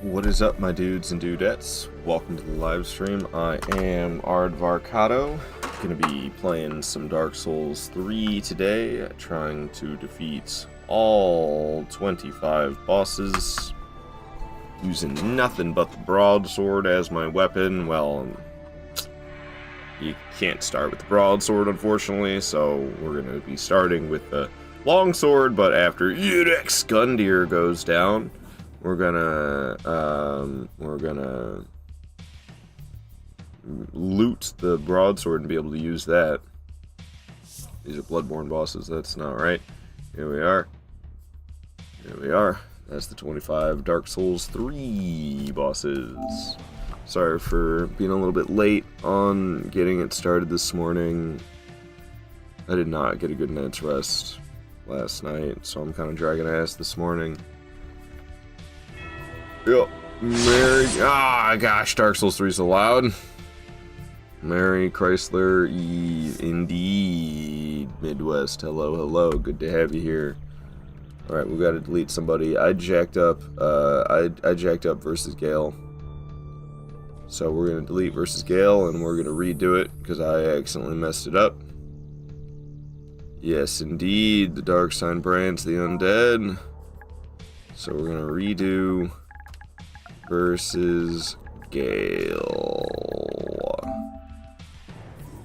What is up, my dudes and dudettes? Welcome to the live stream. I am Ardvarkado. Gonna be playing some Dark Souls 3 today, trying to defeat all 25 bosses, using nothing but the broadsword as my weapon. Well, you can't start with the broadsword, unfortunately, so we're gonna be starting with the longsword, but after Udex Gundyr goes down, we're gonna loot the broadsword and be able to use that. These are Bloodborne bosses, that's not right. Here we are. Here we are. That's the 25 Dark Souls 3 bosses. Sorry for being a little bit late on getting it started this morning. I did not get a good night's rest last night, so I'm kind of dragging ass this morning. Yep. Gosh, Dark Souls 3 is so loud. Mary Chrysler indeed. Midwest, hello, good to have you here. Alright, we gotta delete somebody. I jacked up versus Gale. So we're gonna delete versus Gale and we're gonna redo it because I accidentally messed it up. Yes, indeed, the Dark Sign brands the undead. So we're gonna redo versus Gale.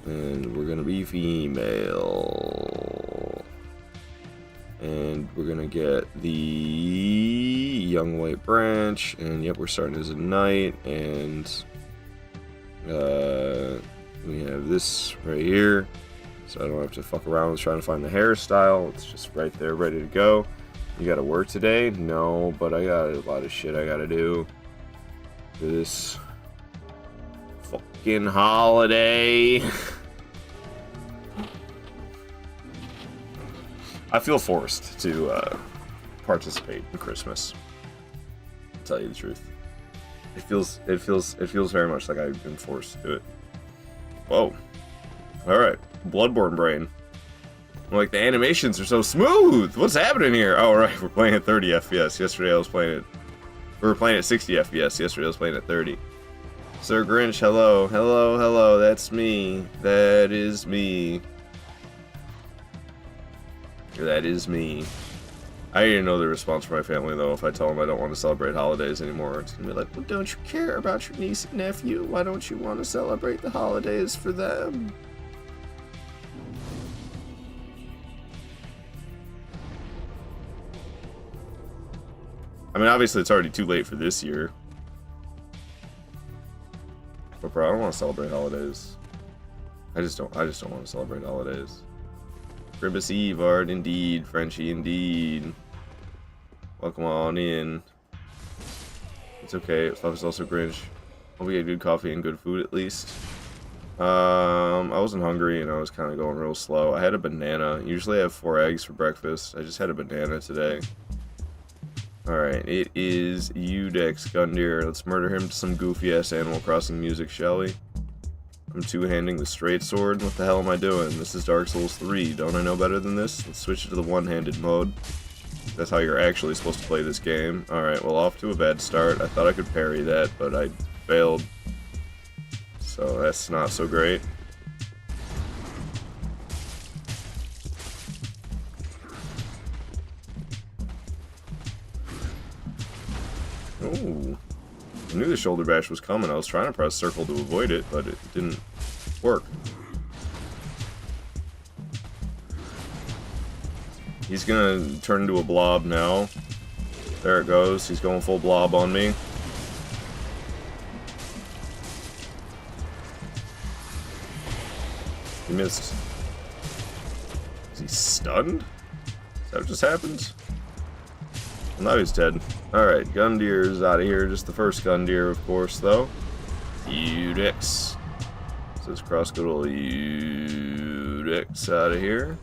And we're gonna be female. And we're gonna get the Young White Branch. And yep, we're starting as a knight. And we have this right here. So I don't have to fuck around with trying to find the hairstyle. It's just right there, ready to go. You gotta work today? No, but I got a lot of shit I gotta do. This fucking holiday. I feel forced to participate in Christmas. To tell you the truth, it feels very much like I've been forced to do it. Whoa! All right, Bloodborne brain. Like, the animations are so smooth. What's happening here? Oh, right, we're playing at 30 FPS. Yesterday I was playing it. We were playing at 60 FPS. Yesterday I was playing at 30. Sir Grinch, hello. Hello. That's me. That is me. That is me. I didn't know the response from my family, though. If I tell them I don't want to celebrate holidays anymore, it's going to be like, well, don't you care about your niece and nephew? Why don't you want to celebrate the holidays for them? I mean, obviously it's already too late for this year. But bro, I don't want to celebrate holidays. I just don't want to celebrate holidays. Christmas Eve art, indeed. Frenchie, indeed. Welcome on in. It's okay. It's also Grinch. Hope we get good coffee and good food at least. I wasn't hungry and I was kind of going real slow. I had a banana. Usually I have 4 eggs for breakfast. I just had a banana today. Alright, it is Udex Gundyr. Let's murder him to some goofy-ass Animal Crossing music, shall we? I'm two-handing the straight sword? What the hell am I doing? This is Dark Souls 3. Don't I know better than this? Let's switch it to the one-handed mode. That's how you're actually supposed to play this game. Alright, well, off to a bad start. I thought I could parry that, but I failed. So that's not so great. Ooh. I knew the shoulder bash was coming. I was trying to press circle to avoid it, but it didn't work. He's gonna turn into a blob now. There it goes. He's going full blob on me. He missed. Is he stunned? Is that what just happened? Now he's dead. Alright, Gundyr's out of here. Just the first Gundyr, of course, though. Udex. Says cross-good Udex out of here.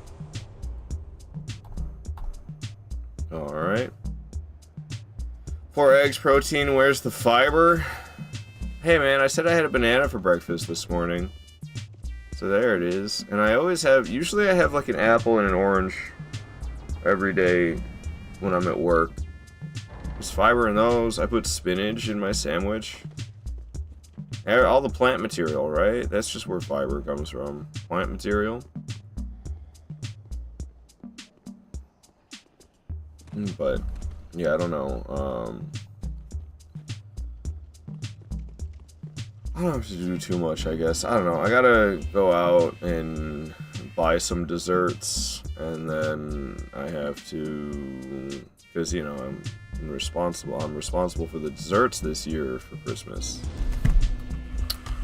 Alright. 4 eggs, protein. Where's the fiber? Hey, man, I said I had a banana for breakfast this morning. So there it is. And I always have... Usually I have, like, an apple and an orange every day when I'm at work. There's fiber in those. I put spinach in my sandwich. All the plant material, right? That's just where fiber comes from. Plant material. But, yeah, I don't know. I don't have to do too much, I guess. I don't know. I gotta go out and buy some desserts, and then I have to, because, you know, I'm responsible for the desserts this year for Christmas.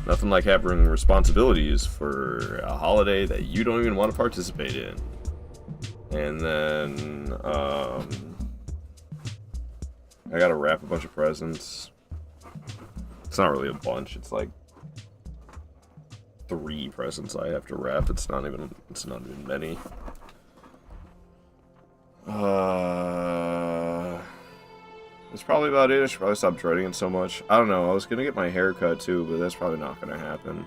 Nothing like having responsibilities for a holiday that you don't even want to participate in. And then, I gotta wrap a bunch of presents. It's not really a bunch, it's like 3 presents I have to wrap. It's not even many. That's probably about it. I should probably stop dreading it so much. I don't know, I was gonna get my hair cut too, but that's probably not gonna happen.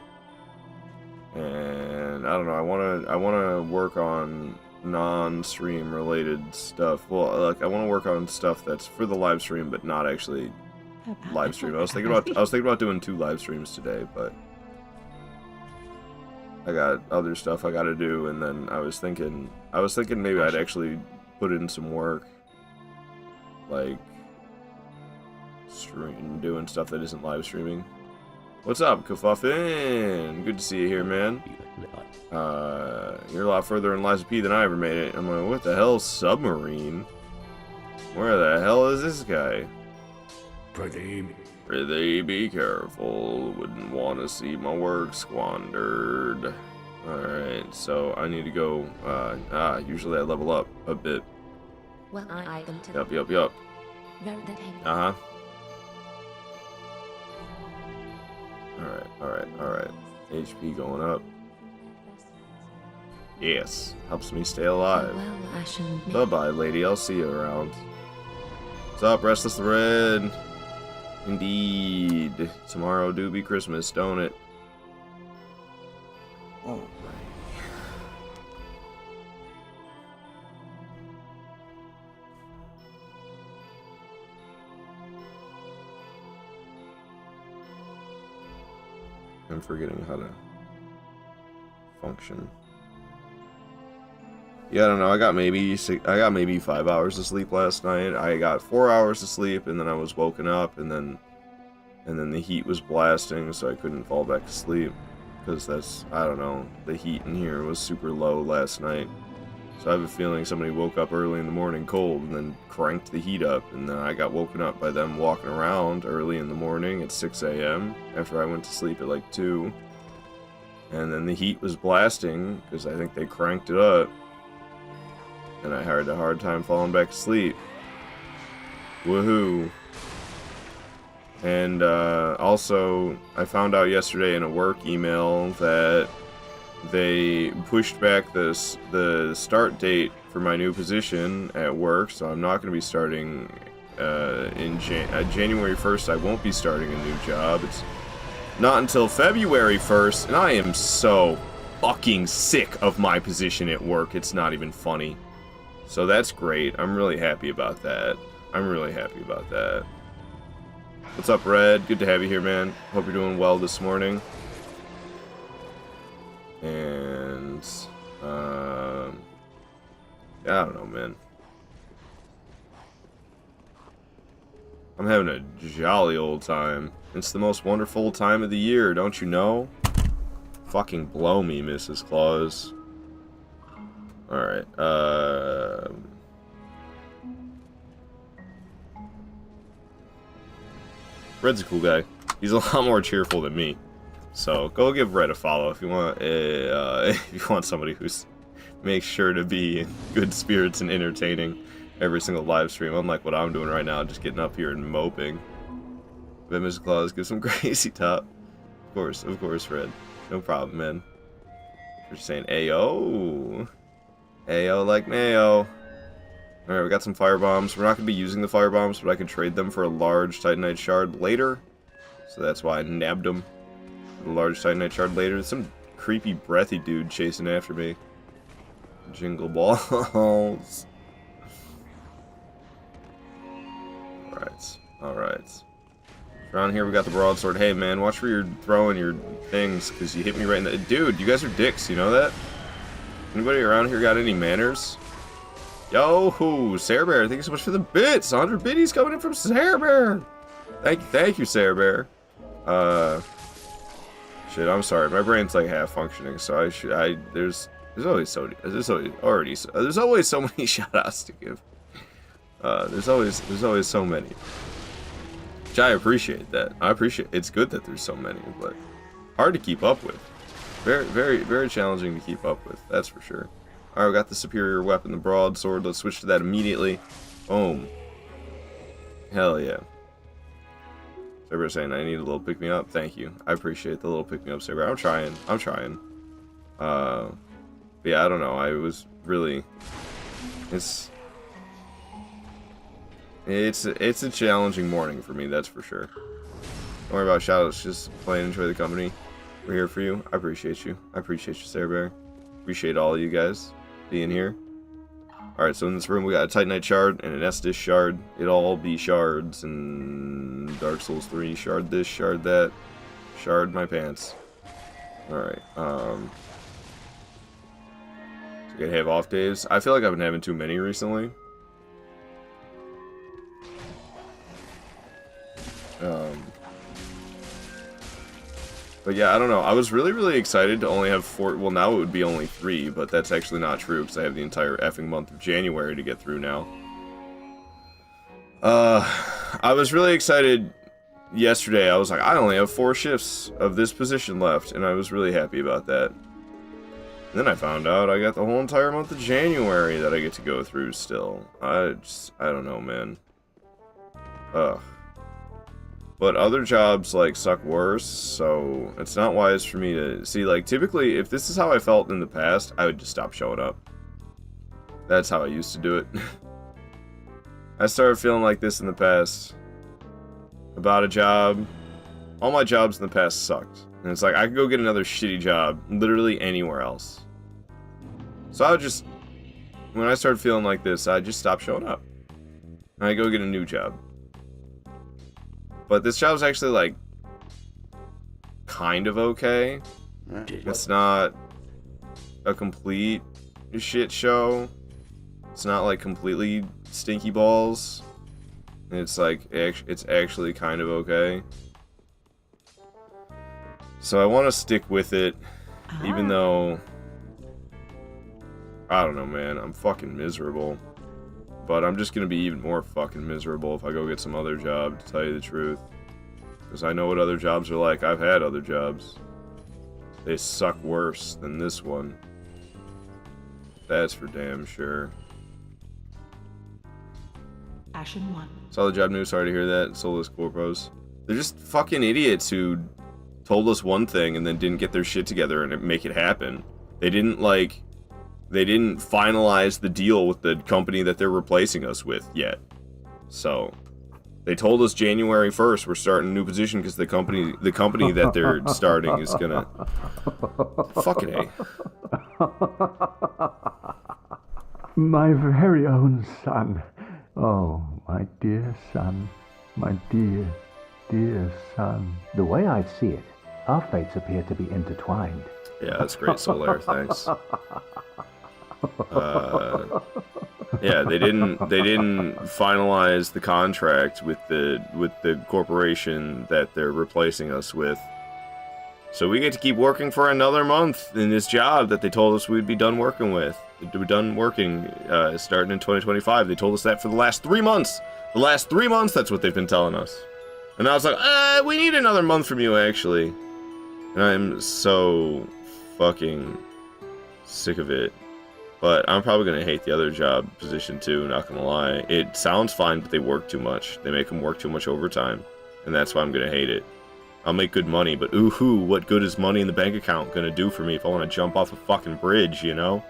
And I don't know, I wanna work on non-stream related stuff. Well, like, I want to work on stuff that's for the live stream, but not actually live stream. I was thinking about doing 2 live streams today, but I got other stuff I got to do, and then I was thinking maybe I'd actually put in some work, like doing stuff that isn't live streaming. What's up, Kafuffin? Good to see you here, man. You're a lot further in Liza P than I ever made it. I'm like, what the hell, submarine? Where the hell is this guy? Prithee, be careful. Wouldn't want to see my work squandered. Alright, so I need to go, usually I level up a bit. Well, Yup. Uh-huh. Alright. HP going up. Yes, helps me stay alive. Bye-bye, lady. I'll see you around. What's up, Restless the Red? Indeed. Tomorrow do be Christmas, don't it? Oh, I'm forgetting how to function. Yeah, I don't know. I got maybe 5 hours of sleep last night. I got 4 hours of sleep, and then I was woken up, and then the heat was blasting, so I couldn't fall back to sleep. Because I don't know, the heat in here was super low last night. So I have a feeling somebody woke up early in the morning cold, and then cranked the heat up, and then I got woken up by them walking around early in the morning at 6 a.m. after I went to sleep at like 2. And then the heat was blasting, because I think they cranked it up. And I had a hard time falling back to sleep. Woohoo. And also, I found out yesterday in a work email that they pushed back the start date for my new position at work, so I'm not going to be starting in January 1st. I won't be starting a new job. It's not until February 1st, and I am so fucking sick of my position at work. It's not even funny. So that's great. I'm really happy about that. What's up, Red? Good to have you here, man. Hope you're doing well this morning. And, yeah, I don't know, man. I'm having a jolly old time. It's the most wonderful time of the year, don't you know? Fucking blow me, Mrs. Claus. Alright, Red's a cool guy. He's a lot more cheerful than me. So, go give Red a follow if you want, if you want somebody who's makes sure to be in good spirits and entertaining every single live stream, unlike what I'm doing right now, just getting up here and moping. But Mrs. Claus, give some crazy top. Of course, Red. No problem, man. You're saying Ayo. Ayo like mayo. Alright, we got some firebombs. We're not going to be using the firebombs, but I can trade them for a large Titanite shard later. So that's why I nabbed them. A large Titanite shard later. There's some creepy breathy dude chasing after me. Jingle balls. Alright. Alright. Around here we got the broadsword. Hey man, watch where you're throwing your things, because you hit me right in the... Dude, you guys are dicks, you know that? Anybody around here got any manners? Yo-hoo! Sarah Bear, thank you so much for the bits! 100 biddies coming in from Sarah Bear! Thank you, Sarah Bear. Shit, I'm sorry. My brain's like half functioning, so there's always so many shout-outs to give. There's always so many. Which I appreciate that. It's good that there's so many, but hard to keep up with. Very challenging to keep up with, that's for sure. Alright, we got the superior weapon, the broadsword. Let's switch to that immediately. Boom. Hell yeah. Saber saying I need a little pick-me-up. Thank you. I appreciate the little pick-me-up, Saber. I'm trying. But yeah, I don't know. I was really... It's a challenging morning for me, that's for sure. Don't worry about shoutouts. Just play and enjoy the company. We're here for you. I appreciate you. I appreciate you, Sarah Bear. Appreciate all of you guys being here. Alright, so in this room we got a Titanite shard and an Estus shard. It'll all be shards, and Dark Souls 3, shard this, shard that, shard my pants. Alright, so you gotta have off days. I feel like I've been having too many recently. But yeah, I don't know. I was really excited to only have 4. Well, now it would be only 3, but that's actually not true because I have the entire effing month of January to get through now. I was really excited yesterday. I was like, I only have 4 shifts of this position left, and I was really happy about that. And then I found out I got the whole entire month of January that I get to go through still. I don't know, man. Ugh. But other jobs, like, suck worse, so it's not wise for me to... See, like, typically, if this is how I felt in the past, I would just stop showing up. That's how I used to do it. I started feeling like this in the past. About a job. All my jobs in the past sucked. And it's like, I could go get another shitty job, literally anywhere else. So I would just... When I started feeling like this, I'd just stop showing up. And I'd go get a new job. But this job's actually, like, kind of okay. It's not a complete shit show. It's not, like, completely stinky balls. It's, like, it's actually kind of okay. So I want to stick with it, even though... I don't know, man. I'm fucking miserable. But I'm just gonna be even more fucking miserable if I go get some other job, to tell you the truth. Because I know what other jobs are like. I've had other jobs. They suck worse than this one. That's for damn sure. Ashen 1. Solid job news, sorry to hear that. Soulless corpos. They're just fucking idiots who told us one thing and then didn't get their shit together and make it happen. They didn't, like... They didn't finalize the deal with the company that they're replacing us with yet. So, they told us January 1st we're starting a new position because the company that they're starting is gonna... Fucking A. My very own son. Oh, my dear son. My dear, dear son. The way I see it, our fates appear to be intertwined. Yeah, that's great, Solar. Thanks. Yeah, they didn't finalize the contract with the corporation that they're replacing us with. So we get to keep working for another month in this job that they told us we'd be done working with. We're done working starting in 2025. They told us that for the last 3 months. The last 3 months, that's what they've been telling us. And I was like, we need another month from you, actually. And I'm so fucking sick of it. But I'm probably going to hate the other job position too, not going to lie. It sounds fine, but they work too much. They make them work too much overtime. And that's why I'm going to hate it. I'll make good money, but ooh-hoo, what good is money in the bank account going to do for me if I want to jump off a fucking bridge, you know?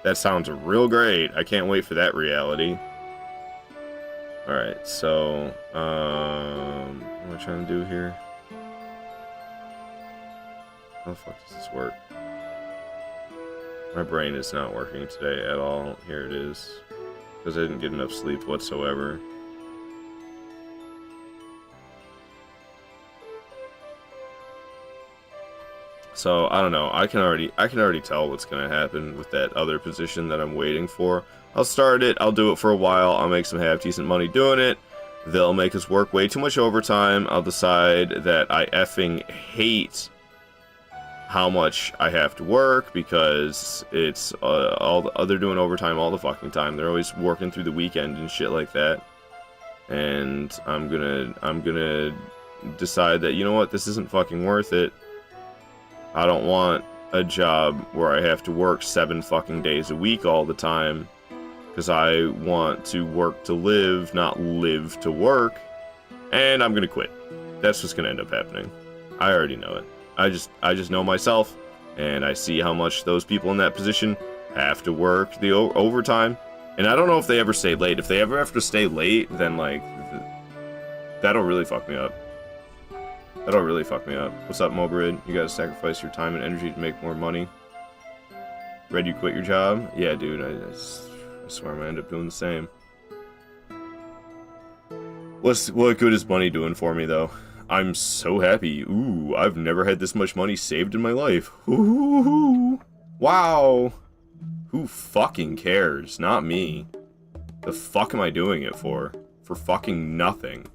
That sounds real great. I can't wait for that reality. Alright, so, what am I trying to do here? How the fuck does this work? My brain is not working today at all. Here it is. Because I didn't get enough sleep whatsoever. So I don't know. I can already tell what's gonna happen with that other position that I'm waiting for. I'll start it. I'll do it for a while. I'll make some half decent money doing it. They'll make us work way too much overtime. I'll decide that I effing hate how much I have to work because it's they're doing overtime all the fucking time. They're always working through the weekend and shit like that. And I'm gonna decide that, you know what, this isn't fucking worth it. I don't want a job where I have to work 7 fucking days a week all the time, because I want to work to live, not live to work, and I'm gonna quit. That's what's gonna end up happening. I already know it. I just know myself, and I see how much those people in that position have to work the overtime, and I don't know if they ever stay late. If they ever have to stay late, then, like, that'll really fuck me up. That'll really fuck me up. What's up, Mobrid? You gotta sacrifice your time and energy to make more money. Red, you quit your job? Yeah, dude, I swear I'm gonna end up doing the same. What good is money doing for me, though? I'm so happy. Ooh, I've never had this much money saved in my life. Ooh, wow. Who fucking cares? Not me. The fuck am I doing it for? For fucking nothing.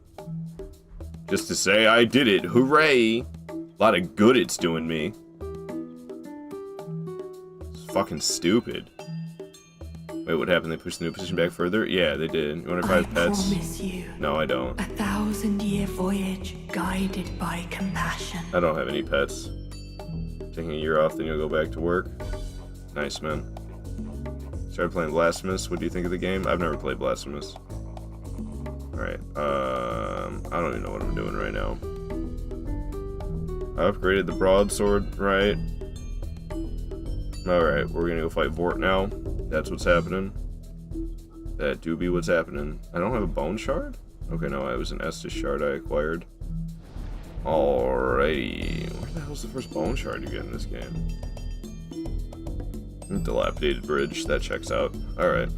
Just to say I did it. Hooray! A lot of good it's doing me. It's fucking stupid. Wait, what happened? They pushed the new position back further? Yeah, they did. You want to have pets? Promise you. No, I don't. 1,000-year voyage guided by compassion. I don't have any pets. Taking a year off, then you'll go back to work. Nice, man. Started playing Blasphemous. What do you think of the game? I've never played Blasphemous. Alright, I don't even know what I'm doing right now. I upgraded the broadsword, right? Alright, we're gonna go fight Vort now. That's what's happening. That do be what's happening. I don't have a bone shard? Okay, no, it was an Estus shard I acquired. Alrighty. Where the hell's the first bone shard you get in this game? Dilapidated bridge, that checks out. Alright.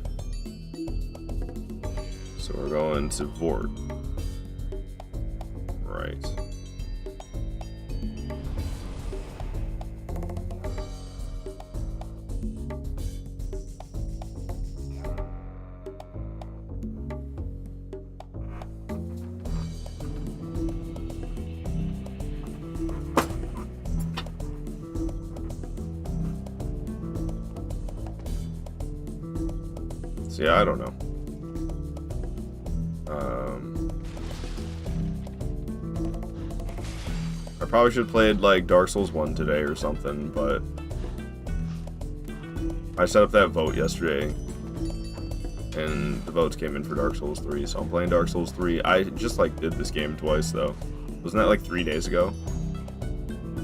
So we're going to Vort. Right. See, I don't know. I probably should have played, like, Dark Souls 1 today or something, but I set up that vote yesterday, and the votes came in for Dark Souls 3, so I'm playing Dark Souls 3. I just, like, did this game twice, though. Wasn't that, like, 3 days ago?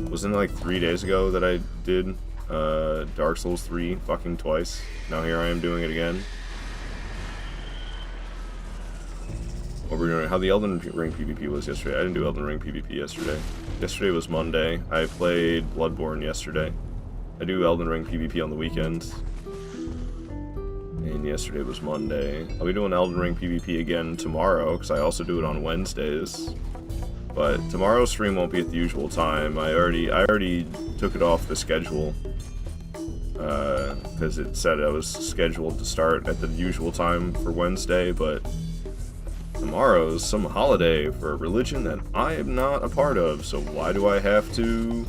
Wasn't it, like, 3 days ago that I did, Dark Souls 3 fucking twice? Now here I am doing it again. What were we doing? How the Elden Ring PvP was yesterday. I didn't do Elden Ring PvP yesterday. Yesterday was Monday. I played Bloodborne yesterday. I do Elden Ring PvP on the weekends. And yesterday was Monday. I'll be doing Elden Ring PvP again tomorrow, because I also do it on Wednesdays. But tomorrow's stream won't be at the usual time. I already took it off the schedule. Because it said I was scheduled to start at the usual time for Wednesday, but tomorrow's some holiday for a religion that I am not a part of, so why do I have to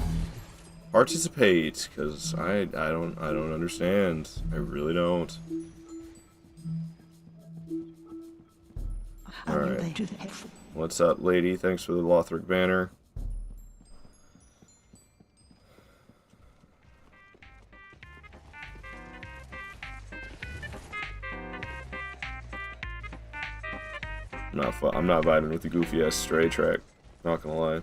participate? Because I don't understand. I really don't. Alright. What's up, lady? Thanks for the Lothric banner. I'm not vibing with the goofy ass Stray track. Not gonna lie.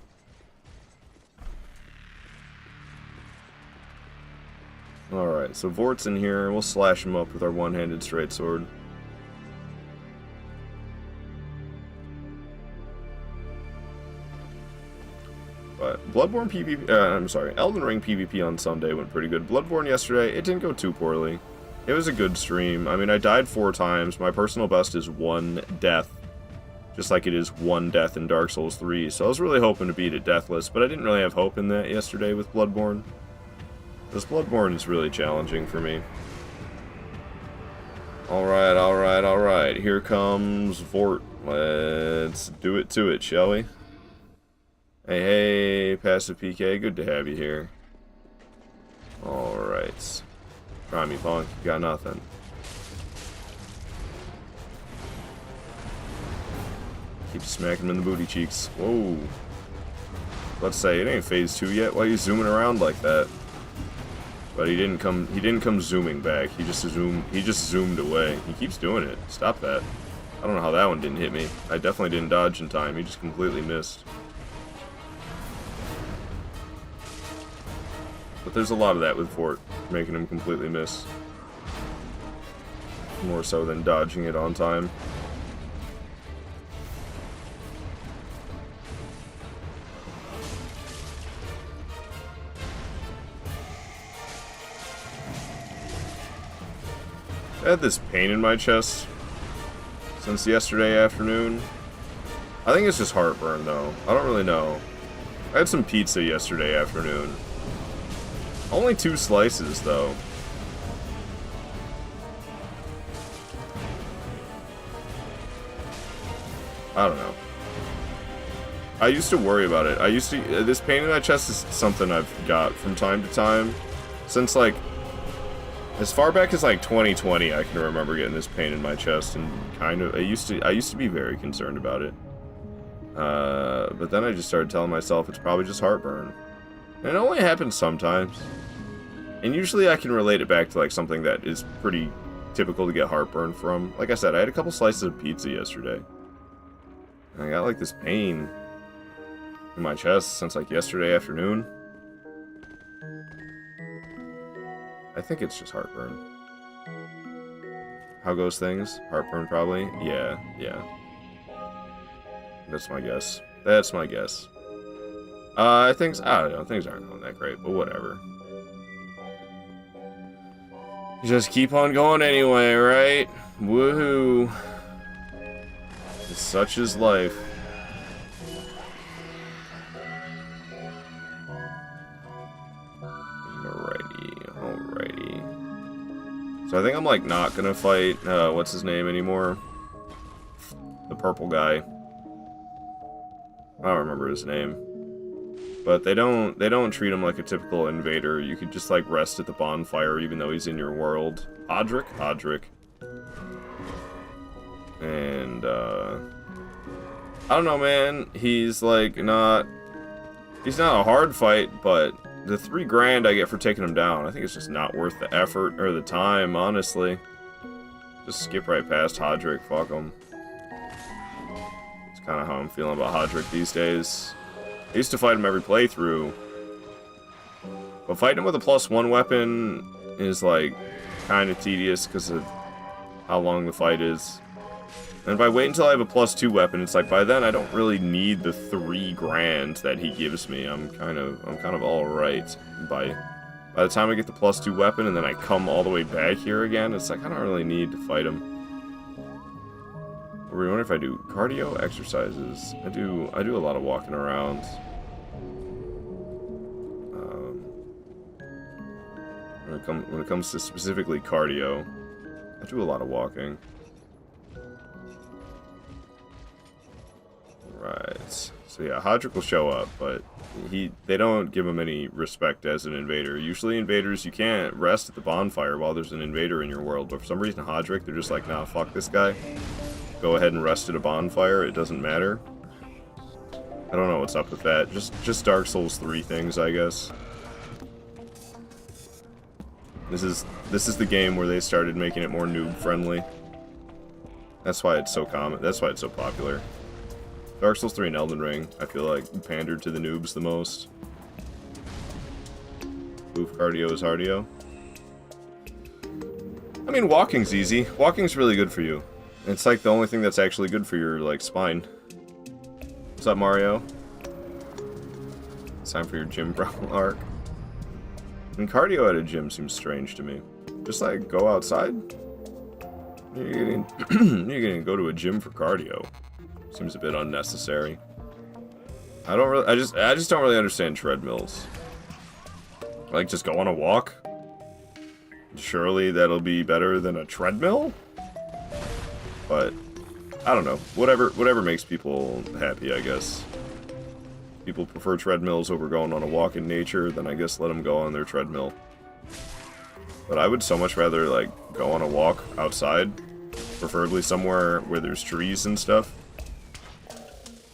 Alright, so Vort's in here. We'll slash him up with our one-handed straight sword. But Bloodborne PvP, I'm sorry, Elden Ring PvP on Sunday went pretty good. Bloodborne yesterday, it didn't go too poorly. It was a good stream. I mean, I died 4 times. My personal best is 1 death. Just like it is 1 death in Dark Souls 3. So I was really hoping to beat it Deathless, but I didn't really have hope in that yesterday with Bloodborne. This Bloodborne is really challenging for me. Alright, alright, alright. Here comes Vort. Let's do it to it, shall we? Hey, hey, Passive PK. Good to have you here. Alright. Try me, punk. You got nothing. Keep smacking him in the booty cheeks. Whoa. Let's say, it ain't phase 2 yet. Why are you zooming around like that? But he didn't come zooming back. He just zoomed away. He keeps doing it. Stop that. I don't know how that one didn't hit me. I definitely didn't dodge in time. He just completely missed. But there's a lot of that with Fort, making him completely miss. More so than dodging it on time. I had this pain in my chest since yesterday afternoon. I think it's just heartburn, though. I don't really know. I had some pizza yesterday afternoon. Only 2 slices, though. I don't know. I used to worry about it. This pain in my chest is something I've got from time to time. Since, like, as far back as, like, 2020, I can remember getting this pain in my chest, and kind of, I used to be very concerned about it. But then I just started telling myself it's probably just heartburn. And it only happens sometimes. And usually I can relate it back to, like, something that is pretty typical to get heartburn from. Like I said, I had a couple slices of pizza yesterday. And I got, like, this pain in my chest since, like, yesterday afternoon. I think it's just heartburn. How goes things? Heartburn, probably? Yeah. That's my guess. That's my guess. I don't know, things aren't going that great, but whatever. Just keep on going anyway, right? Woohoo. Such is life. So I think I'm, like, not gonna fight, what's his name anymore? The purple guy. I don't remember his name. But they don't treat him like a typical invader. You could just, like, rest at the bonfire even though he's in your world. Hodrick. And, I don't know, man. He's, like, he's not a hard fight, but the $3 grand I get for taking him down, I think it's just not worth the effort or the time, honestly. Just skip right past Hodrick, fuck him. It's kind of how I'm feeling about Hodrick these days. I used to fight him every playthrough. But fighting him with a +1 weapon is, like, kind of tedious because of how long the fight is. And if I wait until I have a +2 weapon, it's like by then I don't really need the $3 grand that he gives me. I'm kind of all right. By the time I get the +2 weapon and then I come all the way back here again, it's like I don't really need to fight him. I wonder if I do cardio exercises. I do a lot of walking around. When it comes to specifically cardio, I do a lot of walking. Right. So yeah, Hodrick will show up, but they don't give him any respect as an invader. Usually invaders, you can't rest at the bonfire while there's an invader in your world, but for some reason Hodrick, they're just like, nah, fuck this guy. Go ahead and rest at a bonfire, it doesn't matter. I don't know what's up with that. Just Dark Souls 3 things, I guess. This is the game where they started making it more noob friendly. That's why it's so common. That's why it's so popular. Dark Souls 3 and Elden Ring, I feel like, pandered to the noobs the most. Oof, cardio is hardio. I mean, walking's easy. Walking's really good for you. It's like the only thing that's actually good for your, like, spine. What's up, Mario? It's time for your gym problem arc. And cardio at a gym seems strange to me. Just, like, go outside? You're gonna go to a gym for cardio. Seems a bit unnecessary. I just don't really understand treadmills. Like, just go on a walk? Surely that'll be better than a treadmill? But, I don't know. Whatever makes people happy, I guess. People prefer treadmills over going on a walk in nature, then I guess let them go on their treadmill. But I would so much rather, like, go on a walk outside. Preferably somewhere where there's trees and stuff.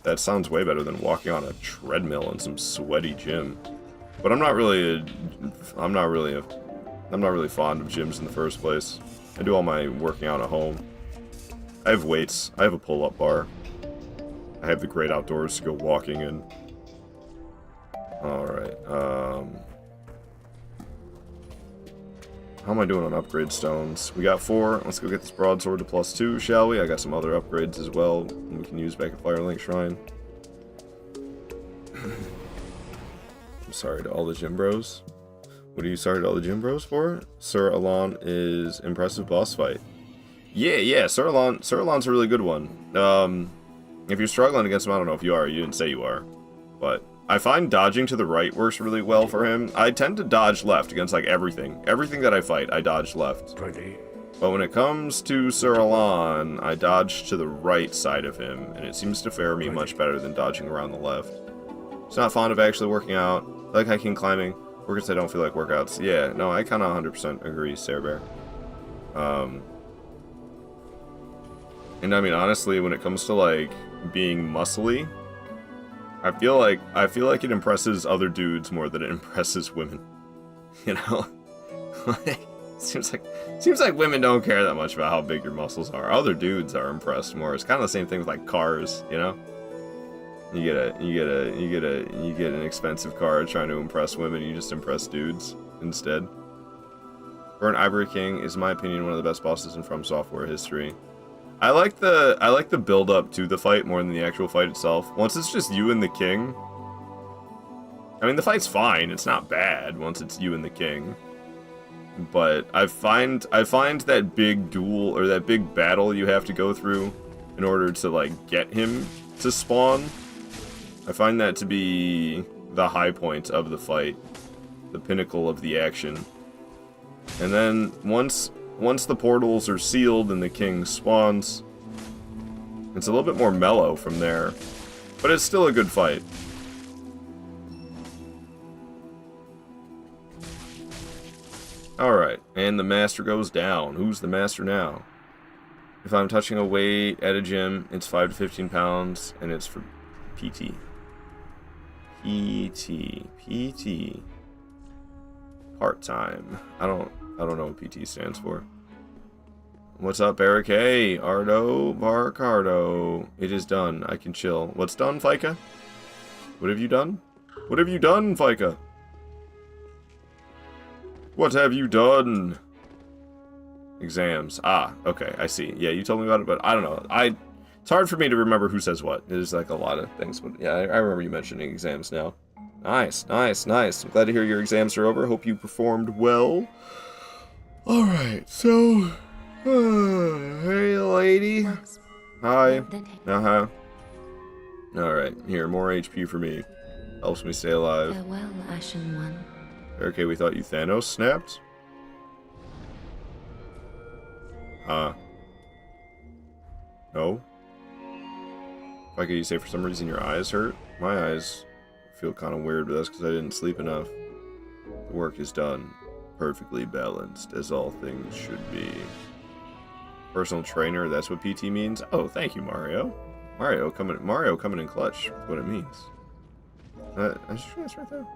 That sounds way better than walking on a treadmill in some sweaty gym. But I'm not really fond of gyms in the first place. I do all my working out at home. I have weights. I have a pull-up bar. I have the great outdoors to go walking in. Alright, how am I doing on upgrade stones? We got 4. Let's go get this broadsword to +2, shall we? I got some other upgrades as well we can use back at Firelink Shrine. I'm sorry to all the gym bros. What are you sorry to all the gym bros for? Sir Alon is impressive boss fight. Yeah, Sir Alon's a really good one. If you're struggling against him, I don't know if you are. You didn't say you are. But I find dodging to the right works really well for him. I tend to dodge left against, like, everything. Everything that I fight, I dodge left. But when it comes to Sir Alon, I dodge to the right side of him, and it seems to fare me much better than dodging around the left. He's not fond of actually working out. I like hiking, climbing. Workouts I don't feel like workouts. Yeah, no, I kind of 100% agree, Sarah Bear. And I mean, honestly, when it comes to, like, being muscly, I feel like it impresses other dudes more than it impresses women. You know? seems like women don't care that much about how big your muscles are. Other dudes are impressed more. It's kind of the same thing with, like, cars, you know? You get an expensive car trying to impress women, you just impress dudes instead. Burnt Ivory King is, in my opinion, one of the best bosses in From Software history. I like the build up to the fight more than the actual fight itself. Once it's just you and the king, I mean, the fight's fine. It's not bad once it's you and the king. But I find that big duel or that big battle you have to go through in order to, like, get him to spawn. I find that to be the high point of the fight, the pinnacle of the action. And then once the portals are sealed and the king spawns, it's a little bit more mellow from there. But it's still a good fight. Alright, and the master goes down. Who's the master now? If I'm touching a weight at a gym, it's 5 to 15 pounds, and it's for PT. PT. Part-time. I don't know what PT stands for. What's up, Eric? Hey, Ardo Barcardo. It is done. I can chill. What's done, Fika? What have you done? What have you done, Fika? What have you done? Exams. Ah, okay, I see. Yeah, you told me about it, but I don't know. It's hard for me to remember who says what. There's, like, a lot of things, but yeah, I remember you mentioning exams now. Nice. I'm glad to hear your exams are over. Hope you performed well. Alright, so... hey, lady. Hi. Uh-huh. Alright, here, more HP for me. Helps me stay alive. Farewell, Ashen One. Okay, we thought you Thanos snapped? No? Like you say, for some reason your eyes hurt? My eyes feel kind of weird, but that's because I didn't sleep enough. The work is done. Perfectly balanced, as all things should be. Personal trainer, that's what PT means? Oh, thank you, Mario. Mario coming in clutch, is what it means. I just realized right there.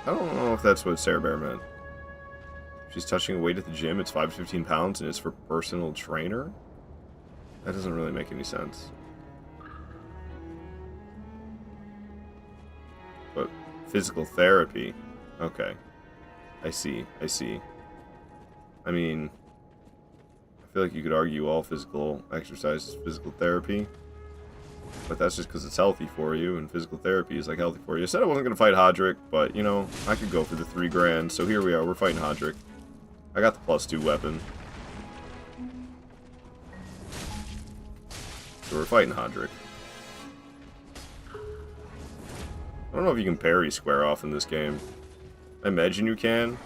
I don't know if that's what Sarah Bear meant. She's touching a weight at the gym, it's 5 to 15 pounds, and it's for personal trainer? That doesn't really make any sense. But physical therapy. Okay. I see. I mean, I feel like you could argue all physical exercise is physical therapy. But that's just because it's healthy for you, and physical therapy is, like, healthy for you. I said I wasn't going to fight Hodrick, but, you know, I could go for the 3 grand, so here we are, we're fighting Hodrick. I got the +2 weapon. So we're fighting Hodrick. I don't know if you can parry square off in this game. I imagine you can.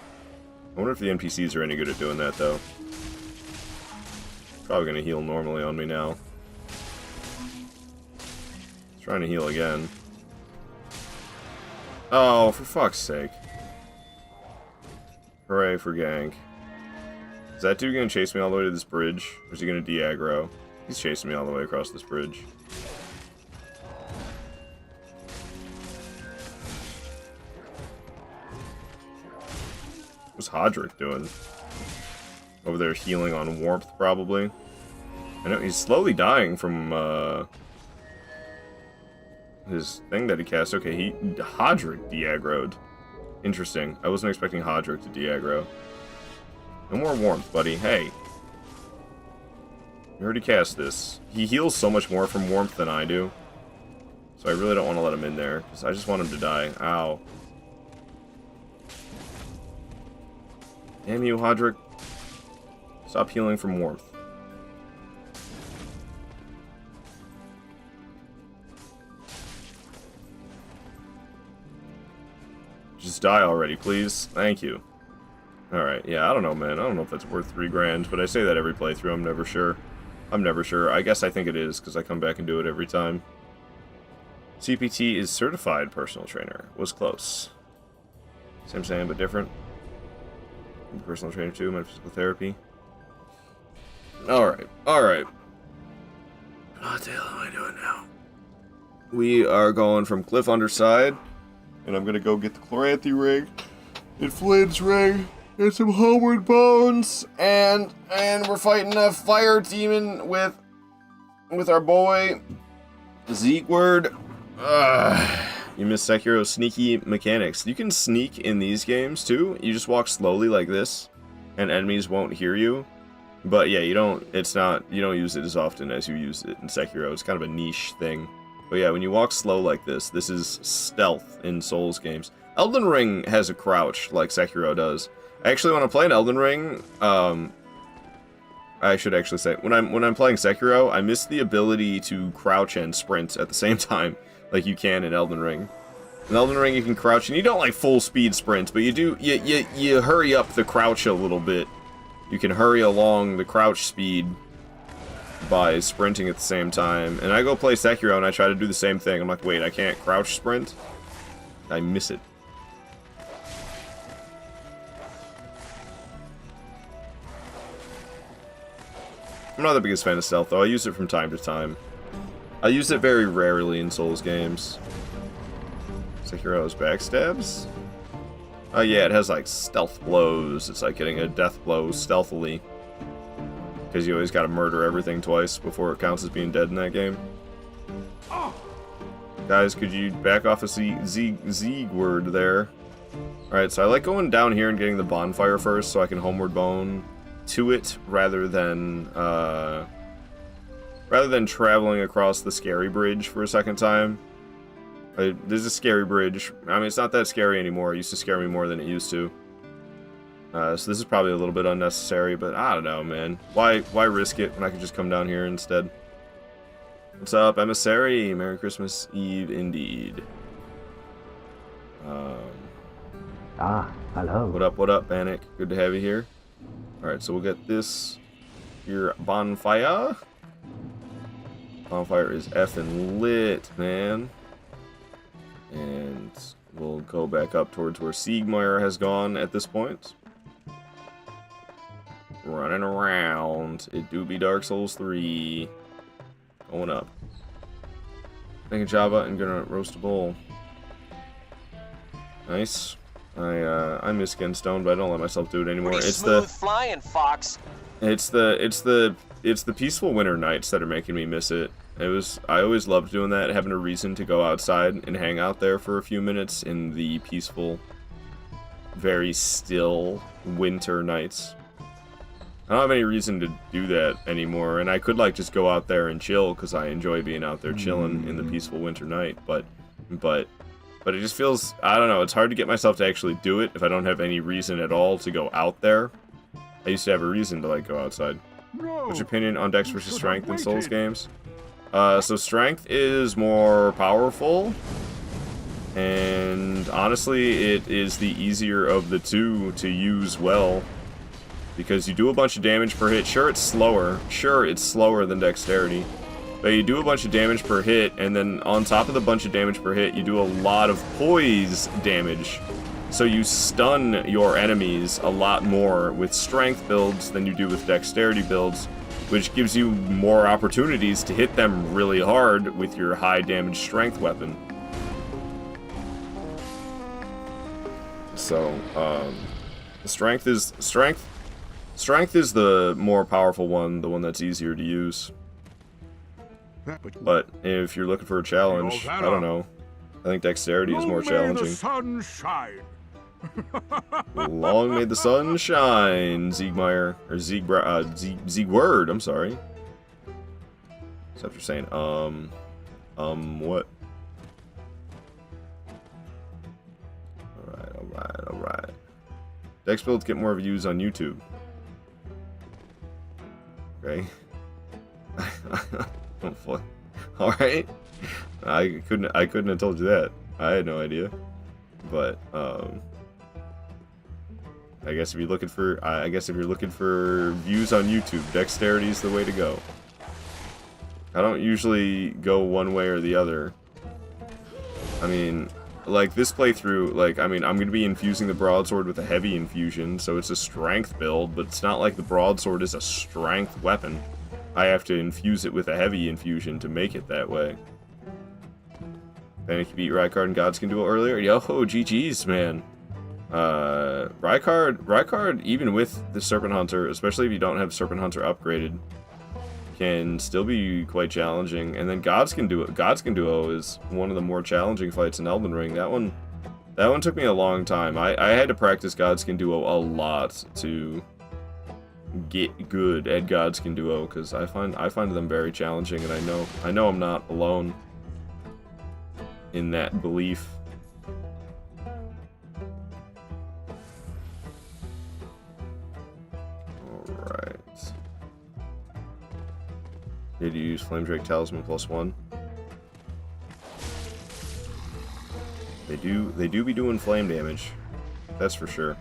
I wonder if the NPCs are any good at doing that, though. Probably gonna heal normally on me now. Trying to heal again. Oh, for fuck's sake. Hooray for gank. Is that dude gonna chase me all the way to this bridge? Or is he gonna de-aggro? He's chasing me all the way across this bridge. What's Hodrick doing? Over there healing on warmth, probably. I know he's slowly dying from, his thing that he cast. Okay, Hodrick de-aggroed. Interesting. I wasn't expecting Hodrick to de-aggro. No more warmth, buddy. Hey. You already cast this. He heals so much more from warmth than I do. So I really don't want to let him in there, because I just want him to die. Ow. Damn you, Hodrick. Stop healing from warmth. Just die already, please. Thank you. Alright, yeah, I don't know, man. I don't know if that's worth 3 grand, but I say that every playthrough. I'm never sure. I'm never sure. I guess I think it is, because I come back and do it every time. CPT is certified personal trainer. Was close. Same saying, but different. Personal trainer too, my physical therapy. Alright, alright. What the hell am I doing now? We are going from Cliff Underside, and I'm gonna go get the Chloranthy ring, and Flynn's ring, and some Homeward Bones, and we're fighting a fire demon with our boy Zeegward. You miss Sekiro's sneaky mechanics. You can sneak in these games too. You just walk slowly like this, and enemies won't hear you. But yeah, you don't use it as often as you use it in Sekiro. It's kind of a niche thing. But yeah, when you walk slow like this is stealth in Souls games. Elden Ring has a crouch like Sekiro does. Actually, when I'm playing Elden Ring, I should actually say, when I'm playing Sekiro, I miss the ability to crouch and sprint at the same time, like you can in Elden Ring. In Elden Ring, you can crouch, and you don't like full speed sprint, but you hurry up the crouch a little bit. You can hurry along the crouch speed by sprinting at the same time. And I go play Sekiro, and I try to do the same thing. I'm like, wait, I can't crouch sprint? I miss it. I'm not the biggest fan of stealth, though. I use it from time to time. I use it very rarely in Souls games. Sekiro's backstabs? Oh yeah, it has like stealth blows. It's like getting a death blow stealthily. Because you always gotta murder everything twice before it counts as being dead in that game. Guys, could you back off a Z word there? Alright, so I like going down here and getting the bonfire first so I can homeward bone to it rather than traveling across the scary bridge for a second time. There's a scary bridge. I mean, it's not that scary anymore. It used to scare me more than it used to. So this is probably a little bit unnecessary, but I don't know, man. Why risk it when I could just come down here instead? What's up, Emissary? Merry Christmas Eve, indeed. Hello. What up, Panic? Good to have you here. Alright, so we'll get this here bonfire. Bonfire is effing lit, man. And we'll go back up towards where Siegmeyer has gone at this point. Running around. It do be Dark Souls 3. Going up. Making Java and gonna roast a bowl. Nice. I miss Genstone, but I don't let myself do it anymore. Pretty It's smooth the flying, Fox. It's the peaceful winter nights that are making me miss it. I always loved doing that, having a reason to go outside and hang out there for a few minutes in the peaceful, very still winter nights. I don't have any reason to do that anymore, and I could like just go out there and chill because I enjoy being out there chilling in the peaceful winter night, but it just feels, I don't know, it's hard to get myself to actually do it if I don't have any reason at all to go out there. I used to have a reason to like go outside. What's your opinion on Dex versus Strength in Souls games? So Strength is more powerful, And honestly, it is the easier of the two to use well. Because you do a bunch of damage per hit. Sure, it's slower. Sure, it's slower than Dexterity. But you do a bunch of damage per hit, and then on top of the bunch of damage per hit, you do a lot of poise damage. So you stun your enemies a lot more with strength builds than you do with dexterity builds, which gives you more opportunities to hit them really hard with your high damage strength weapon. So, strength is the more powerful one, the one that's easier to use. But if you're looking for a challenge, I don't know. I think dexterity is more challenging. The sun shine. Long may the sun shine, Siegmeyer. Or Siegward, I'm sorry. Is that what you're saying? What? Alright. Dex builds get more views on YouTube. Okay. Alright. I couldn't have told you that. I had no idea. But I guess if you're looking for views on YouTube, dexterity is the way to go. I don't usually go one way or the other. I mean, like this playthrough, I'm going to be infusing the broadsword with a heavy infusion, so it's a strength build, but it's not like the broadsword is a strength weapon. I have to infuse it with a heavy infusion to make it that way. Then if you beat Rykard and Gods Can Duel earlier, yo, GG's, man. Rykard, even with the Serpent Hunter, especially if you don't have Serpent Hunter upgraded, can still be quite challenging. And then Gods Can Duo is one of the more challenging fights in Elden Ring. That one took me a long time. I had to practice Gods Can Duo a lot to get good at Gods Can Duo, because I find them very challenging, and I know I'm not alone in that belief. Alright. Did you use Flame Drake Talisman +1? They do be doing flame damage. That's for sure.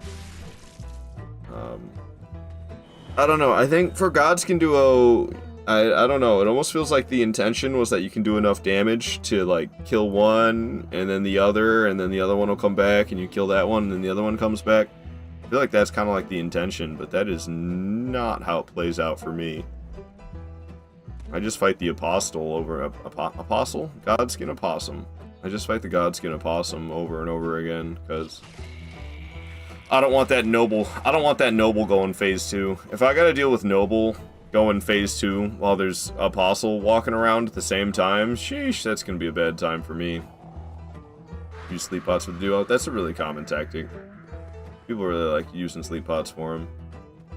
I don't know. I think for Gods Can Duo, I don't know. It almost feels like the intention was that you can do enough damage to, like, kill one, and then the other one will come back, and you kill that one, and then the other one comes back. I feel like that's kind of like the intention, but that is not how it plays out for me. I just fight the Apostle over... Apostle? Godskin Opossum. I just fight the Godskin Opossum over and over again, because... I don't want that Noble going phase 2. If I gotta deal with Noble going phase 2 while there's Apostle walking around at the same time, sheesh, that's gonna be a bad time for me. Use sleep pots for the duo. That's a really common tactic. People really like using sleep pots for him.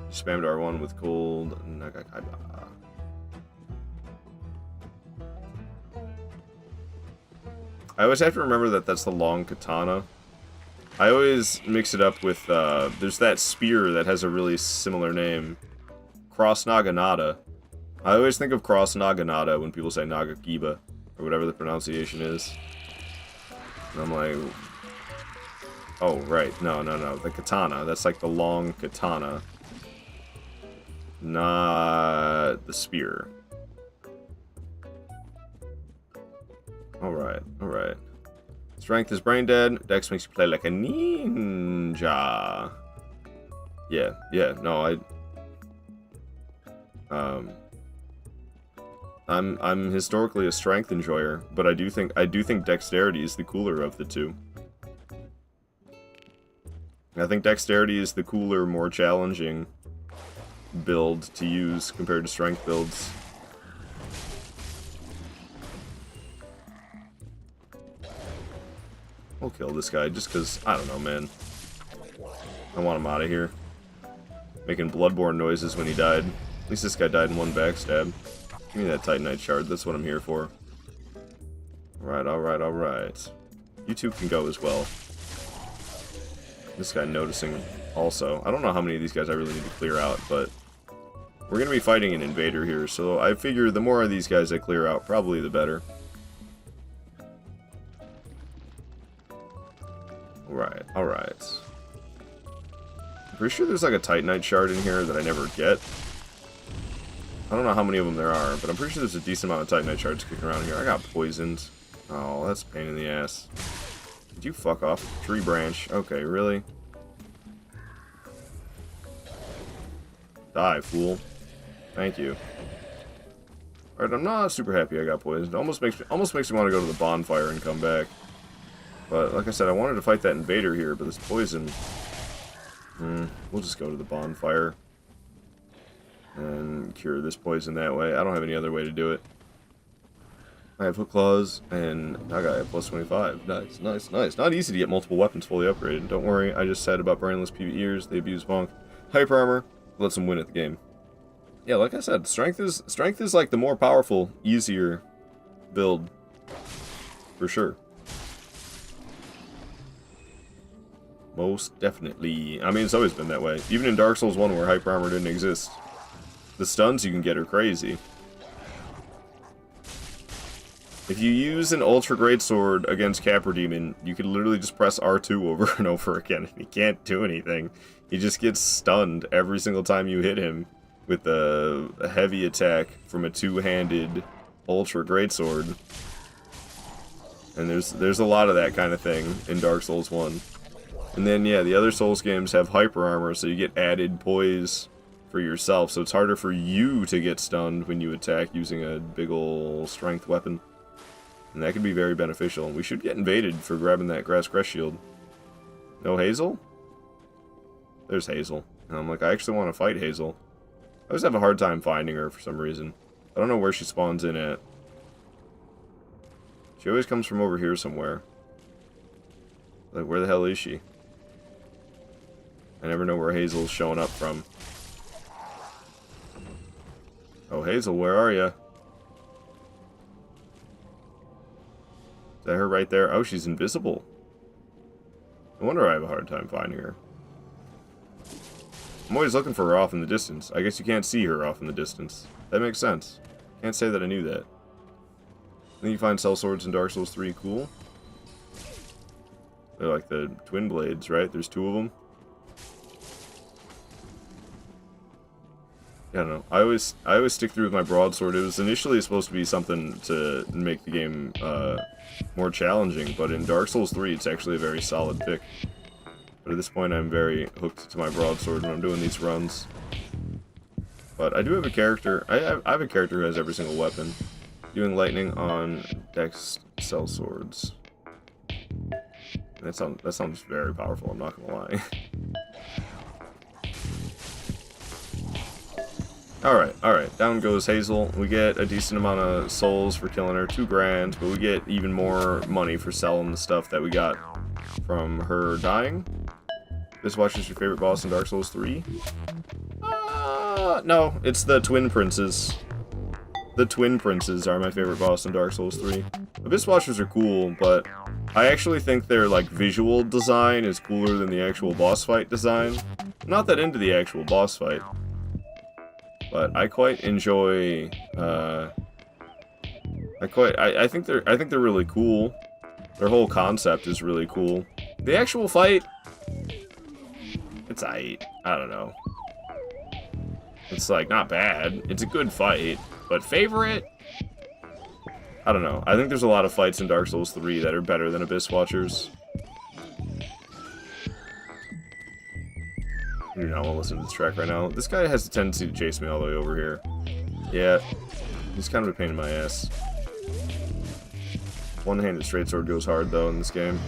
Spammed R1 with cold. I always have to remember that that's the long katana. I always mix it up with, there's that spear that has a really similar name. Cross Naginata. I always think of Cross Naginata when people say Nagakiba, or whatever the pronunciation is. And I'm like, oh, right, no, the katana. That's like the long katana. Not the spear. Alright. Strength is brain dead. Dex makes you play like a ninja. Yeah, no, I'm historically a strength enjoyer, but I do think dexterity is the cooler of the two. I think dexterity is the cooler, more challenging build to use compared to strength builds. We'll kill this guy just because, I don't know, man. I want him out of here. Making Bloodborne noises when he died. At least this guy died in one backstab. Give me that Titanite shard, that's what I'm here for. Alright. You two can go as well. This guy noticing also. I don't know how many of these guys I really need to clear out, but we're going to be fighting an invader here, so I figure the more of these guys I clear out, probably the better. Alright. I'm pretty sure there's like a Titanite shard in here that I never get. I don't know how many of them there are, but I'm pretty sure there's a decent amount of Titanite shards kicking around here. I got poisoned. Oh, that's a pain in the ass. Did you fuck off? Tree branch. Okay, really? Die, fool. Thank you. Alright, I'm not super happy I got poisoned. Almost makes me want to go to the bonfire and come back. But like I said, I wanted to fight that invader here, but this poison... we'll just go to the bonfire. And cure this poison that way. I don't have any other way to do it. I have hook claws, and I got a plus 25. Nice, nice, nice. Not easy to get multiple weapons fully upgraded. Don't worry, I just said about brainless PvEers, they abuse bonk. Hyper armor lets them win at the game. Yeah, like I said, strength is like the more powerful, easier build. For sure. Most definitely. I mean, it's always been that way. Even in Dark Souls 1 where hyper armor didn't exist. The stuns you can get are crazy. If you use an Ultra Greatsword against Capra Demon, you can literally just press R2 over and over again, and he can't do anything. He just gets stunned every single time you hit him with a heavy attack from a two-handed Ultra Greatsword. And there's a lot of that kind of thing in Dark Souls 1. And then, yeah, the other Souls games have hyper armor, so you get added poise for yourself, so it's harder for you to get stunned when you attack using a big ol' strength weapon. And that can be very beneficial. We should get invaded for grabbing that grass crest shield. No Hazel? There's Hazel. And I'm like, I actually want to fight Hazel. I always have a hard time finding her for some reason. I don't know where she spawns in at. She always comes from over here somewhere. Like, where the hell is she? I never know where Hazel's showing up from. Oh, Hazel, where are you? Is that her right there? Oh, she's invisible. No wonder I have a hard time finding her. I'm always looking for her off in the distance. I guess you can't see her off in the distance. That makes sense. Can't say that I knew that. Then you find cell swords in Dark Souls 3. Cool. They're like the twin blades, right? There's two of them. I don't know. I always stick through with my broadsword. It was initially supposed to be something to make the game more challenging, but in Dark Souls 3, it's actually a very solid pick. But at this point, I'm very hooked to my broadsword when I'm doing these runs. But I do have a character. I have a character who has every single weapon. Doing lightning on Dex cell swords. That sounds very powerful. I'm not gonna lie. Alright, down goes Hazel. We get a decent amount of souls for killing her, 2 grand, but we get even more money for selling the stuff that we got from her dying. This watch is your favorite boss in Dark Souls 3? No, it's the Twin Princes. The Twin Princes are my favorite boss in Dark Souls 3. Abyss Watchers are cool, but I actually think their, like, visual design is cooler than the actual boss fight design. I'm not that into the actual boss fight. But I quite enjoy, I think they're really cool. Their whole concept is really cool. The actual fight, it's aight. I don't know. It's like not bad. It's a good fight, but favorite? I don't know. I think there's a lot of fights in Dark Souls 3 that are better than Abyss Watchers. I do not want to listen to this track right now. This guy has a tendency to chase me all the way over here. Yeah, he's kind of a pain in my ass. One-handed straight sword goes hard, though, in this game.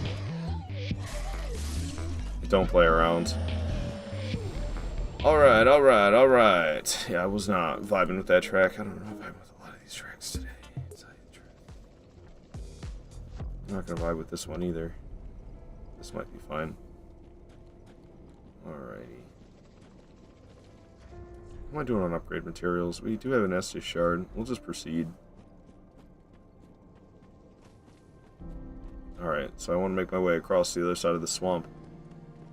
Don't play around. Alright, alright, alright. Yeah, I was not vibing with that track. I don't know if I'm with a lot of these tracks today. I'm not going to vibe with this one either. This might be fine. Alrighty. What am I doing on upgrade materials? We do have an Estus shard. We'll just proceed. Alright, so I want to make my way across the other side of the swamp.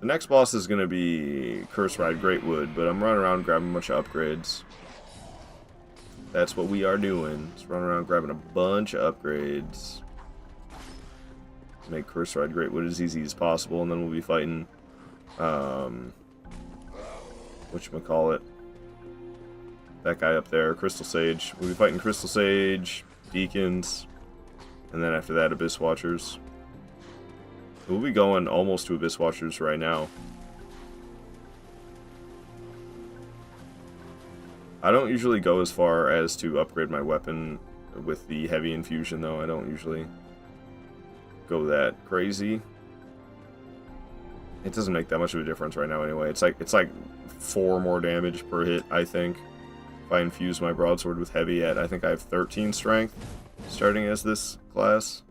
The next boss is going to be Curse Ride Greatwood, but I'm running around grabbing a bunch of upgrades. That's what we are doing. Just running around grabbing a bunch of upgrades. Make Curse Ride Greatwood as easy as possible, and then we'll be fighting, whatchamacallit, that guy up there, Crystal Sage. We'll be fighting Crystal Sage, Deacons, and then after that, Abyss Watchers. We'll be going almost to Abyss Watchers right now. I don't usually go as far as to upgrade my weapon with the heavy infusion, though. I don't usually go that crazy. It doesn't make that much of a difference right now anyway. It's like 4 more damage per hit, I think. If I infuse my broadsword with heavy at, I think I have 13 strength starting as this class.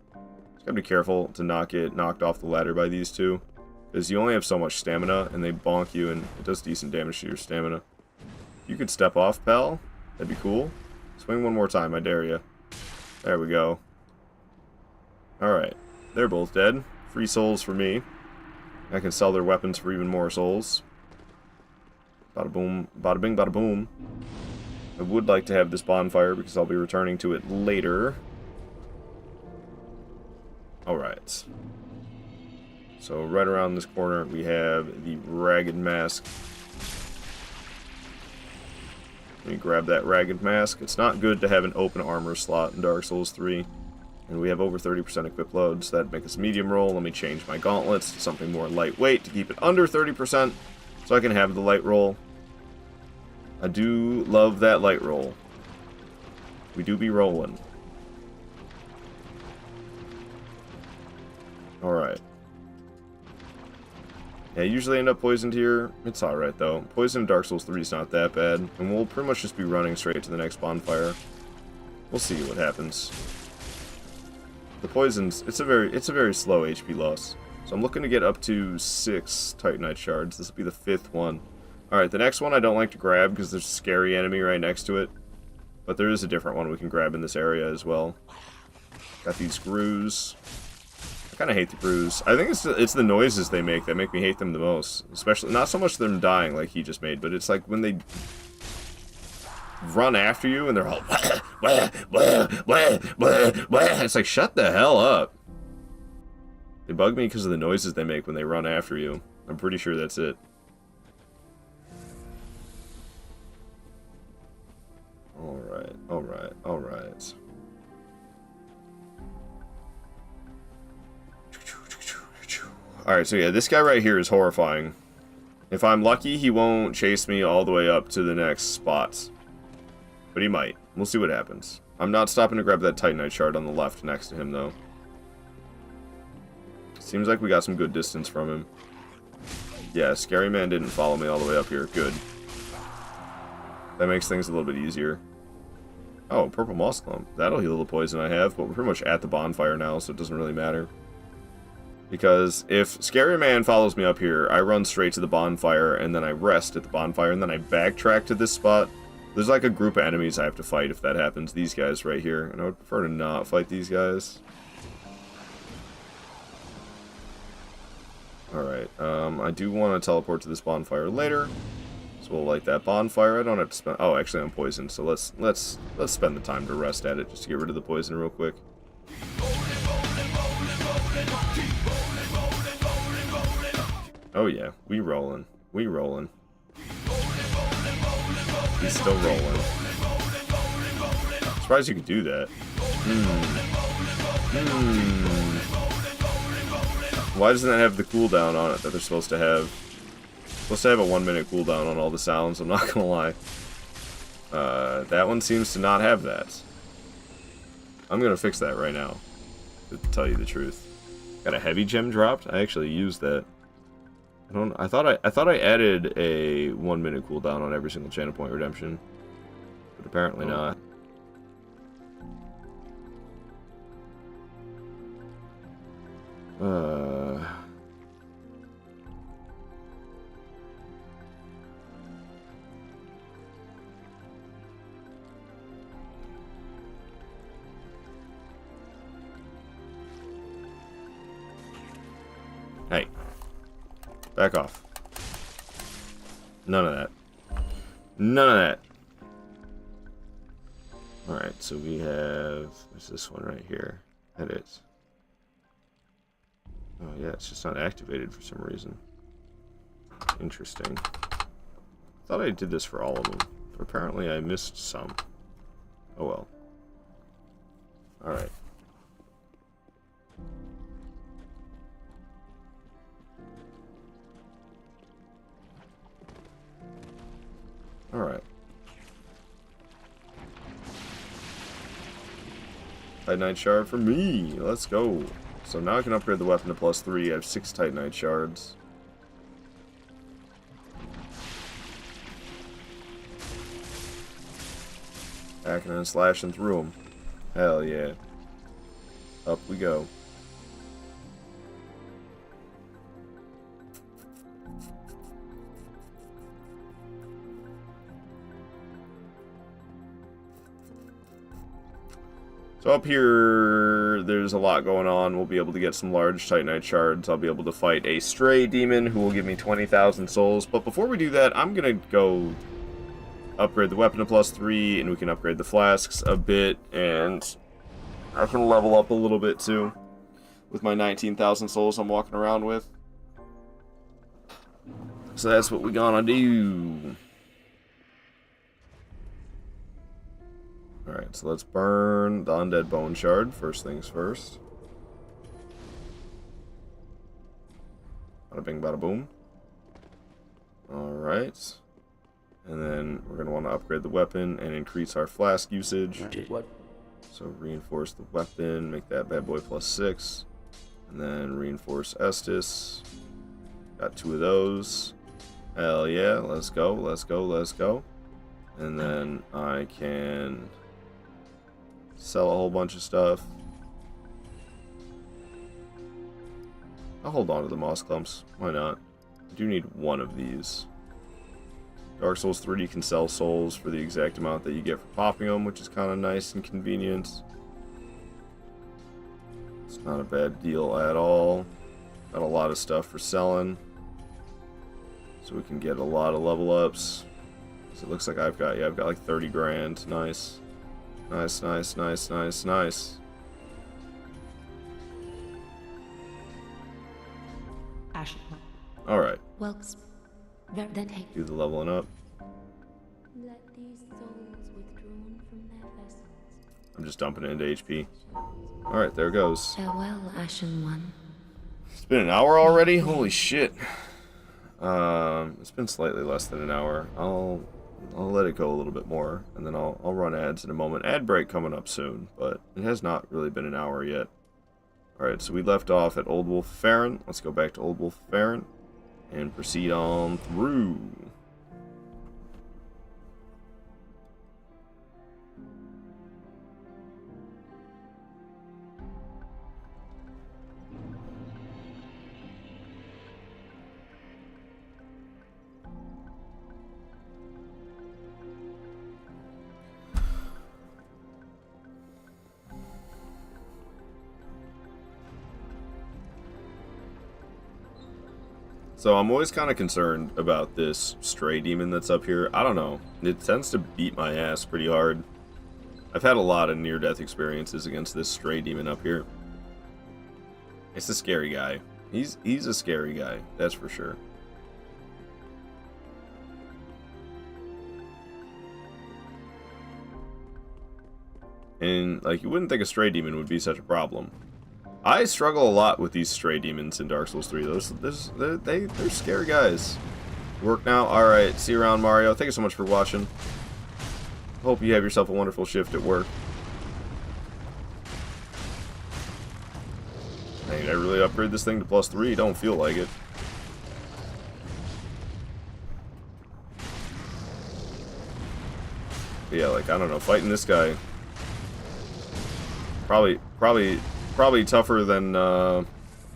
Just gotta be careful to not get knocked off the ladder by these two, because you only have so much stamina and they bonk you and it does decent damage to your stamina. If you could step off, pal, that'd be cool. Swing one more time, I dare you. There we go. Alright, they're both dead. 3 souls for me. I can sell their weapons for even more souls. Bada boom, bada bing, bada boom. I would like to have this bonfire because I'll be returning to it later. Alright. So right around this corner we have the Ragged Mask. Let me grab that Ragged Mask. It's not good to have an open armor slot in Dark Souls 3. And we have over 30% equip load, so that'd make us medium roll. Let me change my gauntlets to something more lightweight to keep it under 30%, so I can have the light roll. I do love that light roll. We do be rolling. Alright. Yeah, I usually end up poisoned here. It's alright, though. Poison in Dark Souls 3 is not that bad, and we'll pretty much just be running straight to the next bonfire. We'll see what happens. The poisons, it's a very slow HP loss. So I'm looking to get up to 6 Titanite shards. This will be the 5th one. Alright, the next one I don't like to grab because there's a scary enemy right next to it. But there is a different one we can grab in this area as well. Got these Grus. I kind of hate the Grus. I think it's the noises they make that make me hate them the most. Especially, not so much them dying like he just made, but it's like when they run after you and they're all it's like, shut the hell up. They bug me because of the noises they make when they run after you. I'm pretty sure that's it. Alright, alright, alright. Alright, so yeah, this guy right here is horrifying. If I'm lucky, he won't chase me all the way up to the next spot. But he might. We'll see what happens. I'm not stopping to grab that Titanite shard on the left next to him, though. Seems like we got some good distance from him. Yeah, Scary Man didn't follow me all the way up here. Good. That makes things a little bit easier. Oh, Purple Moss Clump. That'll heal the poison I have, but we're pretty much at the bonfire now, so it doesn't really matter. Because if Scary Man follows me up here, I run straight to the bonfire, and then I rest at the bonfire, and then I backtrack to this spot. There's like a group of enemies I have to fight if that happens. These guys right here. And I would prefer to not fight these guys. Alright, I do want to teleport to this bonfire later. So we'll light that bonfire. I don't have to spend... Oh, actually I'm poisoned, so let's spend the time to rest at it just to get rid of the poison real quick. Oh yeah, we rolling. We rolling. He's still rolling. Surprised you could do that. Why doesn't that have the cooldown on it that they're supposed to have? Supposed to have a 1-minute cooldown on all the sounds, I'm not gonna lie. That one seems to not have that. I'm gonna fix that right now, to tell you the truth. Got a heavy gem dropped? I actually used that. I thought I added a 1-minute cooldown on every single channel point redemption, but apparently not. Hey. Back off. None of that. None of that. Alright, so we have... What's this one right here? That is. Oh yeah, it's just not activated for some reason. Interesting. Thought I did this for all of them, but apparently I missed some. Oh well. Alright. Alright. Titanite shard for me. Let's go. So now I can upgrade the weapon to +3. I have 6 Titanite shards. Hacking and slashing through them. Hell yeah. Up we go. So up here, there's a lot going on. We'll be able to get some large Titanite shards. I'll be able to fight a stray demon who will give me 20,000 souls. But before we do that, I'm going to go upgrade the weapon to +3, and we can upgrade the flasks a bit, and I can level up a little bit too with my 19,000 souls I'm walking around with. So that's what we gonna do. Alright, so let's burn the undead bone shard, first things first. Bada bing, bada boom. Alright. And then we're going to want to upgrade the weapon and increase our flask usage. What? So reinforce the weapon, make that bad boy +6. And then reinforce Estus. Got 2 of those. Hell yeah, let's go, let's go, let's go. And then I can sell a whole bunch of stuff. I'll hold on to the moss clumps. Why not? I do need 1 of these. Dark Souls 3 can sell souls for the exact amount that you get for popping them, which is kind of nice and convenient. It's not a bad deal at all. Got a lot of stuff for selling, so we can get a lot of level ups. So it looks like I've got like 30 grand. Nice. Nice, nice, nice, nice, nice. Alright. Do the leveling up. Let these souls withdrawn from their vessels. I'm just dumping it into HP. Alright, there it goes. Farewell, Ashen One. It's been an hour already? Holy shit. It's been slightly less than an hour. I'll let it go a little bit more, and then I'll run ads in a moment. Ad break coming up soon, but it has not really been an hour yet. Alright, so we left off at Old Wolf Farron. Let's go back to Old Wolf Farron and proceed on through. So I'm always kind of concerned about this stray demon that's up here. I don't know. It tends to beat my ass pretty hard. I've had a lot of near-death experiences against this stray demon up here. It's a scary guy. He's a scary guy, that's for sure. And, like, you wouldn't think a stray demon would be such a problem. I struggle a lot with these stray demons in Dark Souls 3. They're scary guys. Work now? Alright, see you around, Mario. Thank you so much for watching. Hope you have yourself a wonderful shift at work. Dang, did I really upgrade this thing to +3? Don't feel like it. But yeah, like, I don't know, fighting this guy probably tougher than the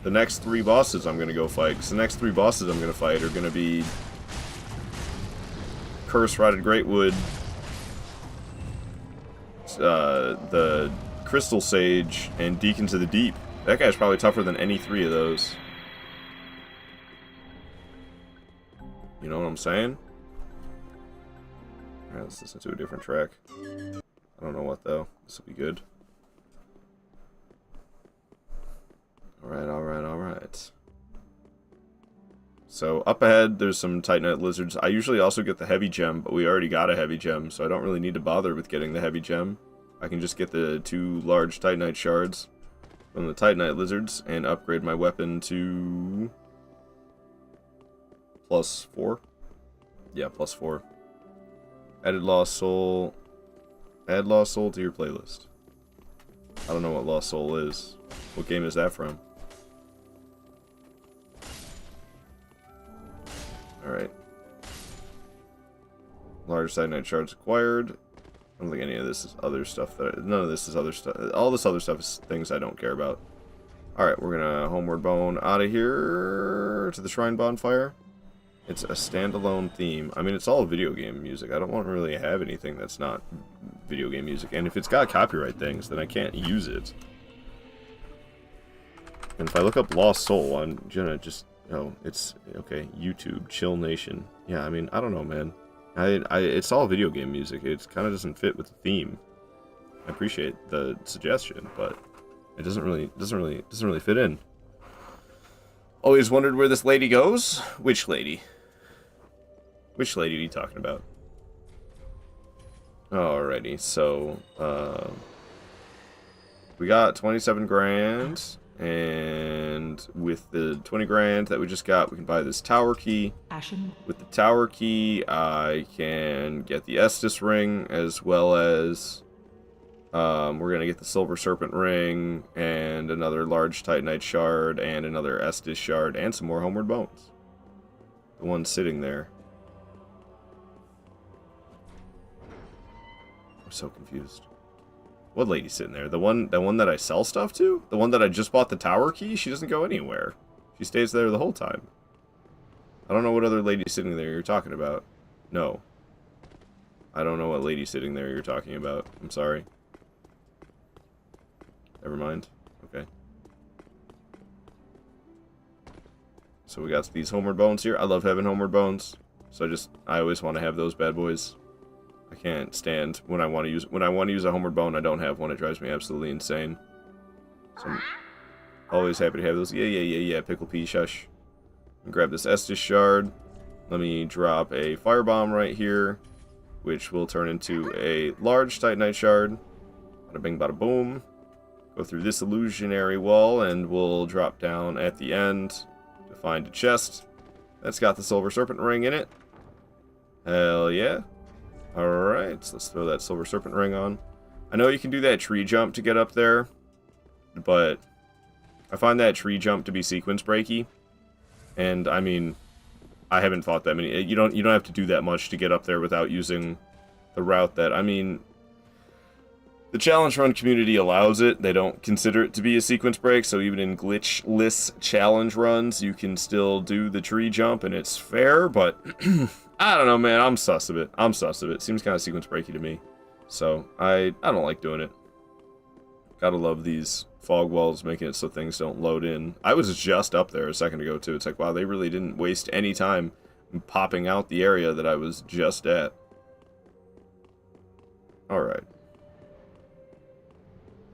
next 3 bosses I'm gonna go fight. Because the next 3 bosses I'm gonna fight are gonna be Curse Rotted Greatwood, the Crystal Sage, and Deacons of the Deep. That guy's probably tougher than any 3 of those. You know what I'm saying? Alright, let's listen to a different track. I don't know what though. This will be good. Alright, alright, alright. So up ahead, there's some Titanite lizards. I usually also get the heavy gem, but we already got a heavy gem, so I don't really need to bother with getting the heavy gem. I can just get the 2 large Titanite shards from the Titanite lizards and upgrade my weapon to +4. Yeah, +4. Added Lost Soul. Add Lost Soul to your playlist. I don't know what Lost Soul is. What game is that from? Alright. Large Titanite shards acquired. I don't think any of this is other stuff none of this is other stuff. All this other stuff is things I don't care about. Alright, we're gonna Homeward Bone out of here to the Shrine Bonfire. It's a standalone theme. I mean, it's all video game music. I don't want to really have anything that's not video game music. And if it's got copyright things, then I can't use it. And if I look up Lost Soul, I'm gonna just... Oh, it's... Okay, YouTube, Chill Nation. Yeah, I mean, I don't know, man. It's all video game music. It kind of doesn't fit with the theme. I appreciate the suggestion, but it doesn't really fit in. Always wondered where this lady goes. Which lady? Which lady are you talking about? Alrighty, so we got 27 grand, and with the 20 grand that we just got, we can buy this tower key. Ashen. With the tower key, I can get the Estus ring, as well as we're gonna get the Silver Serpent ring, and another large Titanite shard, and another Estus shard, and some more Homeward Bones. The one sitting there. I'm so confused. What lady's sitting there? The one that I sell stuff to? The one that I just bought the tower key? She doesn't go anywhere. She stays there the whole time. I don't know what other lady sitting there you're talking about. No. I don't know what lady sitting there you're talking about. I'm sorry. Never mind. Okay. So we got these Homeward Bones here. I love having Homeward Bones. So I always want to have those bad boys. I can't stand when I want to use a Homeward Bone, I don't have one. It drives me absolutely insane. So I'm always happy to have those. Yeah, Pickle Pea, shush. Grab this Estus shard. Let me drop a Firebomb right here, which will turn into a large Titanite shard. Bada bing, bada boom. Go through this illusionary wall, and we'll drop down at the end to find a chest that's got the Silver Serpent ring in it. Hell yeah. Alright, so let's throw that Silver Serpent ring on. I know you can do that tree jump to get up there, but I find that tree jump to be sequence breaky. And I mean, I haven't fought that many. You don't have to do that much to get up there without using the route that, I mean, the challenge run community allows it. They don't consider it to be a sequence break, so even in glitchless challenge runs, you can still do the tree jump, and it's fair, but I don't know, man. I'm sus of it. Seems kind of sequence breaky to me. So, I don't like doing it. Gotta love these fog walls making it so things don't load in. I was just up there a second ago, too. It's like, wow, they really didn't waste any time popping out the area that I was just at. Alright.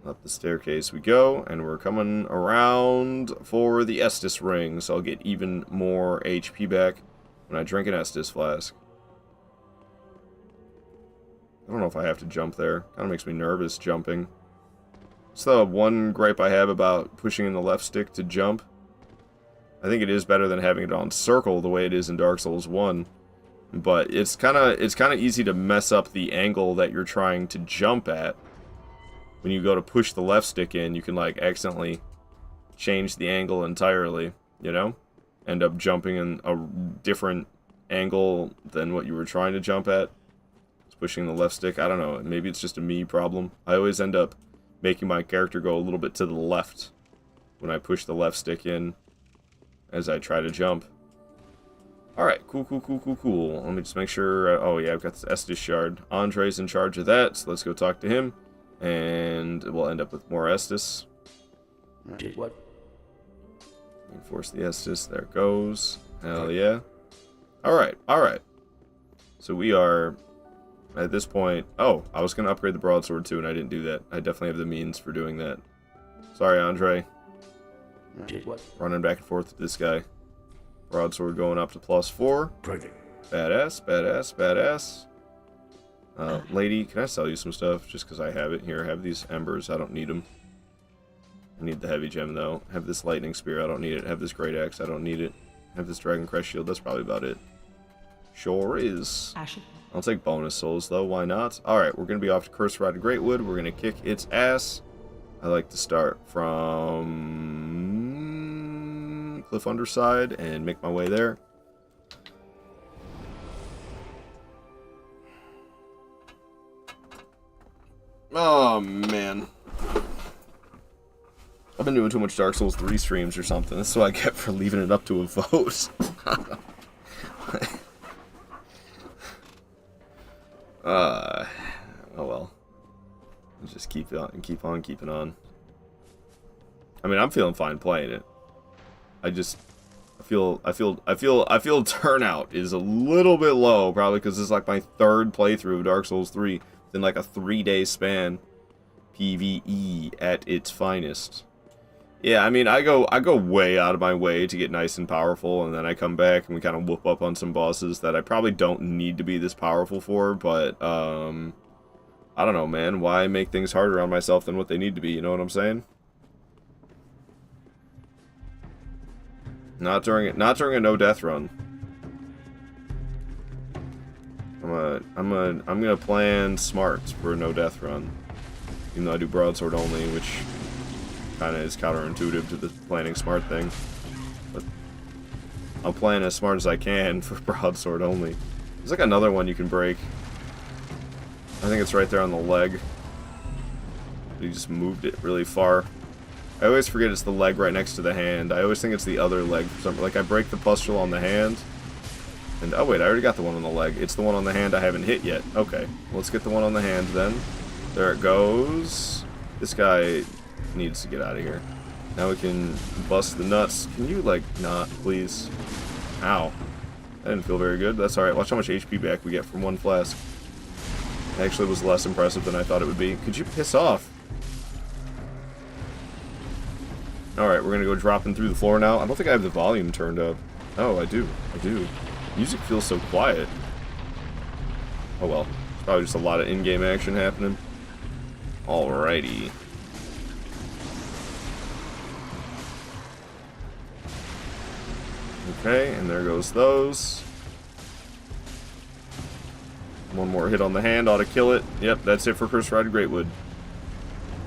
Up the staircase we go, and we're coming around for the Estus ring, so I'll get even more HP back when I drink an Estus flask. I don't know if I have to jump there. Kind of makes me nervous jumping. It's the one gripe I have about pushing in the left stick to jump. I think it is better than having it on circle the way it is in Dark Souls 1. But it's kind of easy to mess up the angle that you're trying to jump at. When you go to push the left stick in, you can like accidentally change the angle entirely, you know? End up jumping in a different angle than what you were trying to jump at. It's pushing the left stick. I don't know. Maybe it's just a me problem. I always end up making my character go a little bit to the left when I push the left stick in as I try to jump. Alright, cool. Let me just make sure... oh yeah, I've got this Estus shard. Andre's in charge of that, so let's go talk to him. And we'll end up with more Estus. What? Reinforce the Estus. There it goes. Hell yeah. Alright. So we are, at this point... Oh, I was going to upgrade the broadsword too, and I didn't do that. I definitely have the means for doing that. Sorry, Andre. What? Running back and forth with this guy. Broadsword going up to +4. Badass, badass, badass. Lady, can I sell you some stuff? Just because I have it. Here, have these embers. I don't need them. I need the heavy gem, though. Have this lightning spear. I don't need it. Have this great axe. I don't need it. Have this dragon crest shield. That's probably about it. Sure is. I'll take bonus souls, though. Why not? Alright, we're going to be off to Curse Rod Greatwood. We're going to kick its ass. I like to start from Cliff Underside and make my way there. Oh, man. I've been doing too much Dark Souls 3 streams or something. That's what I get for leaving it up to a vote. Oh well. Let's just keep on keeping on. I mean, I'm feeling fine playing it. I feel turnout is a little bit low, probably because this is like my third playthrough of Dark Souls 3 in like a 3-day span. PvE at its finest. Yeah, I mean, I go way out of my way to get nice and powerful, and then I come back and we kind of whoop up on some bosses that I probably don't need to be this powerful for, but, I don't know, man. Why make things harder on myself than what they need to be, you know what I'm saying? Not during a no-death run. I'm gonna plan smart for a no-death run. Even though I do broadsword only, which kind of is counterintuitive to the planning smart thing, but I'll plan as smart as I can for broadsword only. There's like another one you can break. I think it's right there on the leg. You just moved it really far. I always forget it's the leg right next to the hand. I always think it's the other leg for something. Like I break the pustule on the hand, and oh wait, I already got the one on the leg. It's the one on the hand I haven't hit yet. Okay, let's get the one on the hand then. There it goes. This guy needs to get out of here. Now we can bust the nuts. Can you, like, not, please? Ow. That didn't feel very good. That's alright. Watch how much HP back we get from one flask. It actually was less impressive than I thought it would be. Could you piss off? Alright, we're gonna go dropping through the floor now. I don't think I have the volume turned up. Oh, I do. I do. Music feels so quiet. Oh well. It's probably just a lot of in-game action happening. Alrighty. Okay, and there goes those. One more hit on the hand ought to kill it. Yep, that's it for Curse Rod Greatwood.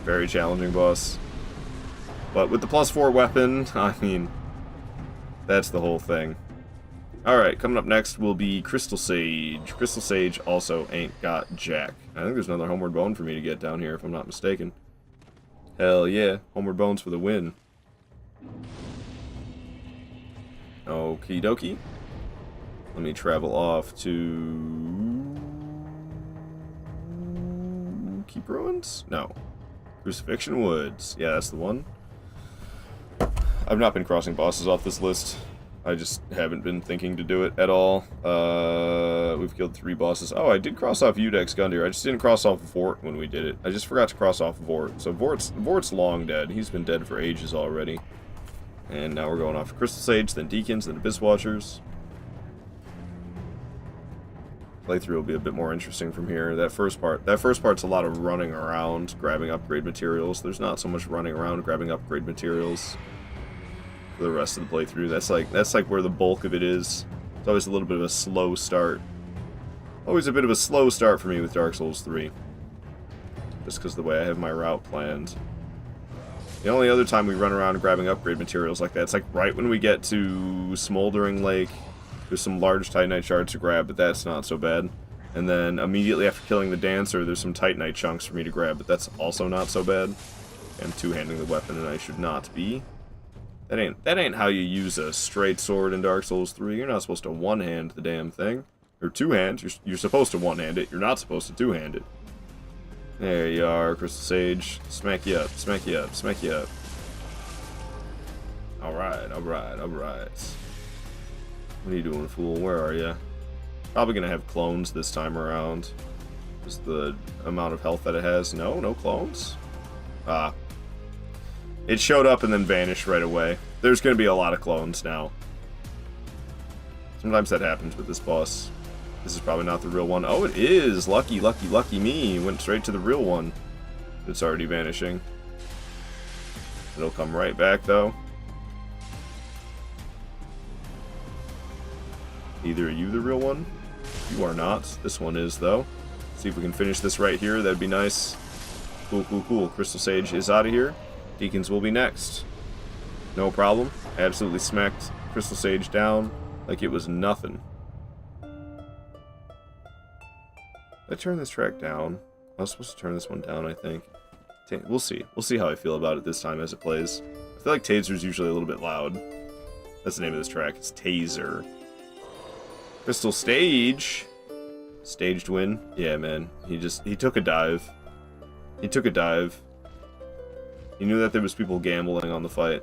Very challenging boss. But with the +4 weapon, I mean, that's the whole thing. Alright, coming up next will be Crystal Sage. Crystal Sage also ain't got jack. I think there's another Homeward Bone for me to get down here, if I'm not mistaken. Hell yeah, Homeward Bones for the win. Okie dokie. Let me travel off to... Keep Ruins? No. Crucifixion Woods. Yeah, that's the one. I've not been crossing bosses off this list. I just haven't been thinking to do it at all. We've killed 3 bosses. Oh, I did cross off Udex Gundyr. I just didn't cross off Vort when we did it. I just forgot to cross off Vort. So Vort's long dead. He's been dead for ages already. And now we're going off to Crystal Sage, then Deacons, then Abyss Watchers. Playthrough will be a bit more interesting from here. That first part's a lot of running around, grabbing upgrade materials. There's not so much running around, grabbing upgrade materials for the rest of the playthrough. That's like where the bulk of it is. It's always a little bit of a slow start. Always a bit of a slow start for me with Dark Souls 3. Just because of the way I have my route planned. The only other time we run around grabbing upgrade materials like that, it's like right when we get to Smoldering Lake. There's some large Titanite shards to grab, but that's not so bad. And then immediately after killing the Dancer, there's some Titanite chunks for me to grab, but that's also not so bad. I'm two-handing the weapon, and I should not be. That ain't how you use a straight sword in Dark Souls 3. You're not supposed to one-hand the damn thing. Or two-hand. You're supposed to one-hand it. You're not supposed to two-hand it. There you are, Crystal Sage. Smack you up, smack you up, smack you up. Alright, alright, alright. What are you doing, fool? Where are you? Probably gonna have clones this time around. Just the amount of health that it has. No, no clones? Ah. It showed up and then vanished right away. There's gonna be a lot of clones now. Sometimes that happens with this boss. This is probably not the real one. Oh, it is! Lucky, lucky, lucky me. Went straight to the real one. It's already vanishing. It'll come right back, though. Either are you the real one? You are not. This one is, though. See if we can finish this right here. That'd be nice. Cool, cool, cool. Crystal Sage is out of here. Deacons will be next. No problem. Absolutely smacked Crystal Sage down like it was nothing. Did I turn this track down? I was supposed to turn this one down, I think. We'll see. We'll see how I feel about it this time as it plays. I feel like Taser's usually a little bit loud. That's the name of this track. It's Taser. Crystal Stage. Staged win. Yeah, man. He took a dive. He took a dive. He knew that there was people gambling on the fight.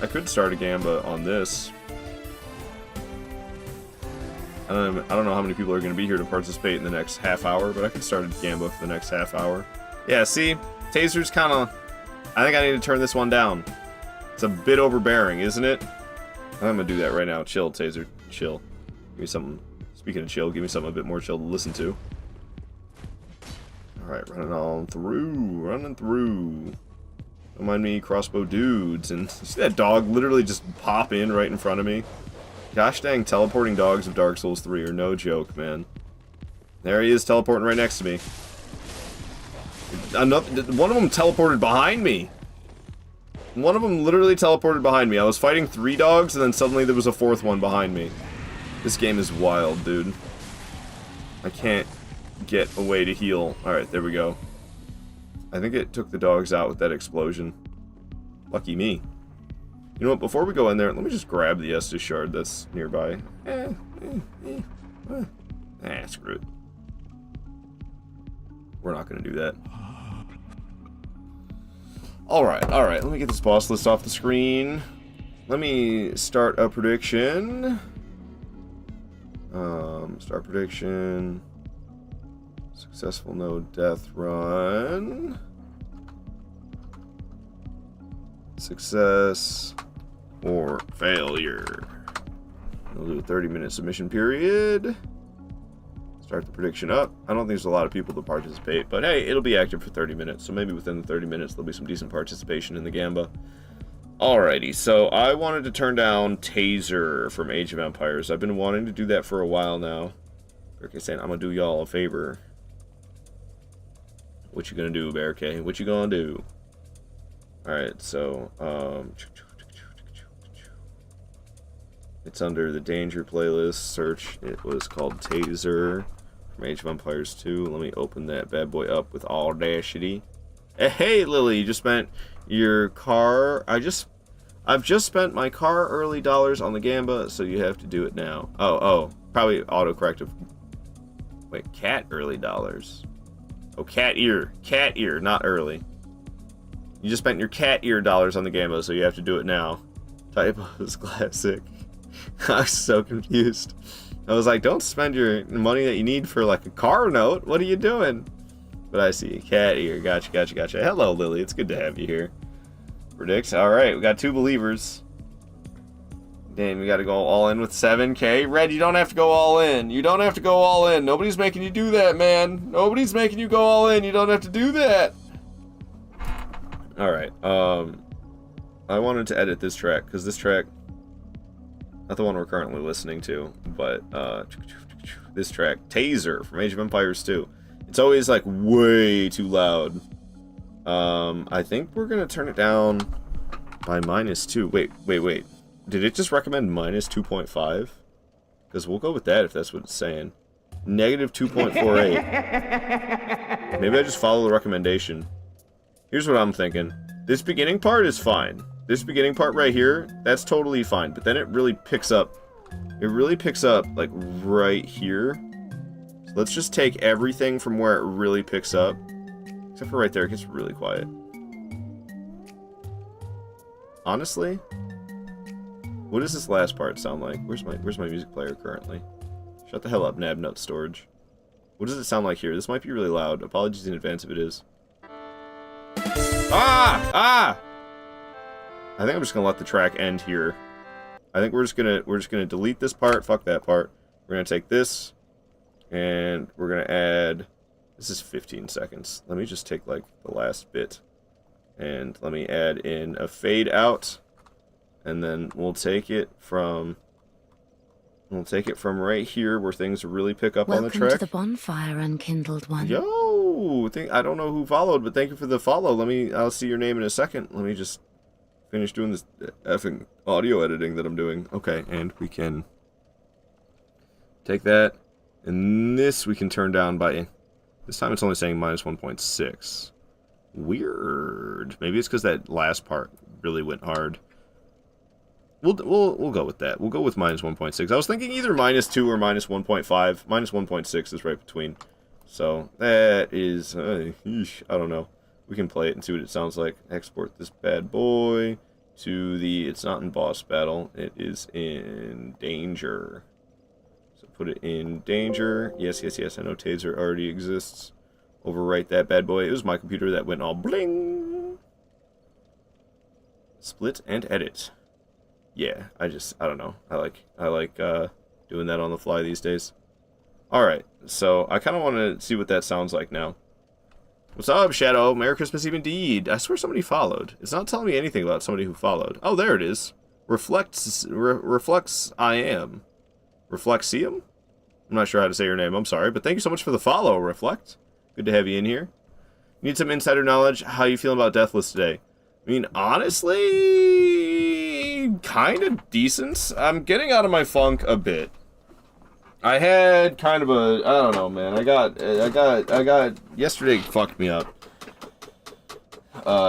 I could start a gamba on this. I don't know how many people are going to be here to participate in the next half hour, but I could start a gamba for the next half hour. Yeah, see? Taser's kind of... I think I need to turn this one down. It's a bit overbearing, isn't it? I'm going to do that right now. Chill, Taser. Chill. Give me something... Speaking of chill, give me something a bit more chill to listen to. Alright, running on through. Running through. Don't mind me, crossbow dudes. And you see that dog literally just pop in right in front of me? Gosh dang, teleporting dogs of Dark Souls 3 are no joke, man. There he is, teleporting right next to me. One of them teleported behind me. One of them literally teleported behind me. I was fighting 3 dogs, and then suddenly there was a 4th one behind me. This game is wild, dude. I can't get a way to heal. Alright, there we go. I think it took the dogs out with that explosion. Lucky me. You know what, before we go in there, let me just grab the Estus shard that's nearby. Screw it. We're not going to do that. Alright, let me get this boss list off the screen. Let me start a prediction. Start prediction. Successful no death run. Success or failure. We'll do a 30-minute submission period. Start the prediction up. I don't think there's a lot of people to participate, but hey, it'll be active for 30 minutes, so maybe within the 30 minutes there'll be some decent participation in the gamba. Alrighty, so I wanted to turn down Taser from Age of Empires. I've been wanting to do that for a while now. Bearkay saying, I'm gonna do y'all a favor. What you gonna do, Bearkay? What you gonna do? Alright, so, it's under the Danger playlist. Search. It was called Taser from Age of Empires 2. Let me open that bad boy up with Audacity. Hey, Lily, you just spent your car... I've just spent my car early dollars on the gamba, so you have to do it now. Oh, probably autocorrective. Wait, cat early dollars. Oh, cat ear, not early. You just spent your cat ear dollars on the gamba, so you have to do it now. Typos, classic. I was so confused. I was like, don't spend your money that you need for like a car note. What are you doing? But I see. Cat ear. Gotcha. Hello, Lily. It's good to have you here. Predict. Alright, we got 2 believers. Damn, we gotta go all in with 7K. Red, you don't have to go all in. You don't have to go all in. Nobody's making you do that, man. Nobody's making you go all in. You don't have to do that. Alright, I wanted to edit this track, because this track, not the one we're currently listening to, but, this track, Taser, from Age of Empires 2. It's always, like, way too loud. I think we're gonna turn it down by -2. Wait. Did it just recommend -2.5? Because we'll go with that if that's what it's saying. -2.48. Maybe I just follow the recommendation. Here's what I'm thinking. This beginning part is fine. This beginning part right here, that's totally fine. But then it really picks up. It really picks up, like, right here. So let's just take everything from where it really picks up. Except for right there, it gets really quiet. Honestly, what does this last part sound like? Where's my music player currently? Shut the hell up, Nabnut Storage. What does it sound like here? This might be really loud. Apologies in advance if it is. Ah! I think I'm just gonna let the track end here. I think we're just gonna delete this part. Fuck that part. We're gonna take this, and we're gonna add. This is 15 seconds. Let me just take like the last bit, and let me add in a fade out, and then we'll take it from right here where things really pick up on the track. Welcome to the bonfire, unkindled one. Yo, I don't know who followed, but thank you for the follow. I'll see your name in a second. Let me just finish doing this effing audio editing that I'm doing. Okay, and we can take that, and this we can turn down by, this time it's only saying -1.6. Weird. Maybe it's because that last part really went hard. We'll go with that. We'll go with -1.6. I was thinking either -2 or -1.5. -1.6 is right between. So that is, I don't know. We can play it and see what it sounds like. Export this bad boy to the, it's not in boss battle. It is in danger. So put it in danger. Yes, yes, yes. I know Taser already exists. Overwrite that bad boy. It was my computer that went all bling. Split and edit. Yeah, I don't know. I like doing that on the fly these days. Alright, so I kind of want to see what that sounds like now. What's up, Shadow? Merry Christmas Eve indeed. I swear somebody followed. It's not telling me anything about somebody who followed. Oh, there it is. Reflects I am. Reflexium? I'm not sure how to say your name. I'm sorry, but thank you so much for the follow, Reflect. Good to have you in here. Need some insider knowledge. How you feeling about Deathless today? I mean, honestly, kind of decent. I'm getting out of my funk a bit. I had kind of a, I don't know, man. I got, yesterday fucked me up.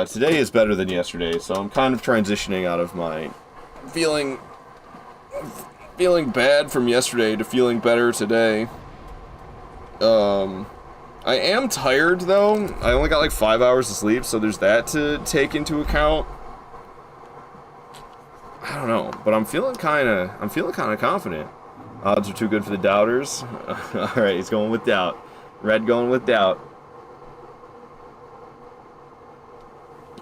Today is better than yesterday, so I'm kind of transitioning out of my feeling bad from yesterday to feeling better today. I am tired, though. I only got like 5 hours of sleep, so there's that to take into account. I don't know, but I'm feeling kind of confident. Odds are too good for the doubters. Alright, he's going with doubt. Red going with doubt.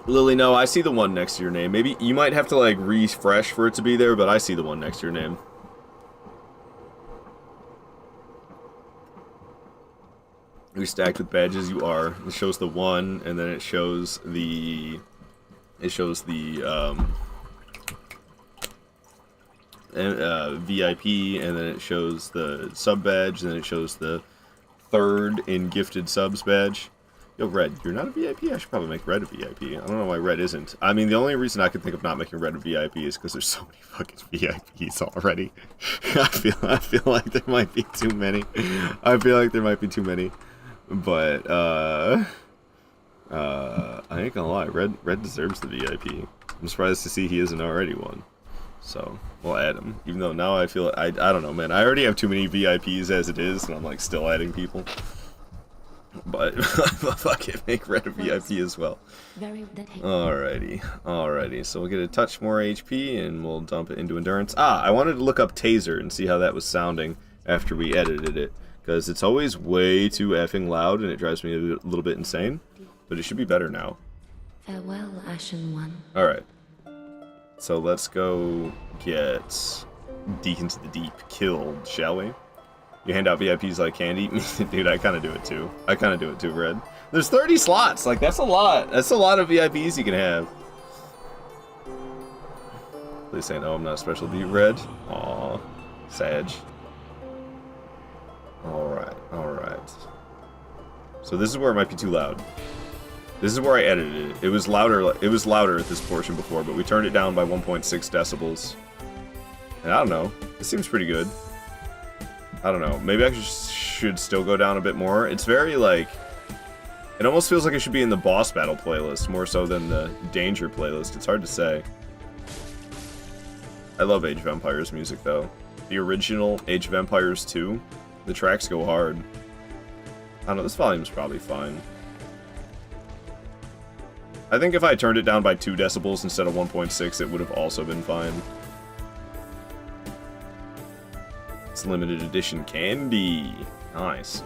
Lily, no, I see the one next to your name. Maybe you might have to like refresh for it to be there, but I see the one next to your name. You stacked with badges, you are. It shows the one, and then it shows the VIP, and then it shows the sub badge, and then it shows the third in gifted subs badge. Yo, Red, you're not a VIP? I should probably make Red a VIP. I don't know why Red isn't. I mean, the only reason I could think of not making Red a VIP is because there's so many fucking VIPs already. I feel like there might be too many. But, I ain't gonna lie, Red deserves the VIP. I'm surprised to see he isn't already one. So, we'll add him. Even though now I feel, I don't know, man. I already have too many VIPs as it is, and I'm, like, still adding people. But, fuck it, make Red a VIP as well. Alrighty. So we'll get a touch more HP, and we'll dump it into Endurance. I wanted to look up Taser and see how that was sounding after we edited it. Because it's always way too effing loud, and it drives me a little bit insane. But it should be better now. Farewell, Ashen One. Alright. So let's go get Deacons of the Deep killed, shall we? You hand out VIPs like candy? Dude, I kind of do it too. Red. There's 30 slots! Like, that's a lot. That's a lot of VIPs you can have. Please say no, I'm not a special beat, Red. Aw. Sag. Alright. So this is where it might be too loud. This is where I edited it. It was louder at this portion before, but we turned it down by 1.6 decibels. And I don't know. This seems pretty good. I don't know. Maybe I should still go down a bit more. It's very, like... It almost feels like it should be in the boss battle playlist, more so than the danger playlist. It's hard to say. I love Age of Empires music, though. The original Age of Empires 2, the tracks go hard. I don't know, this volume's probably fine. I think if I turned it down by 2 decibels instead of 1.6, it would have also been fine. It's limited edition candy. Nice.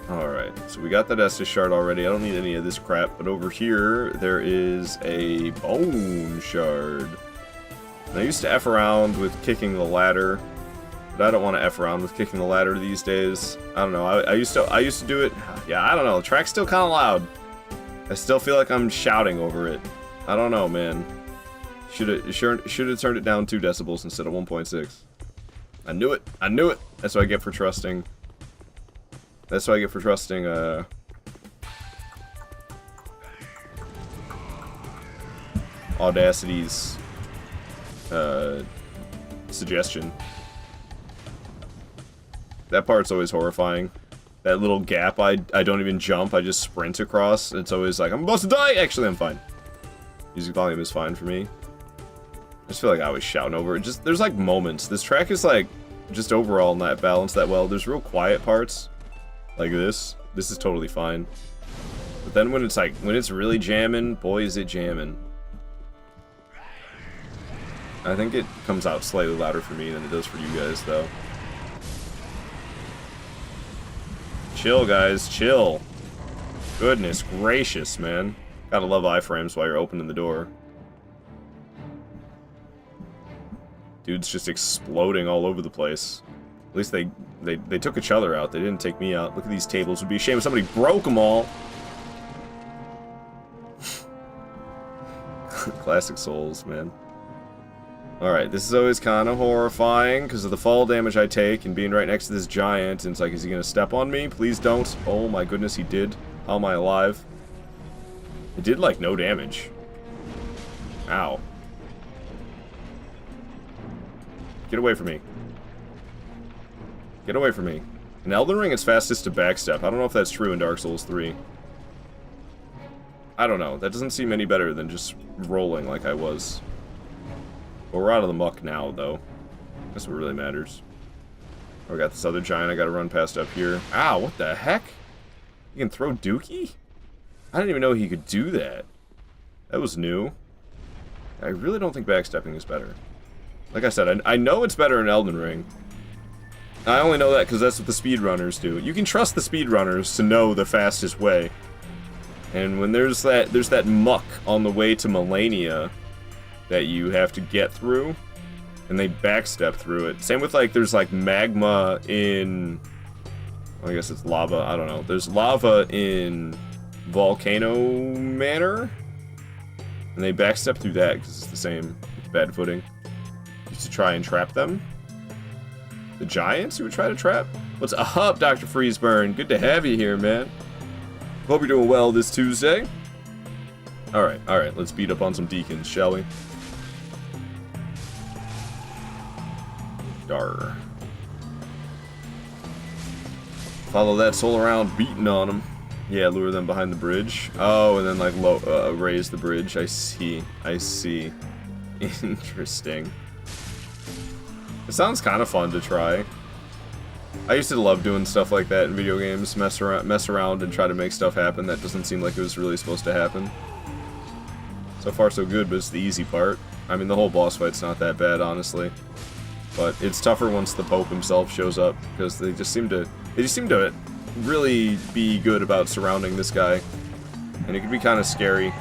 Alright, so we got that Estus shard already. I don't need any of this crap. But over here, there is a bone shard. And I used to F around with kicking the ladder. But I don't want to F around with kicking the ladder these days. I don't know. I used to do it. Yeah, I don't know. The track's still kind of loud. I still feel like I'm shouting over it. I don't know, man. Should have turned it down 2 decibels instead of 1.6. I knew it. I knew it. That's what I get for trusting. That's what I get for trusting, Audacity's, suggestion. That part's always horrifying. That little gap, I don't even jump, I just sprint across. It's always like, I'm about to die! Actually, I'm fine. Music volume is fine for me. I just feel like I was shouting over it. Just, there's like moments. This track is like, just overall not balanced that well. There's real quiet parts. Like this. This is totally fine. But then when it's like, when it's really jamming, boy is it jamming. I think it comes out slightly louder for me than it does for you guys, though. Chill, guys, chill. Goodness gracious, man. Gotta love iframes while you're opening the door. Dude's just exploding all over the place. At least they took each other out. They didn't take me out. Look at these tables. It would be a shame if somebody broke them all. Classic Souls, man. Alright, this is always kind of horrifying because of the fall damage I take and being right next to this giant. And it's like, is he going to step on me? Please don't. Oh my goodness, he did. How am I alive? It did, like, no damage. Ow. Get away from me. Get away from me. In Elden Ring, it's fastest to backstep. I don't know if that's true in Dark Souls 3. I don't know. That doesn't seem any better than just rolling like I was. But we're out of the muck now, though. That's what really matters. Oh, we got this other giant I gotta run past up here. Ow, what the heck? You can throw Dookie? I didn't even know he could do that. That was new. I really don't think backstepping is better. Like I said, I know it's better in Elden Ring. I only know that because that's what the speedrunners do. You can trust the speedrunners to know the fastest way. And when there's that muck on the way to Melania that you have to get through, and they backstep through it. Same with, like, there's, like, magma in... I guess it's lava, I don't know. There's lava in Volcano Manor, and they backstep through that because it's the same. It's bad footing. Used to try and trap them. The giants you would try to trap? What's up, Dr. Freezeburn? Good to have you here, man. Hope you're doing well this Tuesday. Alright, let's beat up on some deacons, shall we? Dar. Follow that soul around, beating on them. Yeah, lure them behind the bridge. Oh, and then, like, raise the bridge. I see. Interesting. It sounds kind of fun to try. I used to love doing stuff like that in video games. Mess around and try to make stuff happen that doesn't seem like it was really supposed to happen. So far so good, but it's the easy part. I mean, the whole boss fight's not that bad, honestly. But it's tougher once the Pope himself shows up, because they just seem to really be good about surrounding this guy. And it can be kind of scary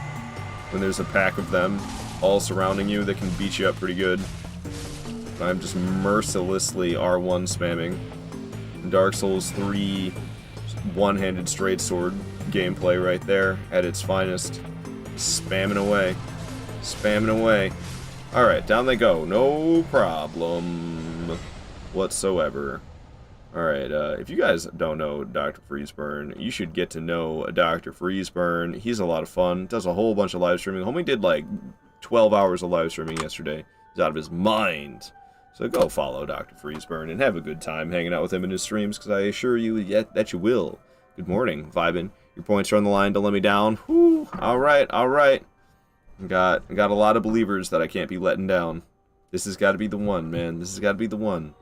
when there's a pack of them all surrounding you that can beat you up pretty good. I'm just mercilessly R1 spamming. Dark Souls 3 one-handed straight sword gameplay right there at its finest. Spamming away. Spamming away. Alright, down they go. No problem whatsoever. Alright, if you guys don't know Dr. Freezeburn, you should get to know Dr. Freezeburn. He's a lot of fun. Does a whole bunch of live streaming. Homie did like 12 hours of live streaming yesterday. He's out of his mind. So go follow Dr. Freezeburn and have a good time hanging out with him in his streams, because I assure you that you will. Good morning, vibin'. Your points are on the line, don't let me down. Whew. Alright. Got a lot of believers that I can't be letting down. This has got to be the one, man. This has got to be the one.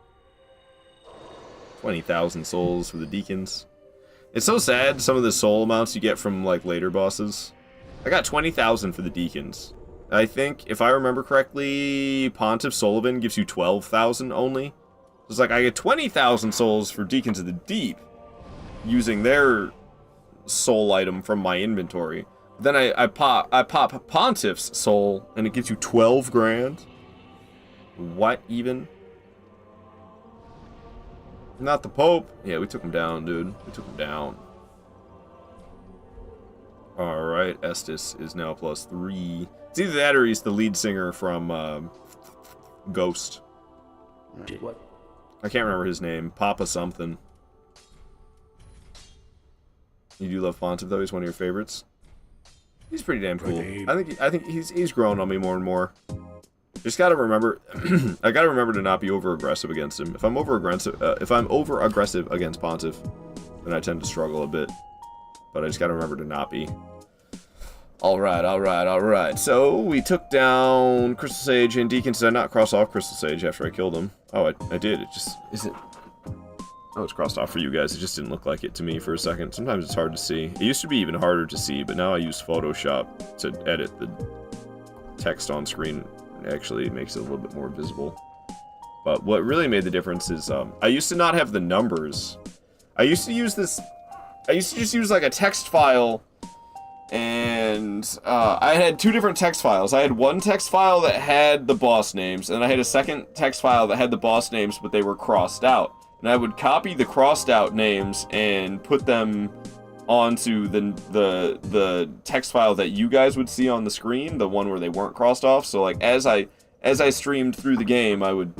20,000 souls for the deacons. It's so sad, some of the soul amounts you get from, like, later bosses. I got 20,000 for the deacons. I think, if I remember correctly, Pontiff Sullivan gives you 12,000 only. It's like, I get 20,000 souls for Deacons of the Deep. using their soul item from my inventory. Then I pop Pontiff's soul, and it gives you 12 grand. What even? Not the Pope. Yeah, we took him down, dude. We took him down. Alright, Estes is now +3. It's either that or he's the lead singer from Ghost. What? I can't remember his name. Papa something. You do love Pontiff, though? He's one of your favorites? He's pretty damn cool. I think he's growing on me more and more. Just gotta remember, I gotta remember to not be over-aggressive against him. If I'm over-aggressive against Pontiff, then I tend to struggle a bit. But I just gotta remember to not be. Alright. So, we took down Crystal Sage and Deacon. Did I not cross off Crystal Sage after I killed him? Oh, I did. It just isn't... Oh, it's crossed off for you guys. It just didn't look like it to me for a second. Sometimes it's hard to see. It used to be even harder to see, but now I use Photoshop to edit the text on screen. It actually makes it a little bit more visible. But what really made the difference is, I used to not have the numbers. I used to just use like a text file, and I had two different text files. I had one text file that had the boss names, and I had a second text file that had the boss names, but they were crossed out. And I would copy the crossed out names and put them onto the text file that you guys would see on the screen, the one where they weren't crossed off. So like as I streamed through the game, I would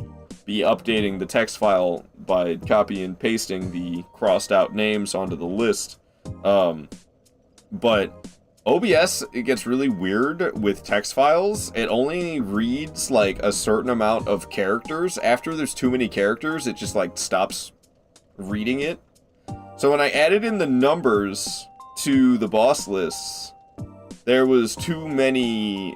be updating the text file by copy and pasting the crossed out names onto the list. But OBS, it gets really weird with text files. It only reads like a certain amount of characters. After there's too many characters, it just like stops reading it. So when I added in the numbers to the boss lists, there was too many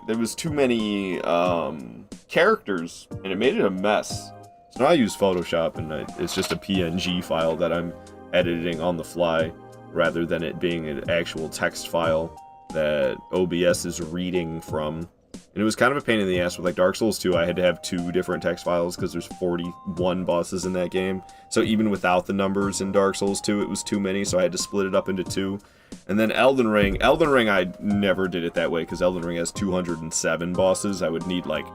characters, and it made it a mess. So now I use Photoshop, and it's just a PNG file that I'm editing on the fly, rather than it being an actual text file that OBS is reading from. And it was kind of a pain in the ass with like Dark Souls 2. I had to have two different text files because there's 41 bosses in that game. So even without the numbers in Dark Souls 2, it was too many, so I had to split it up into two. And then Elden Ring, I never did it that way because Elden Ring has 207 bosses. I would need like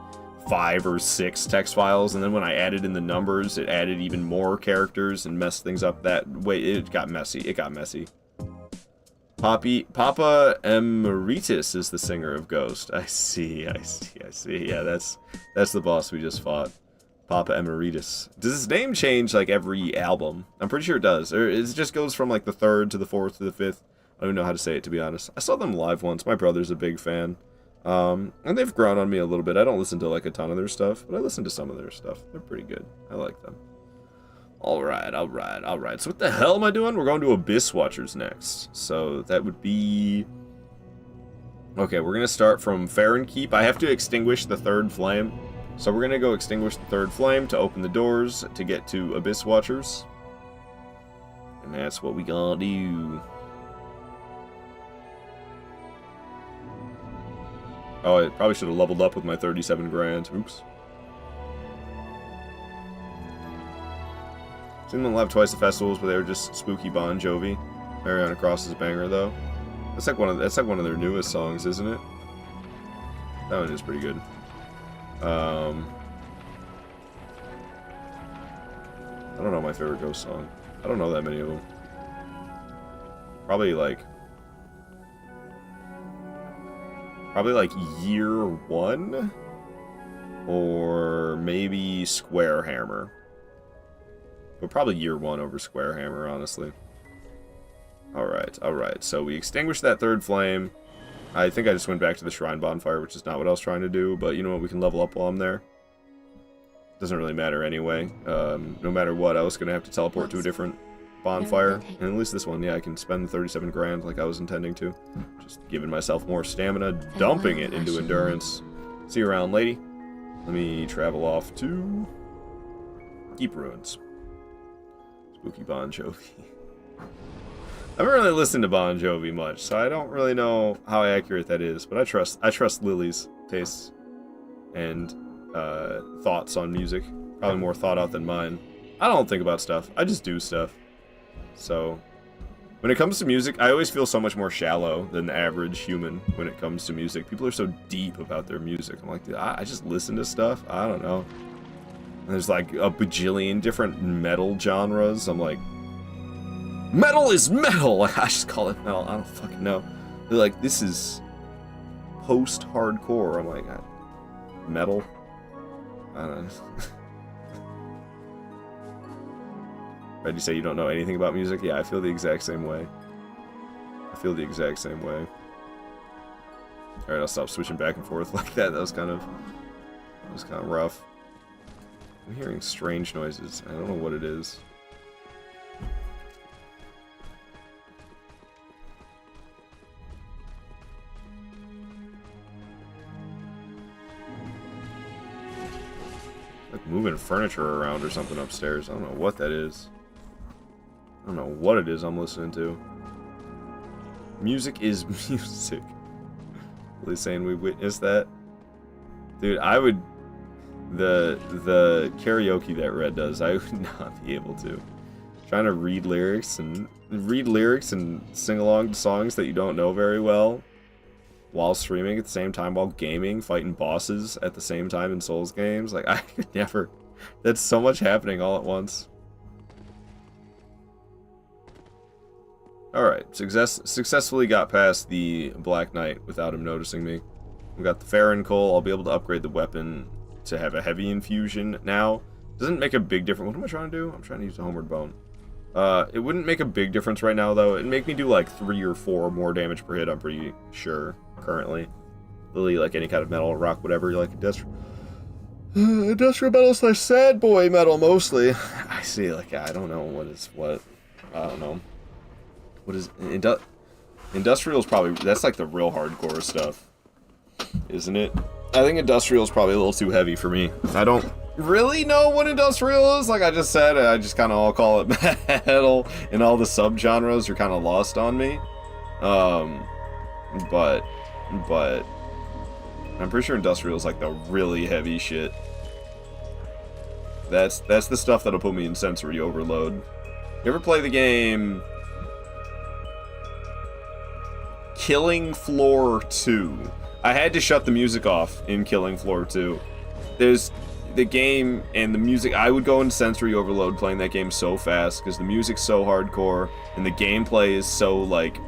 5 or 6 text files, and then when I added in the numbers, it added even more characters and messed things up that way. It got messy. Papa Emeritus is the singer of Ghost. I see. Yeah, that's the boss we just fought. Papa Emeritus. Does his name change like every album? I'm pretty sure it does. Or it just goes from like the 3rd to the 4th to the 5th. I don't even know how to say it, to be honest. I saw them live once. My brother's a big fan. And they've grown on me a little bit. I don't listen to like a ton of their stuff, but I listen to some of their stuff. They're pretty good. I like them. Alright. So what the hell am I doing? We're going to Abyss Watchers next. So that would be... Okay, we're going to start from Farron Keep. I have to extinguish the 3rd flame. So we're going to go extinguish the 3rd flame to open the doors to get to Abyss Watchers. And that's what we gonna do. Oh, I probably should have leveled up with my 37 grand. Oops. Seen them live twice at festivals, but they were just spooky Bon Jovi. Mariana Cross is a banger, though. That's like one of their newest songs, isn't it? That one is pretty good. I don't know my favorite Ghost song. I don't know that many of them. Probably like Year One, or maybe Square Hammer. But probably Year One over Square Hammer, honestly. Alright. So we extinguished that 3rd flame. I think I just went back to the Shrine Bonfire, which is not what I was trying to do. But you know what? We can level up while I'm there. Doesn't really matter anyway. No matter what, I was going to have to teleport to a different bonfire. And at least this one, yeah, I can spend the 37 grand like I was intending to. Just giving myself more stamina, dumping it into endurance. See you around, lady. Let me travel off to Deep Ruins. Spooky Bon Jovi. I haven't really listened to Bon Jovi much, so I don't really know how accurate that is. But I trust Lily's tastes and thoughts on music. Probably more thought out than mine. I don't think about stuff. I just do stuff. So When it comes to music, I always feel so much more shallow than the average human when it comes to music. People are so deep about their music. I'm like, dude, I just listen to stuff. I don't know. And there's like a bajillion different metal genres. I'm like, metal is metal! Like, I just call it metal. I don't fucking know. They're like, this is post-hardcore. I'm like, metal? I don't know. Right, you say you don't know anything about music? Yeah, I feel the exact same way. I feel the exact same way. Alright, I'll stop switching back and forth like that. That was kind of rough. I'm hearing strange noises. I don't know what it is. Like moving furniture around or something upstairs. I don't know what that is. I don't know what it is I'm listening to. Music is music. Really saying we witnessed that? Dude, I would... The karaoke that Red does, I would not be able to. Trying to read lyrics and sing along to songs that you don't know very well while streaming at the same time, while gaming, fighting bosses at the same time in Souls games. Like, I could never... That's so much happening all at once. Alright, successfully got past the Black Knight without him noticing me. We got the Farron Coal. I'll be able to upgrade the weapon to have a heavy infusion now. Doesn't make a big difference. What am I trying to do? I'm trying to use the Homeward Bone. It wouldn't make a big difference right now, though. It'd make me do like 3 or 4 more damage per hit, I'm pretty sure, currently. Literally, like any kind of metal, rock, whatever you like. Industrial metal / sad boy metal, mostly. I see, like, I don't know what is what. I don't know. What is... Industrial is probably... That's like the real hardcore stuff. Isn't it? I think industrial is probably a little too heavy for me. I don't really know what industrial is. Like I just said, I just kind of all call it metal, and all the subgenres are kind of lost on me. But I'm pretty sure industrial is like the really heavy shit. That's the stuff that'll put me in sensory overload. You ever play the game Killing Floor 2? I had to shut the music off in Killing Floor 2. There's the game and the music. I would go into sensory overload playing that game so fast because the music's so hardcore and the gameplay is so, like,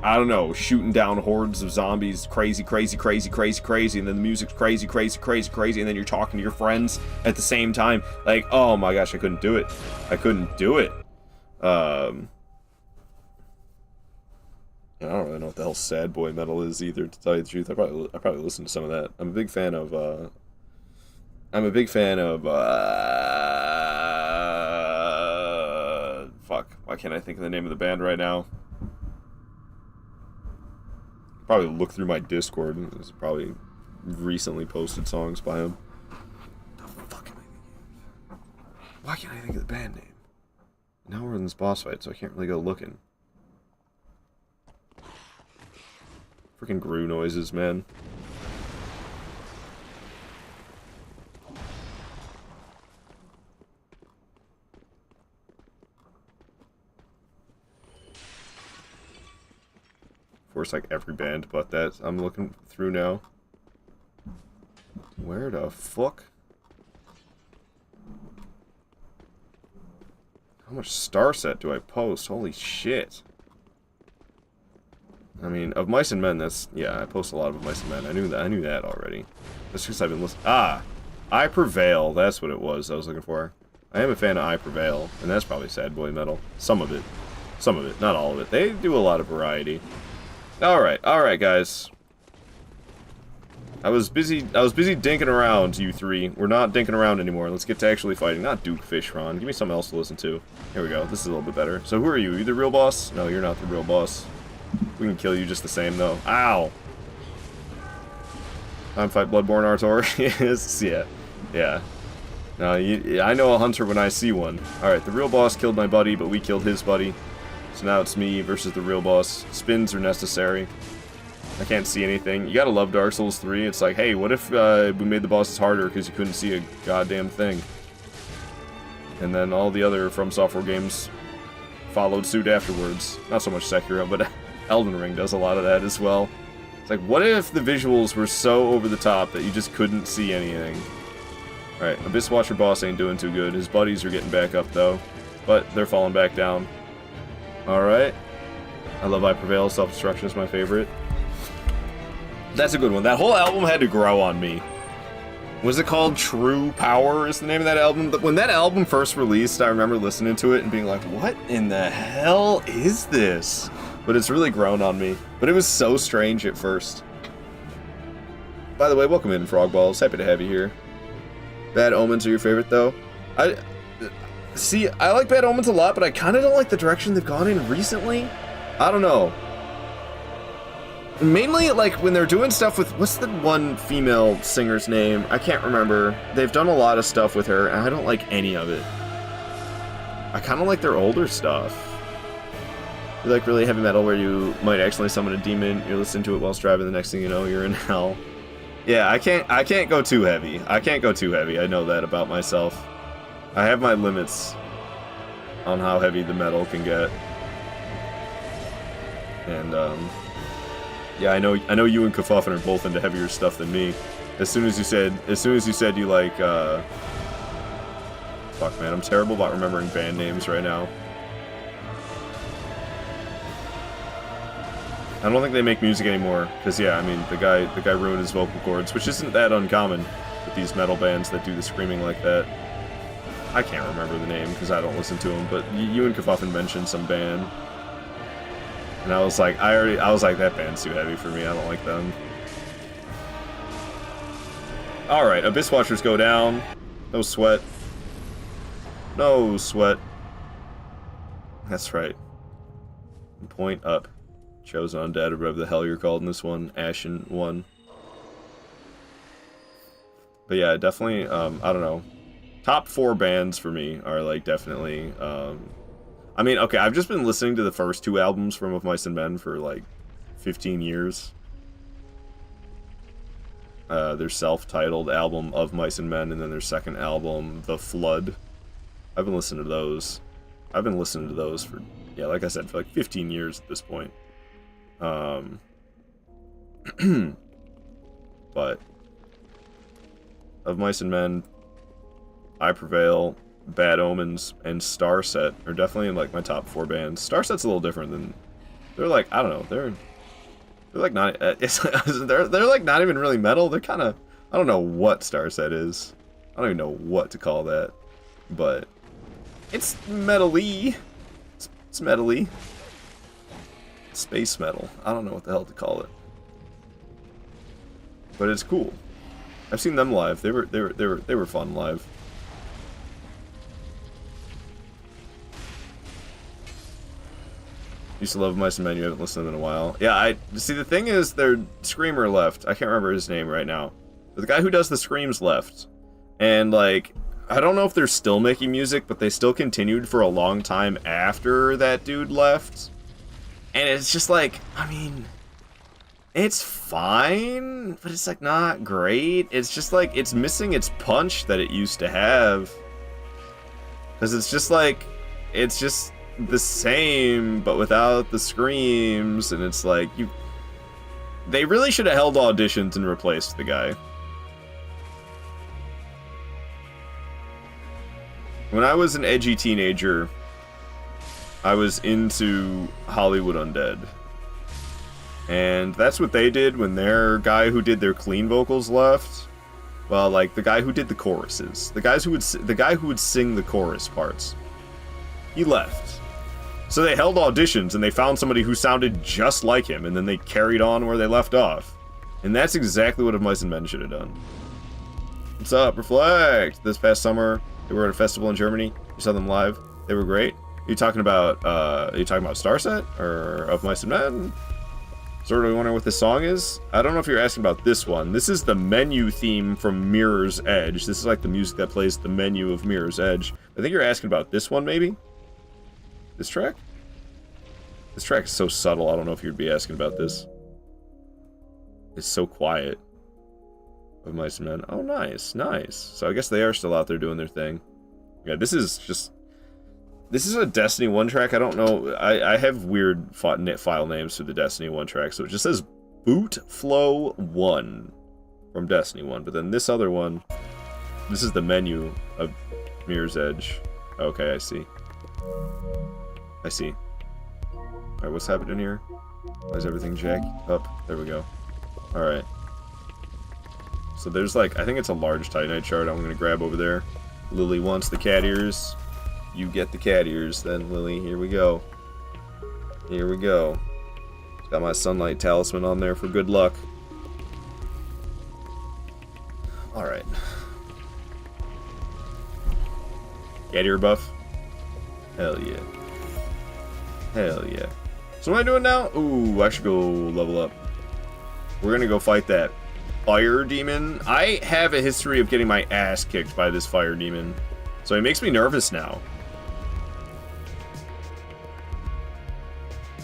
I don't know, shooting down hordes of zombies, crazy, crazy, crazy, crazy, crazy, and then the music's crazy, crazy, crazy, crazy, and then you're talking to your friends at the same time. Like, oh my gosh, I couldn't do it. I couldn't do it. I don't really know what the hell sad boy metal is either, to tell you the truth. I probably listen to some of that. I'm a big fan of fuck, why can't I think of the name of the band right now? Probably look through my Discord. There's probably recently posted songs by him. The fuck am I thinking of? Why can't I think of the band name? Now we're in this boss fight, so I can't really go looking. Freaking Gru noises, man. Of course, like every band but that I'm looking through now. Where the fuck? How much star set do I post? Holy shit. I mean, of Mice and Men, that's... Yeah, I post a lot of Mice and Men. I knew that already. That's just I've been listening... Ah! I Prevail. That's what it was I was looking for. I am a fan of I Prevail, and that's probably sad boy metal. Some of it. Some of it, not all of it. They do a lot of variety. Alright, guys. I was busy dinking around, you three. We're not dinking around anymore. Let's get to actually fighting. Not Duke Fishron. Give me something else to listen to. Here we go. This is a little bit better. So who are you? Are you the real boss? No, you're not the real boss. We can kill you just the same, though. Ow! Time fight Bloodborne Artorias? Yeah. No, I know a hunter when I see one. Alright, the real boss killed my buddy, but we killed his buddy. So now it's me versus the real boss. Spins are necessary. I can't see anything. You gotta love Dark Souls 3. It's like, hey, what if we made the bosses harder because you couldn't see a goddamn thing? And then all the other From Software games followed suit afterwards. Not so much Sekiro, but Elden Ring does a lot of that as well. It's like, what if the visuals were so over the top that you just couldn't see anything? Alright, Abyss Watcher boss ain't doing too good. His buddies are getting back up, though. But they're falling back down. Alright. I love I Prevail. Self-Destruction is my favorite. That's a good one. That whole album had to grow on me. Was it called True Power is the name of that album? When that album first released, I remember listening to it and being like, what in the hell is this? But it's really grown on me. But it was so strange at first. By the way, welcome in, Frogballs. Happy to have you here. Bad Omens are your favorite, though? See, I like Bad Omens a lot, but I kind of don't like the direction they've gone in recently. I don't know. Mainly, like, when they're doing stuff with... What's the one female singer's name? I can't remember. They've done a lot of stuff with her, and I don't like any of it. I kind of like their older stuff. You like really heavy metal where you might accidentally summon a demon, you're listening to it while striving, the next thing you know, you're in hell. Yeah, I can't go too heavy. I can't go too heavy. I know that about myself. I have my limits on how heavy the metal can get. And, yeah, I know you and Kafuffin are both into heavier stuff than me. As soon as you said you like, fuck, man, I'm terrible about remembering band names right now. I don't think they make music anymore, because yeah, I mean, the guy ruined his vocal cords, which isn't that uncommon with these metal bands that do the screaming like that. I can't remember the name, because I don't listen to them, but you and Kafuffin mentioned some band. And I was like, that band's too heavy for me, I don't like them. Alright, Abyss Watchers go down. No sweat. No sweat. That's right. Point up. Chosen Undead, or whatever the hell you're called in this one. Ashen one. But yeah, definitely, I don't know. Top 4 bands for me are, like, definitely, I mean, okay, I've just been listening to the first 2 albums from Of Mice and Men for, like, 15 years. Their self-titled album, Of Mice and Men, and then their second album, The Flood. I've been listening to those. I've been listening to those for, yeah, like I said, for like 15 years at this point. But Of Mice and Men, I Prevail, Bad Omens, and Starset are definitely in like my top 4 bands. Starset's a little different than, they're like, I don't know, they're like not, they're like not even really metal. They're kind of, I don't know what Starset is. I don't even know what to call that, but it's metal-y. It's metal-y. Space metal. I don't know what the hell to call it, but it's cool. I've seen them live. They were fun live. Used to love Mice and Men. You haven't listened to them in a while. Yeah, I see. The thing is, their screamer left. I can't remember his name right now. But the guy who does the screams left, and like, I don't know if they're still making music, but they still continued for a long time after that dude left. And it's just like, I mean, it's fine, but it's like not great. It's just like, it's missing its punch that it used to have. Because it's just like, it's just the same, but without the screams, and it's like, they really should have held auditions and replaced the guy. When I was an edgy teenager, I was into Hollywood Undead. And that's what they did when their guy who did their clean vocals left. Well, like the guy who did the choruses, the guy who would sing the chorus parts, he left. So they held auditions and they found somebody who sounded just like him, and then they carried on where they left off. And that's exactly what Of Mice and Men should have done. What's up, Reflect? This past summer, they were at a festival in Germany. You saw them live. They were great. Are you talking about Starset or Of Mice and Men? Sort of wondering what this song is? I don't know if you're asking about this one. This is the menu theme from Mirror's Edge. This is like the music that plays the menu of Mirror's Edge. I think you're asking about this one, maybe? This track? This track is so subtle, I don't know if you'd be asking about this. It's so quiet. Of Mice and Men. Oh, nice, nice. So I guess they are still out there doing their thing. Yeah, this is just... This is a Destiny 1 track. I don't know. I have weird file names for the Destiny 1 track, so it just says Boot Flow 1 from Destiny 1. But then this other one, this is the menu of Mirror's Edge. Okay, I see. I see. Alright, what's happening here? Why is everything jacked up? There we go. Alright. So there's like, I think it's a large Titanite shard I'm gonna grab over there. Lily wants the cat ears. You get the cat ears then, Lily. Here we go. Here we go. Got my Sunlight Talisman on there for good luck. Alright. Cat ear buff? Hell yeah. Hell yeah. So what am I doing now? Ooh, I should go level up. We're gonna go fight that fire demon. I have a history of getting my ass kicked by this fire demon, so it makes me nervous now.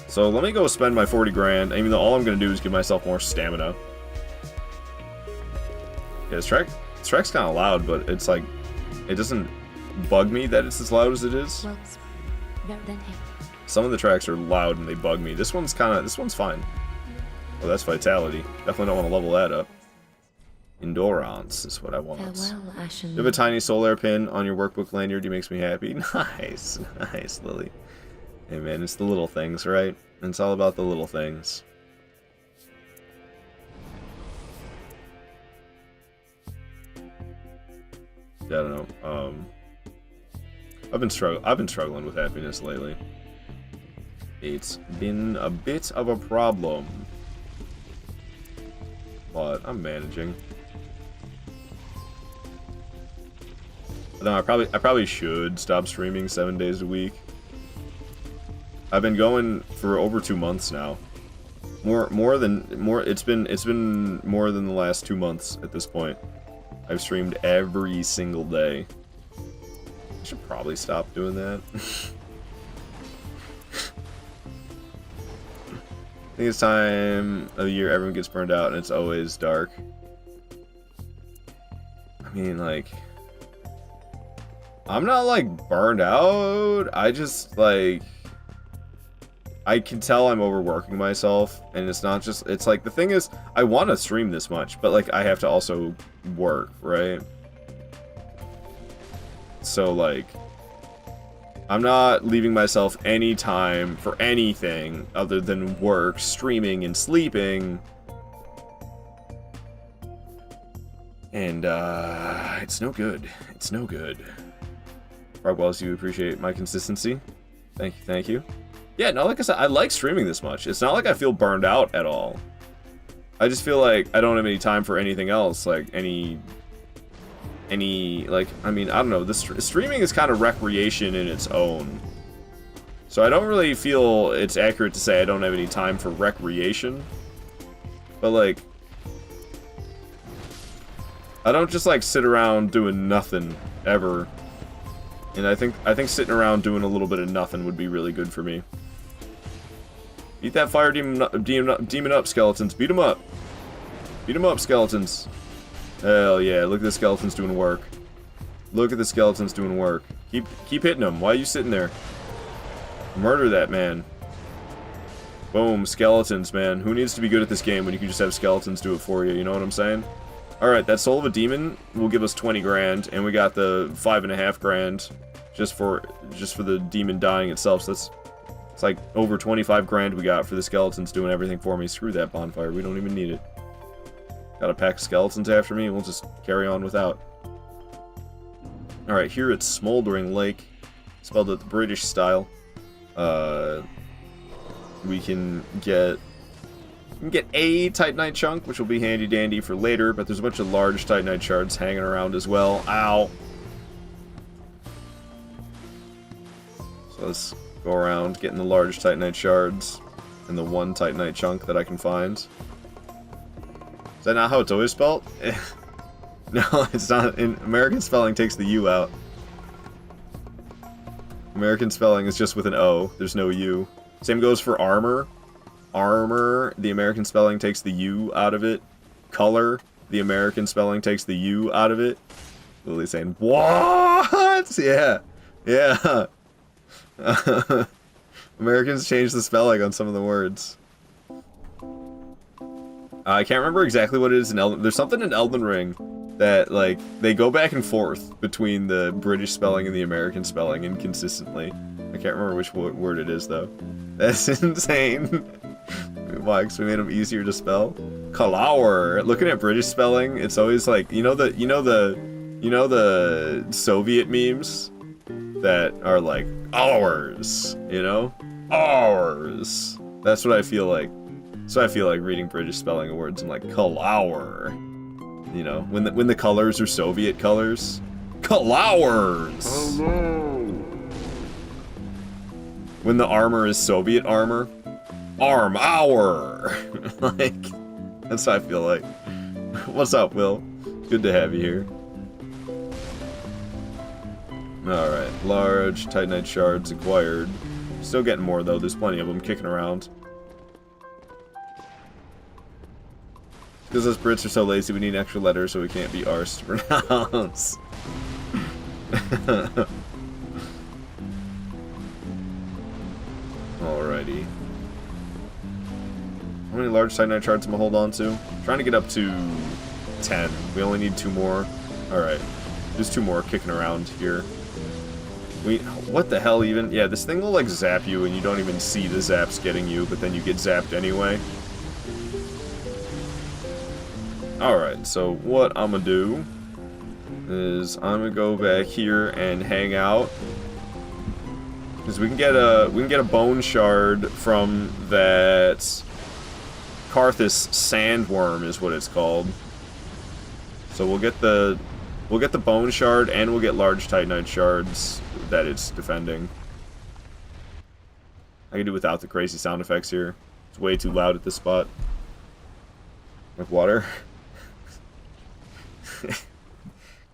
So let me go spend my 40 grand, even though all I'm gonna do is give myself more stamina. Yeah, this track's kind of loud, but it's like, it doesn't bug me that it's as loud as it is. Some of the tracks are loud and they bug me. This one's fine. Oh, that's vitality. Definitely don't want to level that up. Endurance is what I want. Farewell, Ashen. You have a tiny solar pin on your workbook lanyard. It makes me happy. Nice, nice, Lily. Hey man, it's the little things, right? It's all about the little things. Yeah, I don't know. I've been struggling with happiness lately. It's been a bit of a problem, but I'm managing. No, I probably should stop streaming 7 days a week. I've been going for over 2 months now. It's been more than the last 2 months at this point. I've streamed every single day. I should probably stop doing that. I think it's time of year everyone gets burned out and it's always dark. I mean, like, I'm not like burned out. I just like, I can tell I'm overworking myself, and it's not just, it's like, the thing is, I want to stream this much, but like I have to also work, right? So like, I'm not leaving myself any time for anything other than work, streaming, and sleeping. And, it's no good. It's no good. Frogwells, you appreciate my consistency? Thank you. Yeah, no, like I said, I like streaming this much. It's not like I feel burned out at all. I just feel like I don't have any time for anything else, like any, like, I mean, I don't know, this streaming is kind of recreation in its own. So I don't really feel it's accurate to say I don't have any time for recreation. But like, I don't just like sit around doing nothing ever. And I think sitting around doing a little bit of nothing would be really good for me. Beat that fire demon up, skeletons. Beat them up. Beat them up, skeletons. Hell yeah, look at the skeletons doing work. Look at the skeletons doing work. Keep hitting them. Why are you sitting there? Murder that man. Boom, skeletons, man. Who needs to be good at this game when you can just have skeletons do it for you? You know what I'm saying? Alright, that Soul of a Demon will give us 20 grand, and we got the 5.5 grand just for the demon dying itself. So it's like over 25 grand we got for the skeletons doing everything for me. Screw that bonfire. We don't even need it. Got a pack of skeletons after me, and we'll just carry on without. Alright, here it's Smoldering Lake, spelled at the British style. We can get a Titanite chunk, which will be handy dandy for later, but there's a bunch of large Titanite shards hanging around as well. Ow! So let's go around getting the large Titanite shards and the one Titanite chunk that I can find. Is that not how it's always spelled? No, it's not. In American spelling takes the U out. American spelling is just with an O. There's no U. Same goes for armor. Armor, the American spelling takes the U out of it. Color, the American spelling takes the U out of it. Lily's saying, what? Yeah. Yeah. Americans changed the spelling on some of the words. I can't remember exactly what it is in Elden. There's something in Elden Ring that, like, they go back and forth between the British spelling and the American spelling inconsistently. I can't remember which word it is, though. That's insane. Why? Because we made them easier to spell? Kalaur. Looking at British spelling, it's always like, you know the Soviet memes that are like, ours, you know? Ours. That's what I feel like. So I feel like reading British spelling of words. I'm like, Kalaur. You know, when the colors are Soviet colors. Kalaurs! Oh no! When the armor is Soviet armor. Arm hour! Like, that's how I feel like. What's up, Will? Good to have you here. Alright, large Titanite shards acquired. Still getting more though, there's plenty of them kicking around. Because us Brits are so lazy, we need extra letters so we can't be arsed to pronounce. Alrighty. How many large Titanite shards am I hold on to? I'm trying to get up to 10. We only need 2 more. Alright. There's 2 more kicking around here. What the hell even? Yeah, this thing will like zap you and you don't even see the zaps getting you, but then you get zapped anyway. Alright, so what I'm gonna do is I'm gonna go back here and hang out. Because we can get a bone shard from that Karthus sandworm is what it's called. So we'll get the bone shard and we'll get large Titanite shards that it's defending. I can do without the crazy sound effects here. It's way too loud at this spot. Like water.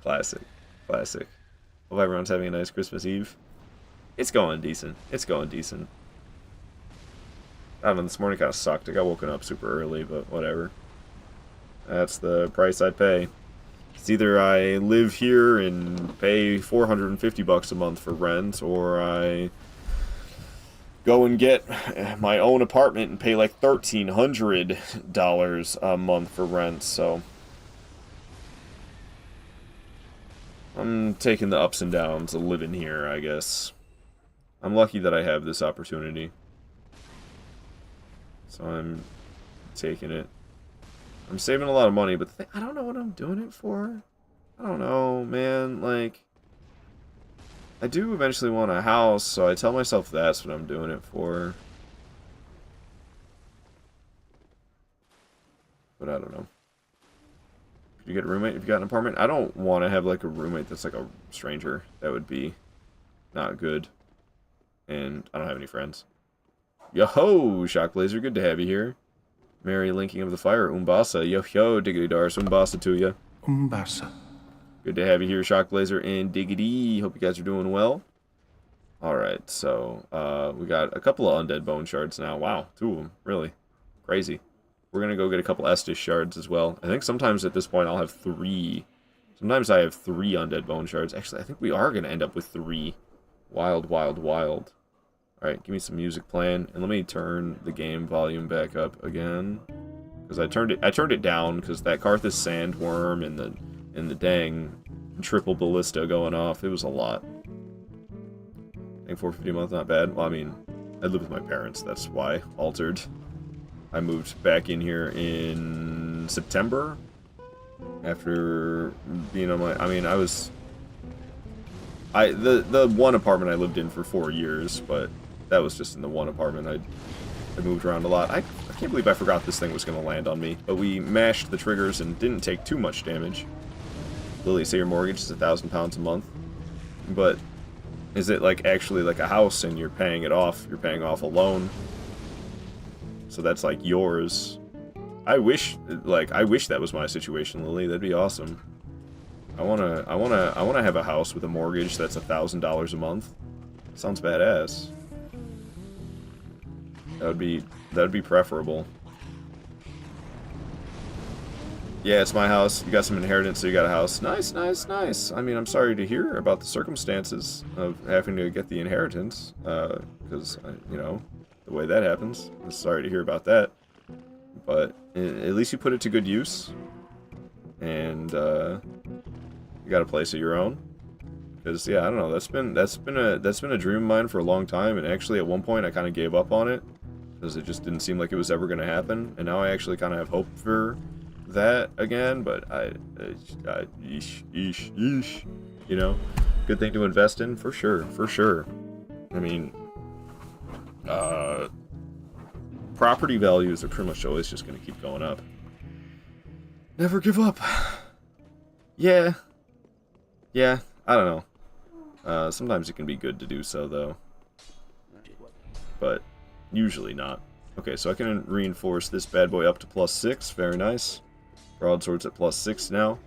Classic. Classic. Hope everyone's having a nice Christmas Eve. It's going decent. It's going decent. I don't know, this morning kind of sucked. I got woken up super early, but whatever. That's the price I pay. It's either I live here and pay $450 a month for rent, or I go and get my own apartment and pay like $1,300 a month for rent, so I'm taking the ups and downs of living here, I guess. I'm lucky that I have this opportunity. So I'm taking it. I'm saving a lot of money, but I don't know what I'm doing it for. I don't know, man. Like, I do eventually want a house, so I tell myself that's what I'm doing it for. But I don't know. If you get a roommate, if you got an apartment, I don't want to have like a roommate that's like a stranger. That would be not good. And I don't have any friends. Yo-ho, Shock Blazer, good to have you here. Merry linking of the fire, Umbasa. Yo-yo, Diggity Dars, Umbasa to ya. Umbasa. Good to have you here, Shock Blazer and Diggity. Hope you guys are doing well. Alright, so, we got a couple of undead bone shards now. Wow, 2 of them, really. Crazy. We're gonna go get a couple Estus shards as well. I think sometimes at this point I'll have 3. Sometimes I have 3 undead bone shards. Actually, I think we are gonna end up with 3. Wild, wild, wild. Alright, give me some music playing, and let me turn the game volume back up again. Because I turned it down because that Karthus sandworm and the dang triple ballista going off, it was a lot. I think $450 a month, not bad. Well, I mean, I live with my parents, that's why altered. I moved back in here in September after being on my, I mean, the one apartment I lived in for 4 years, but that was just in the one apartment. I moved around a lot. I can't believe I forgot this thing was going to land on me, but we mashed the triggers and didn't take too much damage. Lily, say your mortgage is £1,000 a month, but is it like actually like a house and you're paying it off? You're paying off a loan, so that's like yours. I wish that was my situation, Lily. That'd be awesome. I wanna have a house with a mortgage that's $1,000 a month. Sounds badass. That'd be preferable. Yeah, it's my house. You got some inheritance, so you got a house. Nice, nice, nice. I mean, I'm sorry to hear about the circumstances of having to get the inheritance. Because, you know, the way that happens. I'm sorry to hear about that. But at least you put it to good use. And, you got a place of your own. Because, yeah, I don't know. That's been a dream of mine for a long time. And actually, at one point, I kind of gave up on it. Because it just didn't seem like it was ever going to happen. And now I actually kind of have hope for that again, but yeesh, you know, good thing to invest in for sure. I mean, property values are pretty much always just going to keep going up. Never give up. Yeah, I don't know. Sometimes it can be good to do so, though, but usually not. Okay, so I can reinforce this bad boy up to +6. Very nice. Broadsword's at +6 now.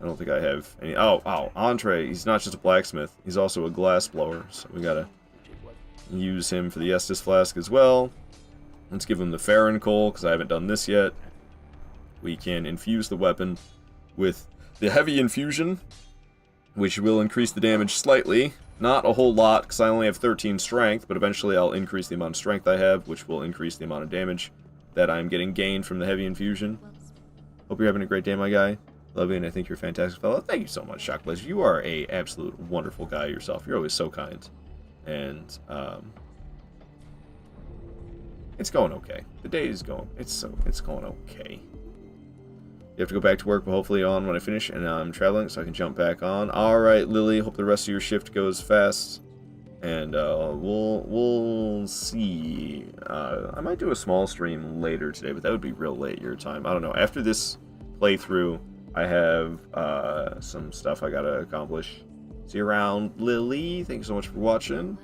I don't think I have any... Oh, Entree. He's not just a blacksmith. He's also a glass blower. So we gotta use him for the Estus Flask as well. Let's give him the Farron Coal, because I haven't done this yet. We can infuse the weapon with the Heavy Infusion, which will increase the damage slightly. Not a whole lot, because I only have 13 strength, but eventually I'll increase the amount of strength I have, which will increase the amount of damage that I'm getting gained from the Heavy Infusion. Hope you're having a great day, my guy. Love you, and I think you're a fantastic fellow. Thank you so much, Shockblaze. You are a absolute wonderful guy yourself. You're always so kind. And, it's going okay. The day is going... It's going okay. You have to go back to work, but hopefully on when I finish, and I'm traveling, so I can jump back on. Alright, Lily. Hope the rest of your shift goes fast. And, we'll see. I might do a small stream later today, but that would be real late your time. I don't know. After this playthrough, I have, some stuff I gotta accomplish. See you around, Lily. Thank you so much for watching.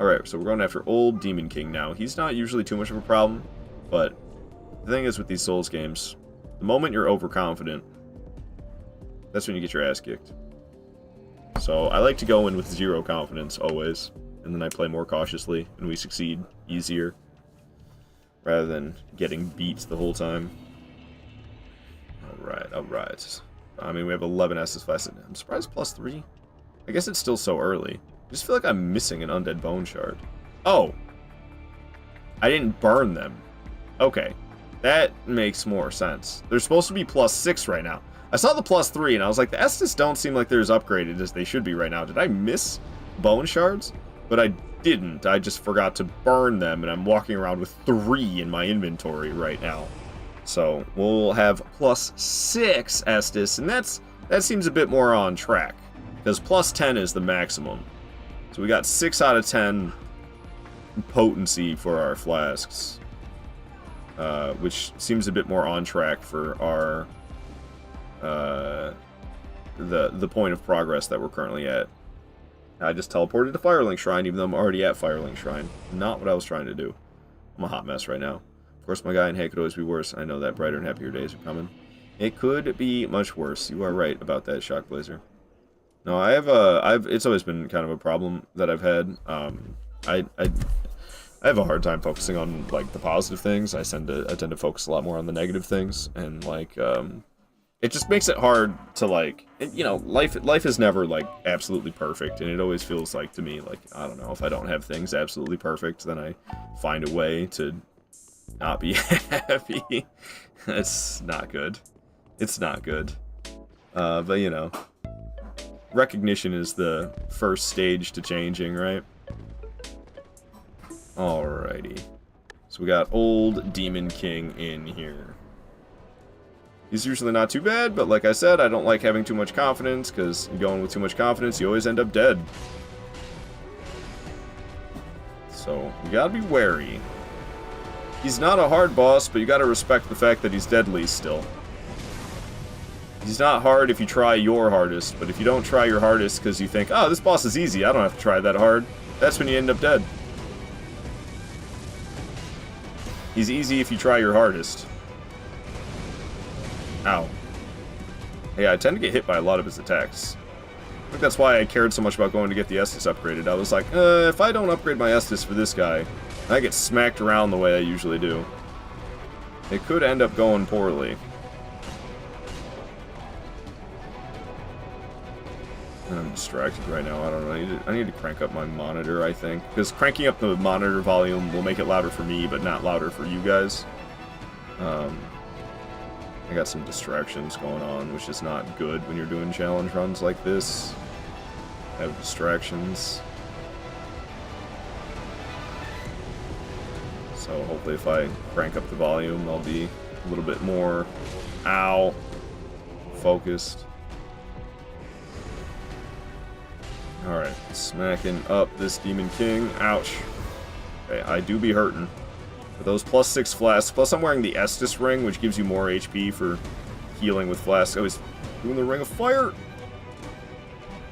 Alright, so we're going after old Demon King now. He's not usually too much of a problem, but the thing is with these Souls games, the moment you're overconfident, that's when you get your ass kicked. So I like to go in with 0 confidence always, and then I play more cautiously, and we succeed easier, rather than getting beat the whole time. Alright. I mean, we have 11 Estus Flask. I'm surprised +3. I guess it's still so early. I just feel like I'm missing an Undead Bone Shard. Oh! I didn't burn them. Okay. That makes more sense. They're supposed to be +6 right now. I saw the +3, and I was like, the Estus don't seem like they're as upgraded as they should be right now. Did I miss Bone Shards? But I didn't. I just forgot to burn them, and I'm walking around with 3 in my inventory right now. So, we'll have +6 Estus, and that seems a bit more on track. Because +10 is the maximum. So we got 6 out of 10 potency for our flasks. Which seems a bit more on track for our the point of progress that we're currently at. I just teleported to Firelink Shrine, even though I'm already at Firelink Shrine. Not what I was trying to do. I'm a hot mess right now. Of course, my guy, and hey, it could always be worse. I know that brighter and happier days are coming. It could be much worse. You are right about that, Shockblazer. No, it's always been kind of a problem that I've had. I have a hard time focusing on, like, the positive things. I tend to focus a lot more on the negative things, and, like, it just makes it hard to, like, you know, life is never, like, absolutely perfect, and it always feels like, to me, like, I don't know, if I don't have things absolutely perfect, then I find a way to not be happy. It's not good. It's not good. But, you know, recognition is the first stage to changing, right? Alrighty. So we got old Demon King in here. He's usually not too bad, but like I said, I don't like having too much confidence, because going with too much confidence, you always end up dead. So, you gotta be wary. He's not a hard boss, but you gotta respect the fact that he's deadly still. He's not hard if you try your hardest, but if you don't try your hardest because you think, oh, this boss is easy, I don't have to try that hard, that's when you end up dead. He's easy if you try your hardest. Ow. Hey, I tend to get hit by a lot of his attacks. I think that's why I cared so much about going to get the Estus upgraded. I was like, if I don't upgrade my Estus for this guy, I get smacked around the way I usually do. It could end up going poorly. I'm distracted right now. I don't know. I need to crank up my monitor, I think. Because cranking up the monitor volume will make it louder for me, but not louder for you guys. I got some distractions going on, which is not good when you're doing challenge runs like this. I have distractions. So hopefully if I crank up the volume, I'll be a little bit more, focused. Alright, smacking up this Demon King. Ouch. Okay, I do be hurting. But those +6 flasks, plus I'm wearing the Estus ring, which gives you more HP for healing with flasks. I was doing the Ring of Fire!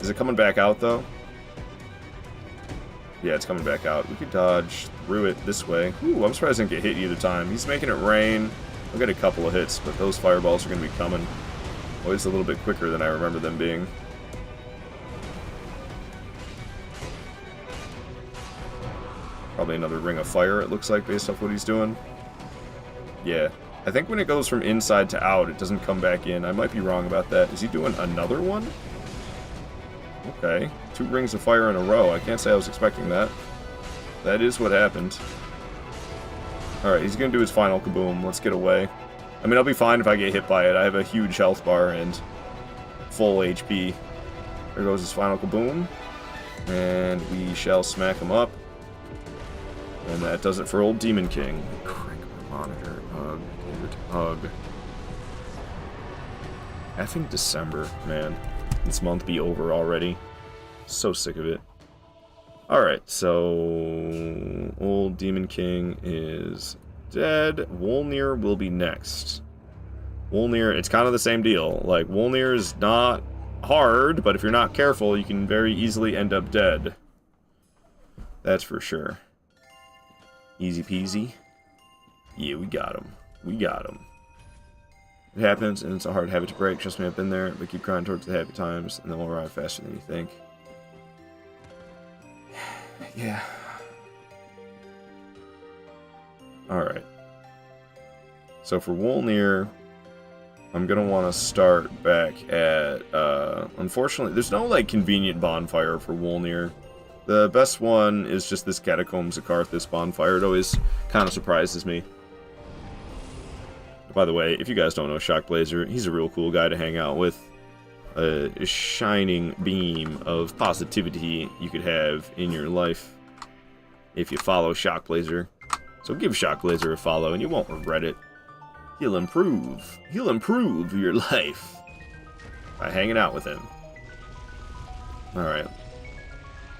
Is it coming back out, though? Yeah, it's coming back out. We could dodge through it this way. Ooh, I'm surprised I didn't get hit either time. He's making it rain. I'll get a couple of hits, but those fireballs are going to be coming. Always a little bit quicker than I remember them being. Probably another Ring of Fire, it looks like, based off what he's doing. Yeah. I think when it goes from inside to out, it doesn't come back in. I might be wrong about that. Is he doing another one? Okay. 2 Rings of Fire in a row. I can't say I was expecting that. That is what happened. Alright, he's going to do his final kaboom. Let's get away. I mean, I'll be fine if I get hit by it. I have a huge health bar and full HP. There goes his final kaboom. And we shall smack him up. And that does it for old Demon King. Crank my monitor. Ugh. Ugh. Effing December, man. This month be over already. So sick of it. Alright, so old Demon King is dead. Wolnir will be next. Wolnir, it's kind of the same deal. Like, Wolnir is not hard, but if you're not careful, you can very easily end up dead. That's for sure. Easy peasy. Yeah, we got him. We got him. It happens, and it's a hard habit to break. Trust me, I've been there, but keep grinding towards the happy times, and then we'll arrive faster than you think. Yeah. Alright. So for Wolnir, I'm going to want to start back at, unfortunately, there's no, like, convenient bonfire for Wolnir. The best one is just this Catacombs of Karthus bonfire. It always kind of surprises me. By the way, if you guys don't know Shockblazer, he's a real cool guy to hang out with. A shining beam of positivity you could have in your life if you follow Shockblazer. So give Shockblazer a follow and you won't regret it. He'll improve. He'll improve your life by hanging out with him. Alright.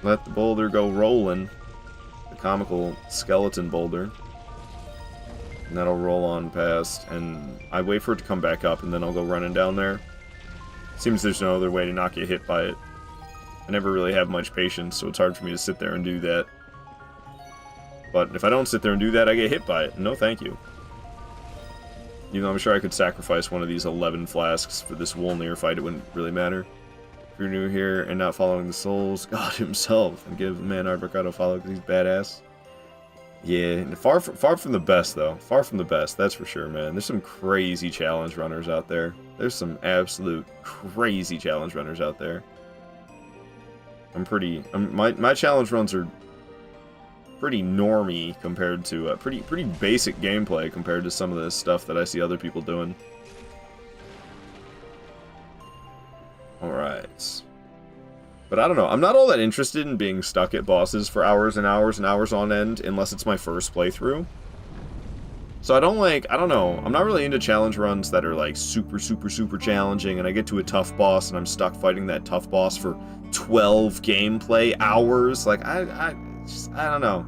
Let the boulder go rolling. The comical skeleton boulder. And that'll roll on past, and I wait for it to come back up, and then I'll go running down there. Seems there's no other way to not get hit by it. I never really have much patience, so it's hard for me to sit there and do that. But if I don't sit there and do that, I get hit by it. No thank you. Even though I'm sure I could sacrifice one of these 11 flasks for this Wolnir fight, it wouldn't really matter. If you're new here and not following the souls, God himself, and give Manard Mercado a follow because he's badass. Yeah, far from the best, though. Far from the best, that's for sure, man. There's some crazy challenge runners out there. There's some absolute crazy challenge runners out there. My challenge runs are pretty normie compared to, pretty basic gameplay compared to some of the stuff that I see other people doing. Alright. But I don't know, I'm not all that interested in being stuck at bosses for hours and hours and hours on end, unless it's my first playthrough. So I don't know, I'm not really into challenge runs that are like super challenging, and I get to a tough boss and I'm stuck fighting that tough boss for 12 gameplay hours. Like, I don't know.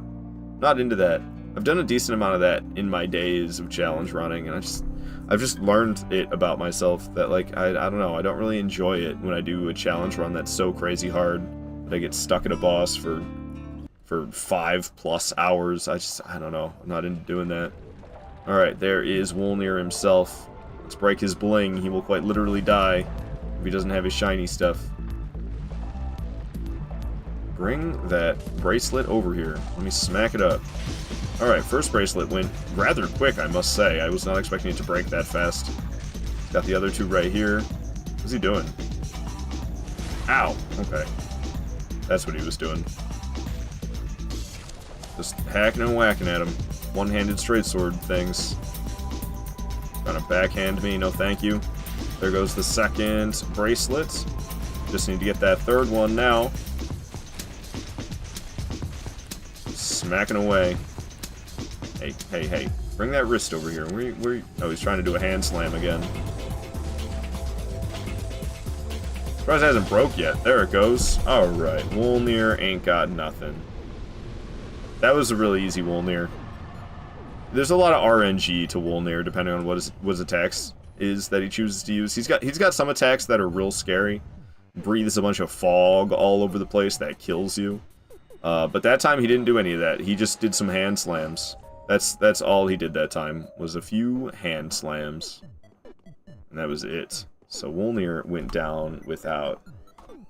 Not into that. I've done a decent amount of that in my days of challenge running, and I've just learned it about myself that, like, I don't know, I don't really enjoy it when I do a challenge run that's so crazy hard that I get stuck at a boss for 5+ hours. I don't know, I'm not into doing that. Alright, there is Wolnir himself. Let's break his bling. He will quite literally die if he doesn't have his shiny stuff. Bring that bracelet over here. Let me smack it up. Alright, first bracelet went rather quick, I must say. I was not expecting it to break that fast. Got the other two right here. What's he doing? Ow. Okay. That's what he was doing. Just hacking and whacking at him. One-handed straight sword things. Trying to backhand me. No thank you. There goes the second bracelet. Just need to get that third one now. Smacking away. Hey, hey, hey. Bring that wrist over here. Oh, he's trying to do a hand slam again. Surprised it hasn't broke yet. There it goes. Alright, Wolnir ain't got nothing. That was a really easy Wolnir. There's a lot of RNG to Wolnir, depending on what his attacks is that he chooses to use. He's got some attacks that are real scary. Breathes a bunch of fog all over the place that kills you. But that time he didn't do any of that. He just did some hand slams. That's all he did that time, was a few hand slams. And that was it. So Wolnir went down without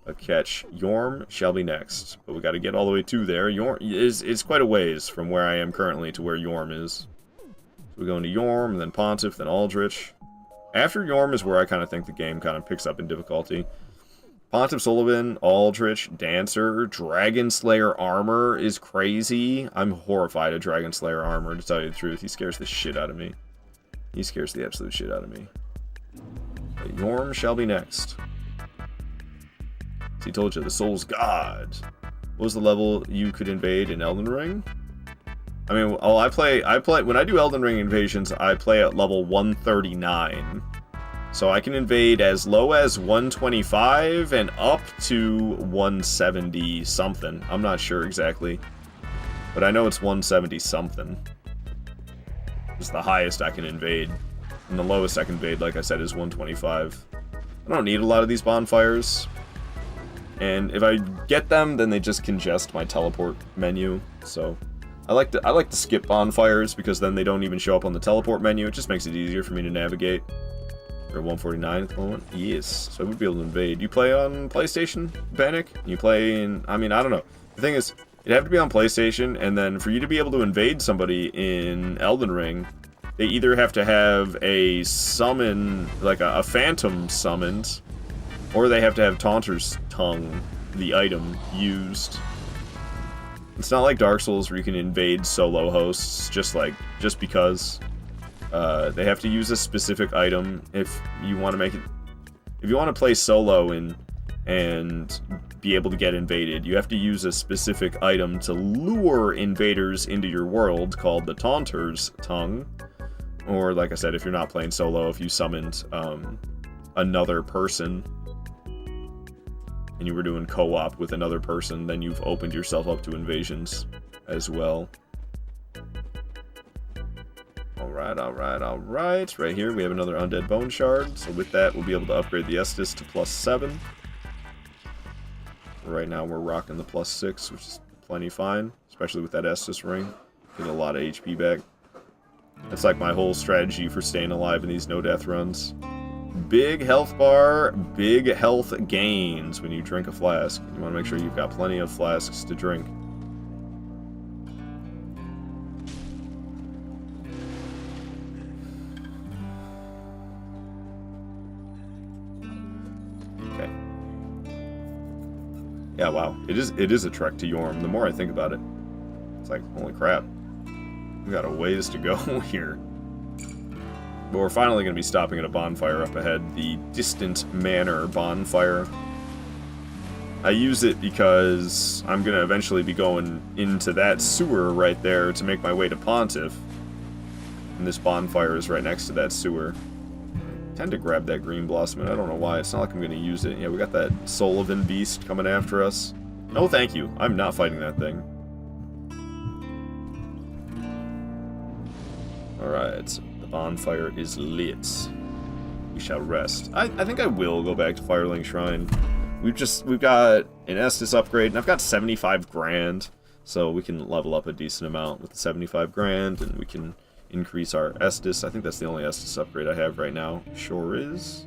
a catch. Yorm shall be next. But we got to get all the way to there. Yorm is quite a ways from where I am currently to where Yorm is. So we go into Yorm, then Pontiff, then Aldrich. After Yorm is where I kind of think the game kind of picks up in difficulty. Pontiff Sullivan, Aldrich, Dancer, Dragon Slayer Armor is crazy. I'm horrified of Dragon Slayer Armor, to tell you the truth. He scares the shit out of me. He scares the absolute shit out of me. But Yorm shall be next. He told you, the Soul's God. What was the level you could invade in Elden Ring? I mean, I play, when I do Elden Ring invasions, I play at level 139. So I can invade as low as 125 and up to 170 something. I'm not sure exactly. But I know it's 170 something. It's the highest I can invade. And the lowest I can invade, like I said, is 125. I don't need a lot of these bonfires. And if I get them, then they just congest my teleport menu. So I like to skip bonfires because then they don't even show up on the teleport menu. It just makes it easier for me to navigate. Or 149 at the moment? Yes. So I would be able to invade. You play on PlayStation, Bannock? You play in... I mean, I don't know. The thing is, it'd have to be on PlayStation, and then for you to be able to invade somebody in Elden Ring, they either have to have a summon, like a phantom summoned, or they have to have Taunter's Tongue, the item, used. It's not like Dark Souls where you can invade solo hosts just because. They have to use a specific item if you want to make it. If you want to play solo and be able to get invaded, you have to use a specific item to lure invaders into your world called the Taunter's Tongue. Or, like I said, if you're not playing solo, if you summoned another person and you were doing co-op with another person, then you've opened yourself up to invasions as well. Alright. Right here we have another Undead Bone Shard. So with that, we'll be able to upgrade the Estus to +7. Right now we're rocking the +6, which is plenty fine. Especially with that Estus ring. Get a lot of HP back. That's like my whole strategy for staying alive in these no-death runs. Big health bar, big health gains when you drink a flask. You want to make sure you've got plenty of flasks to drink. Yeah, wow. It is a trek to Yorm. The more I think about it, it's like, holy crap. We got a ways to go here. But we're finally going to be stopping at a bonfire up ahead. The Distant Manor bonfire. I use it because I'm going to eventually be going into that sewer right there to make my way to Pontiff. And this bonfire is right next to that sewer. I tend to grab that green blossom, and I don't know why. It's not like I'm going to use it. Yeah, we got that Sullivan beast coming after us. No, thank you. I'm not fighting that thing. Alright, the bonfire is lit. We shall rest. I think I will go back to Firelink Shrine. We've got an Estus upgrade, and I've got 75 grand, so we can level up a decent amount with the 75 grand, and we can increase our Estus. I think that's the only Estus upgrade I have right now. Sure is.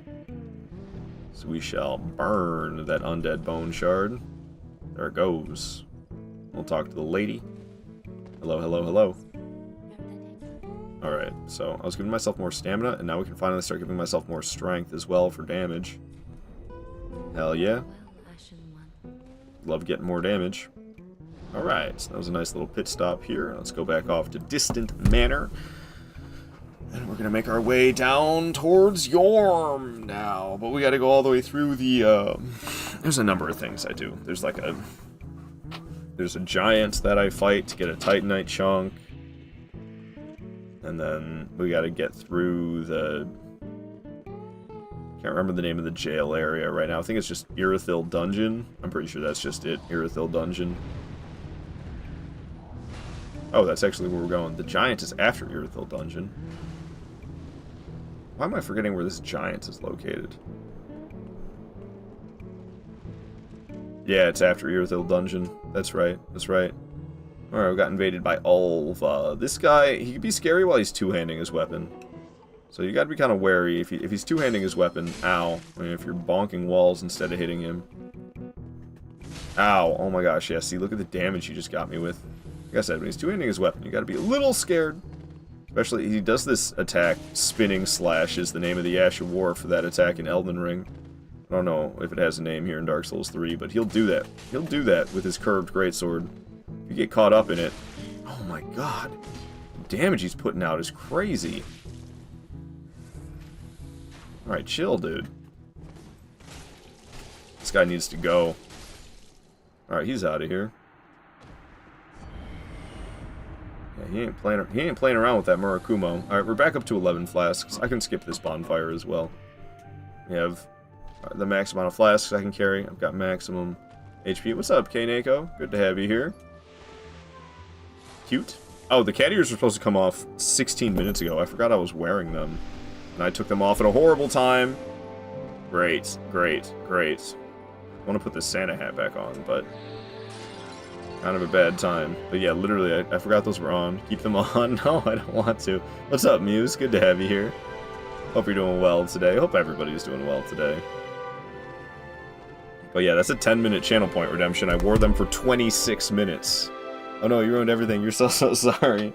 So we shall burn that Undead Bone Shard. There it goes. We'll talk to the lady. Hello, hello, hello. Alright, so I was giving myself more stamina, and now we can finally start giving myself more strength as well for damage. Hell yeah. love getting more damage. Alright, so that was a nice little pit stop here. Let's go back off to Distant Manor. And we're gonna make our way down towards Yorm now. But we gotta go all the way through the, there's a number of things I do. There's a giant that I fight to get a Titanite chunk. And then we gotta get through the... Can't remember the name of the jail area right now. I think it's just Irithyll Dungeon. I'm pretty sure that's just it. Irithyll Dungeon. Oh, that's actually where we're going. The giant is after Irithyll Dungeon. Why am I forgetting where this giant is located? Yeah, it's after Irithyll Dungeon. That's right. That's right. Alright, we got invaded by Ulva. This guy, he can be scary while he's two-handing his weapon. So you gotta be kind of wary. If he's two-handing his weapon, ow. I mean, if you're bonking walls instead of hitting him. Ow. Oh my gosh, yeah. See, look at the damage you just got me with. Like I said, when he's two-handing his weapon, you gotta be a little scared. Especially, he does this attack, Spinning Slash is the name of the Ash of War for that attack in Elden Ring. I don't know if it has a name here in Dark Souls 3, but he'll do that. He'll do that with his curved greatsword. If you get caught up in it... Oh my god. The damage he's putting out is crazy. Alright, chill, dude. This guy needs to go. Alright, he's out of here. Yeah, he ain't playing around with that Murakumo. Alright, we're back up to 11 flasks. I can skip this bonfire as well. We have the max amount of flasks I can carry. I've got maximum HP. What's up, Kaneko? Good to have you here. Cute. Oh, the cat ears were supposed to come off 16 minutes ago. I forgot I was wearing them. And I took them off at a horrible time. Great, great, great. I want to put this Santa hat back on, but... kind of a bad time. But yeah, literally, I forgot those were on. Keep them on? No, I don't want to. What's up, Muse? Good to have you here. Hope you're doing well today. Hope everybody's doing well today. But yeah, that's a 10-minute channel point redemption. I wore them for 26 minutes. Oh no, you ruined everything. You're so sorry.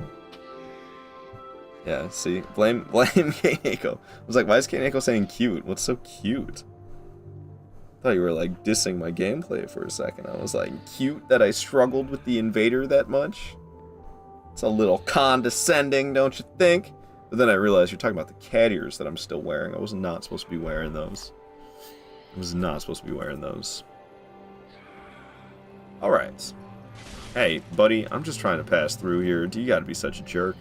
Yeah, see? Blame Kaneko. I was like, why is Kaneko saying cute? What's so cute? I thought you were, like, dissing my gameplay for a second. I was like, cute that I struggled with the invader that much? It's a little condescending, don't you think? But then I realized you're talking about the cat ears that I'm still wearing. I was not supposed to be wearing those. I was not supposed to be wearing those. Alright. Hey, buddy, I'm just trying to pass through here. You gotta be such a jerk.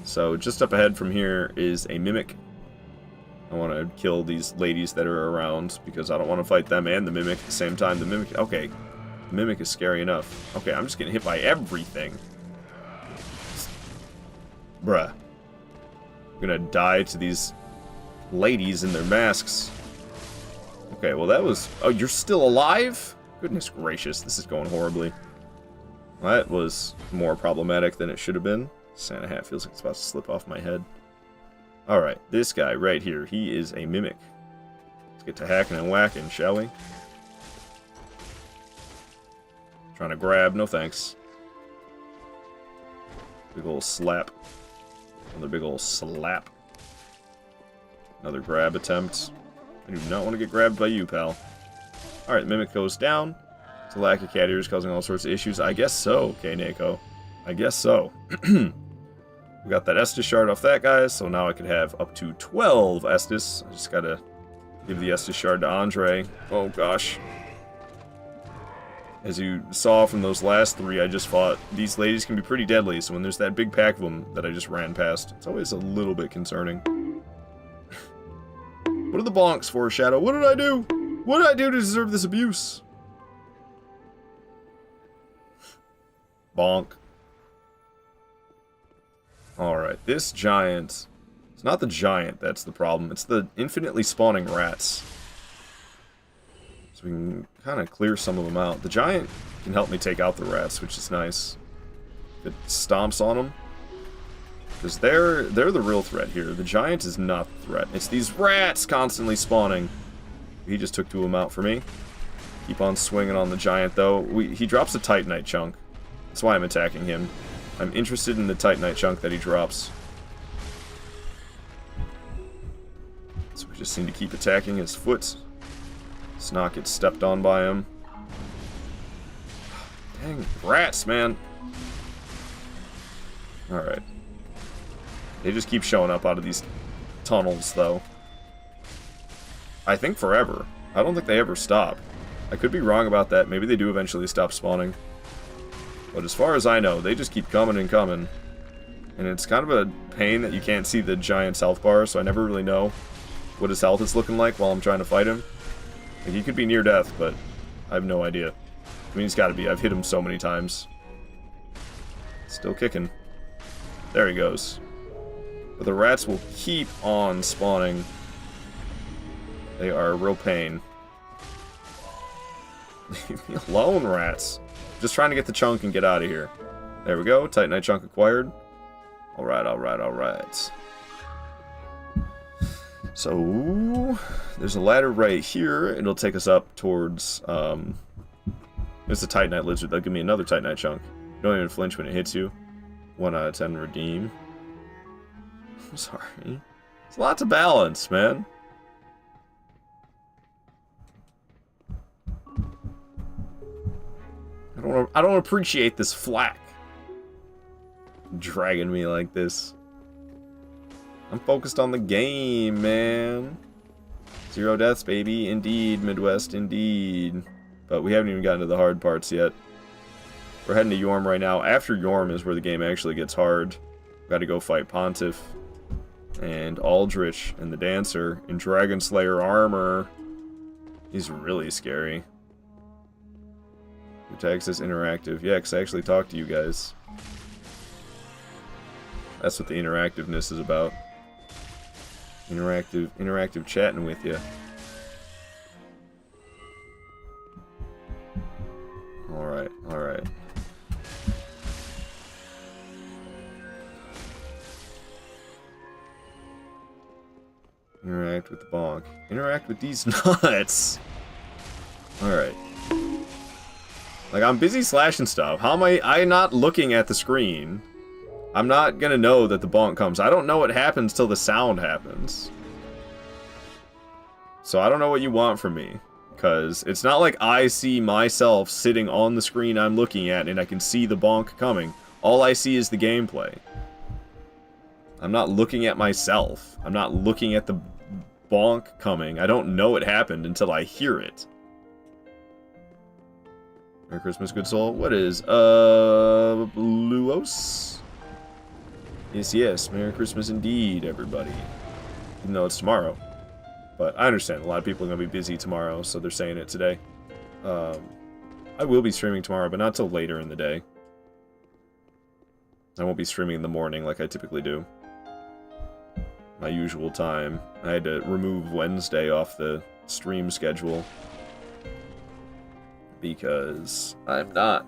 So, just up ahead from here is a Mimic. I want to kill these ladies that are around, because I don't want to fight them and the Mimic at the same time. The Mimic... Okay. The Mimic is scary enough. Okay, I'm just getting hit by everything. Bruh. I'm gonna die to these ladies in their masks. Okay, well that was... Oh, you're still alive? Goodness gracious, this is going horribly. Well, that was more problematic than it should have been. Santa hat feels like it's about to slip off my head. Alright, this guy right here, he is a Mimic. Let's get to hacking and whacking, shall we? Trying to grab, no thanks. Big ol' slap. Another big ol' slap. Another grab attempt. I do not want to get grabbed by you, pal. Alright, Mimic goes down. It's a lack of cat ears causing all sorts of issues. I guess so, Kaneko. I guess so. We got that Estus shard off that guy, so now I could have up to 12 Estus. I just gotta give the Estus shard to Andre. Oh gosh. As you saw from those last three I just fought, these ladies can be pretty deadly, so when there's that big pack of them that I just ran past, it's always a little bit concerning. What are the bonks for, Shadow? What did I do? What did I do to deserve this abuse? Bonk. Alright, this giant... It's not the giant that's the problem, it's the infinitely spawning rats. So we can kind of clear some of them out. The giant can help me take out the rats, which is nice. It stomps on them. Because they're the real threat here. The giant is not the threat. It's these rats constantly spawning. He just took two of them out for me. Keep on swinging on the giant, though. He drops a Titanite chunk. That's why I'm attacking him. I'm interested in the Titanite chunk that he drops. So we just need to keep attacking his foot. Let's not get stepped on by him. Dang, rats, man. Alright. They just keep showing up out of these tunnels, though. I think forever. I don't think they ever stop. I could be wrong about that. Maybe they do eventually stop spawning. But as far as I know, they just keep coming and coming. And it's kind of a pain that you can't see the giant's health bar, so I never really know what his health is looking like while I'm trying to fight him. Like, he could be near death, but I have no idea. I mean, he's got to be. I've hit him so many times. Still kicking. There he goes. But the rats will keep on spawning. They are a real pain. Leave me alone, rats. Just trying to get the chunk and get out of here. There we go. Titanite chunk acquired. Alright, alright, alright. So, there's a ladder right here. It'll take us up towards, it's a Titanite lizard. That'll give me another Titanite chunk. Don't even flinch when it hits you. 1 out of 10 redeem. I'm sorry. It's a lot to balance, man. I don't appreciate this flack. Dragging me like this. I'm focused on the game, man. 0 deaths, baby. Indeed, Midwest, indeed. But we haven't even gotten to the hard parts yet. We're heading to Yorm right now. After Yorm is where the game actually gets hard. Gotta go fight Pontiff. And Aldrich and the Dancer in Dragon Slayer armor. He's really scary. Your tag says interactive. Yeah, because I actually talked to you guys. That's what the interactiveness is about. Interactive chatting with you. Alright, alright. Interact with the bonk. Interact with these nuts! Alright. Like, I'm busy slashing stuff. How am I not looking at the screen? I'm not gonna know that the bonk comes. I don't know what happens till the sound happens. So I don't know what you want from me. Because it's not like I see myself sitting on the screen I'm looking at and I can see the bonk coming. All I see is the gameplay. I'm not looking at myself. I'm not looking at the bonk coming. I don't know it happened until I hear it. Merry Christmas, good soul. What is, Luos? Yes, yes. Merry Christmas indeed, everybody. Even though it's tomorrow. But I understand. A lot of people are going to be busy tomorrow, so they're saying it today. I will be streaming tomorrow, but not till later in the day. I won't be streaming in the morning like I typically do. My usual time. I had to remove Wednesday off the stream schedule. Because I'm not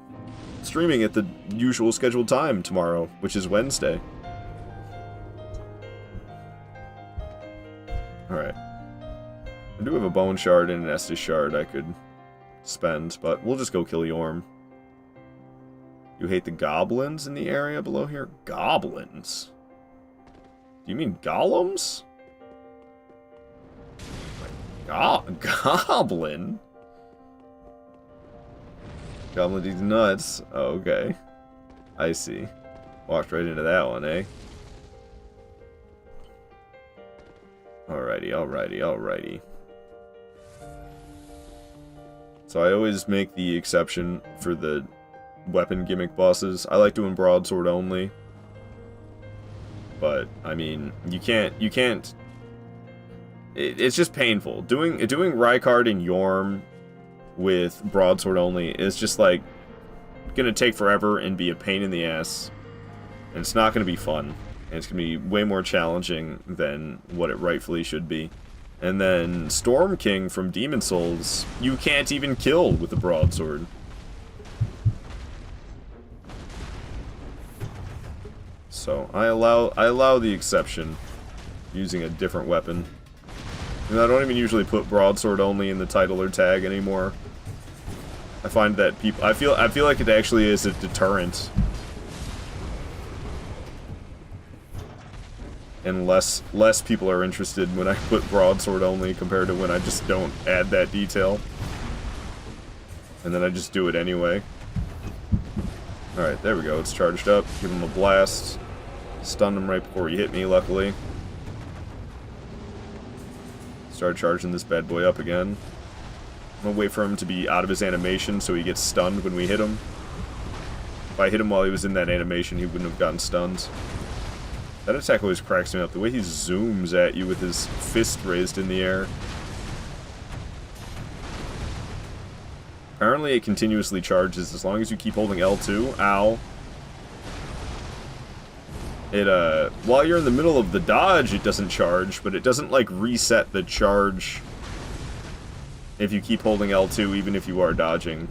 streaming at the usual scheduled time tomorrow, which is Wednesday. Alright. I do have a bone shard and an Estus shard I could spend, but we'll just go kill Yorm. You hate the goblins in the area below here? Goblins? Do you mean golems? Goblin? Goblin these nuts. Oh, okay. I see. Walked right into that one, eh? Alrighty, alrighty, alrighty. So I always make the exception for the weapon gimmick bosses. I like doing broadsword only. But, I mean, you can't... It's just painful. Doing Rykard and Yorm with broadsword only is just, like, gonna take forever and be a pain in the ass. And it's not gonna be fun. And it's gonna be way more challenging than what it rightfully should be. And then Storm King from Demon Souls, you can't even kill with the broadsword. So I allow the exception, using a different weapon. And I don't even usually put broadsword only in the title or tag anymore. I find that people, I feel like it actually is a deterrent. And less people are interested when I put broadsword only compared to when I just don't add that detail. And then I just do it anyway. Alright, there we go. It's charged up. Give him a blast. Stunned him right before he hit me, luckily. Start charging this bad boy up again. I'm gonna wait for him to be out of his animation so he gets stunned when we hit him. If I hit him while he was in that animation, he wouldn't have gotten stunned. That attack always cracks me up. The way he zooms at you with his fist raised in the air. Apparently it continuously charges as long as you keep holding L2. Ow. It, while you're in the middle of the dodge, it doesn't charge, but it doesn't, like, reset the charge if you keep holding L2, even if you are dodging.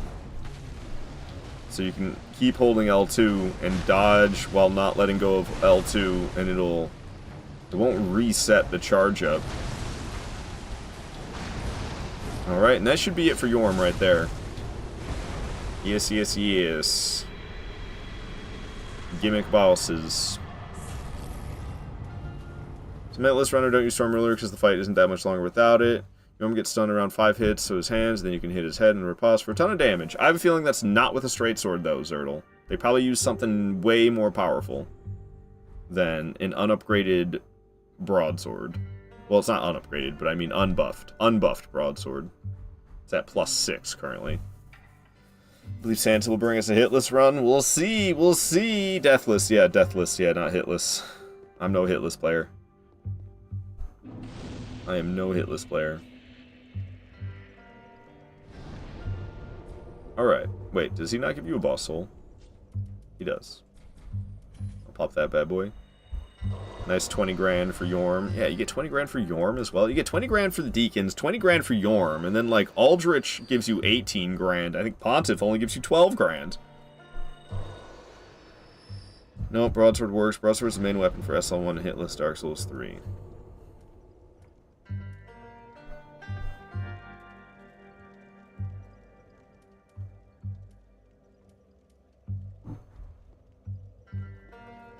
So you can keep holding L2 and dodge while not letting go of L2, and it won't reset the charge up. Alright, and that should be it for Yorm right there. Yes, yes, yes. Gimmick bosses. So Deathless Runner, don't use Storm Ruler because the fight isn't that much longer without it. Yorm gets stunned around 5 hits, so his hands, then you can hit his head and riposte for a ton of damage. I have a feeling that's not with a straight sword though, Zertle. They probably use something way more powerful than an unupgraded broadsword. Well, it's not unupgraded, but I mean unbuffed. Unbuffed broadsword. It's at +6 currently. I believe Santa will bring us a hitless run. We'll see. We'll see. Deathless. Yeah, Deathless. Yeah, not hitless. I'm no hitless player. I am no hitless player. Alright. Wait, does he not give you a boss soul? He does. I'll pop that bad boy. Nice 20 grand for Yorm. Yeah, you get 20 grand for Yorm as well. You get 20 grand for the Deacons, 20 grand for Yorm, and then, like, Aldrich gives you 18 grand. I think Pontiff only gives you 12 grand. No, Broadsword works. Broadsword is the main weapon for SL1 and Hitless Dark Souls 3.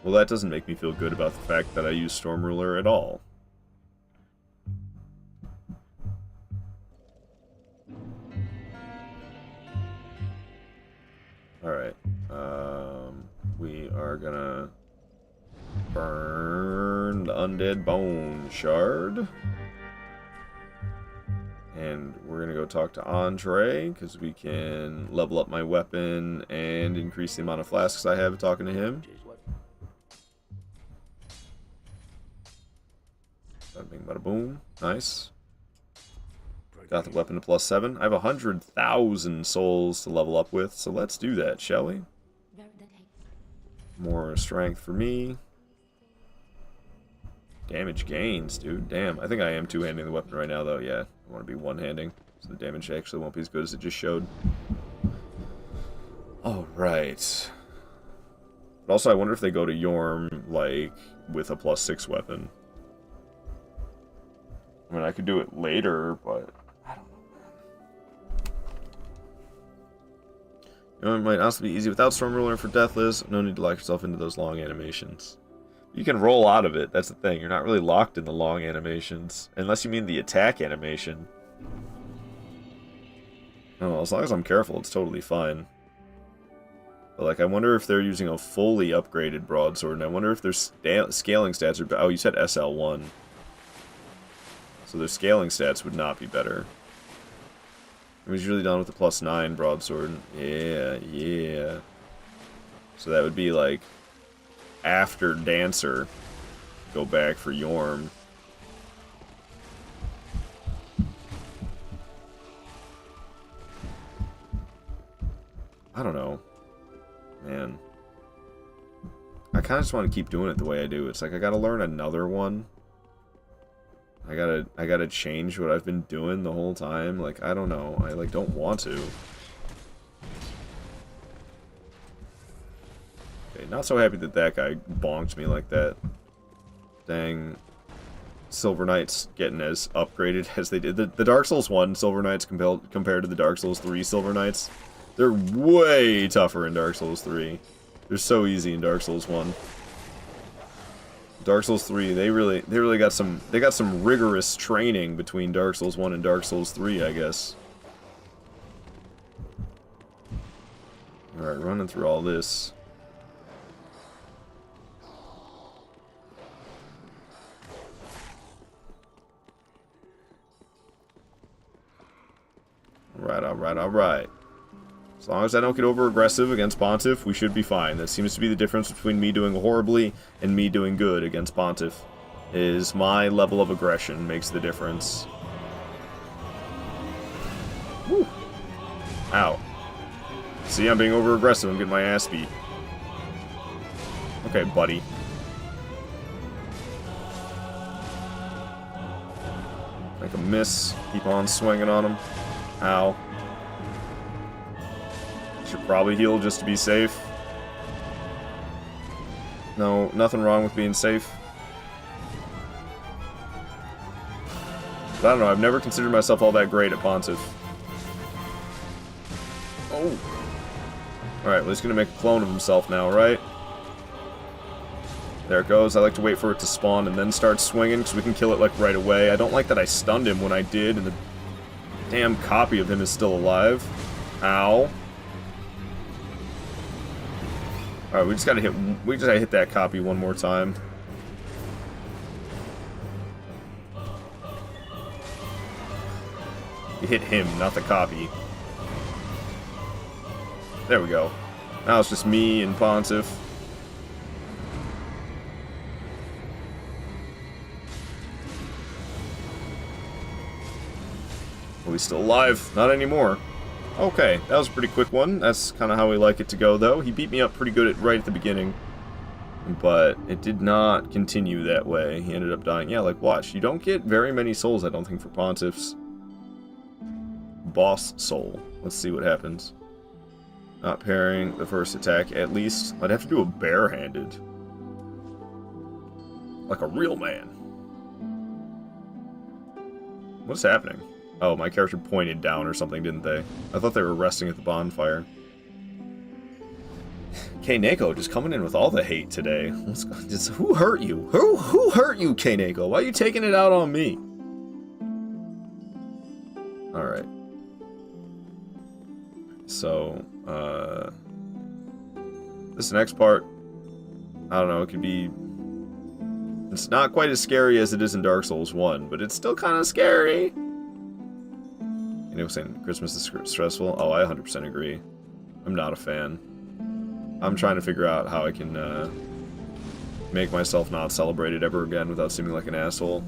Well, that doesn't make me feel good about the fact that I use Storm Ruler at all. Alright. We are gonna burn the Undead Bone Shard. And we're gonna go talk to Andre, because we can level up my weapon and increase the amount of flasks I have talking to him. Bada bing, bada boom. Nice. Got the weapon to +7. I have 100,000 souls to level up with, so let's do that, shall we? More strength for me. Damage gains, dude. Damn. I think I am two-handing the weapon right now, though. Yeah, I want to be one-handing, so the damage actually won't be as good as it just showed. Alright. But also, I wonder if they go to Yorm, like, with a +6 weapon. I mean, I could do it later, but I don't know, man. You know, it might also be easy without Storm Ruler for Deathless. No need to lock yourself into those long animations. You can roll out of it, that's the thing. You're not really locked in the long animations. Unless you mean the attack animation. No, as long as I'm careful, it's totally fine. But, like, I wonder if they're using a fully upgraded broadsword, and I wonder if their scaling stats are... Oh, you said SL1. So their scaling stats would not be better. It was usually done with the +9 broadsword. Yeah, yeah. So that would be like after Dancer. Go back for Yorm. I don't know. Man. I kind of just want to keep doing it the way I do. It's like I gotta learn another one. I gotta change what I've been doing the whole time. Like, I don't know. I, like, don't want to. Okay, not so happy that that guy bonked me like that. Dang. Silver Knights getting as upgraded as they did. The Dark Souls 1 Silver Knights compared to the Dark Souls 3 Silver Knights, they're way tougher in Dark Souls 3. They're so easy in Dark Souls 1. Dark Souls 3, they really got some rigorous training between Dark Souls 1 and Dark Souls 3, I guess. Alright, running through all this. Alright. As long as I don't get over aggressive against Pontiff, we should be fine. That seems to be the difference between me doing horribly and me doing good against Pontiff. Is my level of aggression makes the difference. Woo. Ow. See, I'm being over aggressive. I'm getting my ass beat. Okay, buddy. Make a miss. Keep on swinging on him. Ow. Should probably heal just to be safe. No, nothing wrong with being safe. But I don't know, I've never considered myself all that great at Pontiff. Oh. Alright, well, he's gonna make a clone of himself now, right? There it goes. I like to wait for it to spawn and then start swinging, because we can kill it, like, right away. I don't like that I stunned him when I did, and the damn copy of him is still alive. Ow. Alright, we just gotta hit that copy one more time. You hit him, not the copy. There we go. Now it's just me and Pontiff. Well, he's still alive. Not anymore. Okay, that was a pretty quick one. That's kind of how we like it to go, though. He beat me up pretty good right at the beginning. But it did not continue that way. He ended up dying. Yeah, like, watch. You don't get very many souls, I don't think, for Pontiff's boss soul. Let's see what happens. Not parrying the first attack, at least. I'd have to do a barehanded. Like a real man. What's happening? Oh, my character pointed down or something, didn't they? I thought they were resting at the bonfire. Kaneko just coming in with all the hate today. Who hurt you? Who hurt you, Kaneko? Why are you taking it out on me? Alright. So, this next part, I don't know, it could be... It's not quite as scary as it is in Dark Souls 1, but it's still kind of scary. You know, saying Christmas is stressful? Oh, I 100% agree. I'm not a fan. I'm trying to figure out how I can make myself not celebrate it ever again without seeming like an asshole.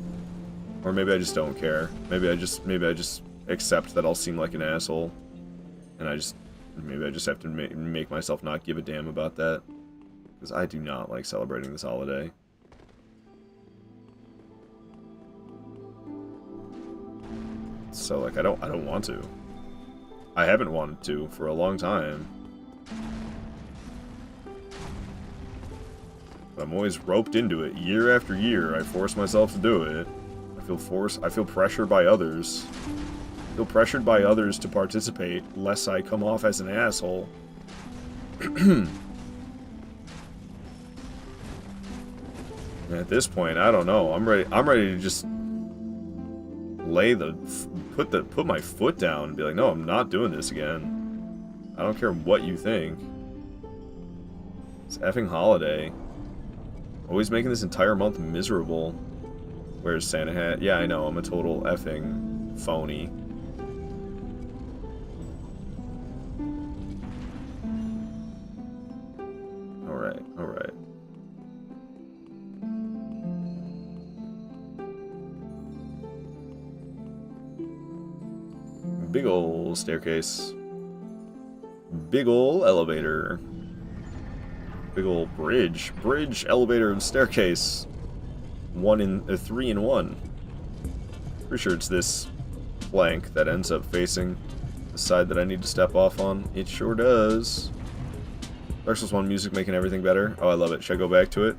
Or maybe I just don't care. Maybe I just accept that I'll seem like an asshole. And maybe I just have to make myself not give a damn about that. Because I do not like celebrating this holiday. So, like, I don't want to. I haven't wanted to for a long time. But I'm always roped into it year after year. I force myself to do it. I feel pressured by others. I feel pressured by others to participate, lest I come off as an asshole. At this point, I don't know. I'm ready to just put my foot down and be like, no, I'm not doing this again. I don't care what you think. It's effing holiday. Always making this entire month miserable. Where's Santa Hat? Yeah, I know, I'm a total effing phony. Alright, alright. Big ol' staircase. Big ol' elevator. Big ol' bridge. Bridge, elevator, and staircase. 3 in 1. Pretty sure it's this plank that ends up facing the side that I need to step off on. It sure does. Dark Souls 1 music making everything better. Oh, I love it. Should I go back to it?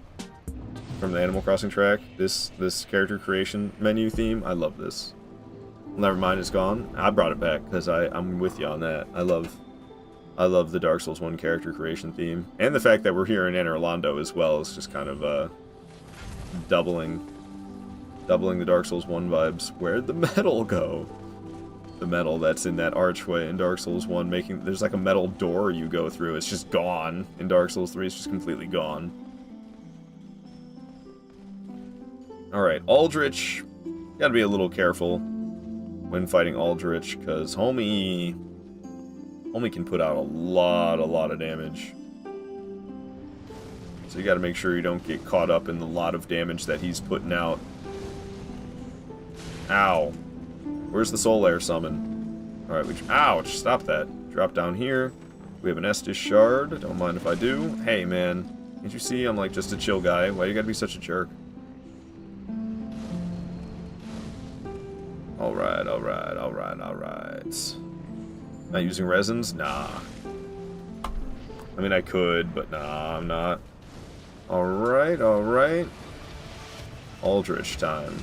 From the Animal Crossing track? This character creation menu theme? I love this. Never mind, it's gone. I brought it back because I'm with you on that. I love the Dark Souls 1 character creation theme. And the fact that we're here in Anor Londo as well is just kind of doubling the Dark Souls 1 vibes. Where'd the metal go? The metal that's in that archway in Dark Souls 1 there's like a metal door you go through. It's just gone. In Dark Souls 3, it's just completely gone. Alright, Aldrich. Gotta be a little careful when fighting Aldrich, because homie can put out a lot of damage. So you gotta make sure you don't get caught up in the lot of damage that he's putting out. Ow. Where's the Soul Air summon? Alright, ouch, stop that. Drop down here. We have an Estus Shard. Don't mind if I do. Hey, man. Can't you see I'm like just a chill guy? Why you gotta be such a jerk? Alright. Not using resins? Nah. I mean, I could, but nah, I'm not. Alright. Aldrich time.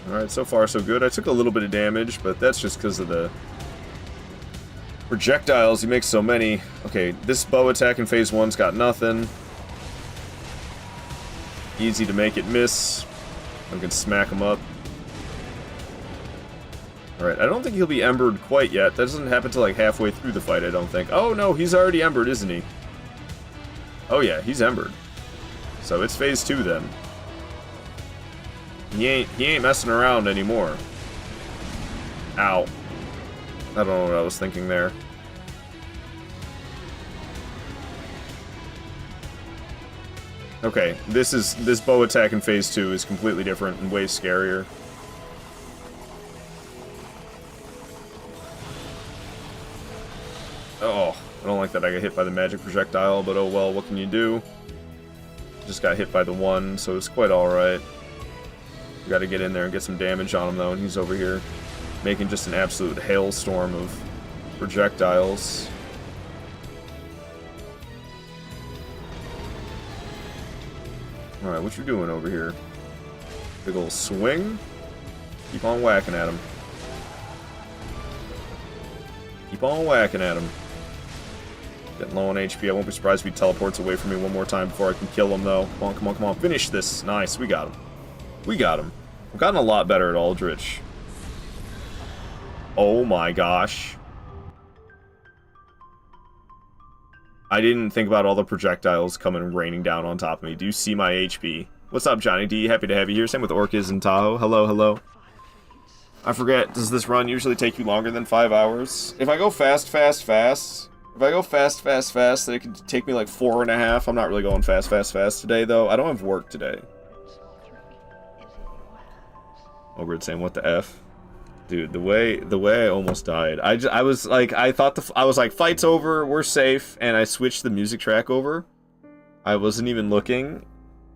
Alright, so far so good. I took a little bit of damage, but that's just because of the projectiles. He makes so many. Okay, this bow attack in phase 1's got nothing. Easy to make it miss. I can smack him up. Alright, I don't think he'll be embered quite yet. That doesn't happen till like halfway through the fight, I don't think. Oh no, he's already embered, isn't he? Oh yeah, he's embered. So it's phase 2 then. He ain't messing around anymore. Ow. I don't know what I was thinking there. Okay, this bow attack in phase 2 is completely different and way scarier. Oh, I don't like that I got hit by the magic projectile, but oh well, what can you do? Just got hit by the one, so it's quite alright. We gotta get in there and get some damage on him though, and he's over here making just an absolute hailstorm of projectiles. Alright, what you doing over here? Big ol' swing? Keep on whacking at him. Keep on whacking at him. Getting low on HP. I won't be surprised if he teleports away from me one more time before I can kill him though. Come on. Finish this. Nice, we got him. We got him. I've gotten a lot better at Aldrich. Oh my gosh. I didn't think about all the projectiles coming raining down on top of me. Do you see my HP? What's up, Johnny D? Happy to have you here. Same with Orcas and Tahoe. Hello. I forget, does this run usually take you longer than 5 hours? If I go fast, then it could take me like 4.5. I'm not really going fast today, though. I don't have work today. Ogred saying, what the F? Dude, the way I almost died. I was like, I was like, fight's over, we're safe, and I switched the music track over. I wasn't even looking.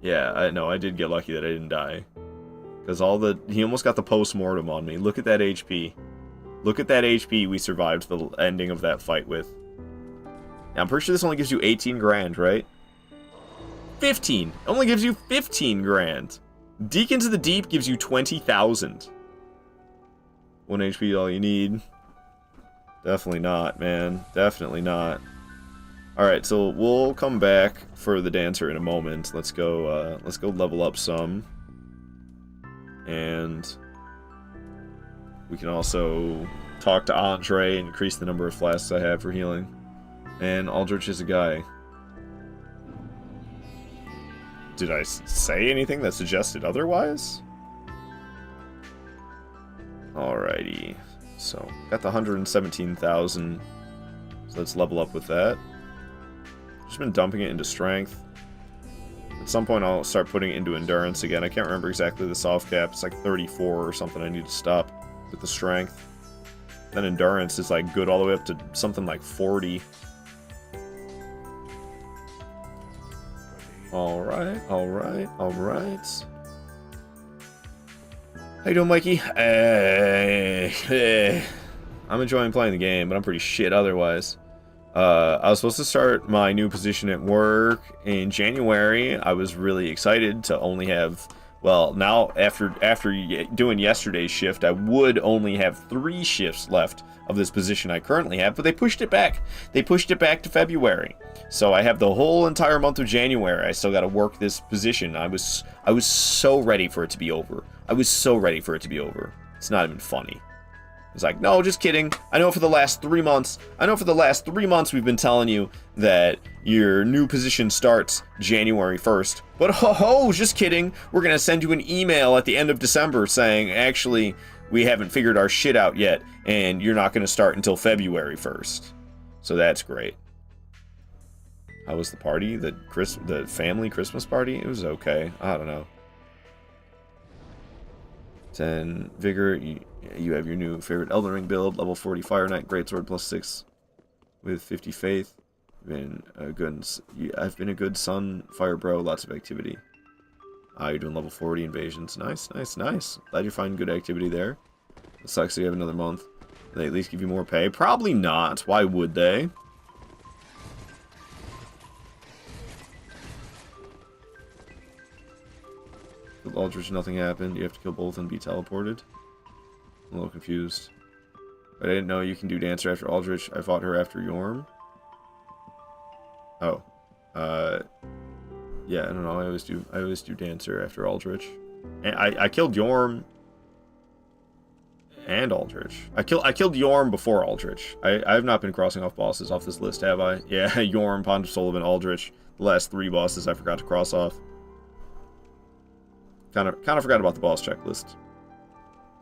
Yeah, I did get lucky that I didn't die. Because he almost got the post-mortem on me. Look at that HP. Look at that HP we survived the ending of that fight with. Now, I'm pretty sure this only gives you 18 grand, right? 15! It only gives you 15 grand! Deacons of the Deep gives you 20,000. 1 HP all you need. Definitely not, man. Definitely not. Alright, so we'll come back for the dancer in a moment. Let's go level up some. And we can also talk to Andre and increase the number of flasks I have for healing. And Aldrich is a guy. Did I say anything that suggested otherwise? Alrighty. So, got the 117,000. So let's level up with that. Just been dumping it into strength. At some point I'll start putting it into endurance again. I can't remember exactly the soft cap. It's like 34 or something. I need to stop with the strength. Then endurance is like good all the way up to something like 40. Alright. How you doing, Mikey? I'm enjoying playing the game, but I'm pretty shit otherwise. I was supposed to start my new position at work in January. I was really excited to only have, well, now after doing yesterday's shift, I would only have 3 shifts left of this position I currently have, but they pushed it back. They pushed it back to February. So I have the whole entire month of January. I still got to work this position. I was so ready for it to be over. I was so ready for it to be over. It's not even funny. It's like, no, just kidding. I know for the last 3 months, we've been telling you that your new position starts January 1st. But ho, just kidding. We're going to send you an email at the end of December saying, actually, we haven't figured our shit out yet, and you're not going to start until February 1st. So that's great. How was the party? The family Christmas party? It was okay. I don't know. 10 vigor. You have your new favorite Elden Ring build, level 40 Fire Knight, Greatsword +6 with 50 faith. I've been a good son, fire bro, lots of activity. You're doing level 40 invasions. Nice. Glad you're finding good activity there. It sucks that you have another month. Do they at least give you more pay? Probably not. Why would they? With Aldrich, nothing happened. You have to kill both and be teleported. I'm a little confused. But I didn't know you can do Dancer after Aldrich. I fought her after Yorm. Oh. Yeah, I don't know. I always do Dancer after Aldrich. And I killed Yorm and Aldrich. I killed Yorm before Aldrich. I have not been crossing off bosses off this list, have I? Yeah, Yorm, Pond of Sullivan, Aldrich. The last 3 bosses I forgot to cross off. Kind of forgot about the boss checklist.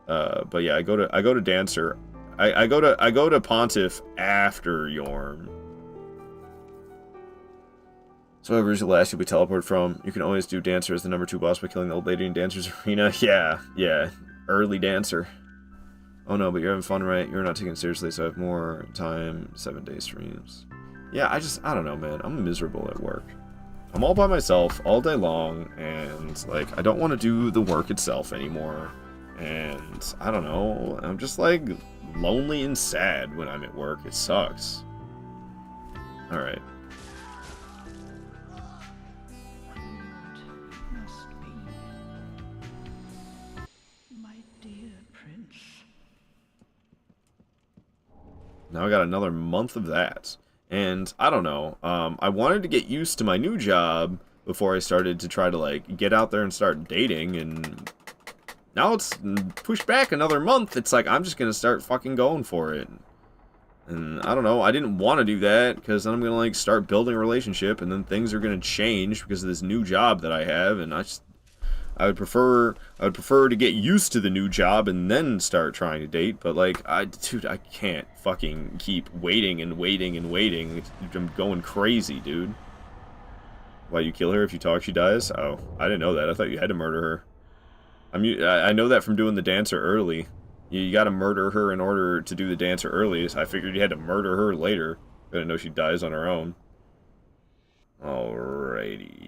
But yeah, I go to Dancer. I go to Pontiff after Yorm. So whoever's the last you'll be teleported from. You can always do Dancer as the number 2 boss by killing the old lady in Dancer's arena. Yeah. Early Dancer. Oh no, but you're having fun, right? You're not taking it seriously, so I have more time. 7-day streams. Yeah, I don't know, man. I'm miserable at work. I'm all by myself all day long, and, like, I don't want to do the work itself anymore. And, I don't know, I'm just, like, lonely and sad when I'm at work. It sucks. Alright. Now I got another month of that. And, I don't know, I wanted to get used to my new job before I started to try to, like, get out there and start dating, and now it's pushed back another month. It's like, I'm just gonna start fucking going for it. And, I don't know, I didn't want to do that, because then I'm gonna, like, start building a relationship, and then things are gonna change because of this new job that I have, and I would prefer to get used to the new job and then start trying to date, but like, dude, I can't fucking keep waiting and waiting and waiting. I'm going crazy, dude. Why, you kill her if you talk she dies? Oh, I didn't know that. I thought you had to murder her. I know that from doing the Dancer early. You gotta murder her in order to do the Dancer early. So I figured you had to murder her later. I didn't know she dies on her own. Alrighty.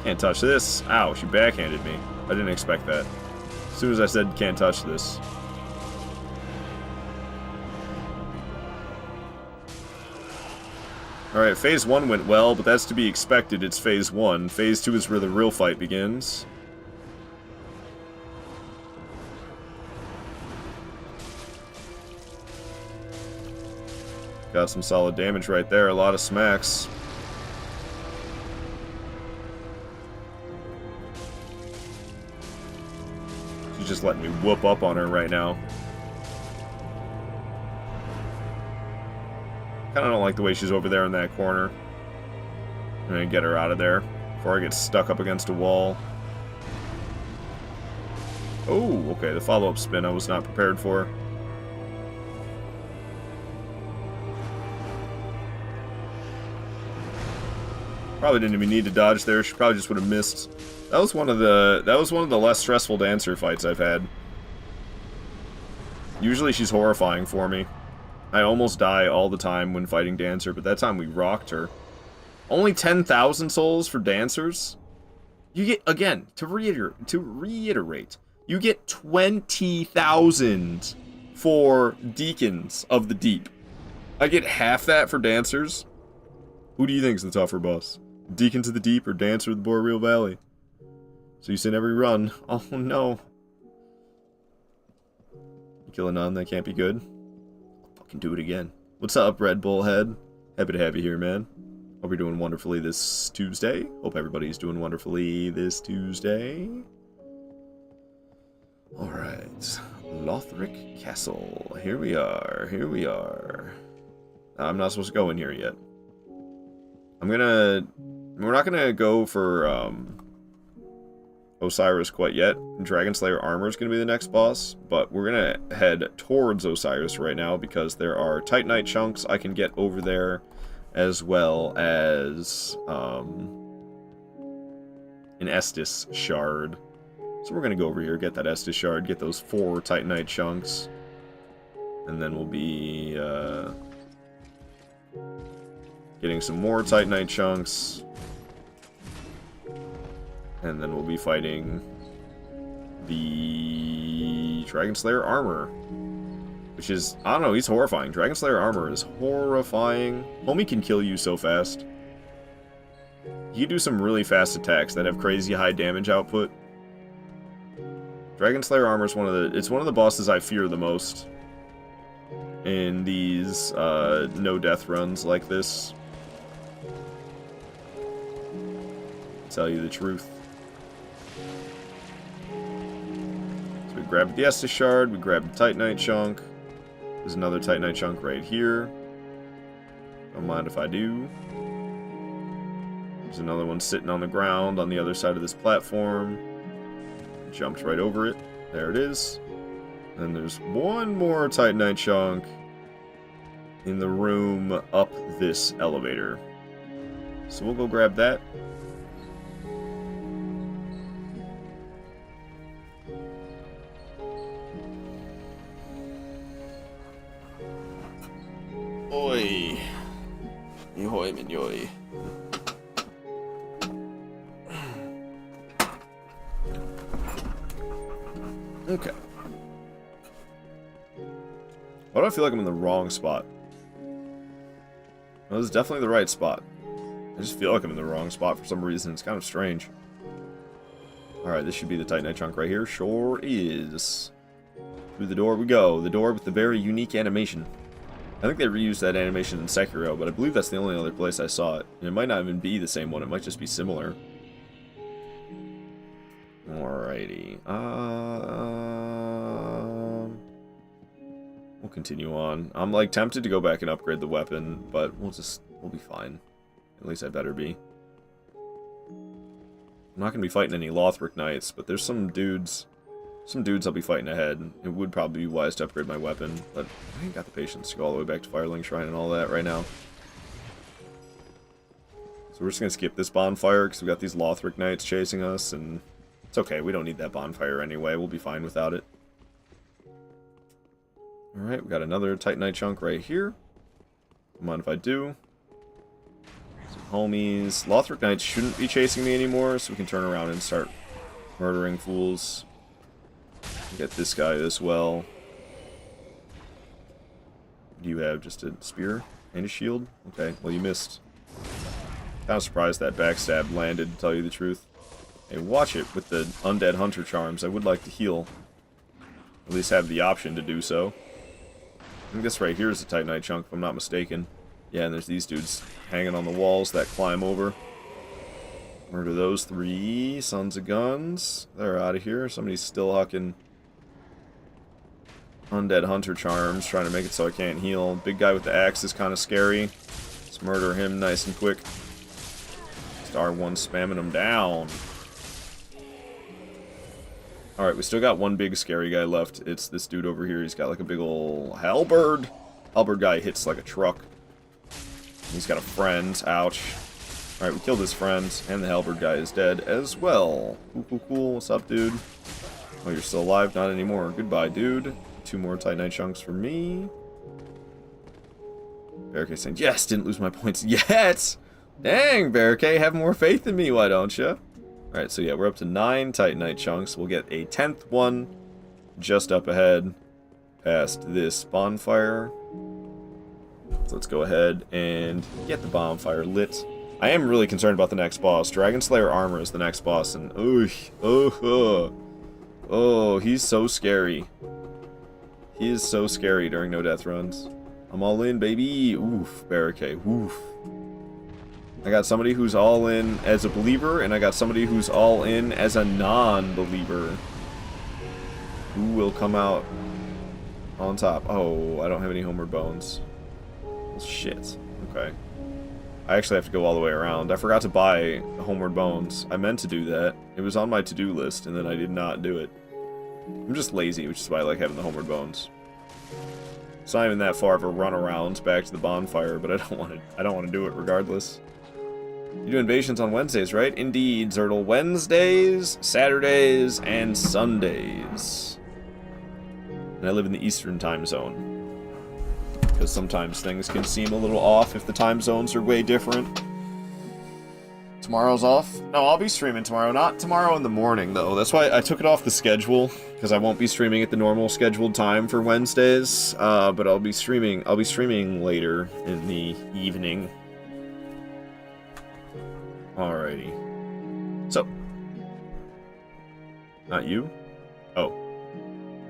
Can't touch this. Ow, she backhanded me. I didn't expect that. As soon as I said can't touch this. Alright, phase 1 went well, but that's to be expected. It's phase 1. Phase 2 is where the real fight begins. Got some solid damage right there. A lot of smacks. Just letting me whoop up on her right now. Kinda don't like the way she's over there in that corner. I'm gonna get her out of there before I get stuck up against a wall. Oh, okay, the follow-up spin I was not prepared for. Probably didn't even need to dodge there. She probably just would have missed. That was one of the less stressful Dancer fights I've had. Usually she's horrifying for me. I almost die all the time when fighting Dancer, but that time we rocked her. Only 10,000 souls for dancers? You get, again, to reiterate, you get 20,000 for deacons of the deep. I get half that for dancers? Who do you think is the tougher boss? Deacons of the deep or Dancer of the Boreal Valley? So you send every run. Oh no. You kill a nun, that can't be good. I'll fucking do it again. What's up, Red Bull Head? Happy to have you here, man. Hope you're doing wonderfully this Tuesday. Hope everybody's doing wonderfully this Tuesday. Alright. Lothric Castle. Here we are. Here we are. I'm not supposed to go in here yet. We're not gonna go for, Osiris quite yet. Dragon Slayer Armor is gonna be the next boss, but we're gonna head towards Osiris right now because there are Titanite chunks I can get over there, as well as, an Estus shard. So we're gonna go over here, get that Estus shard, get those 4 Titanite chunks, and then we'll be, getting some more Titanite chunks. And then we'll be fighting the Dragon Slayer Armor. Which is, I don't know, he's horrifying. Dragon Slayer Armor is horrifying. Homie can kill you so fast. He can do some really fast attacks that have crazy high damage output. Dragon Slayer Armor is one of the bosses I fear the most in these no death runs like this. Tell you the truth. So we grabbed the Estus shard, we grabbed the Titanite chunk. There's another Titanite chunk right here. Don't mind if I do. There's another one sitting on the ground on the other side of this platform. Jumped right over it. There it is. Then there's one more Titanite chunk in the room up this elevator. So we'll go grab that. Oi. Yoy, min yoy. Okay. Why do I feel like I'm in the wrong spot? No, this is definitely the right spot. I just feel like I'm in the wrong spot for some reason. It's kind of strange. Alright, this should be the Titanite chunk right here. Sure is. Through the door we go. The door with the very unique animation. I think they reused that animation in Sekiro, but I believe that's the only other place I saw it. And it might not even be the same one. It might just be similar. Alrighty. We'll continue on. I'm like tempted to go back and upgrade the weapon, but we'll be fine. At least I better be. I'm not gonna be fighting any Lothric Knights, but there's some dudes I'll be fighting ahead. It would probably be wise to upgrade my weapon, but I ain't got the patience to go all the way back to Firelink Shrine and all that right now. So we're just gonna skip this bonfire because we got these Lothric Knights chasing us, and it's okay, we don't need that bonfire anyway, we'll be fine without it. Alright, we got another Titanite chunk right here. Don't mind if I do. Some homies. Lothric Knights shouldn't be chasing me anymore, so we can turn around and start murdering fools. Get this guy as well. Do you have just a spear and a shield? Okay, well you missed. Kind of surprised that backstab landed, to tell you the truth. Hey, watch it with the Undead Hunter charms. I would like to heal. At least have the option to do so. I think this right here is a Titanite chunk, if I'm not mistaken. Yeah, and there's these dudes hanging on the walls that climb over. Murder those 3 sons of guns. They're out of here. Somebody's still hucking Undead Hunter charms, trying to make it so I can't heal. Big guy with the axe is kind of scary. Let's murder him nice and quick. Star 1 spamming him down. Alright, we still got one big scary guy left. It's this dude over here. He's got like a big ol' halberd. Halberd guy hits like a truck. He's got a friend. Ouch. Alright, we killed his friend, and the halberd guy is dead as well. Cool. What's up, dude? Oh, you're still alive? Not anymore. Goodbye, dude. 2 more Titanite chunks for me. Barricade saying, yes, didn't lose my points yet! Dang, Barricade, have more faith in me, why don't you? Alright, so yeah, we're up to 9 Titanite chunks. We'll get a 10th one just up ahead past this bonfire. So let's go ahead and get the bonfire lit. I am really concerned about the next boss. Dragon Slayer Armor is the next boss, and oh, he's so scary. He is so scary during no death runs. I'm all in, baby. Oof, Barricade. Oof. I got somebody who's all in as a believer, and I got somebody who's all in as a non-believer. Who will come out on top? Oh, I don't have any homeward bones. Well, shit. Okay. I actually have to go all the way around. I forgot to buy homeward bones. I meant to do that. It was on my to-do list, and then I did not do it. I'm just lazy, which is why I like having the homeward bones. It's not even that far of a run around back to the bonfire, but I don't want to do it regardless. You do invasions on Wednesdays, right? Indeed, Zertle. Wednesdays, Saturdays, and Sundays. And I live in the Eastern time zone. Because sometimes things can seem a little off if the time zones are way different. Tomorrow's off? No, I'll be streaming tomorrow. Not tomorrow in the morning, though. That's why I took it off the schedule, because I won't be streaming at the normal scheduled time for Wednesdays. But I'll be streaming later in the evening. Alrighty. So. Not you? Oh.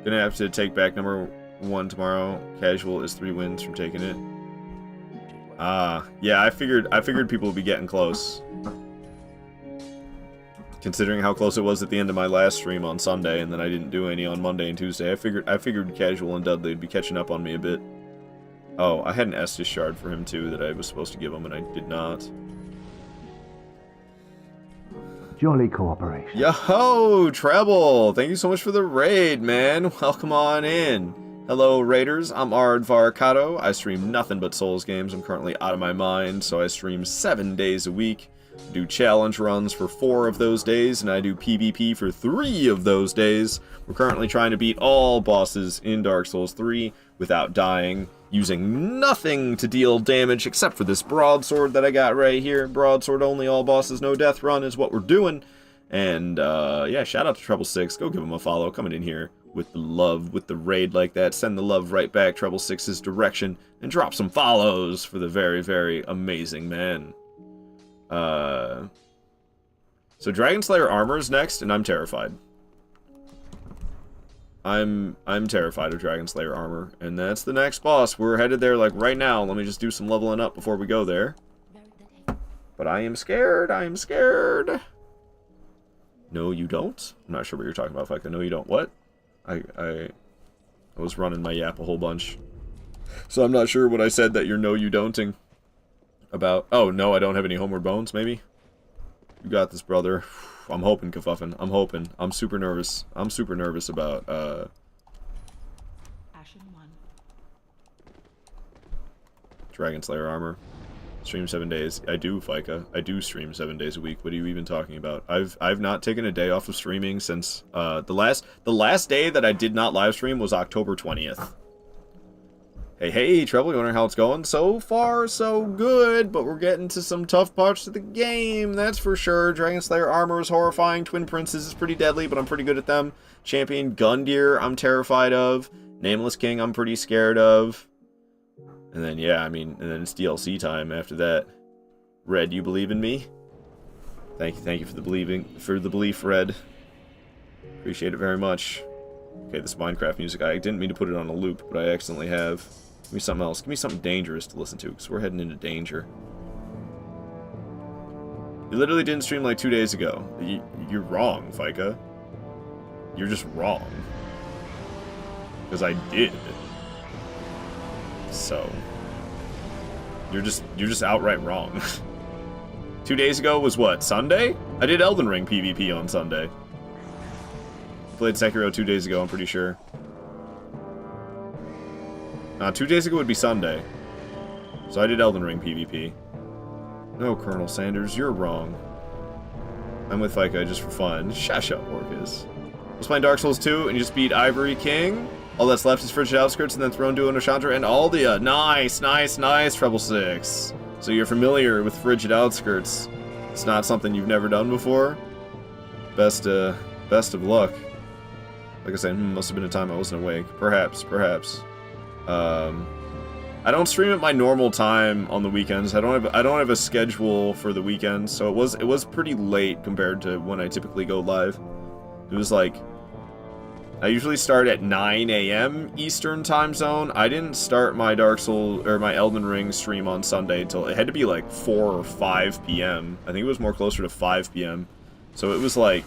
Gonna have to take back number 1 tomorrow. Casual is 3 wins from taking it. Yeah, I figured people would be getting close. Considering how close it was at the end of my last stream on Sunday, and then I didn't do any on Monday and Tuesday, I figured Casual and Dudley would be catching up on me a bit. Oh, I had an Estus shard for him too that I was supposed to give him, and I did not. Jolly cooperation. Yo-ho, Treble! Thank you so much for the raid, man. Welcome on in. Hello, Raiders. I'm Ardvarkato. I stream nothing but Souls games. I'm currently out of my mind, so I stream 7 days a week. Do challenge runs for 4 of those days, and I do PvP for 3 of those days. We're currently trying to beat all bosses in Dark Souls 3 without dying, using nothing to deal damage except for this broadsword that I got right here. Broadsword only, all bosses, no death run is what we're doing. And yeah, shout out to Treble6. Go give him a follow. Coming in here with the love, with the raid like that. Send the love right back Treble6's direction and drop some follows for the very, very amazing man. So Dragon Slayer Armor is next, and I'm terrified. I'm terrified of Dragon Slayer Armor, and that's the next boss. We're headed there, like, right now. Let me just do some leveling up before we go there. But I am scared. I am scared. No, you don't? I'm not sure what you're talking about, Fika. No, you don't. What? I was running my yap a whole bunch. So I'm not sure what I said that you're no, you don'ting about. Oh, no, I don't have any homeward bones, maybe? You got this, brother. I'm hoping, Kafuffin. I'm hoping. I'm super nervous. I'm super nervous about, Dragon Slayer Armor. Stream 7 days. I do, Fika. I do stream 7 days a week. What are you even talking about? I've not taken a day off of streaming since, the last day that I did not live stream was October 20th. Hey, Treble, you wondering how it's going? So far, so good, but we're getting to some tough parts of the game, that's for sure. Dragon Slayer Armor is horrifying. Twin Princes is pretty deadly, but I'm pretty good at them. Champion Gundyr, I'm terrified of. Nameless King, I'm pretty scared of. And then, yeah, I mean, and then it's DLC time after that. Red, you believe in me? Thank you for the belief, Red. Appreciate it very much. Okay, this Minecraft music, I didn't mean to put it on a loop, but I accidentally have. Give me something else. Give me something dangerous to listen to, because we're heading into danger. You literally didn't stream like 2 days ago. You're wrong, Fika. You're just wrong. Because I did. So. You're just outright wrong. 2 days ago was what, Sunday? I did Elden Ring PvP on Sunday. Played Sekiro 2 days ago, I'm pretty sure. 2 days ago would be Sunday. So I did Elden Ring PvP. No, Colonel Sanders, you're wrong. I'm with Fika just for fun. Shush up, Orcus. I was playing Dark Souls 2 and you just beat Ivory King. All that's left is Frigid Outskirts and then Throne Duo no Chandra and Aldia. Nice, Treble6. So you're familiar with Frigid Outskirts. It's not something you've never done before. Best of luck. Like I said, must have been a time I wasn't awake. Perhaps. I don't stream at my normal time on the weekends. I don't have a schedule for the weekends, so it was pretty late compared to when I typically go live. It was like I usually start at 9 a.m. Eastern time zone. I didn't start my Dark Souls or my Elden Ring stream on Sunday until it had to be like 4 or 5 p.m. I think it was more closer to 5 p.m. So it was like,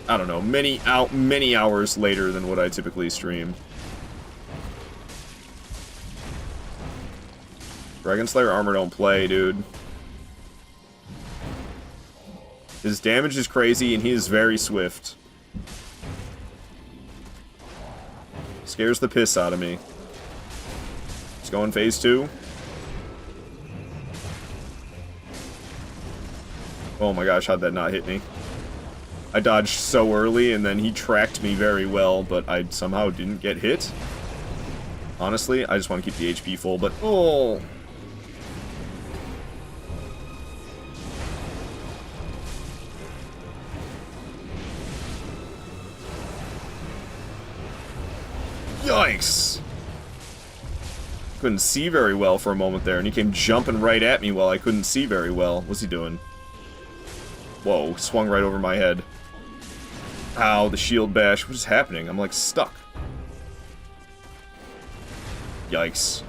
I don't know, many hours later than what I typically stream. Dragon Slayer armor don't play, dude. His damage is crazy, and he is very swift. Scares the piss out of me. Let's go in phase 2. Oh my gosh, how'd that not hit me? I dodged so early, and then he tracked me very well, but I somehow didn't get hit. Honestly, I just want to keep the HP full, but... oh... Yikes! Couldn't see very well for a moment there, and he came jumping right at me while I couldn't see very well. What's he doing? Whoa, swung right over my head. Ow, the shield bash. What is happening? I'm like stuck. Yikes.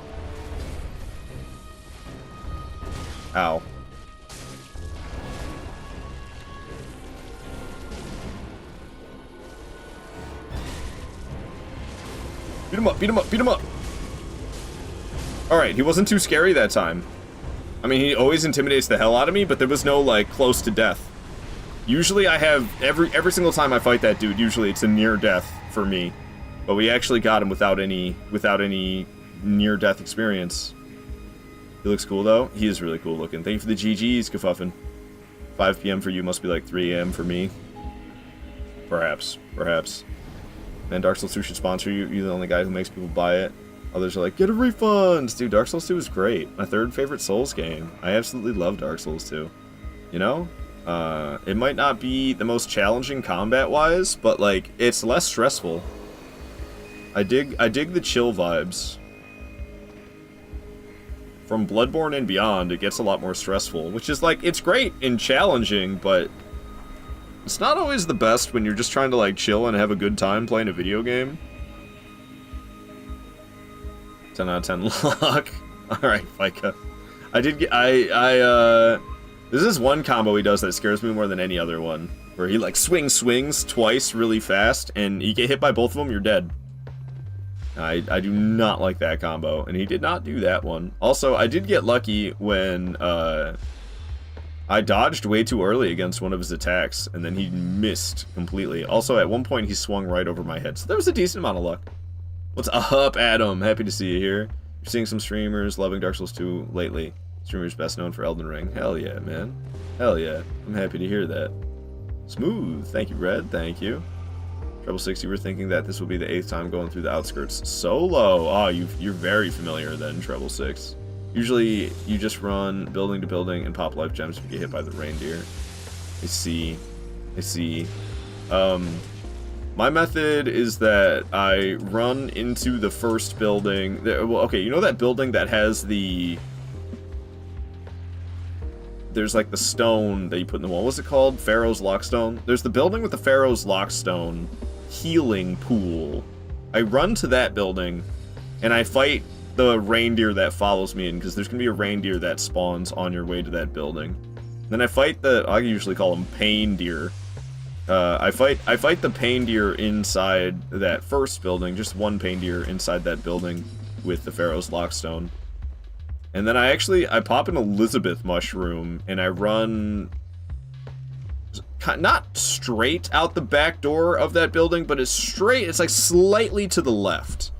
Ow. Beat him up, beat him up, beat him up! Alright, he wasn't too scary that time. I mean, he always intimidates the hell out of me, but there was no, like, close to death. Usually I have, every single time I fight that dude, usually it's a near death for me. But we actually got him without any near death experience. He looks cool though. He is really cool looking. Thank you for the GGs, Kafuffin. 5 p.m. for you must be like 3 a.m. for me. Perhaps. Man, Dark Souls 2 should sponsor you. You're the only guy who makes people buy it. Others are like, get a refund! Dude, Dark Souls 2 is great. My third favorite Souls game. I absolutely love Dark Souls 2. You know? It might not be the most challenging combat-wise, but, like, it's less stressful. I dig the chill vibes. From Bloodborne and beyond, it gets a lot more stressful, which is, like, it's great and challenging, but it's not always the best when you're just trying to, like, chill and have a good time playing a video game. 10 out of 10 luck. Alright, Fika. This is one combo he does that scares me more than any other one. Where he, like, swings twice really fast, and you get hit by both of them, you're dead. I do not like that combo, and he did not do that one. Also, I did get lucky when, I dodged way too early against one of his attacks, and then he missed completely. Also, at one point, he swung right over my head, so there was a decent amount of luck. What's up, Adam? Happy to see you here. You're seeing some streamers loving Dark Souls 2 lately. Streamers best known for Elden Ring. Hell yeah, man. Hell yeah. I'm happy to hear that. Smooth. Thank you, Red. Thank you. Treble 6, you were thinking that this will be the 8th time going through the outskirts solo. Oh, you're very familiar then, Treble 6. Usually, you just run building to building and pop life gems if you get hit by the reindeer. I see. My method is that I run into the first building. Well, okay, you know that building that has the... There's like the stone that you put in the wall. What's it called? Pharaoh's Lockstone? There's the building with the Pharaoh's Lockstone healing pool. I run to that building, and I fight the reindeer that follows me in, because there's going to be a reindeer that spawns on your way to that building. Then I fight I usually call them pain deer. I fight the pain deer inside that first building, just one pain deer inside that building with the Pharaoh's Lockstone. And then I pop an Elizabeth mushroom, and I run not straight out the back door of that building, but it's like slightly to the left.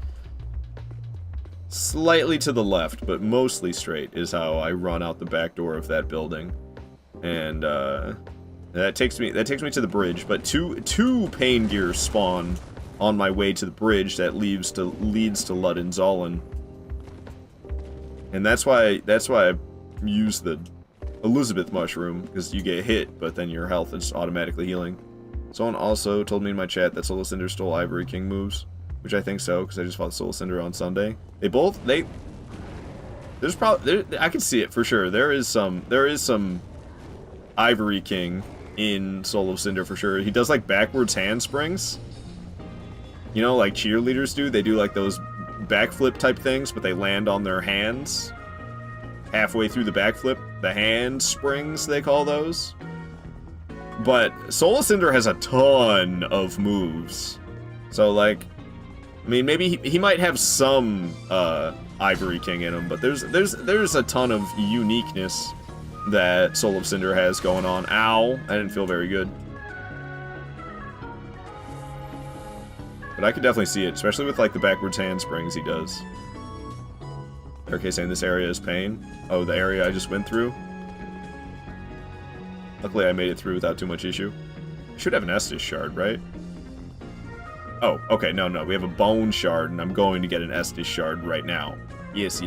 Slightly to the left, but mostly straight is how I run out the back door of that building. And that takes me to the bridge, but two pain deer spawn on my way to the bridge that leads to Ludden Zollen. And that's why I use the Elizabeth mushroom, because you get hit, but then your health is automatically healing. Someone also told me in my chat that Soul Cinder stole Ivory King moves, which I think so, because I just fought Soul Cinder on Sunday. There's probably, I can see it for sure. There is some Ivory King in Soul of Cinder for sure. He does like backwards handsprings. You know, like cheerleaders do. They do like those backflip type things, but they land on their hands halfway through the backflip. The handsprings, they call those. But Soul of Cinder has a ton of moves. So like, I mean, maybe he might have some Ivory King in him, but there's a ton of uniqueness that Soul of Cinder has going on. Ow, I didn't feel very good. But I could definitely see it, especially with like the backwards handsprings he does. Okay, saying this area is pain. Oh, the area I just went through. Luckily I made it through without too much issue. I should have an Estus shard, right? Oh, okay, no, we have a bone shard, and I'm going to get an Estus shard right now. Yes.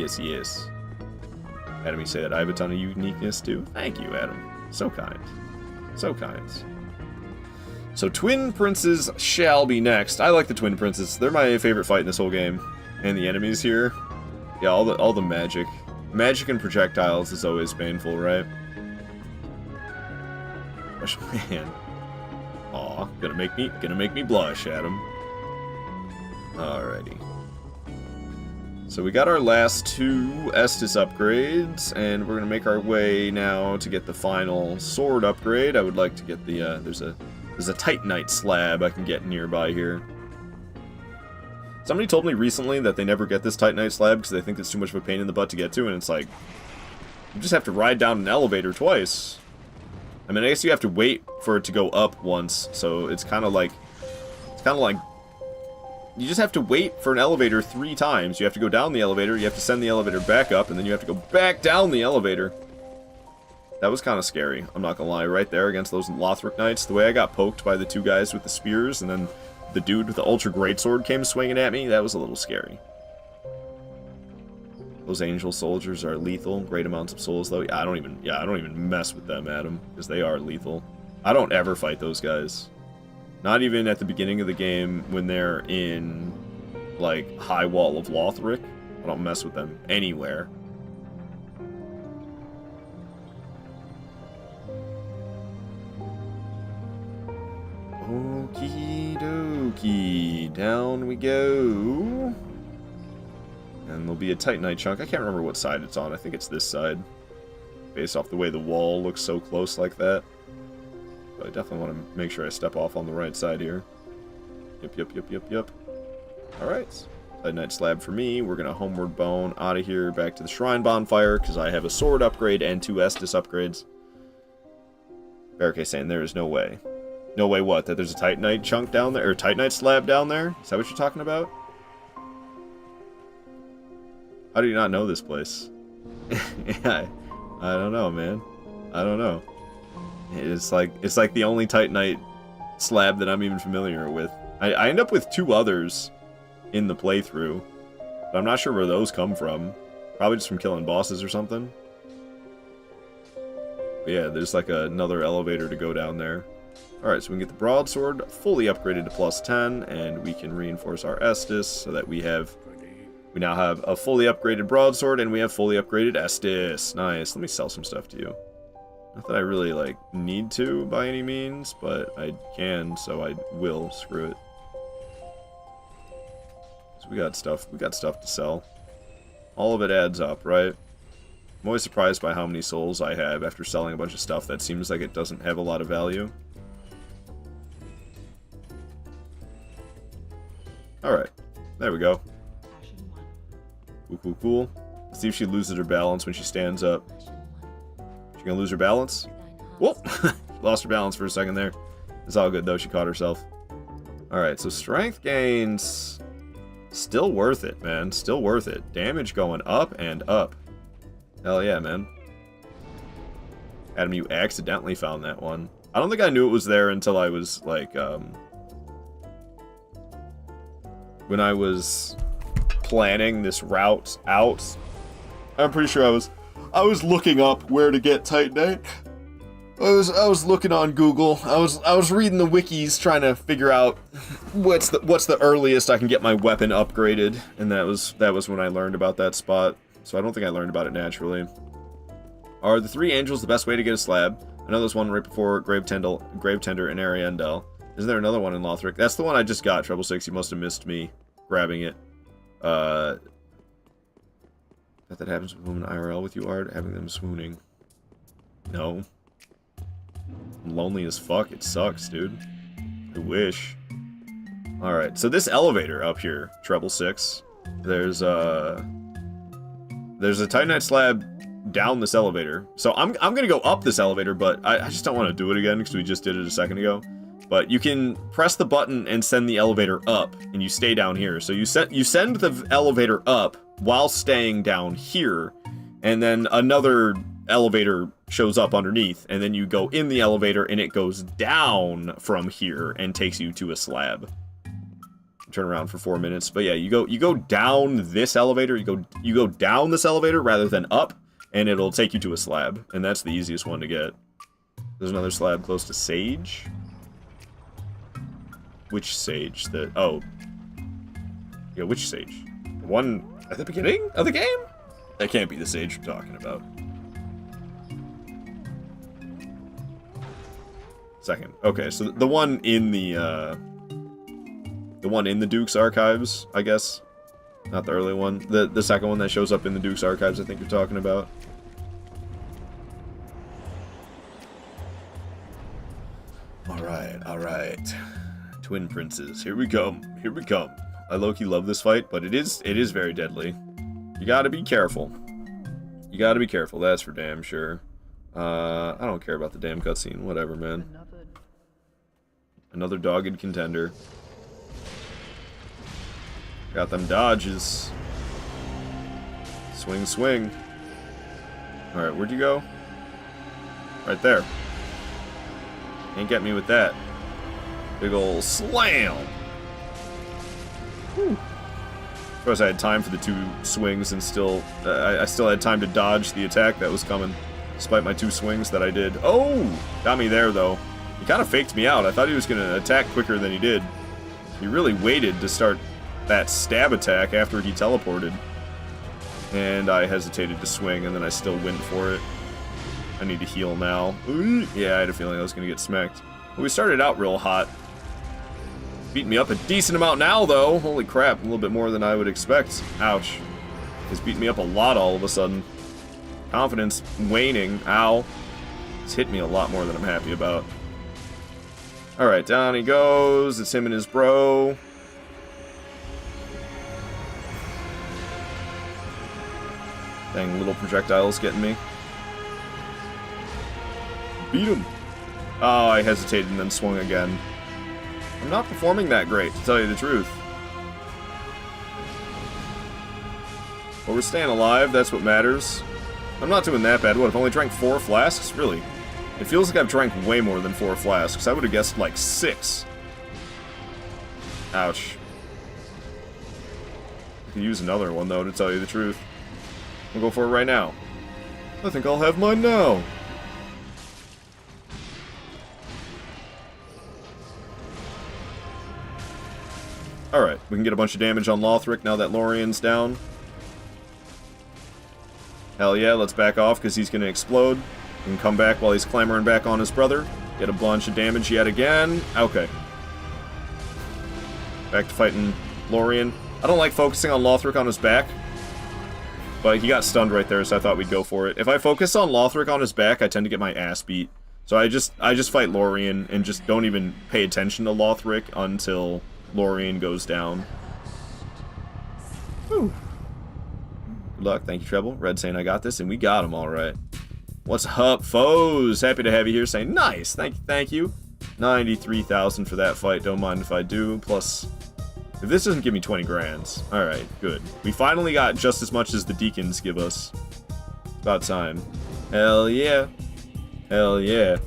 Adam, you say that I have a ton of uniqueness too? Thank you, Adam. So kind. So kind. So Twin Princes shall be next. I like the Twin Princes. They're my favorite fight in this whole game. And the enemies here. Yeah, all the magic. Magic and projectiles is always painful, right? Man. Aw, gonna make me blush, Adam. Alrighty. So we got our last 2 Estus upgrades, and we're gonna make our way now to get the final sword upgrade. I would like to get the there's a Titanite slab I can get nearby here. Somebody told me recently that they never get this Titanite slab because they think it's too much of a pain in the butt to get to, and it's like, you just have to ride down an elevator twice. I mean, I guess you have to wait for it to go up once, so it's kind of like, you just have to wait for an elevator 3 times. You have to go down the elevator, you have to send the elevator back up, and then you have to go back down the elevator. That was kind of scary, I'm not gonna lie, right there against those Lothric Knights. The way I got poked by the 2 guys with the spears, and then the dude with the Ultra Greatsword came swinging at me, that was a little scary. Those angel soldiers are lethal, great amounts of souls though. I don't even mess with them, Adam, because they are lethal. I don't ever fight those guys. Not even at the beginning of the game when they're in, like, High Wall of Lothric. I don't mess with them anywhere. Okie dokie. Down we go. And there'll be a Titanite chunk. I can't remember what side it's on. I think it's this side. Based off the way the wall looks so close like that. But I definitely want to make sure I step off on the right side here. Yep. Alright. Titanite slab for me. We're going to homeward bone out of here back to the Shrine Bonfire because I have a sword upgrade and 2 Estus upgrades. Barricade saying there is no way. No way what? That there's a Titanite chunk down there? Or Titanite slab down there? Is that what you're talking about? How do you not know this place? Yeah, I don't know, man. I don't know. It's like the only Titanite slab that I'm even familiar with. I end up with 2 others in the playthrough, but I'm not sure where those come from. Probably just from killing bosses or something. But yeah, there's like another elevator to go down there. Alright, so we can get the broadsword fully upgraded to +10, and we can reinforce our Estus so that we now have a fully upgraded broadsword, and we have fully upgraded Estus. Nice. Let me sell some stuff to you. Not that I really, like, need to by any means, but I can, so I will. Screw it. So we got stuff to sell. All of it adds up, right? I'm always surprised by how many souls I have after selling a bunch of stuff that seems like it doesn't have a lot of value. Alright. There we go. Cool. Let's see if she loses her balance when she stands up. She gonna lose her balance? Whoop! Lost her balance for a second there. It's all good though, she caught herself. Alright, so strength gains... Still worth it, man. Still worth it. Damage going up and up. Hell yeah, man. Adam, you accidentally found that one. I don't think I knew it was there until I was, like, when I was planning this route out. I'm pretty sure I was looking up where to get Titanite. I was looking on Google. I was reading the wikis trying to figure out what's the earliest I can get my weapon upgraded, and that was when I learned about that spot. So I don't think I learned about it naturally. Are the 3 angels the best way to get a slab? I know there's one right before Grave Tender in Ariandel. Isn't there another one in Lothric? That's the one I just got, Treble 6. You must have missed me grabbing it. That happens with women IRL with you, Art, having them swooning. No. I'm lonely as fuck. It sucks, dude. I wish. Alright, so this elevator up here, Treble 6, there's a Titanite slab down this elevator. So I'm gonna go up this elevator, but I just don't want to do it again because we just did it a second ago. But you can press the button and send the elevator up, and you stay down here. So you send the elevator up while staying down here, and then another elevator shows up underneath, and then you go in the elevator, and it goes down from here and takes you to a slab. Turn around for 4 minutes, but yeah, you go down this elevator. You go down this elevator rather than up, and it'll take you to a slab, and that's the easiest one to get. There's another slab close to Sage. Which Sage? Oh. Yeah, which Sage? The one at the beginning of the game? That can't be the Sage we're talking about. Second. Okay, so the one in the Duke's archives, I guess. Not the early one. The second one that shows up in the Duke's archives, I think you're talking about. Alright. Twin Princes. Here we come. I low-key love this fight, but it is very deadly. You gotta be careful. That's for damn sure. I don't care about the damn cutscene. Whatever, man. Another dogged contender. Got them dodges. Swing. Alright, where'd you go? Right there. Can't get me with that. Big ol' slam! Whew. Of course I had time for the 2 swings and still... I still had time to dodge the attack that was coming. Despite my 2 swings that I did. Oh! Got me there, though. He kind of faked me out. I thought he was going to attack quicker than he did. He really waited to start that stab attack after he teleported. And I hesitated to swing, and then I still went for it. I need to heal now. Ooh, yeah, I had a feeling I was going to get smacked. But we started out real hot. Beating me up a decent amount now, though. Holy crap, a little bit more than I would expect. Ouch. He's beating me up a lot all of a sudden. Confidence waning. Ow. It's hit me a lot more than I'm happy about. Alright, down he goes. It's him and his bro. Dang, little projectiles getting me. Beat him. Oh, I hesitated and then swung again. I'm not performing that great, to tell you the truth. But we're staying alive, that's what matters. I'm not doing that bad. What, I've only drank 4 flasks? Really? It feels like I've drank way more than 4 flasks. I would have guessed like 6. Ouch. I could use another one, though, to tell you the truth. I'll go for it right now. I think I'll have mine now. Alright, we can get a bunch of damage on Lothric now that Lorien's down. Hell yeah, let's back off because he's going to explode. We can come back while he's clamoring back on his brother. Get a bunch of damage yet again. Okay. Back to fighting Lorien. I don't like focusing on Lothric on his back. But he got stunned right there, so I thought we'd go for it. If I focus on Lothric on his back, I tend to get my ass beat. So I just fight Lorien and just don't even pay attention to Lothric until Lorien goes down. Whew. Good luck. Thank you, Treble. Red saying I got this, and we got him all right. What's up, foes? Happy to have you here saying nice. Thank you. 93,000 for that fight. Don't mind if I do. Plus, if this doesn't give me 20 grand. All right, good. We finally got just as much as the deacons give us. It's about time. Hell yeah. Hell yeah.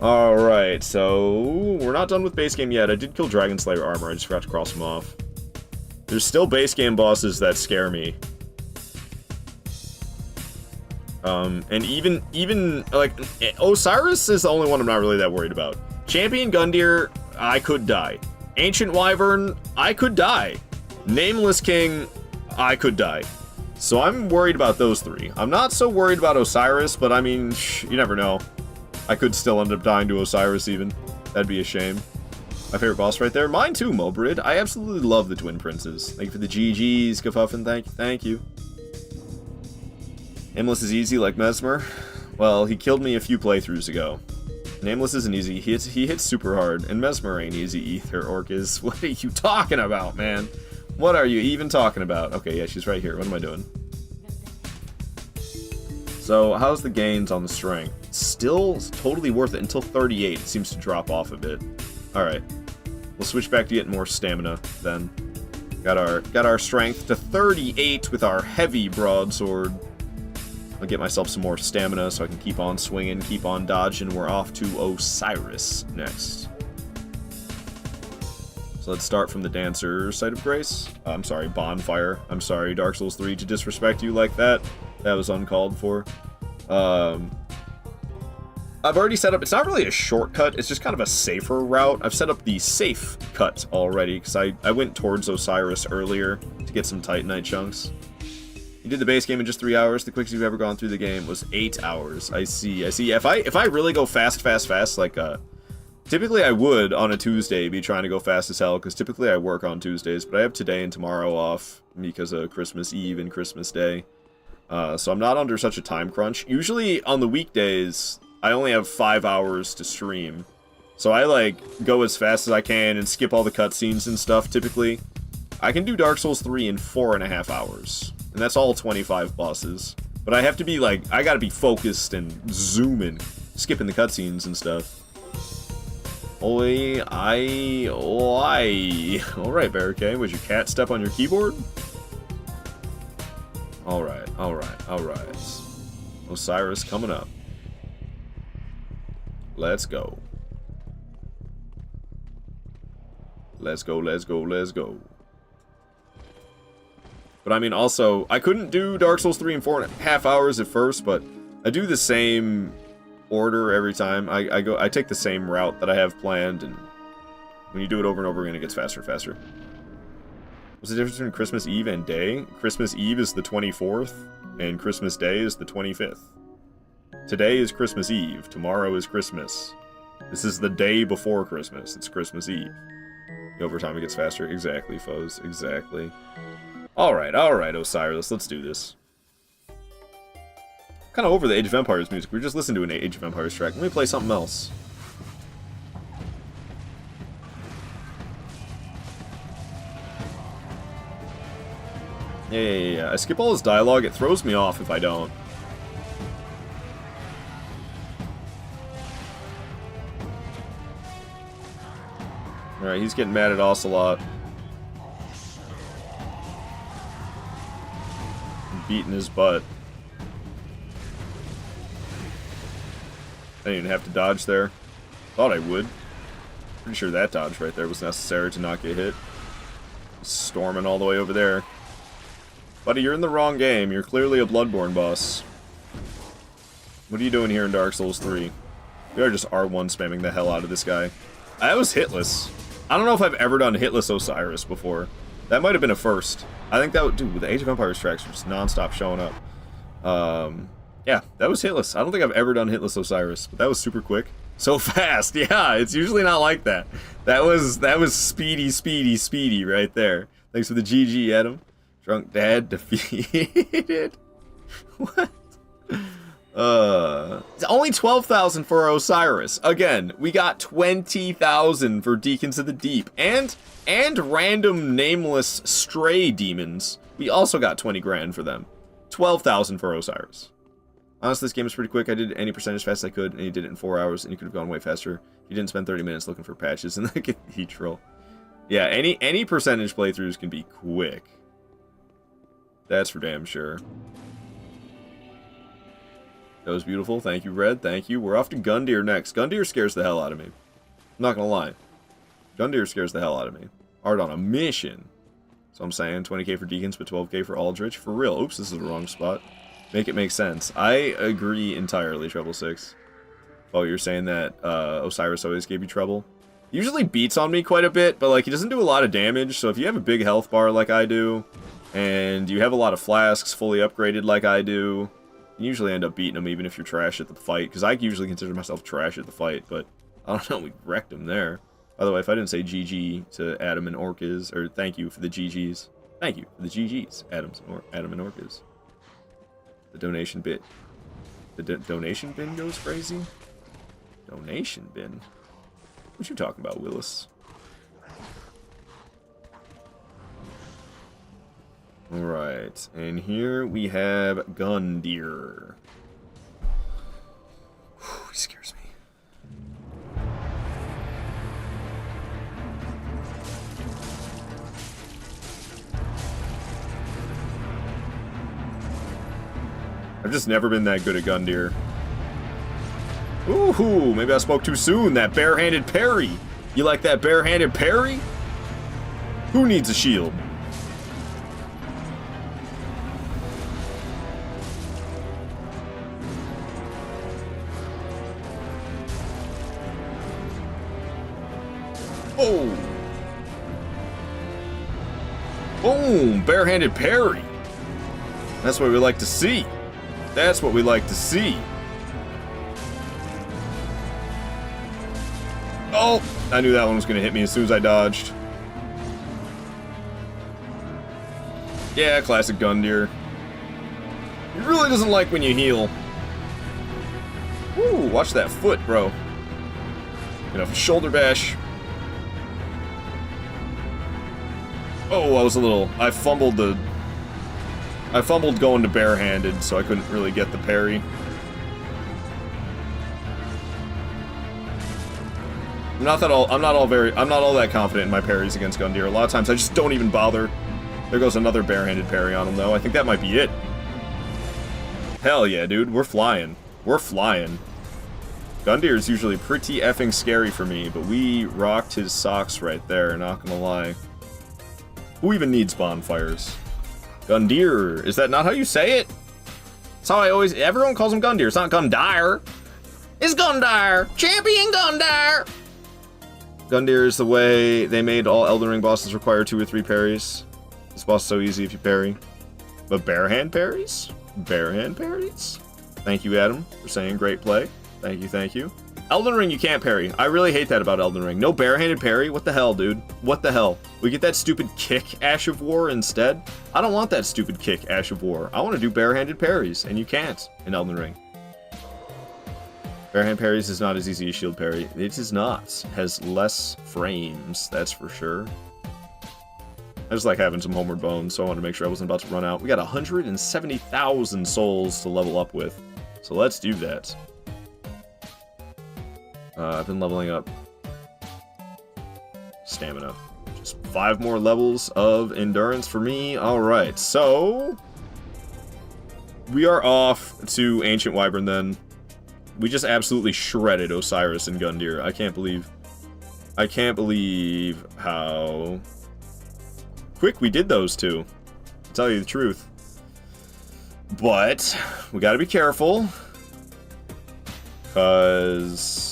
Alright, so we're not done with base game yet. I did kill Dragon Slayer armor. I just forgot to cross them off. There's still base game bosses that scare me. And even like Osiris is the only one I'm not really that worried about. Champion Gundyr, I could die. Ancient Wyvern, I could die. Nameless King, I could die. So I'm worried about those three. I'm not so worried about Osiris, but I mean, you never know. I could still end up dying to Osiris even. That'd be a shame. My favorite boss right there. Mine too, Mobrid. I absolutely love the Twin Princes. Thank you for the GGs, Gafuffin. Thank you. Nameless is easy like Mesmer. Well, he killed me a few playthroughs ago. Nameless isn't easy. He hits super hard, and Mesmer ain't easy either, Orcus. What are you talking about, man? What are you even talking about? Okay, yeah, she's right here. What am I doing? So, how's the gains on the strength? Still totally worth it until 38. It seems to drop off a bit. Alright. We'll switch back to getting more stamina, then. Got our strength to 38 with our heavy broadsword. I'll get myself some more stamina so I can keep on swinging, keep on dodging. We're off to Osiris next. So let's start from the Dancer Site of Grace. I'm sorry, Bonfire. I'm sorry, Dark Souls 3, to disrespect you like that. That was uncalled for. I've already set up, it's not really a shortcut, it's just kind of a safer route. I've set up the safe cut already, because I went towards Osiris earlier to get some Titanite chunks. You did the base game in just 3 hours. The quickest you've ever gone through the game was 8 hours. I see. If I really go fast, like, typically I would, on a Tuesday, be trying to go fast as hell, because typically I work on Tuesdays, but I have today and tomorrow off because of Christmas Eve and Christmas Day. So I'm not under such a time crunch. Usually, on the weekdays, I only have 5 hours to stream. So I, like, go as fast as I can and skip all the cutscenes and stuff, typically. I can do Dark Souls 3 in 4.5 hours. And that's all 25 bosses. But I have to be, like, I gotta be focused and zooming, skipping the cutscenes and stuff. Oi. Alright, Barricade. Was your cat step on your keyboard? Alright. Osiris coming up. Let's go. Let's go. But I mean, also, I couldn't do Dark Souls 3 in 4.5 hours at first, but I do the same order every time. I take the same route that I have planned, and when you do it over and over again, it gets faster and faster. What's the difference between Christmas Eve and Day? Christmas Eve is the 24th, and Christmas Day is the 25th. Today is Christmas Eve. Tomorrow is Christmas. This is the day before Christmas. It's Christmas Eve. Over time, it gets faster. Exactly, foes. Exactly. Alright, Osiris. Let's do this. Kind of over the Age of Empires music. We were just listening to an Age of Empires track. Let me play something else. Yeah. I skip all his dialogue. It throws me off if I don't. Alright, he's getting mad at Ocelot. Beating his butt. I didn't even have to dodge there. Thought I would. Pretty sure that dodge right there was necessary to not get hit. Storming all the way over there. Buddy, you're in the wrong game. You're clearly a Bloodborne boss. What are you doing here in Dark Souls 3? We are just R1 spamming the hell out of this guy. I was hitless. I don't know if I've ever done hitless Osiris before. That might have been a first. I think that would, dude, the Age of Empires tracks are just non-stop showing up. Yeah, that was hitless. I don't think I've ever done hitless Osiris, but that was super quick. So fast, yeah, it's usually not like that. That was speedy right there. Thanks for the GG, Adam. Drunk Dad defeated. What? It's only 12,000 for Osiris. Again, we got 20,000 for Deacons of the Deep. And random nameless stray demons. We also got 20 grand for them. 12,000 for Osiris. Honestly, this game is pretty quick. I did any percentage fast I could, and you did it in 4 hours, and you could have gone way faster. You didn't spend 30 minutes looking for patches in the cathedral. Yeah, any percentage playthroughs can be quick. That's for damn sure. That was beautiful. Thank you, Red. Thank you. We're off to Gundyr next. Gundyr scares the hell out of me. I'm not gonna lie. Gundyr scares the hell out of me. Art on a mission. So I'm saying 20k for Deacons, but 12k for Aldrich. For real. Oops, this is the wrong spot. Make it make sense. I agree entirely, Treble 6. Oh, you're saying that Osiris always gave you trouble? He usually beats on me quite a bit, but like he doesn't do a lot of damage, so if you have a big health bar like I do, and you have a lot of flasks fully upgraded like I do, you usually end up beating him even if you're trash at the fight, because I usually consider myself trash at the fight, but I don't know, we wrecked him there. By the way, if I didn't say GG to Adam and Orcas, or thank you for the GGs. Thank you for the GGs, Adam and Orcas. The donation bit. The donation bin goes crazy? Donation bin? What you talking about, Willis? Alright, and here we have Gundyr. He scares me. I've just never been that good at Gundyr. Ooh, maybe I spoke too soon. That barehanded parry. You like that barehanded parry? Who needs a shield? Oh! Boom! Barehanded parry. That's what we like to see. That's what we like to see. Oh! I knew that one was going to hit me as soon as I dodged. Yeah, classic Gundyr. He really doesn't like when you heal. Ooh, watch that foot, bro. Enough shoulder bash. Oh, I fumbled going to barehanded, so I couldn't really get the parry. I'm not all that confident in my parries against Gundyr. A lot of times I just don't even bother. There goes another barehanded parry on him, though. I think that might be it. Hell yeah, dude. We're flying. We're flying. Gundyr is usually pretty effing scary for me, but we rocked his socks right there, not gonna lie. Who even needs bonfires? Gundyr. Is that not how you say it? That's how everyone calls him Gundyr. It's not Gundyr. It's Gundyr. Champion Gundyr. Gundyr is the way they made all Elden Ring bosses require 2 or 3 parries. This boss is so easy if you parry. But barehand parries? Barehand parries? Thank you, Adam, for saying great play. Thank you, thank you. Elden Ring, you can't parry. I really hate that about Elden Ring. No barehanded parry? What the hell, dude? What the hell? We get that stupid kick Ash of War instead? I don't want that stupid kick Ash of War. I want to do barehanded parries, and you can't in Elden Ring. Barehand parries is not as easy as shield parry. It is not. Has less frames, that's for sure. I just like having some homeward bones, so I wanted to make sure I wasn't about to run out. We got 170,000 souls to level up with, so let's do that. I've been leveling up stamina. Just 5 more levels of endurance for me. Alright, so we are off to Ancient Wyvern then. We just absolutely shredded Osiris and Gundyr. I can't believe how quick we did those two, to tell you the truth. But we gotta be careful, because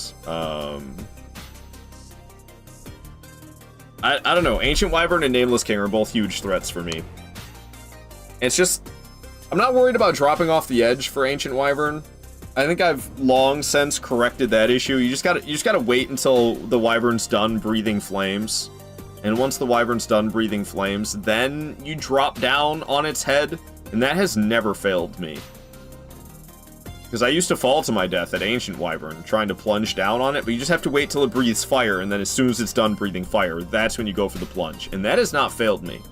I don't know. Ancient Wyvern and Nameless King are both huge threats for me. It's just, I'm not worried about dropping off the edge for Ancient Wyvern. I think I've long since corrected that issue. You just gotta wait until the Wyvern's done breathing flames. And once the Wyvern's done breathing flames, then you drop down on its head, and that has never failed me. Because I used to fall to my death at Ancient Wyvern, trying to plunge down on it, but you just have to wait till it breathes fire, and then as soon as it's done breathing fire, that's when you go for the plunge. And that has not failed me.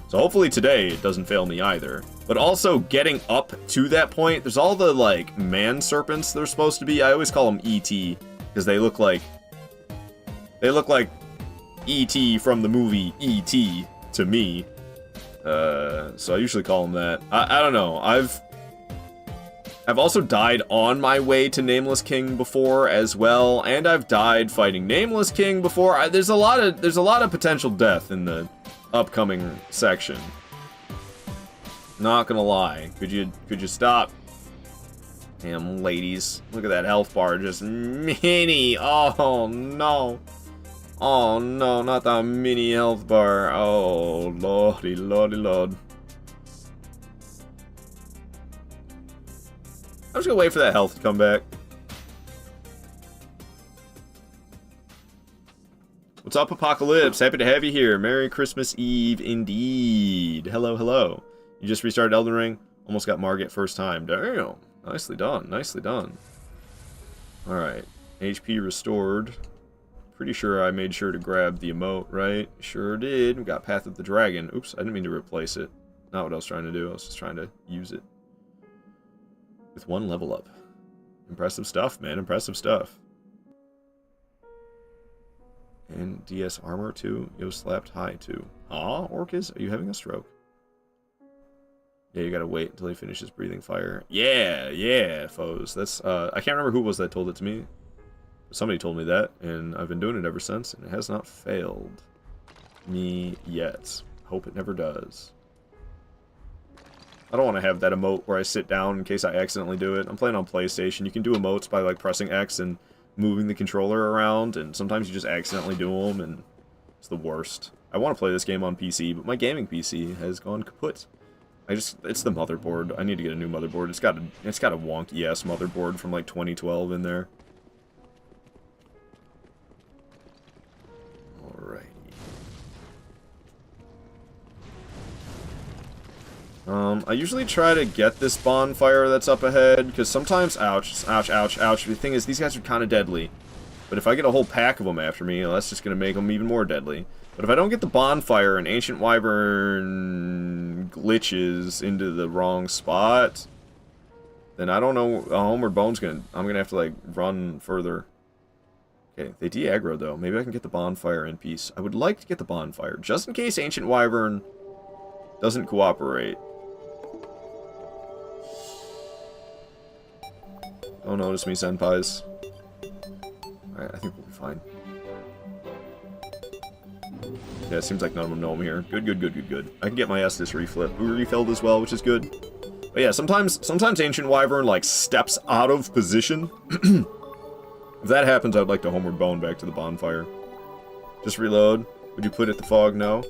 So hopefully today it doesn't fail me either. But also, getting up to that point, there's all the, like, man serpents they're supposed to be. I always call them E.T., because they look like E.T. from the movie E.T. to me. So I usually call them that. I don't know. I've also died on my way to Nameless King before as well, and I've died fighting Nameless King before. There's a lot of potential death in the upcoming section. Not gonna lie. Could you stop Damn, ladies. Look at that health bar, just mini. Oh, no. Oh, no, not the mini health bar. Oh, lordy, lordy, lord. I'm just gonna wait for that health to come back. What's up, Apocalypse? Happy to have you here. Merry Christmas Eve indeed. Hello, hello. You just restarted Elden Ring? Almost got Margit first time. Damn. Nicely done. Nicely done. Alright. HP restored. Pretty sure I made sure to grab the emote, right? Sure did. We got Path of the Dragon. Oops, I didn't mean to replace it. Not what I was trying to do. I was just trying to use it. With one level up. Impressive stuff, man. Impressive stuff. And DS armor too. Yo slapped high too. Aw, Orcus, are you having a stroke? Yeah, you gotta wait until he finishes breathing fire. Yeah, yeah, foes. That's I can't remember who it was that told it to me. Somebody told me that, and I've been doing it ever since, and it has not failed me yet. Hope it never does. I don't want to have that emote where I sit down in case I accidentally do it. I'm playing on PlayStation. You can do emotes by like pressing X and moving the controller around, and sometimes you just accidentally do them, and it's the worst. I want to play this game on PC, but my gaming PC has gone kaput. It's the motherboard. I need to get a new motherboard. It's got a wonky ass motherboard from like 2012 in there. Alrighty. I usually try to get this bonfire that's up ahead, because sometimes, ouch, ouch, ouch, ouch. The thing is, these guys are kind of deadly. But if I get a whole pack of them after me, that's just going to make them even more deadly. But if I don't get the bonfire and Ancient Wyvern glitches into the wrong spot, then I don't know, Homeward Bone's I'm going to have to, like, run further. Okay, they de-aggro, though. Maybe I can get the bonfire in peace. I would like to get the bonfire, just in case Ancient Wyvern doesn't cooperate. Don't notice me, senpais. Alright, I think we'll be fine. Yeah, it seems like none of them know I'm here. Good, good, good, good, good. I can get my Estus refilled as well, which is good. But yeah, sometimes Ancient Wyvern, like, steps out of position. If that happens, I'd like to Homeward Bone back to the bonfire. Just reload. Would you put it the fog? No.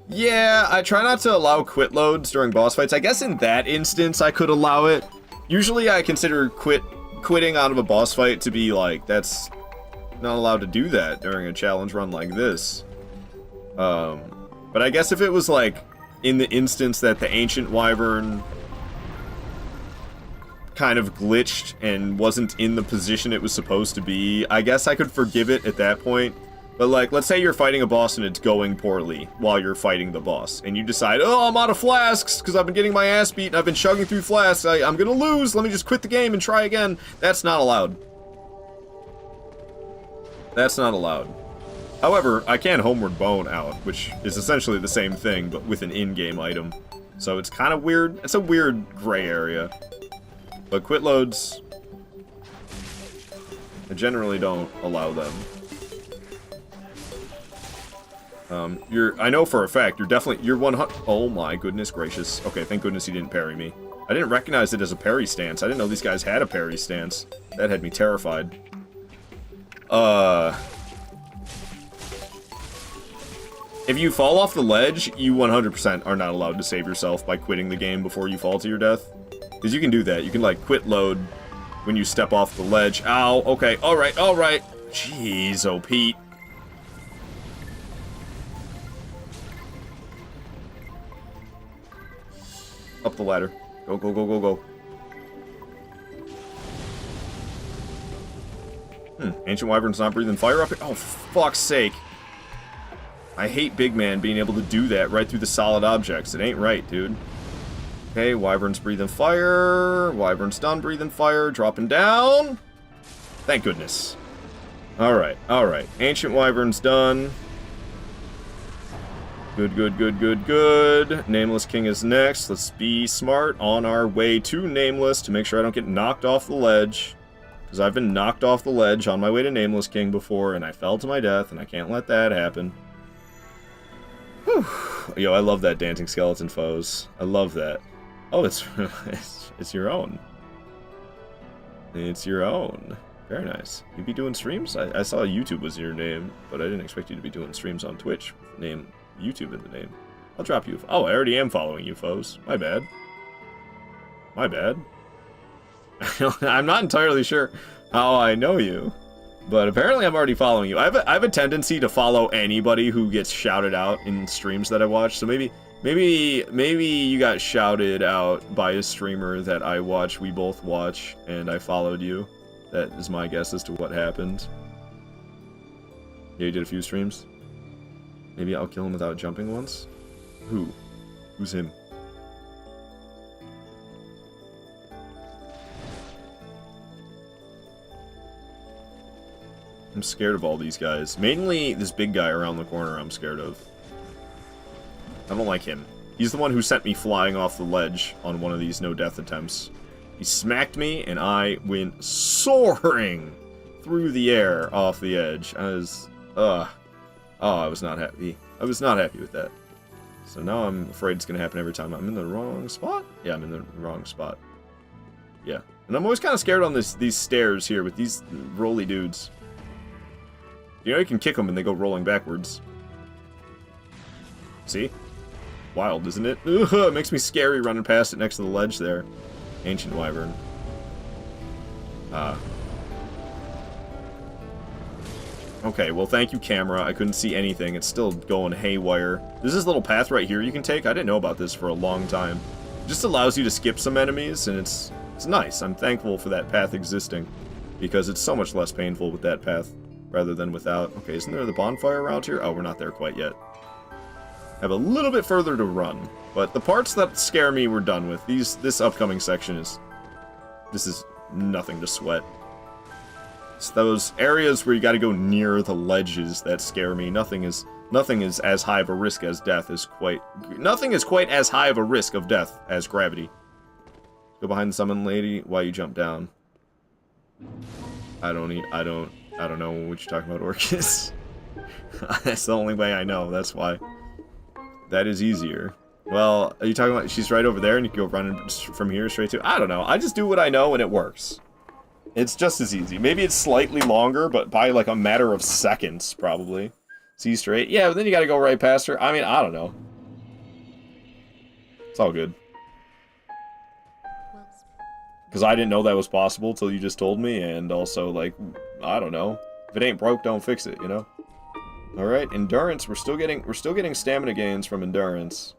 Yeah, I try not to allow quit loads during boss fights. I guess in that instance, I could allow it. Usually I consider quitting out of a boss fight to be like, that's not allowed to do that during a challenge run like this. But I guess if it was like, in the instance that the Ancient Wyvern kind of glitched and wasn't in the position it was supposed to be, I guess I could forgive it at that point. But like, let's say you're fighting a boss and it's going poorly while you're fighting the boss, and you decide, oh, I'm out of flasks because I've been getting my ass beat and I've been chugging through flasks, I'm gonna lose, let me just quit the game and try again. That's not allowed. That's not allowed. However, I can Homeward Bone out, which is essentially the same thing, but with an in-game item. So it's kind of weird. It's a weird gray area. But quit loads, I generally don't allow them. I know for a fact, you're 100, oh my goodness gracious. Okay, thank goodness he didn't parry me. I didn't recognize it as a parry stance. I didn't know these guys had a parry stance. That had me terrified. If you fall off the ledge, you 100% are not allowed to save yourself by quitting the game before you fall to your death. Because you can do that. You can, like, quit load when you step off the ledge. Ow, okay, alright, alright. Jeez, oh, Pete. Up the ladder. Go, go, go, go, go. Ancient Wyvern's not breathing fire up here? Oh, for fuck's sake. I hate Big Man being able to do that right through the solid objects. It ain't right, dude. Okay, Wyvern's breathing fire. Wyvern's done breathing fire. Dropping down. Thank goodness. Alright, alright. Ancient Wyvern's done. Good, good, good, good, good. Nameless King is next. Let's be smart on our way to Nameless to make sure I don't get knocked off the ledge. Because I've been knocked off the ledge on my way to Nameless King before, and I fell to my death, and I can't let that happen. Whew. Yo, I love that dancing skeleton foes. I love that. Oh, it's your own. It's your own. Very nice. You be doing streams? I saw YouTube was your name, but I didn't expect you to be doing streams on Twitch. Name YouTube in the name. I'll drop you. Oh, I already am following you, foes. My bad. My bad. I'm not entirely sure how I know you, but apparently I'm already following you. I have a tendency to follow anybody who gets shouted out in streams that I watch. So maybe you got shouted out by a streamer that I watch. We both watch, and I followed you. That is my guess as to what happened. Yeah, you did a few streams. Maybe I'll kill him without jumping once. Who? Who's him? I'm scared of all these guys. Mainly this big guy around the corner I'm scared of. I don't like him. He's the one who sent me flying off the ledge on one of these no-death attempts. He smacked me, and I went soaring through the air off the edge. I was, oh, I was not happy. I was not happy with that. So now I'm afraid it's going to happen every time. I'm in the wrong spot? Yeah, I'm in the wrong spot. Yeah. And I'm always kind of scared on these stairs here with these rolly dudes. You know, you can kick them and they go rolling backwards. See? Wild, isn't it? Ugh, it makes me scary running past it next to the ledge there. Ancient Wyvern. Okay, well thank you, camera. I couldn't see anything. It's still going haywire. There's this little path right here you can take. I didn't know about this for a long time. It just allows you to skip some enemies, and it's nice. I'm thankful for that path existing, because it's so much less painful with that path rather than without. Okay, isn't there the bonfire around here? Oh, we're not there quite yet. Have a little bit further to run, but the parts that scare me we're done with. This upcoming section is nothing to sweat. It's those areas where you got to go near the ledges that scare me. Nothing is as high of a risk as death is quite. Nothing is quite as high of a risk of death as gravity. Go behind the summon lady while you jump down. I don't know what you're talking about, Orcus. That's the only way I know. That's why. That is easier. Well, are you talking about she's right over there and you can go running from here straight to? I don't know. I just do what I know and it works. It's just as easy. Maybe it's slightly longer, but by like a matter of seconds, probably. See straight? Yeah, but then you gotta go right past her. I mean, I don't know. It's all good. Because I didn't know that was possible till you just told me, and also, like, I don't know. If it ain't broke, don't fix it, you know? Alright, endurance. We're still getting stamina gains from endurance.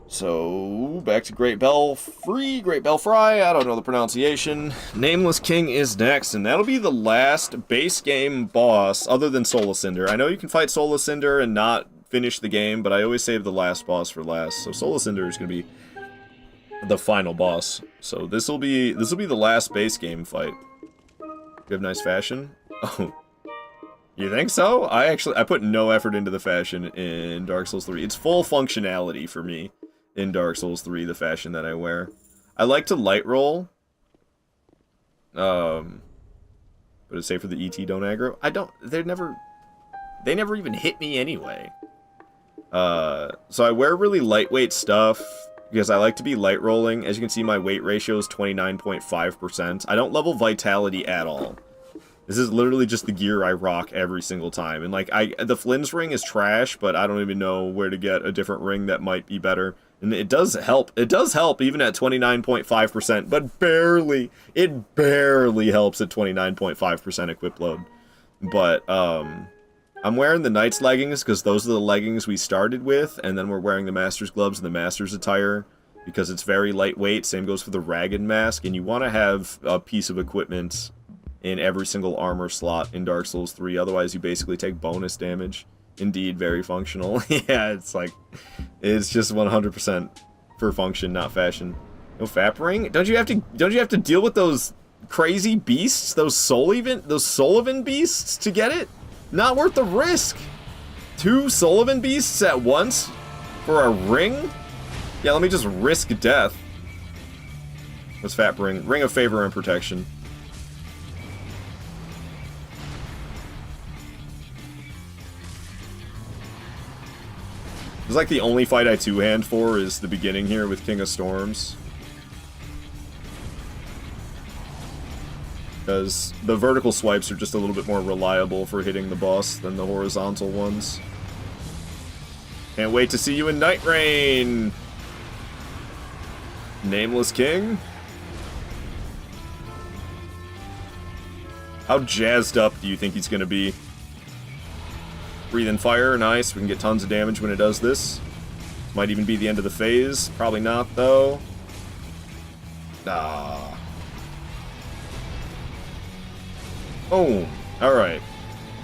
So, back to Great Belfry, I don't know the pronunciation. Nameless King is next, and that'll be the last base game boss, other than Soul Cinder. I know you can fight Soul Cinder and not finish the game, but I always save the last boss for last. So Soul Cinder is going to be the final boss. So this'll be the last base game fight. You have nice fashion? Oh. You think so? I put no effort into the fashion in Dark Souls 3. It's full functionality for me in Dark Souls 3, the fashion that I wear. I like to light roll. But it's safe for the ET don't aggro. They never even hit me anyway. So I wear really lightweight stuff because I like to be light rolling. As you can see, my weight ratio is 29.5%. I don't level vitality at all. This is literally just the gear I rock every single time. And like the Flynn's ring is trash, but I don't even know where to get a different ring that might be better. And it does help. It does help even at 29.5%, but barely. It barely helps at 29.5% equip load. But I'm wearing the Knight's leggings because those are the leggings we started with, and then we're wearing the Master's gloves and the Master's attire because it's very lightweight. Same goes for the Ragged Mask, and you want to have a piece of equipment in every single armor slot in Dark Souls 3, otherwise you basically take bonus damage. Indeed, very functional. Yeah, it's just 100% for function, not fashion. No Fap Ring? Don't you have to deal with those crazy beasts, those Sullivan beasts to get it? Not worth the risk. 2 Sullivan beasts at once for a ring? Yeah, let me just risk death. What's Fap Ring? Ring of Favor and Protection. It's like the only fight I two-hand for is the beginning here with King of Storms. because the vertical swipes are just a little bit more reliable for hitting the boss than the horizontal ones. Can't wait to see you in Night Rain! Nameless King? How jazzed up do you think he's gonna be? Breathing fire, nice. We can get tons of damage when it does this. Might even be the end of the phase. Probably not, though. Ah. Boom. Alright.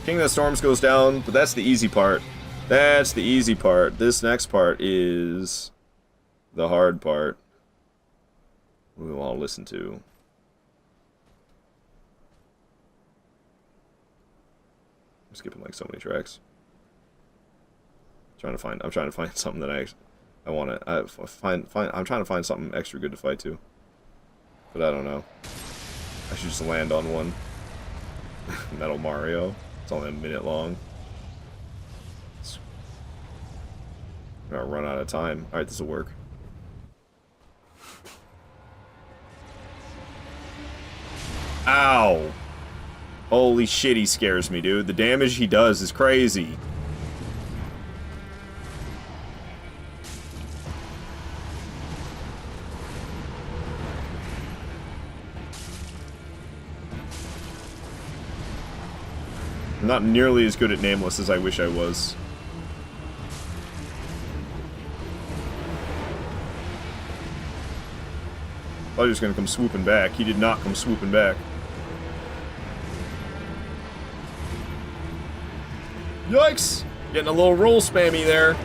King of the Storms goes down, but that's the easy part. That's the easy part. This next part is the hard part. We want to listen to. I'm skipping like so many tracks. I'm trying to find something that I want to I'm trying to find something extra good to fight to. But I don't know. I should just land on one. Metal Mario. It's only a minute long. I'm gonna run out of time. Alright, this will work. Ow! Holy shit, he scares me, dude. The damage he does is crazy. I'm not nearly as good at Nameless as I wish I was. I thought he was gonna come swooping back. He did not come swooping back. Yikes! Getting a little roll spammy there.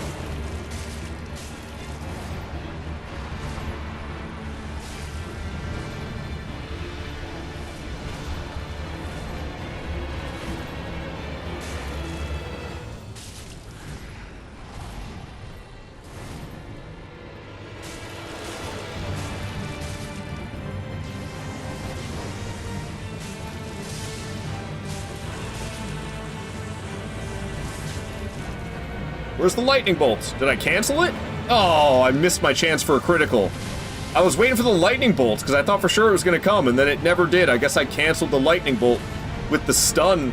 Where's the lightning bolt? Did I cancel it? Oh, I missed my chance for a critical. I was waiting for the lightning bolt because I thought for sure it was going to come, and then it never did. I guess I canceled the lightning bolt with the stun,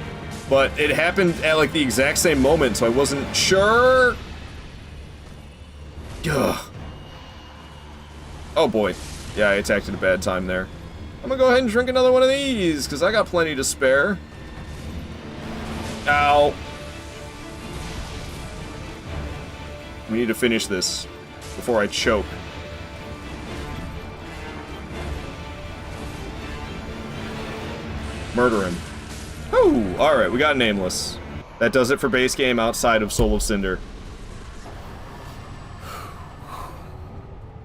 but it happened at like the exact same moment, so I wasn't sure. Ugh. Oh boy. Yeah, I attacked at a bad time there. I'm gonna go ahead and drink another one of these because I got plenty to spare. Ow. We need to finish this before I choke. Murder him. Woo! Alright, we got Nameless. That does it for base game outside of Soul of Cinder.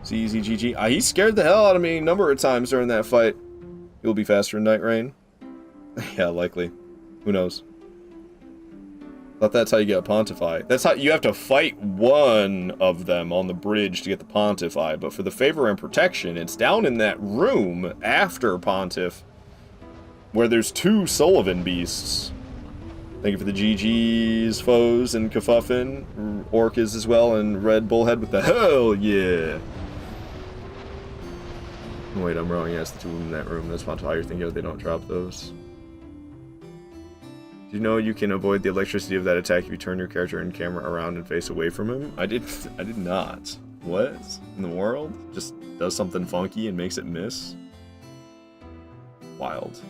It's easy, GG. He scared the hell out of me a number of times during that fight. He'll be faster in Night Rain. Yeah, likely. Who knows? Thought that's how you get a Pontify. That's how you have to fight one of them on the bridge to get the Pontify, but for the Favor and Protection, it's down in that room after Pontiff, where there's two Sullivan beasts. Thank you for the GG's, foes, and Kafuffin. Orcas as well, and Red Bullhead with the hell yeah. Wait, I'm wrong. Yes, the two in that room. That's Pontify you're thinking of. They don't drop those. Do you know you can avoid the electricity of that attack if you turn your character and camera around and face away from him? I did not. What in the world? Just does something funky and makes it miss? Wild.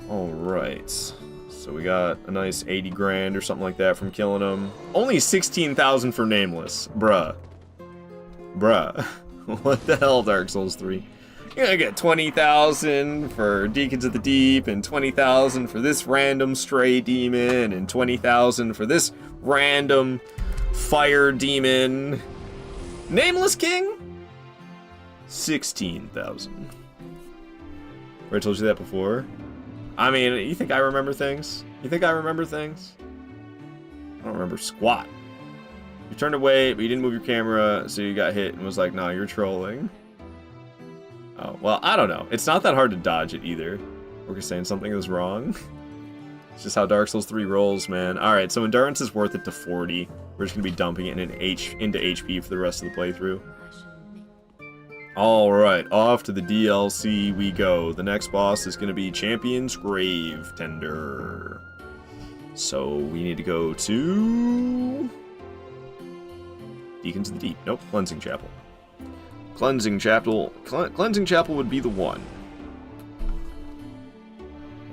Alright. So we got a nice 80 grand or something like that from killing him. Only 16,000 for Nameless. Bruh. Bruh. What the hell, Dark Souls 3? You're gonna get 20,000 for Deacons of the Deep, and 20,000 for this random stray demon, and 20,000 for this random fire demon. Nameless King? 16,000. I told you that before. I mean, you think I remember things? You think I remember things? I don't remember squat. You turned away, but you didn't move your camera, so you got hit and was like, nah, you're trolling. Oh, well, I don't know. It's not that hard to dodge it either. We're just saying something is wrong. It's just how Dark Souls 3 rolls, man. Alright, so Endurance is worth it to 40. We're just going to be dumping it into HP for the rest of the playthrough. Alright, off to the DLC we go. The next boss is going to be Champion's Grave Tender. So we need to go to... Deacons of the Deep. Nope, Cleansing Chapel. Cleansing Chapel would be the one.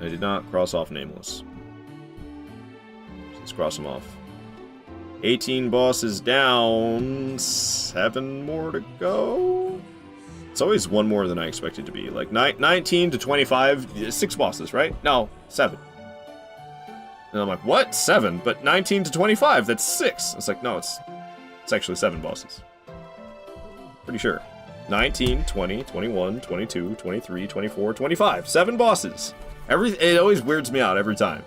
I did not cross off Nameless. Let's cross them off. 18 bosses down. 7 more to go. It's always one more than I expected to be. Like 19 to 25, 6 bosses, right? No, 7. And I'm like, what? 7? But 19 to 25, that's 6. It's like, no, it's actually 7 bosses. Pretty sure. 19, 20, 21, 22, 23, 24, 25. 7 bosses. It always weirds me out every time.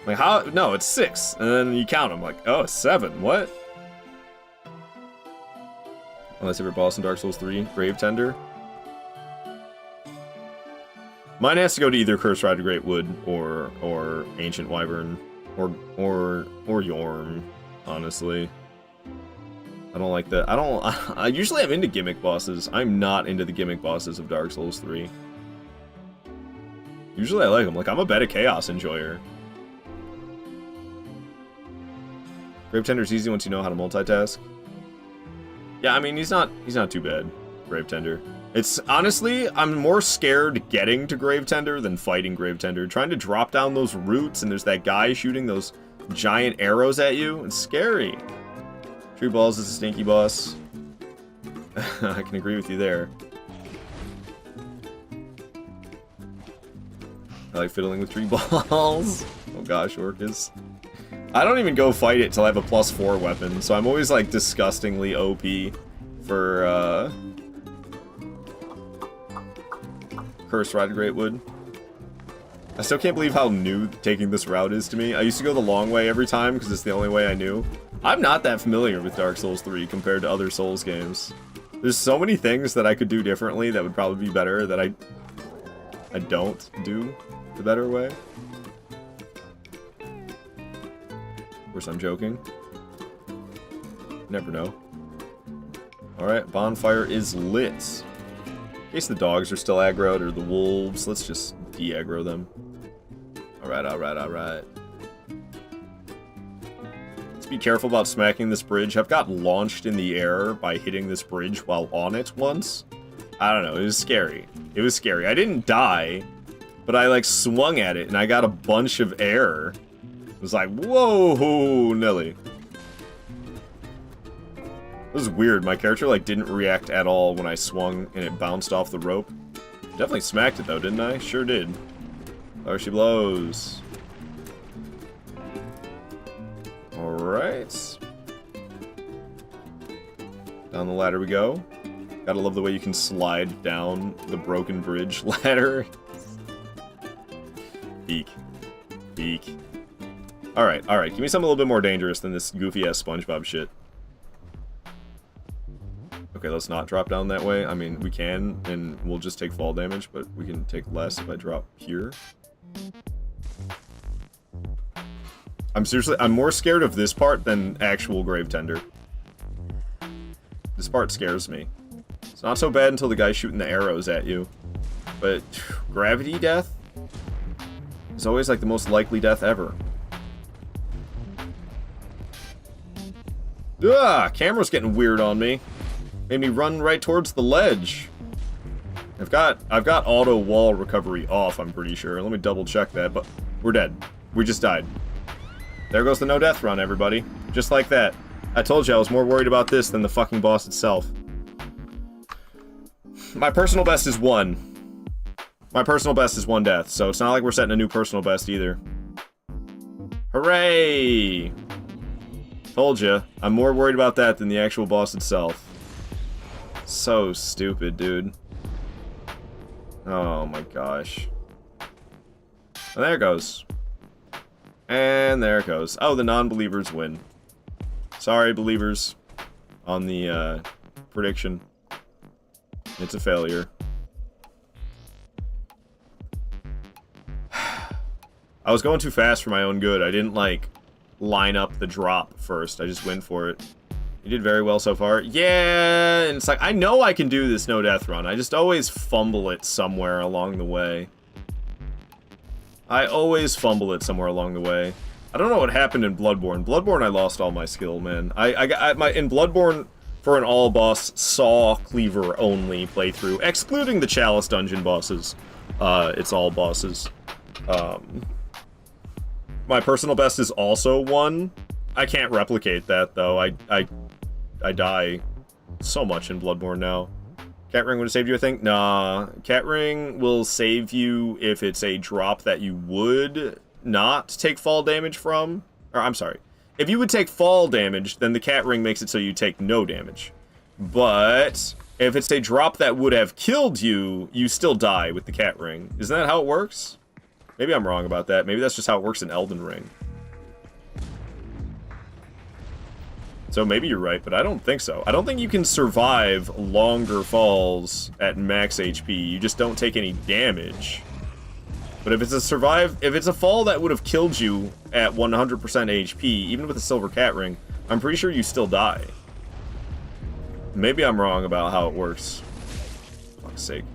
Like, how? No, it's 6. And then you count them. Like, oh, it's 7. What? My favorite boss in Dark Souls 3, Grave Tender. Mine has to go to either Cursed Ride of Great Wood or Ancient Wyvern or Yorm, honestly. I don't like that. I usually am into gimmick bosses. I'm not into the gimmick bosses of Dark Souls 3. Usually I like them. Like, I'm a Bed of Chaos enjoyer. Grave Tender's easy once you know how to multitask. Yeah, I mean, he's not too bad, Grave Tender. It's, honestly, I'm more scared getting to Grave Tender than fighting Grave Tender. Trying to drop down those roots, and there's that guy shooting those giant arrows at you. It's scary. Tree Balls is a stinky boss. I can agree with you there. I like fiddling with Tree Balls. Oh gosh, Orcus. I don't even go fight it till I have a +4 weapon, so I'm always like disgustingly OP for Cursed Ride of Great Wood. I still can't believe how new taking this route is to me. I used to go the long way every time because it's the only way I knew. I'm not that familiar with Dark Souls 3 compared to other Souls games. There's so many things that I could do differently that would probably be better that I don't do the better way. Of course, I'm joking. Never know. Alright, bonfire is lit. In case the dogs are still aggroed or the wolves, let's just de-aggro them. Alright, alright, alright. Let's be careful about smacking this bridge. I've got launched in the air by hitting this bridge while on it once. I don't know, it was scary. It was scary. I didn't die, but I like swung at it and I got a bunch of air. It was like, whoa, Nelly. It was weird. My character like didn't react at all when I swung and it bounced off the rope. Definitely smacked it though, didn't I? Sure did. There she blows. Alright. Down the ladder we go. Gotta love the way you can slide down the broken bridge ladder. Peek. Peek. Alright, alright. Give me something a little bit more dangerous than this goofy-ass SpongeBob shit. Okay, let's not drop down that way. I mean, we can, and we'll just take fall damage, but we can take less if I drop here. I'm more scared of this part than actual Grave Tender. This part scares me. It's not so bad until the guy's shooting the arrows at you. But gravity death is always like the most likely death ever. Ah, camera's getting weird on me. Made me run right towards the ledge. I've got auto wall recovery off, I'm pretty sure. Let me double check that, but we're dead. We just died. There goes the no death run, everybody. Just like that. I told you I was more worried about this than the fucking boss itself. My personal best is 1. My personal best is 1 death, so it's not like we're setting a new personal best either. Hooray! Told you, I'm more worried about that than the actual boss itself. So stupid, dude. Oh my gosh. And there it goes. And there it goes. Oh, the non-believers win. Sorry, believers, on the prediction. It's a failure. I was going too fast for my own good. I didn't, like, line up the drop first. I just went for it. You did very well so far. Yeah, and it's like, I know I can do this no death run. I just always fumble it somewhere along the way. I always fumble it somewhere along the way. I don't know what happened in Bloodborne. Bloodborne, I lost all my skill, man. In Bloodborne, for an all-boss saw cleaver only playthrough, excluding the Chalice dungeon bosses, it's all bosses. My personal best is also 1. I can't replicate that, though. I die so much in Bloodborne now. Cat Ring would have saved you, I think? Nah. Cat Ring will save you if it's a drop that you would not take fall damage from. Or, I'm sorry. If you would take fall damage, then the Cat Ring makes it so you take no damage. But if it's a drop that would have killed you, you still die with the Cat Ring. Isn't that how it works? Maybe I'm wrong about that. Maybe that's just how it works in Elden Ring. So maybe you're right, but I don't think so. I don't think you can survive longer falls at max HP. You just don't take any damage. But if it's a fall that would have killed you at 100% HP, even with a silver cat ring, I'm pretty sure you still die. Maybe I'm wrong about how it works. For fuck's sake.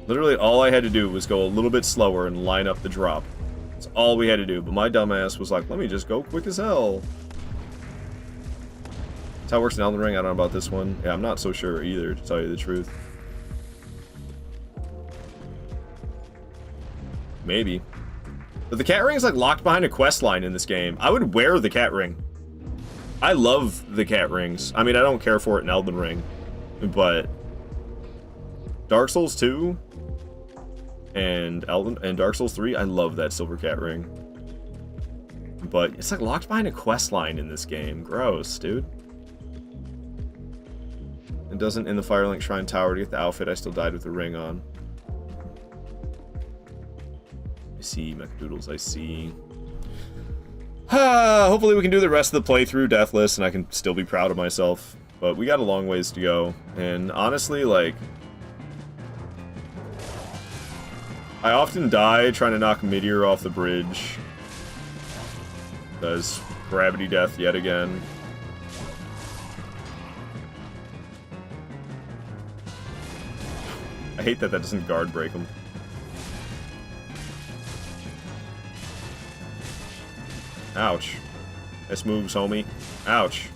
Literally all I had to do was go a little bit slower and line up the drop. That's all we had to do, but my dumbass was like, let me just go quick as hell. That's how it works in Elden Ring. I don't know about this one. Yeah, I'm not so sure either, to tell you the truth. Maybe. But the cat ring is like locked behind a quest line in this game. I would wear the cat ring. I love the cat rings. I mean, I don't care for it in Elden Ring. But Dark Souls 2 and Dark Souls 3, I love that silver cat ring. But it's like locked behind a quest line in this game. Gross, dude. It doesn't in the Firelink Shrine Tower to get the outfit. I still died with the ring on. I see, Mechadoodles, I see. Hopefully we can do the rest of the playthrough deathless and I can still be proud of myself. But we got a long ways to go. And honestly, like, I often die trying to knock Meteor off the bridge. Does gravity death yet again. I hate that doesn't guard break him. Ouch. Nice moves, homie. Ouch.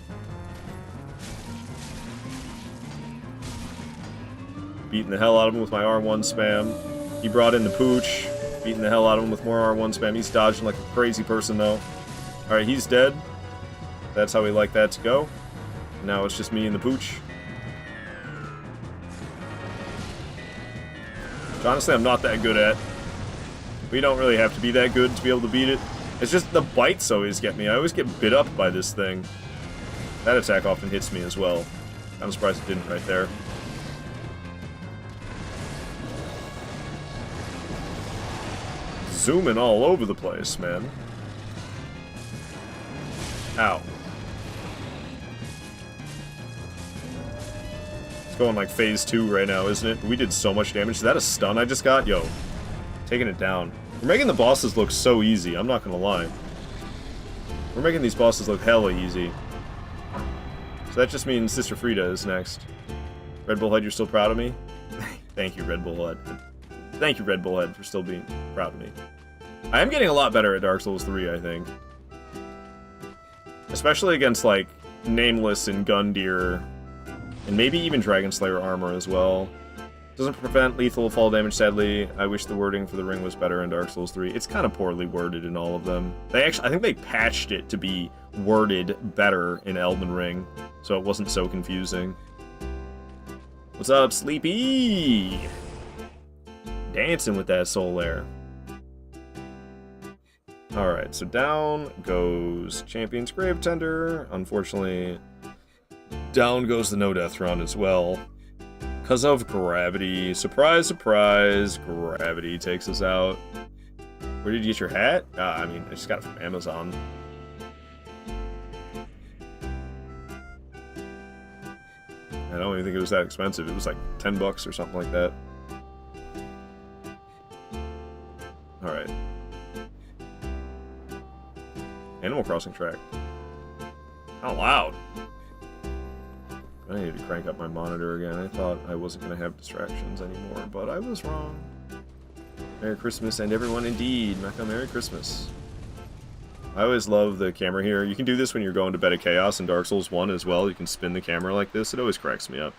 Beating the hell out of him with my R1 spam. He brought in the pooch. Beating the hell out of him with more R1 spam. He's dodging like a crazy person, though. Alright, he's dead. That's how we like that to go. Now it's just me and the pooch. Which honestly, I'm not that good at. We don't really have to be that good to be able to beat it. It's just the bites always get me. I always get bit up by this thing. That attack often hits me as well. I'm surprised it didn't right there. Zooming all over the place, man. Ow. It's going like phase 2 right now, isn't it? We did so much damage. Is that a stun I just got? Yo. Taking it down. We're making the bosses look so easy, I'm not gonna lie. We're making these bosses look hella easy. So that just means Sister Frida is next. Red Bullhead, you're still proud of me? Thank you, Red Bullhead. Thank you, Red Bullhead, for still being proud of me. I am getting a lot better at Dark Souls 3, I think. Especially against, like, Nameless and Gundyr. And maybe even Dragon Slayer armor as well. Doesn't prevent lethal fall damage, sadly. I wish the wording for the ring was better in Dark Souls 3. It's kind of poorly worded in all of them. I think they patched it to be worded better in Elden Ring, so it wasn't so confusing. What's up, Sleepy? Dancing with that soul there. Alright, so down goes Champion's Gravetender. Unfortunately, down goes the no-death run as well. Because of gravity. Surprise, surprise, gravity takes us out. Where did you get your hat? I mean, I just got it from Amazon. I don't even think it was that expensive. It was like 10 bucks or something like that. Alright. Animal Crossing track. How loud? I need to crank up my monitor again. I thought I wasn't going to have distractions anymore, but I was wrong. Merry Christmas and everyone indeed. Mecca, Merry Christmas. I always love the camera here. You can do this when you're going to Bed of Chaos in Dark Souls 1 as well. You can spin the camera like this. It always cracks me up.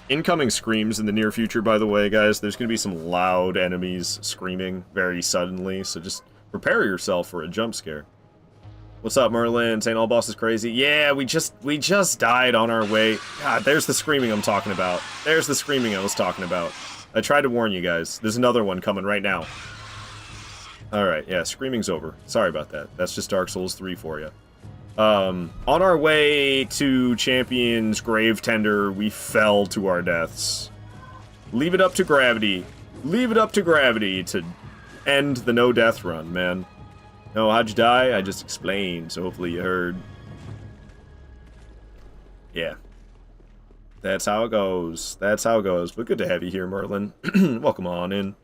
Incoming screams in the near future, by the way, guys. There's going to be some loud enemies screaming very suddenly, so just prepare yourself for a jump scare. What's up, Merlin? Saying all boss is crazy. Yeah, we just died on our way. God, there's the screaming I'm talking about. There's the screaming I was talking about. I tried to warn you guys. There's another one coming right now. Alright, yeah, screaming's over. Sorry about that. That's just Dark Souls 3 for you. On our way to Champion's Grave Tender, we fell to our deaths. Leave it up to gravity. Leave it up to gravity to end the no-death run, man. No, how'd you die? I just explained, so hopefully you heard. Yeah. That's how it goes. That's how it goes. But good to have you here, Merlin. Welcome on in.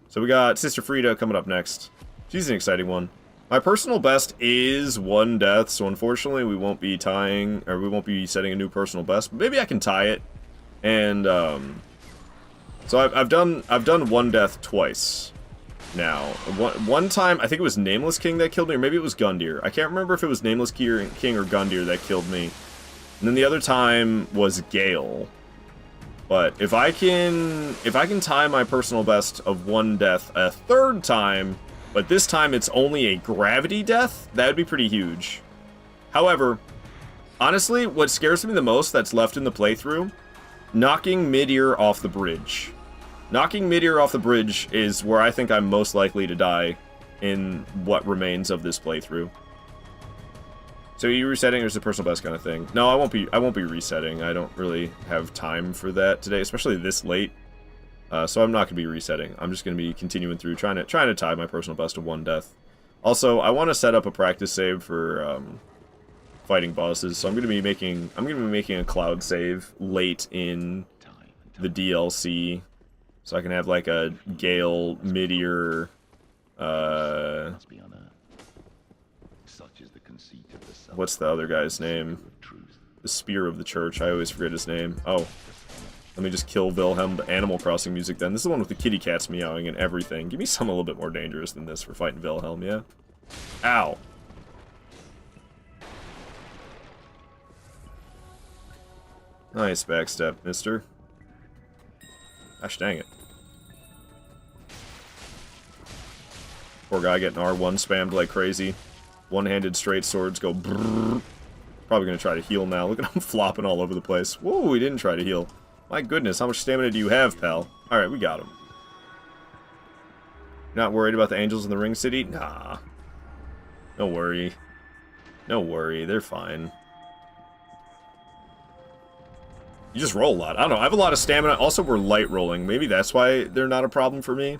So we got Sister Frida coming up next. She's an exciting one. My personal best is 1 death, so unfortunately we won't be tying, or we won't be setting a new personal best. But maybe I can tie it. And so I've done 1 death twice now. One time, I think it was Nameless King that killed me, or maybe it was Gundyr. I can't remember if it was Nameless King or Gundyr that killed me. And then the other time was Gale. But if I can tie my personal best of 1 death a 3rd time, but this time it's only a gravity death, that would be pretty huge. However, honestly, what scares me the most that's left in the playthrough, knocking mid-ear off the bridge. Knocking mid-ear off the bridge is where I think I'm most likely to die in what remains of this playthrough. So are you resetting or is it personal best kind of thing? No, I won't be resetting. I don't really have time for that today, especially this late. So I'm not going to be resetting. I'm just going to be continuing through, trying to tie my personal best to 1 death. Also, I want to set up a practice save for fighting bosses. So I'm going to be making a cloud save late in the DLC, so I can have like a Gale mid-ear. What's the other guy's name? The Spear of the Church. I always forget his name. Oh. Let me just kill Wilhelm, the Animal Crossing music then. This is the one with the kitty cats meowing and everything. Give me something a little bit more dangerous than this for fighting Wilhelm, yeah? Ow. Nice backstep, mister. Gosh dang it. Poor guy getting R1 spammed like crazy. One-handed straight swords go brrrr. Probably gonna try to heal now. Look at him flopping all over the place. Whoa, he didn't try to heal. My goodness, how much stamina do you have, pal? Alright, we got him. Not worried about the angels in the Ring City? Nah. Don't worry. Don't worry, they're fine. You just roll a lot. I don't know, I have a lot of stamina. Also, we're light rolling. Maybe that's why they're not a problem for me.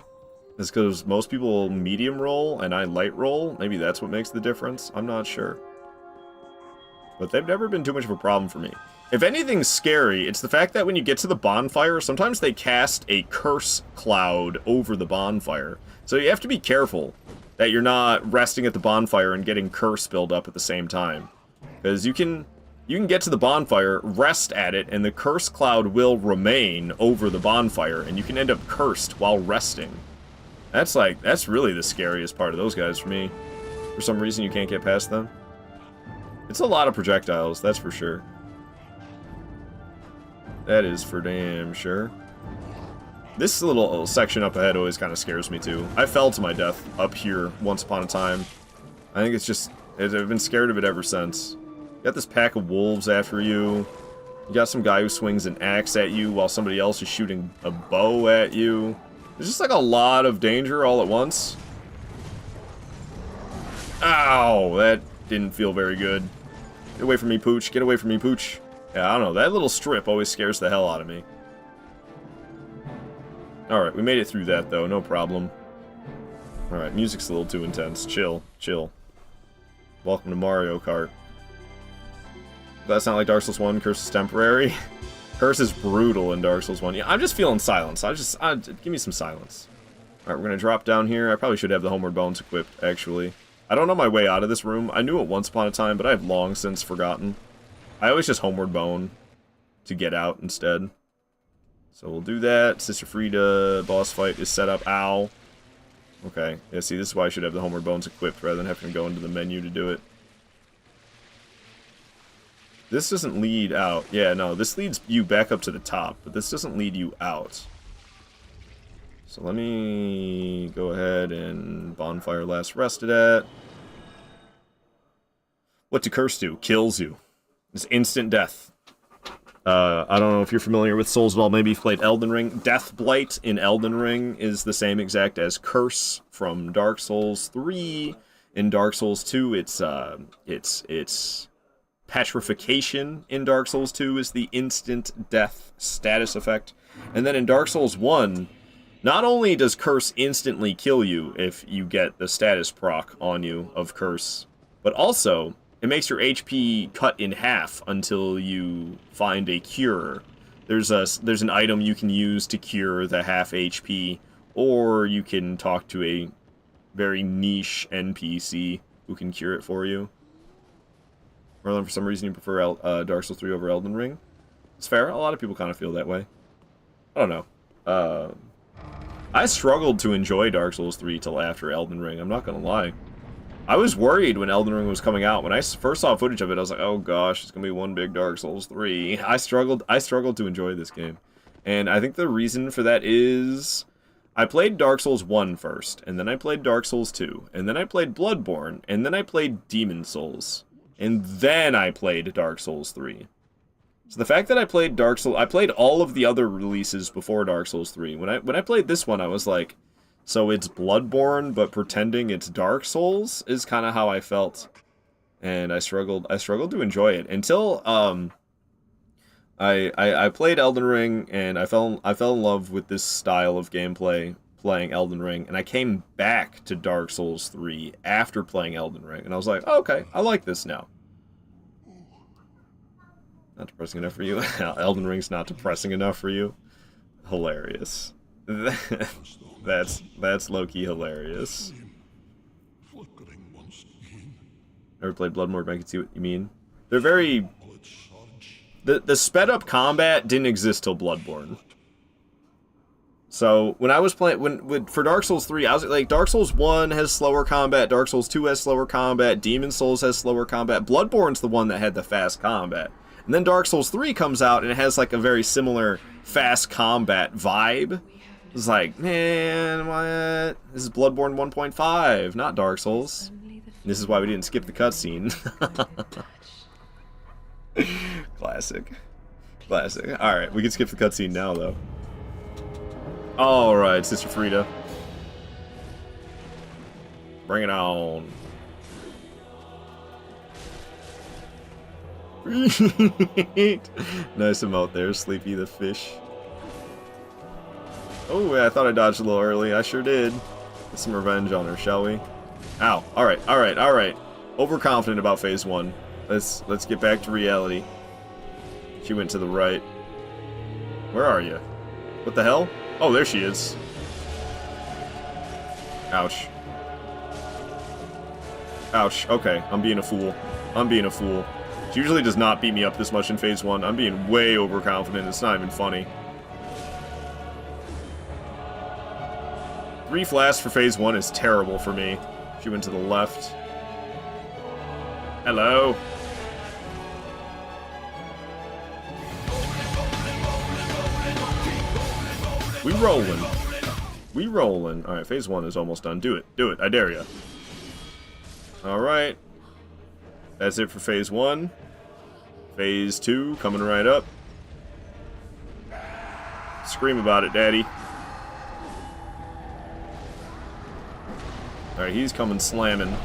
It's because most people medium roll and I light roll. Maybe that's what makes the difference. I'm not sure. But they've never been too much of a problem for me. If anything's scary, it's the fact that when you get to the bonfire, sometimes they cast a curse cloud over the bonfire. So you have to be careful that you're not resting at the bonfire and getting curse build up at the same time. Because you can get to the bonfire, rest at it, and the curse cloud will remain over the bonfire, and you can end up cursed while resting. That's really the scariest part of those guys for me. For some reason you can't get past them. It's a lot of projectiles, that's for sure. That is for damn sure. This little section up ahead always kind of scares me too. I fell to my death up here once upon a time. I think it's just, I've been scared of it ever since. You got this pack of wolves after you. You got some guy who swings an axe at you while somebody else is shooting a bow at you. There's just like a lot of danger all at once. Ow, that didn't feel very good. Get away from me, Pooch. Get away from me, Pooch. Yeah, I don't know. That little strip always scares the hell out of me. Alright, we made it through that, though. No problem. Alright, music's a little too intense. Chill. Chill. Welcome to Mario Kart. That's not like Dark Souls 1. Curse is temporary. Curse is brutal in Dark Souls 1. Yeah, I'm just feeling silence. Give me some silence. Alright, we're gonna drop down here. I probably should have the Homeward Bones equipped, actually. I don't know my way out of this room. I knew it once upon a time, but I've long since forgotten. I always just homeward bone to get out instead. So we'll do that. Sister Frida boss fight is set up. Ow. Okay. Yeah, see, this is why I should have the homeward bones equipped rather than having to go into the menu to do it. This doesn't lead out. Yeah, no, this leads you back up to the top, but this doesn't lead you out. So let me go ahead and bonfire last rested at. What to curse do? Kills you. It's instant death. I don't know if you're familiar with Soulsball. Maybe you've played Elden Ring. Death Blight in Elden Ring is the same exact as Curse from Dark Souls 3. In Dark Souls 2, it's Petrification in Dark Souls 2 is the instant death status effect. And then in Dark Souls 1, not only does Curse instantly kill you if you get the status proc on you of Curse, but also it makes your HP cut in half until you find a cure. There's an item you can use to cure the half HP, or you can talk to a very niche NPC who can cure it for you. Merlin, for some reason you prefer Dark Souls 3 over Elden Ring. It's fair. A lot of people kind of feel that way. I don't know. I struggled to enjoy Dark Souls 3 till after Elden Ring. I'm not gonna lie. I was worried when Elden Ring was coming out. When I first saw footage of it, I was like, oh gosh, it's gonna be one big Dark Souls 3. I struggled to enjoy this game. And I think the reason for that is I played Dark Souls 1 first, and then I played Dark Souls 2, and then I played Bloodborne, and then I played Demon Souls. And then I played Dark Souls 3. So the fact that I played Dark Souls... I played all of the other releases before Dark Souls 3. When I played this one, I was like, so it's Bloodborne, but pretending it's Dark Souls is kind of how I felt. And I struggled to enjoy it. Until, I played Elden Ring, and I fell in love with this style of gameplay playing Elden Ring, and I came back to Dark Souls 3 after playing Elden Ring, and I was like, oh, okay, I like this now. Not depressing enough for you? Elden Ring's not depressing enough for you? Hilarious. That's low-key hilarious. Never played Bloodborne, but I can see what you mean. They're very... The sped-up combat didn't exist till Bloodborne. So, when I was playing, for Dark Souls 3, I was like, Dark Souls 1 has slower combat, Dark Souls 2 has slower combat, Demon Souls has slower combat, Bloodborne's the one that had the fast combat. And then Dark Souls 3 comes out, and it has, like, a very similar fast combat vibe. It's like, man, what? This is Bloodborne 1.5, not Dark Souls. And this is why we didn't skip the cutscene. Classic. Classic. Alright, we can skip the cutscene now, though. Alright, Sister Frida. Bring it on. Nice emote there, Sleepy the fish. Oh, yeah, I thought I dodged a little early. I sure did. Get some revenge on her, shall we? Ow. Alright, alright, alright. Overconfident about phase 1. Let's get back to reality. She went to the right. Where are you? What the hell? Oh, there she is. Ouch. Ouch. Okay, I'm being a fool. I'm being a fool. She usually does not beat me up this much in phase 1. I'm being way overconfident. It's not even funny. 3 flasks for phase 1 is terrible for me. She went to the left. Hello. We rolling. We rolling. Alright, phase 1 is almost done. Do it. Do it. I dare ya. Alright. That's it for phase 1. Phase 2 coming right up. Scream about it, Daddy. Alright, he's coming slamming.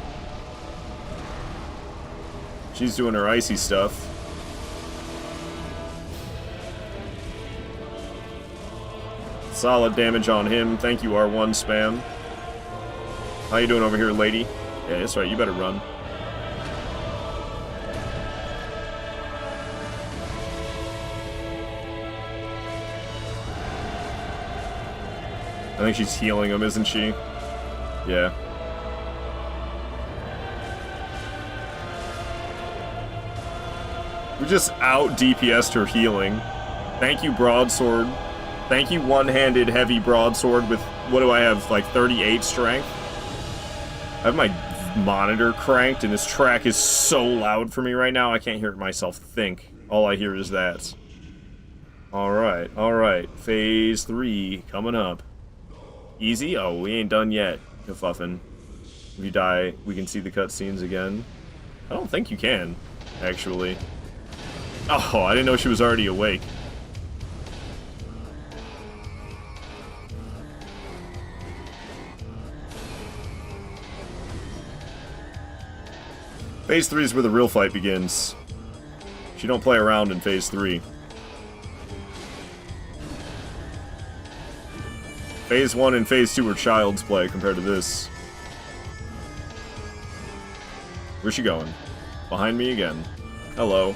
She's doing her icy stuff. Solid damage on him. Thank you, R1 spam. How you doing over here, lady? Yeah, that's right. You better run. I think she's healing him, isn't she? Yeah. We just out DPS'd her healing. Thank you, broadsword. Thank you, one-handed heavy broadsword with, what do I have, like 38 strength? I have my monitor cranked and this track is so loud for me right now, I can't hear it myself think. All I hear is that. Alright, alright. Phase 3 coming up. Easy? Oh, we ain't done yet, Kafuffin. If you die, we can see the cutscenes again. I don't think you can, actually. Oh, I didn't know she was already awake. Phase 3 is where the real fight begins. She don't play around in Phase 3. Phase 1 and Phase 2 are child's play compared to this. Where's she going? Behind me again. Hello.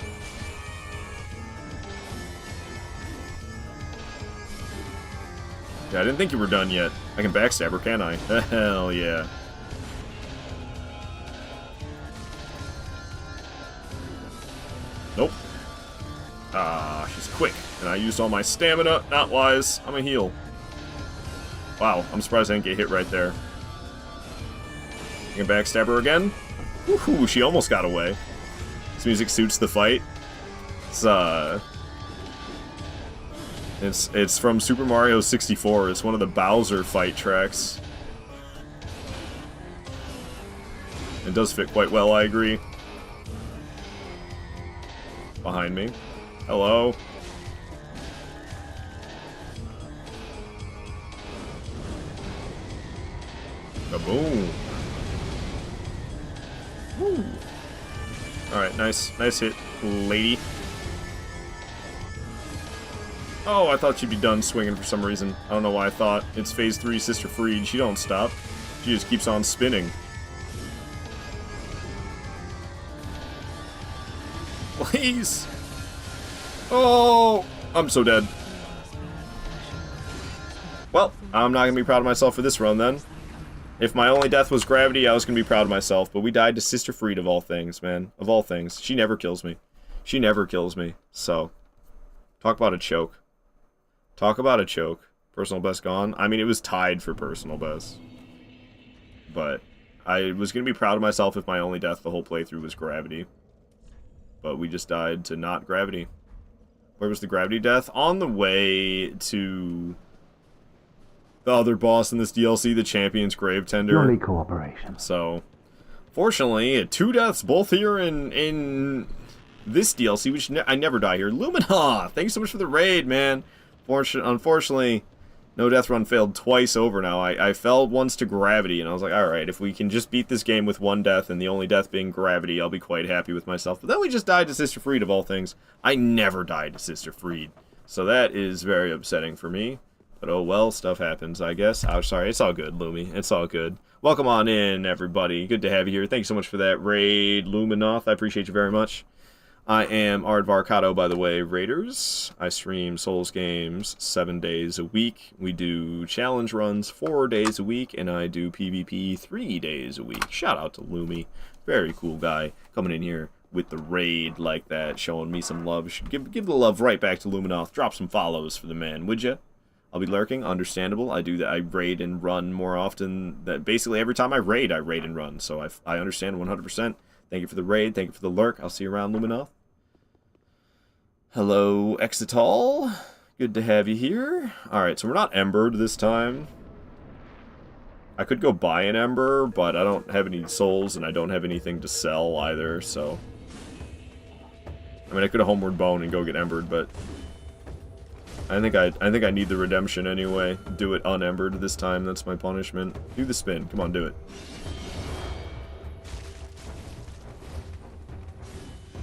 Yeah, I didn't think you were done yet. I can backstab her, can't I? Hell yeah. Nope. Ah, she's quick. And I used all my stamina. Not wise. I'm a heal. Wow, I'm surprised I didn't get hit right there. You can backstab her again? Woohoo, she almost got away. This music suits the fight. It's from Super Mario 64. It's one of the Bowser fight tracks. It does fit quite well, I agree. Behind me. Hello. Kaboom. Woo. Alright, nice hit, lady. Oh, I thought she'd be done swinging for some reason. I don't know why I thought. It's Phase 3 Sister Freed. She don't stop. She just keeps on spinning. Please! Oh! I'm so dead. Well, I'm not gonna be proud of myself for this run, then. If my only death was gravity, I was gonna be proud of myself, but we died to Sister Freed of all things, man. Of all things. She never kills me. She never kills me, so... Talk about a choke. Talk about a choke. Personal best gone. I mean, it was tied for personal best. But I was going to be proud of myself if my only death the whole playthrough was gravity. But we just died to not gravity. Where was the gravity death? On the way to the other boss in this DLC, the Champion's Grave Tender. Purely cooperation. So, fortunately, 2 deaths, both here in this DLC, which I never die here. Lumina! Thanks so much for the raid, man. Unfortunately, no death run failed twice over now. I fell once to gravity, and I was like, alright, if we can just beat this game with 1 death, and the only death being gravity, I'll be quite happy with myself. But then we just died to Sister Freed, of all things. I never died to Sister Freed. So that is very upsetting for me. But oh well, stuff happens, I guess. Oh, sorry, it's all good, Lumi. It's all good. Welcome on in, everybody. Good to have you here. Thank you so much for that raid, Luminoth. I appreciate you very much. I am Aardvarkato, by the way, Raiders. I stream Souls games 7 days a week. We do challenge runs 4 days a week, and I do PvP 3 days a week. Shout out to Lumi. Very cool guy coming in here with the raid like that, showing me some love. Give the love right back to Luminoth. Drop some follows for the man, would ya? I'll be lurking, understandable. I do that. I raid and run more often. That basically every time I raid and run. So I understand 100%. Thank you for the raid. Thank you for the lurk. I'll see you around, Luminoth. Hello, Exital. Good to have you here. Alright, so we're not embered this time. I could go buy an ember, but I don't have any souls, and I don't have anything to sell either, so... I mean, I could have homeward bone and go get embered, but... I think I need the redemption anyway. Do it unembered this time, that's my punishment. Do the spin. Come on, do it.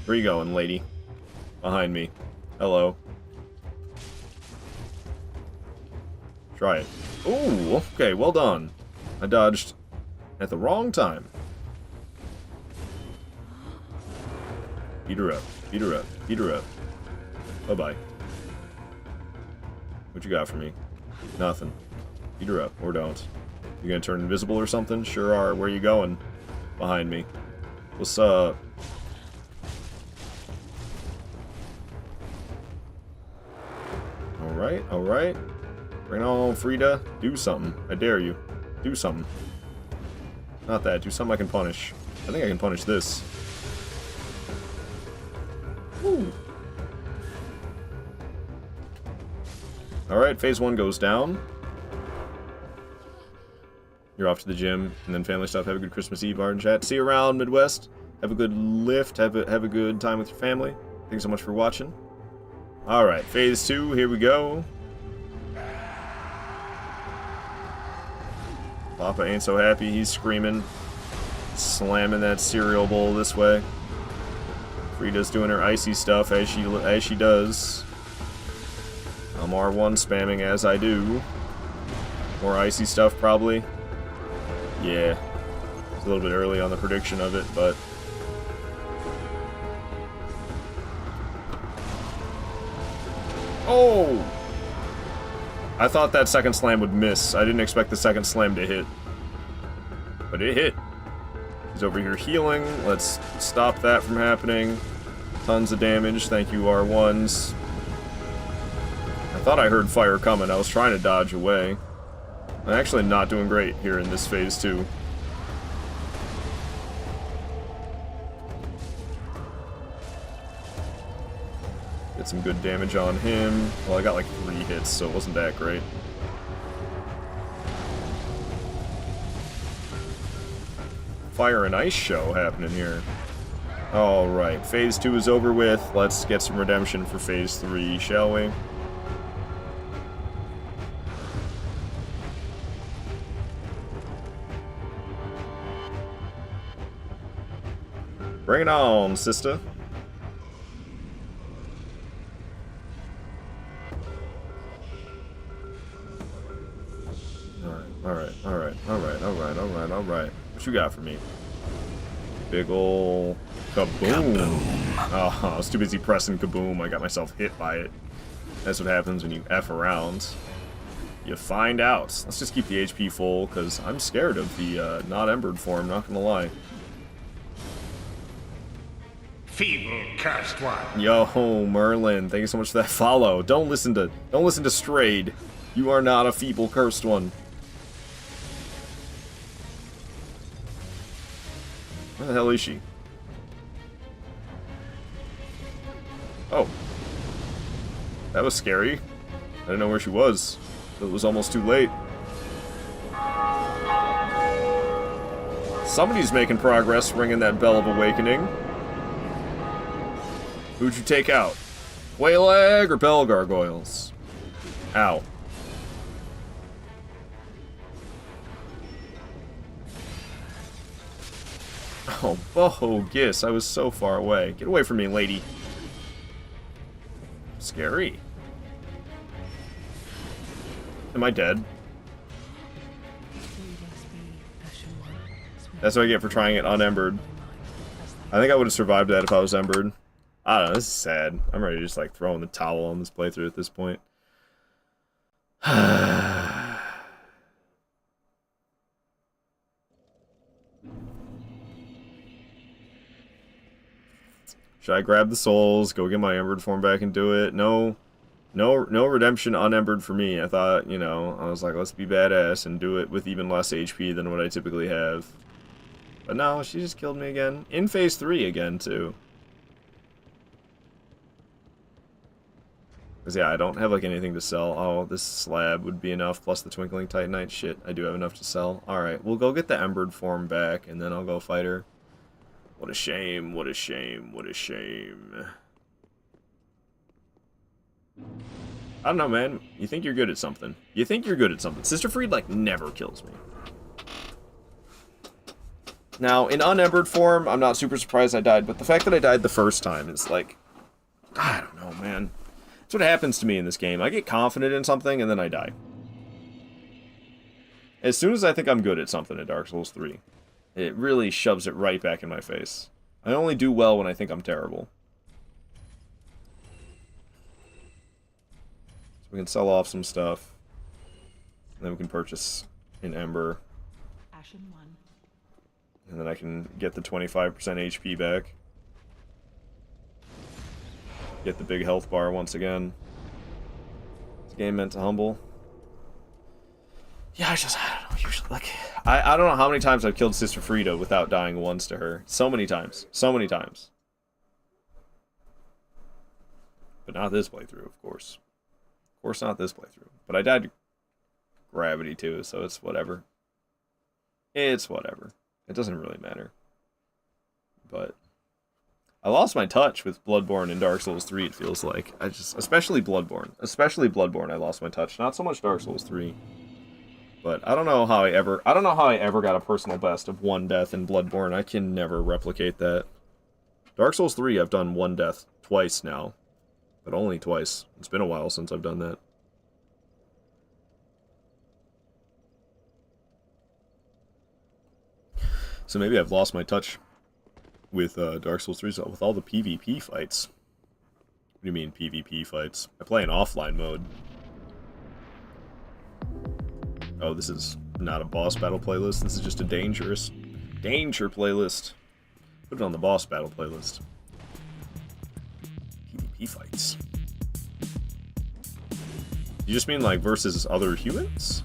Where you going, lady? Behind me. Hello. Try it. Ooh, okay, well done. I dodged at the wrong time. Beat her up. Beat her up. Beat her up. Bye-bye. What you got for me? Nothing. Beat her up, or don't. You gonna turn invisible or something? Sure are. Where you going? Behind me. What's up? Alright. Bring it on, Frida. Do something. I dare you. Do something. Not that. Do something I can punish. I think I can punish this. Woo. Alright, phase 1 goes down. You're off to the gym, and then family stuff. Have a good Christmas Eve, Art and chat. See you around, Midwest. Have a good lift. Have a good time with your family. Thanks so much for watching. Alright, phase 2, here we go. Papa ain't so happy, he's screaming. Slamming that cereal bowl this way. Frida's doing her icy stuff as she does. I'm R1 spamming as I do. More icy stuff, probably. Yeah. It's a little bit early on the prediction of it, but... Oh! I thought that second slam would miss. I didn't expect the second slam to hit. But it hit. He's over here healing. Let's stop that from happening. Tons of damage. Thank you, R1s. I thought I heard fire coming. I was trying to dodge away. I'm actually not doing great here in this phase 2. Get some good damage on him. Well, I got like 3 hits, so it wasn't that great. Fire and ice show happening here. Alright, phase 2 is over with. Let's get some redemption for phase 3, shall we? Bring it on, sister. Alright. What you got for me? Big ol' kaboom. Oh, I was too busy pressing kaboom. I got myself hit by it. That's what happens when you F around. You find out. Let's just keep the HP full, because I'm scared of the not embered form, not gonna lie. Feeble cursed one. Yo, Merlin, thank you so much for that follow. Don't listen to Strayed. You are not a feeble cursed one. Where the hell is she? Oh. That was scary. I didn't know where she was. It was almost too late. Somebody's making progress ringing that bell of awakening. Who'd you take out? Whale egg or bell gargoyles? Ow. Oh, bogus. I was so far away. Get away from me, lady. Scary. Am I dead? That's what I get for trying it unembered. I think I would have survived that if I was embered. I don't know, this is sad. I'm ready to just like throw in the towel on this playthrough at this point. Should I grab the souls, go get my embered form back and do it? No redemption unembered for me. I thought, you know, I was like, let's be badass and do it with even less HP than what I typically have. But no, she just killed me again. In phase 3 again, too. Because, yeah, I don't have, like, anything to sell. Oh, this slab would be enough, plus the Twinkling Titanite. Shit, I do have enough to sell. Alright, we'll go get the embered form back, and then I'll go fight her. What a shame, what a shame, what a shame. I don't know, man. You think you're good at something. You think you're good at something. Sister Freed, like, never kills me. Now, in unembered form, I'm not super surprised I died, but the fact that I died the first time is, like... I don't know, man. That's what happens to me in this game. I get confident in something, and then I die. As soon as I think I'm good at something in Dark Souls 3, it really shoves it right back in my face. I only do well when I think I'm terrible. So we can sell off some stuff. And then we can purchase an Ember. Ashen one. And then I can get the 25% HP back. Get the big health bar once again. Game meant to humble. Yeah, I don't know. Usually, like, I don't know how many times I've killed Sister Frida without dying once to her. So many times. So many times. But not this playthrough, of course. Of course, not this playthrough. But I died to gravity too, so it's whatever. It's whatever. It doesn't really matter. But I lost my touch with Bloodborne and Dark Souls 3, it feels like. Especially Bloodborne. Especially Bloodborne, I lost my touch. Not so much Dark Souls 3. But I don't know how I ever got a personal best of 1 death in Bloodborne. I can never replicate that. Dark Souls 3, I've done 1 death twice now. But only twice. It's been a while since I've done that. So maybe I've lost my touch with Dark Souls 3, so with all the PvP fights. What do you mean PvP fights? I play in offline mode. Oh, this is not a boss battle playlist. This is just a danger playlist. Put it on the boss battle playlist. PvP fights. You just mean like versus other humans?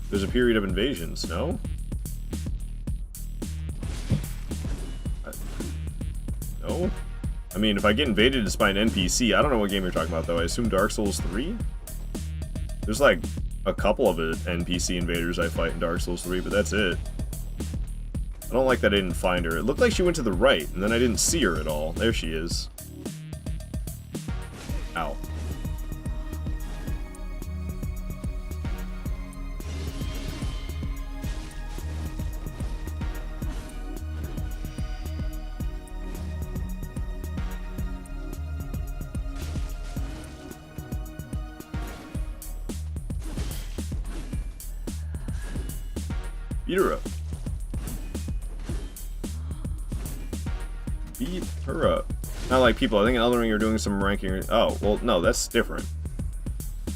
There's a period of invasions, no? No? I mean, if I get invaded, it's by an NPC. I don't know what game you're talking about, though. I assume Dark Souls 3? There's like a couple of NPC invaders I fight in Dark Souls 3, but that's it. I don't like that I didn't find her. It looked like she went to the right, and then I didn't see her at all. There she is. Ow. Beat her up. Beat her up. Not like people. I think in Elden Ring you're doing some ranking. Oh, well, no, that's different.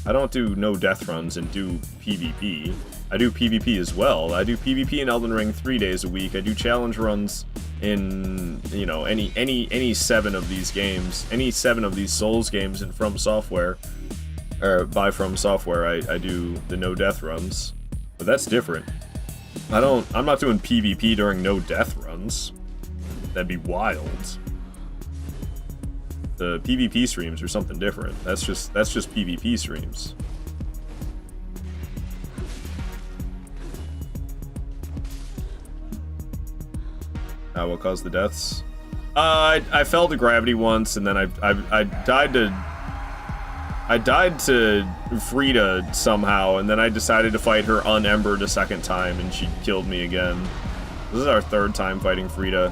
I don't do no death runs and do PvP. I do PvP as well. I do PvP in Elden Ring 3 days a week. I do challenge runs in, you know, any 7 of these games, any 7 of these Souls games in From Software, or by From Software. I do the no death runs, but that's different. I'm not doing PvP during no death runs. That'd be wild. The PvP streams are something different. That's just PvP streams. What caused the deaths? I fell to gravity once, and then I died to Frida somehow, and then I decided to fight her unembered a second time, and she killed me again. This is our 3rd time fighting Frida,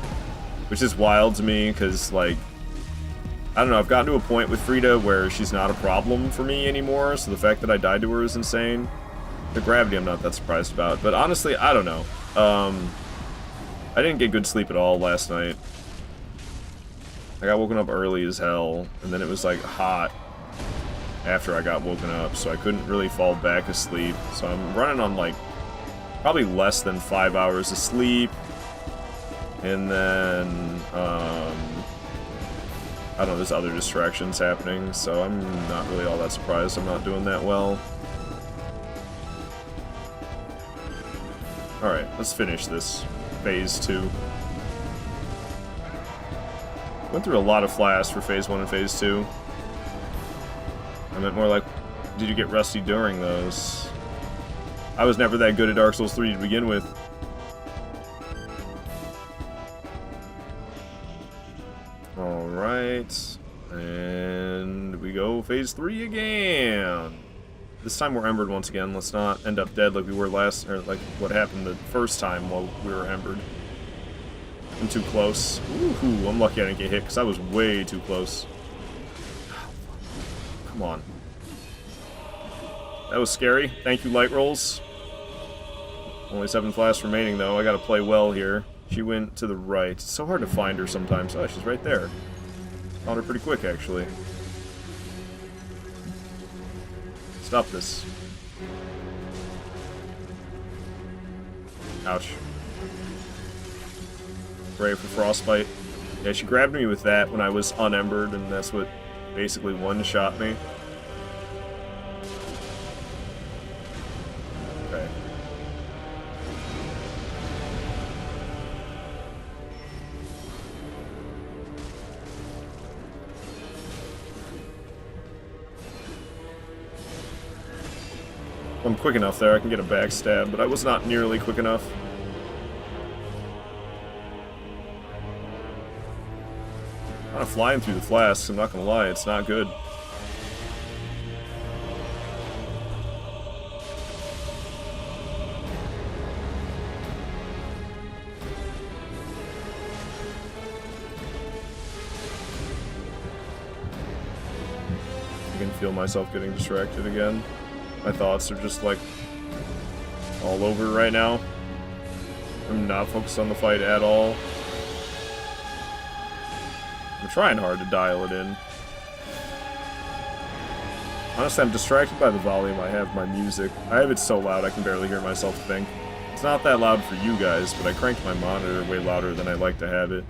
which is wild to me, because, like, I don't know, I've gotten to a point with Frida where she's not a problem for me anymore, so the fact that I died to her is insane. The gravity I'm not that surprised about, but honestly, I don't know. I didn't get good sleep at all last night. I got woken up early as hell, and then it was, like, hot after I got woken up, so I couldn't really fall back asleep. So I'm running on, like, probably less than 5 hours of sleep. And then, I don't know, there's other distractions happening, so I'm not really all that surprised I'm not doing that well. Alright, let's finish this Phase 2. Went through a lot of flasks for Phase 1 and Phase 2. I meant more like, did you get rusty during those? I was never that good at Dark Souls 3 to begin with. Alright. And we go Phase 3 again. This time we're embered once again. Let's not end up dead like we were last, or like what happened the first time while we were embered. I'm too close. Ooh, I'm lucky I didn't get hit because I was way too close. Come on. That was scary. Thank you, Light Rolls. Only 7 flasks remaining, though. I gotta play well here. She went to the right. It's so hard to find her sometimes. Oh, she's right there. Found her pretty quick, actually. Stop this. Ouch. Pray for frostbite. Yeah, she grabbed me with that when I was unembered, and that's what basically one-shot me. I'm quick enough there, I can get a backstab, but I was not nearly quick enough. I'm kind of flying through the flasks, I'm not gonna lie, it's not good. I can feel myself getting distracted again. My thoughts are just like all over right now. I'm not focused on the fight at all. I'm trying hard to dial it in. Honestly, I'm distracted by the volume I have my music. I have it so loud I can barely hear myself think. It's not that loud for you guys, but I cranked my monitor way louder than I like to have it.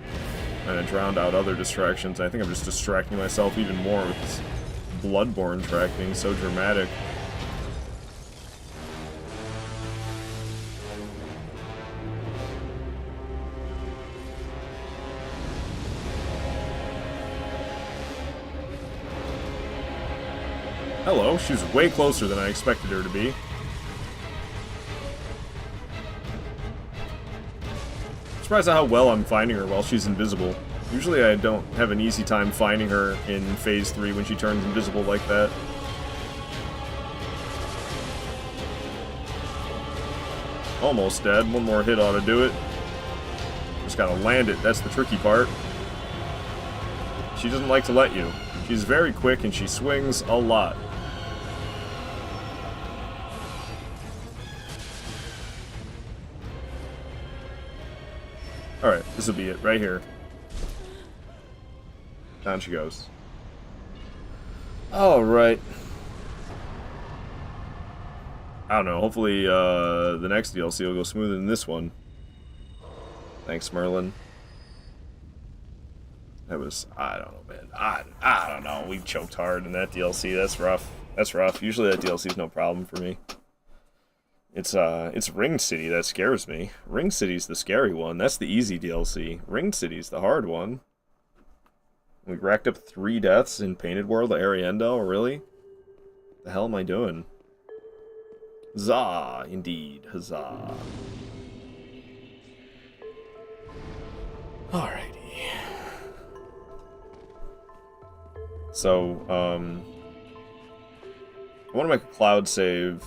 And I drowned out other distractions. I think I'm just distracting myself even more with this Bloodborne track being so dramatic. Hello, she's way closer than I expected her to be. Surprised at how well I'm finding her while she's invisible. Usually I don't have an easy time finding her in Phase 3 when she turns invisible like that. Almost dead. One more hit ought to do it. Just gotta land it. That's the tricky part. She doesn't like to let you. She's very quick and she swings a lot. Alright, this will be it, right here. Down she goes. Alright. I don't know, hopefully the next DLC will go smoother than this one. Thanks, Merlin. That was, I don't know, man. I don't know, we choked hard in that DLC, that's rough. That's rough. Usually that DLC is no problem for me. It's Ring City that scares me. Ring City's the scary one. That's the easy DLC. Ring City's the hard one. We racked up 3 deaths in Painted World at Ariendel, really? What the hell am I doing? Huzzah, indeed, huzzah. Alrighty. So, I want to make a cloud save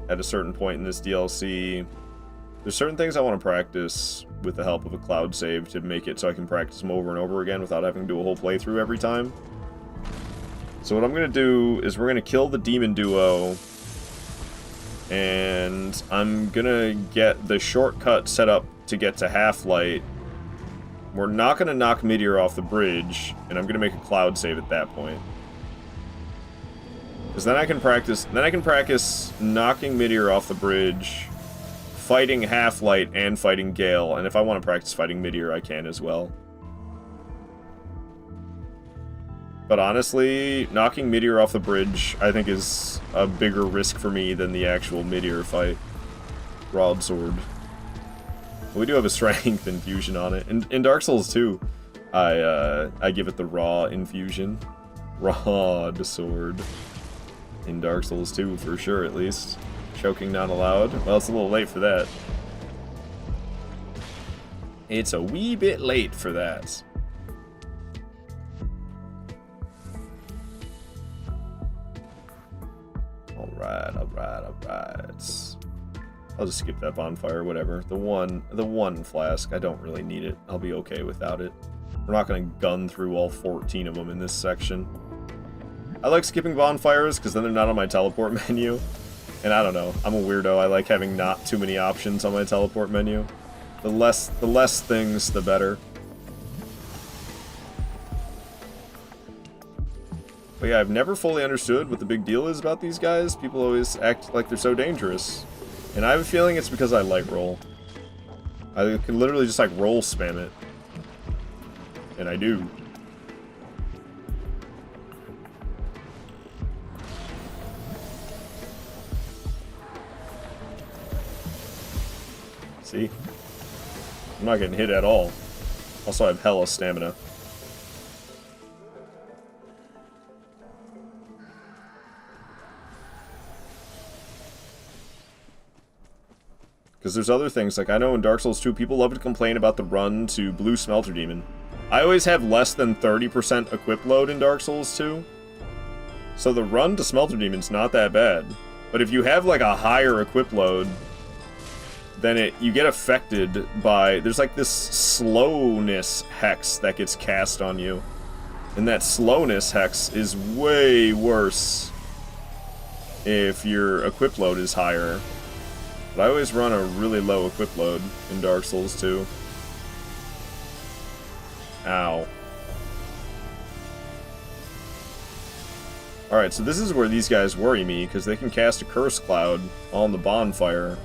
at a certain point in this DLC. There's certain things I want to practice with the help of a cloud save to make it so I can practice them over and over again without having to do a whole playthrough every time. So what I'm going to do is we're going to kill the demon duo, and I'm going to get the shortcut set up to get to Half-Light. We're not going to knock Meteor off the bridge, and I'm going to make a cloud save at that point. Because then I can practice knocking Meteor off the bridge, fighting Half-Light, and fighting Gale, and if I want to practice fighting Meteor, I can as well. But honestly, knocking Meteor off the bridge, I think, is a bigger risk for me than the actual Meteor fight. Broadsword. We do have a strength infusion on it. In Dark Souls 2, I give it the raw infusion. Raw sword. In Dark Souls 2, for sure, at least. Choking not allowed. Well, it's a little late for that. It's a wee bit late for that. Alright. I'll just skip that bonfire, whatever. The one flask, I don't really need it. I'll be okay without it. We're not going to gun through all 14 of them in this section. I like skipping bonfires, because then they're not on my teleport menu. And I don't know, I'm a weirdo. I like having not too many options on my teleport menu. The less things, the better. But yeah, I've never fully understood what the big deal is about these guys. People always act like they're so dangerous. And I have a feeling it's because I light roll. I can literally just like roll spam it. And I do. See? I'm not getting hit at all. Also, I have hella stamina. Because there's other things, like I know in Dark Souls 2, people love to complain about the run to Blue Smelter Demon. I always have less than 30% equip load in Dark Souls 2. So the run to Smelter Demon's not that bad. But if you have like a higher equip load, then you get affected by... There's like this slowness hex that gets cast on you. And that slowness hex is way worse if your equip load is higher. But I always run a really low equip load in Dark Souls 2. Ow. Alright, so this is where these guys worry me, because they can cast a Curse Cloud on the bonfire.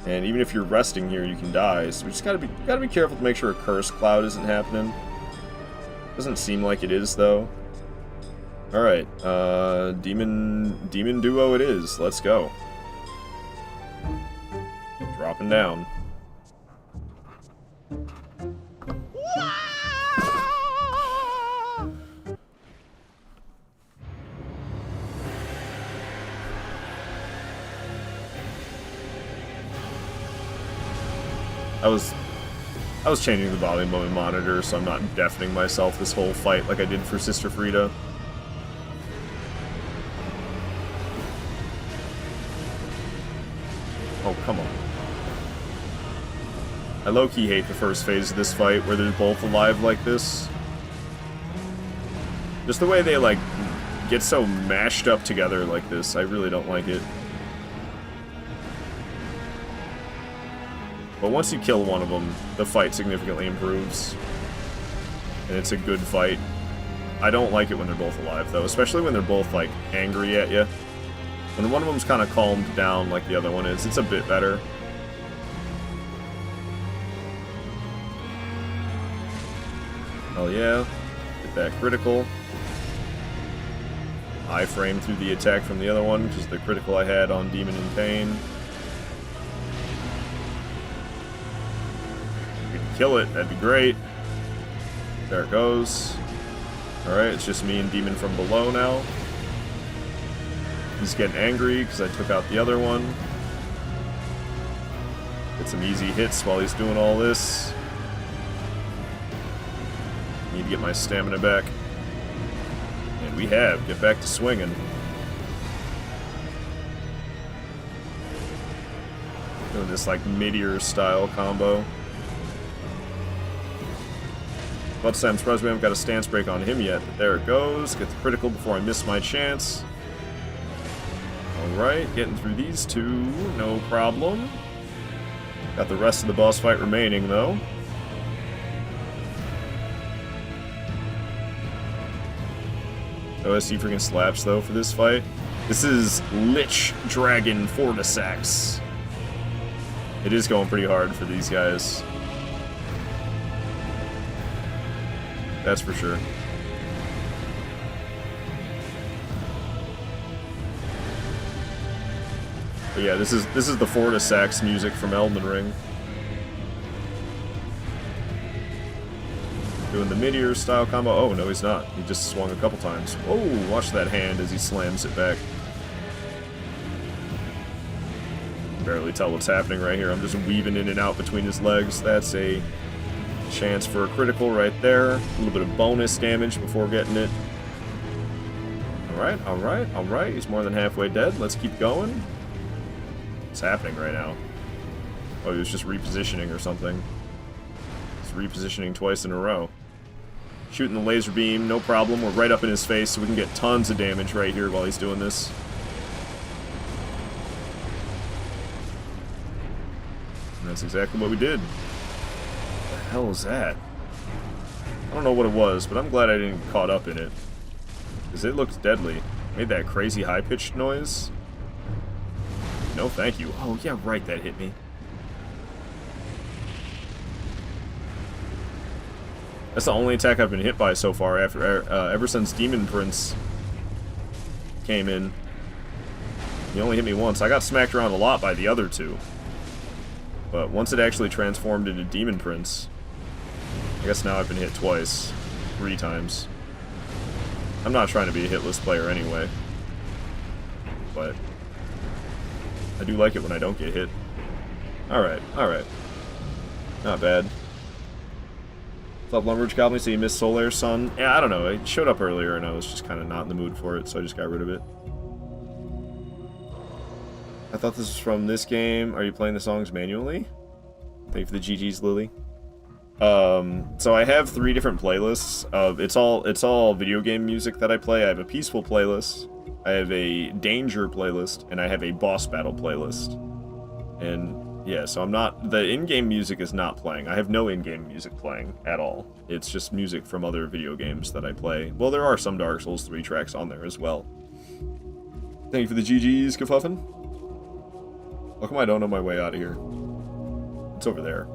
And even if you're resting here, you can die. So we just gotta be careful to make sure a Curse Cloud isn't happening. Doesn't seem like it is, though. Alright, Demon Duo it is. Let's go. Dropping down. I was changing the volume on my monitor, so I'm not deafening myself this whole fight like I did for Sister Frida. Oh, come on. I low-key hate the first phase of this fight, where they're both alive like this. Just the way they, like, get so mashed up together like this, I really don't like it. But once you kill one of them, the fight significantly improves. And it's a good fight. I don't like it when they're both alive, though, especially when they're both, like, angry at you. When one of them's kind of calmed down like the other one is, it's a bit better. Hell yeah. Get that critical. I-frame through the attack from the other one, which is the critical I had on Demon in Pain. Kill it, that'd be great. There it goes. Alright, it's just me and Demon from below now. He's getting angry because I took out the other one. Get some easy hits while he's doing all this. Need to get my stamina back. And we have. Get back to swinging. Doing this like meteor style combo. But I'm surprised we haven't got a stance break on him yet. But there it goes. Get the critical before I miss my chance. Alright, getting through these two, no problem. Got the rest of the boss fight remaining, though. OSC freaking slaps, though, for this fight. This is Lich Dragon Fortisax. It is going pretty hard for these guys. That's for sure. But yeah, this is the Fortisax music from Elden Ring. Doing the meteor style combo. Oh no, he's not. He just swung a couple times. Oh, watch that hand as he slams it back. Barely tell what's happening right here. I'm just weaving in and out between his legs. That's a chance for a critical right there. A little bit of bonus damage before getting it. Alright, alright, alright. He's more than halfway dead. Let's keep going. What's happening right now? Oh, he was just repositioning or something. He's repositioning twice in a row. Shooting the laser beam, no problem. We're right up in his face, so we can get tons of damage right here while he's doing this. And that's exactly what we did. What the hell was that? I don't know what it was, but I'm glad I didn't get caught up in it. Because it looked deadly. Made that crazy high-pitched noise. No, thank you. Oh, yeah, right, that hit me. That's the only attack I've been hit by so far after ever since Demon Prince came in. He only hit me once. I got smacked around a lot by the other two. But once it actually transformed into Demon Prince, I guess now I've been hit twice. 3 times. I'm not trying to be a hitless player anyway. But I do like it when I don't get hit. Alright, alright. Not bad. What's up, Lumberage Goblin? So you missed Solar Sun? Yeah, I don't know. It showed up earlier and I was just kind of not in the mood for it, so I just got rid of it. I thought this was from this game. Are you playing the songs manually? Thank you for the GG's, Lily. So I have 3 different playlists of it's all video game music that I play. I have a peaceful playlist, I have a danger playlist, and I have a boss battle playlist. And yeah, so the in-game music is not playing. I have no in-game music playing at all. It's just music from other video games that I play. Well, there are some Dark Souls 3 tracks on there as well. Thank you for the GG's, Kafuffin. How come I don't know my way out of here? It's over there.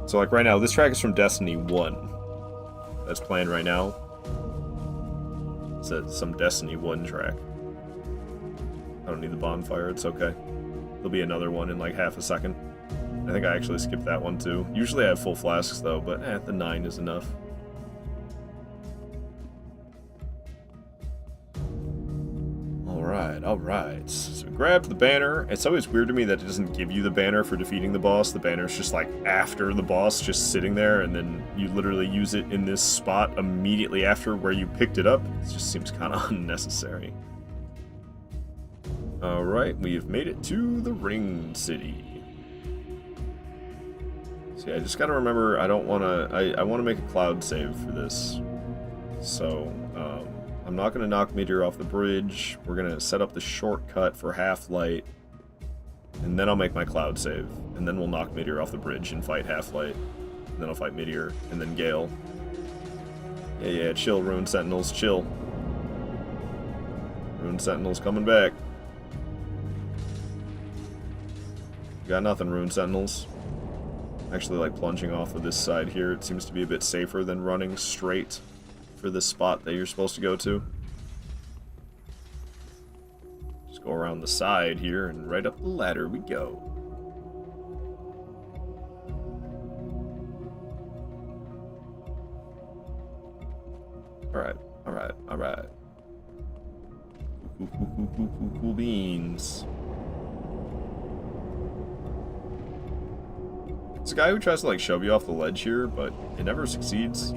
So, like, right now, this track is from Destiny 1. That's playing right now. It's some Destiny 1 track. I don't need the bonfire, it's okay. There'll be another one in, like, half a second. I think I actually skipped that one, too. Usually I have full flasks, though, but, the 9 is enough. Alright. So we grabbed the banner. It's always weird to me that it doesn't give you the banner for defeating the boss. The banner's just like after the boss, just sitting there, and then you literally use it in this spot immediately after where you picked it up. It just seems kind of unnecessary. Alright, we've made it to the Ring City. So yeah, I just gotta remember, I want to make a cloud save for this. So, I'm not going to knock Meteor off the bridge. We're going to set up the shortcut for Half-Light. And then I'll make my cloud save. And then we'll knock Meteor off the bridge and fight Half-Light. And then I'll fight Meteor. And then Gale. Yeah, chill, Rune Sentinels, chill. Rune Sentinels coming back. Got nothing, Rune Sentinels. Actually, like plunging off of this side here. It seems to be a bit safer than running straight for this spot that you're supposed to go to. Just go around the side here and right up the ladder we go. Alright. Cool beans. It's a guy who tries to like shove you off the ledge here, but it never succeeds.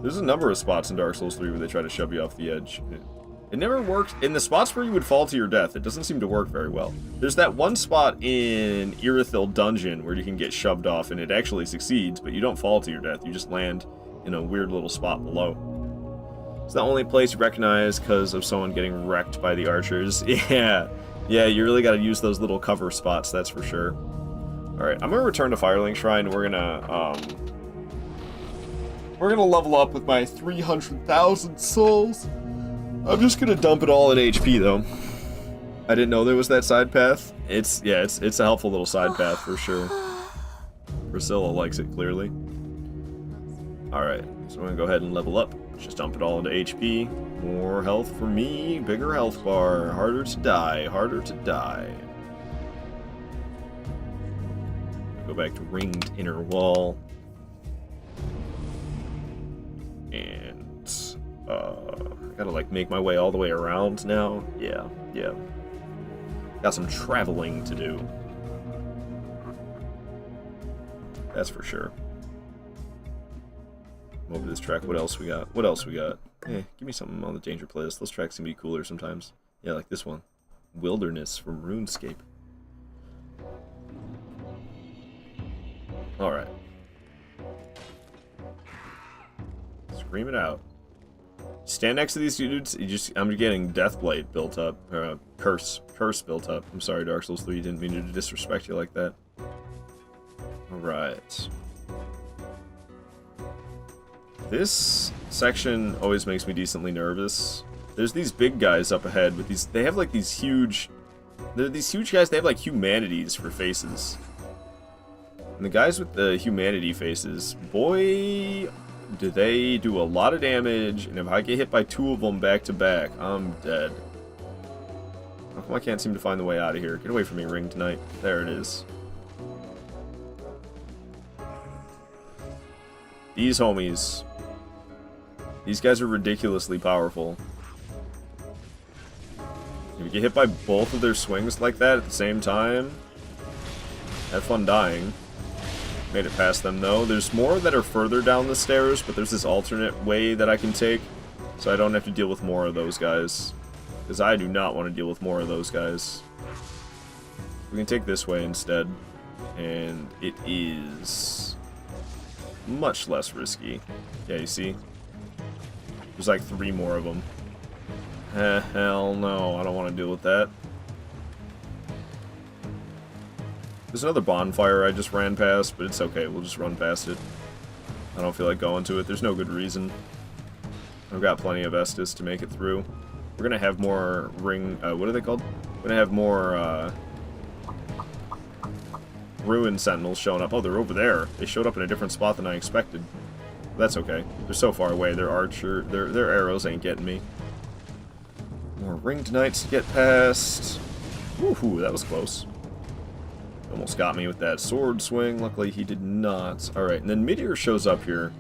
There's a number of spots in Dark Souls 3 where they try to shove you off the edge. It never works. In the spots where you would fall to your death, it doesn't seem to work very well. There's that one spot in Irithyll Dungeon where you can get shoved off and it actually succeeds, but you don't fall to your death. You just land in a weird little spot below. It's the only place you recognize because of someone getting wrecked by the archers. Yeah, you really got to use those little cover spots, that's for sure. Alright, I'm going to return to Firelink Shrine. We're gonna level up with my 300,000 souls. I'm just gonna dump it all at HP though. I didn't know there was that side path. It's a helpful little side path for sure. Priscilla likes it clearly. Alright, so we're gonna go ahead and level up. Just dump it all into HP. More health for me, bigger health bar, harder to die. Go back to ringed inner wall. And, I gotta, like, make my way all the way around now. Yeah. Got some traveling to do. That's for sure. Over this track, what else we got? Give me something on the Danger playlist. Those tracks can be cooler sometimes. Yeah, like this one. Wilderness from RuneScape. Alright. Scream it out. Stand next to these dudes, I'm getting Deathblade built up, or Curse built up. I'm sorry, Dark Souls 3, didn't mean to disrespect you like that. Alright. This section always makes me decently nervous. There's these big guys up ahead with these, they have like these huge, they're these huge guys, they have like humanities for faces. And the guys with the humanity faces, boy, do they do a lot of damage, and if I get hit by 2 of them back to back, I'm dead. How come I can't seem to find the way out of here? Get away from me, Ring Tonight. There it is. These homies. These guys are ridiculously powerful. If you get hit by both of their swings like that at the same time, have fun dying. Made it past them, though. There's more that are further down the stairs, but there's this alternate way that I can take, so I don't have to deal with more of those guys. Because I do not want to deal with more of those guys. We can take this way instead, and it is much less risky. Yeah, you see? There's like 3 more of them. Hell no, I don't want to deal with that. There's another bonfire I just ran past, but it's okay, we'll just run past it. I don't feel like going to it, there's no good reason. I've got plenty of Estus to make it through. We're gonna have more ring, what are they called? We're gonna have more, Ruin Sentinels showing up. Oh, they're over there. They showed up in a different spot than I expected. That's okay. They're so far away, their arrows ain't getting me. More Ringed Knights to get past. Woohoo, that was close. Almost got me with that sword swing. Luckily, he did not. Alright, and then Meteor shows up here.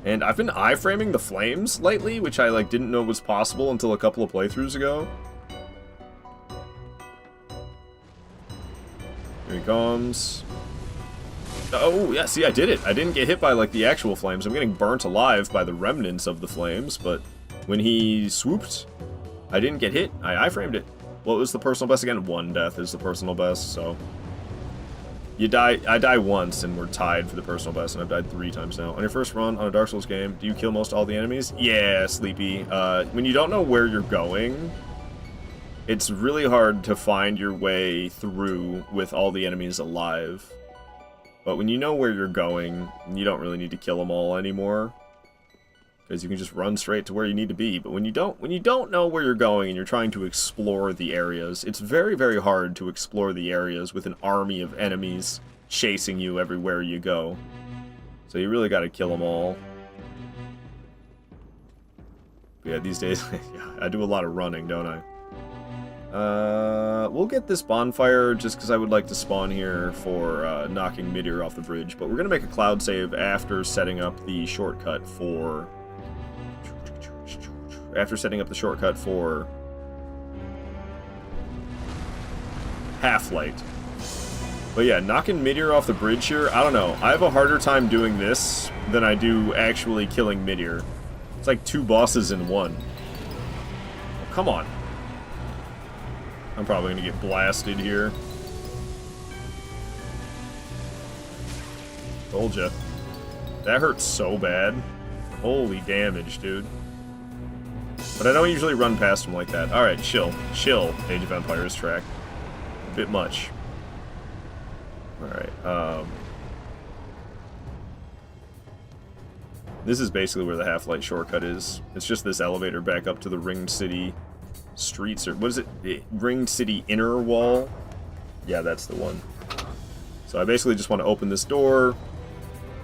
And I've been iframing the flames lately, which I, like, didn't know was possible until a couple of playthroughs ago. Here he comes. Oh, yeah, see, I did it. I didn't get hit by, like, the actual flames. I'm getting burnt alive by the remnants of the flames, but when he swooped, I didn't get hit. I iframed it. What was the personal best again? 1 death is the personal best, so... You die. I die once, and we're tied for the personal best, and I've died 3 times now. On your first run on a Dark Souls game, do you kill most all the enemies? Yeah, Sleepy. When you don't know where you're going, it's really hard to find your way through with all the enemies alive. But when you know where you're going, you don't really need to kill them all anymore, because you can just run straight to where you need to be. But when you don't know where you're going and you're trying to explore the areas, it's very, very hard to explore the areas with an army of enemies chasing you everywhere you go. So you really got to kill them all. But yeah, these days, yeah, I do a lot of running, don't I? We'll get this bonfire just because I would like to spawn here for knocking Meteor off the bridge. But we're going to make a cloud save after setting up the shortcut for... Half-Light. But yeah, knocking Meteor off the bridge here, I don't know. I have a harder time doing this than I do actually killing Meteor. It's like 2 bosses in one. Oh, come on. I'm probably going to get blasted here. Told ya. That hurts so bad. Holy damage, dude. But I don't usually run past him like that. Alright, chill. Chill, Age of Empires track. A bit much. Alright, this is basically where the Half-Light shortcut is. It's just this elevator back up to the Ringed City streets, or what is it? Ringed City inner wall? Yeah, that's the one. So I basically just want to open this door,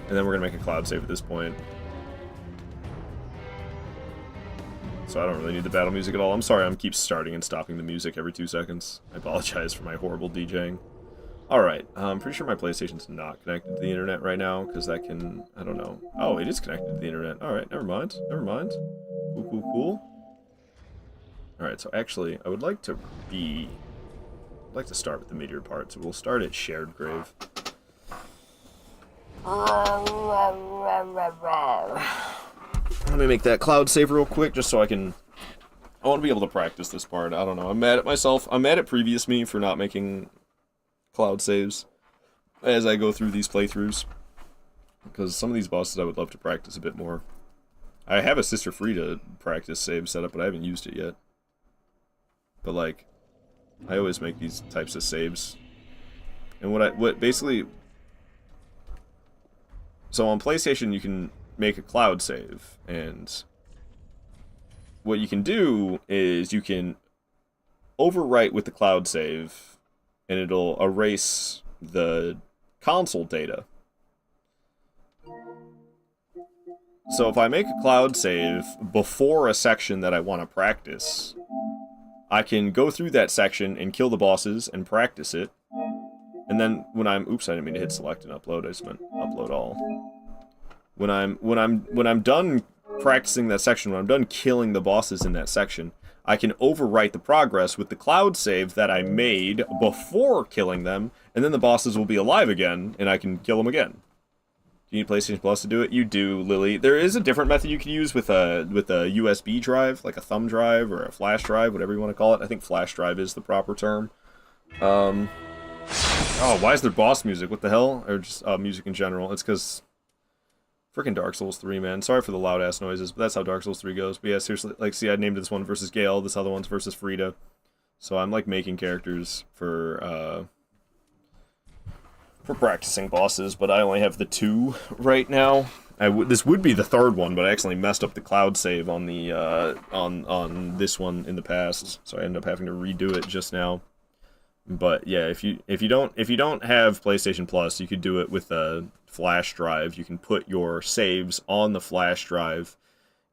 and then we're going to make a cloud save at this point. So I don't really need the battle music at all. I'm sorry, I'm keep starting and stopping the music every 2 seconds. I apologize for my horrible DJing. Alright, I'm pretty sure my PlayStation's not connected to the internet right now, because that can... I don't know. Oh, it is connected to the internet. Alright, never mind. Never mind. Cool, cool, cool. Alright, so actually, I would like to start with the Meteor part, so we'll start at Shared Grave. Let me make that cloud save real quick, just so I want to be able to practice this part. I don't know. I'm mad at myself. I'm mad at previous me for not making cloud saves as I go through these playthroughs, because some of these bosses I would love to practice a bit more. I have a Sister Frida practice save set up, but I haven't used it yet. But like, I always make these types of saves. And what basically... So on PlayStation you can make a cloud save, and what you can do is you can overwrite with the cloud save, and it'll erase the console data. So if I make a cloud save before a section that I want to practice, I can go through that section and kill the bosses and practice it. And then when I'm... Oops, I didn't mean to hit select and upload. I just meant upload all. When I'm done practicing that section, when I'm done killing the bosses in that section, I can overwrite the progress with the cloud save that I made before killing them, and then the bosses will be alive again, and I can kill them again. Do you need PlayStation Plus to do it? You do, Lily. There is a different method you can use with a USB drive, like a thumb drive or a flash drive, whatever you want to call it. I think flash drive is the proper term. Oh, why is there boss music? What the hell? Or just music in general? It's because freaking Dark Souls 3, man. Sorry for the loud-ass noises, but that's how Dark Souls 3 goes. But yeah, seriously, like, see, I named this one versus Gale, this other one's versus Frida. So I'm, like, making characters for practicing bosses, but I only have the 2 right now. This would be the 3rd one, but I accidentally messed up the cloud save on the on this one in the past, so I ended up having to redo it just now. But yeah, if you don't have PlayStation Plus, you could do it with a flash drive. You can put your saves on the flash drive,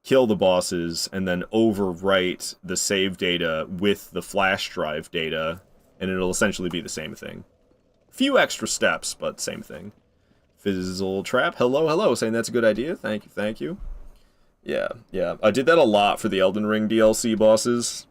kill the bosses, and then overwrite the save data with the flash drive data, and it'll essentially be the same thing. Few extra steps, but same thing. Fizzle Trap, hello, saying that's a good idea. Thank you. Yeah. I did that a lot for the Elden Ring DLC bosses.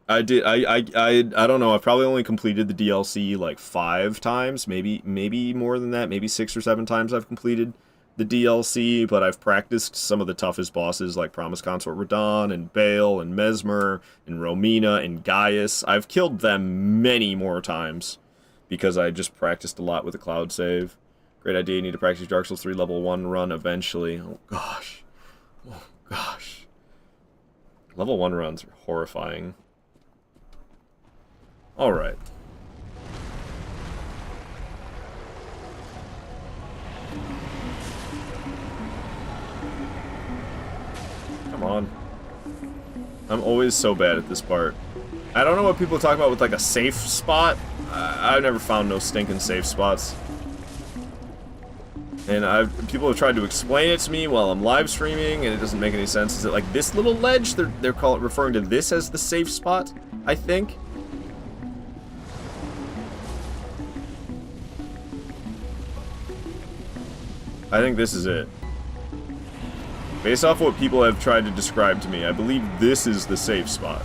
I don't know, I've probably only completed the DLC like 5 times, maybe more than that, maybe 6 or 7 times I've completed the DLC, but I've practiced some of the toughest bosses like Promise Consort Radahn, and Bale, and Mesmer, and Romina, and Gaius. I've killed them many more times, because I just practiced a lot with the cloud save. Great idea, you need to practice Dark Souls 3 level 1 run eventually. Oh gosh. Level 1 runs are horrifying. Alright. Come on. I'm always so bad at this part. I don't know what people talk about with like a safe spot. I've never found no stinking safe spots. And people have tried to explain it to me while I'm live streaming, and it doesn't make any sense. Is it like this little ledge? They're referring to this as the safe spot, I think. I think this is it. Based off what people have tried to describe to me, I believe this is the safe spot.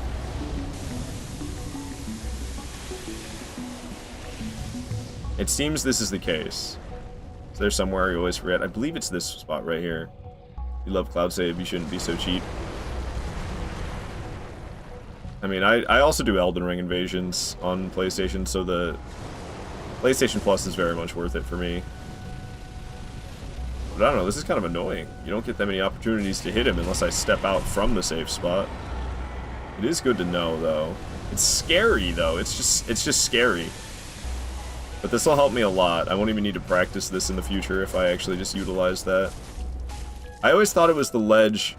It seems this is the case. Is there somewhere you always forget? I believe it's this spot right here. You love cloud save, you shouldn't be so cheap. I mean, I also do Elden Ring invasions on PlayStation, so the PlayStation Plus is very much worth it for me. But I don't know, this is kind of annoying. You don't get that many opportunities to hit him unless I step out from the safe spot. It is good to know, though. It's scary, though. It's just scary. But this will help me a lot. I won't even need to practice this in the future if I actually just utilize that. I always thought it was the ledge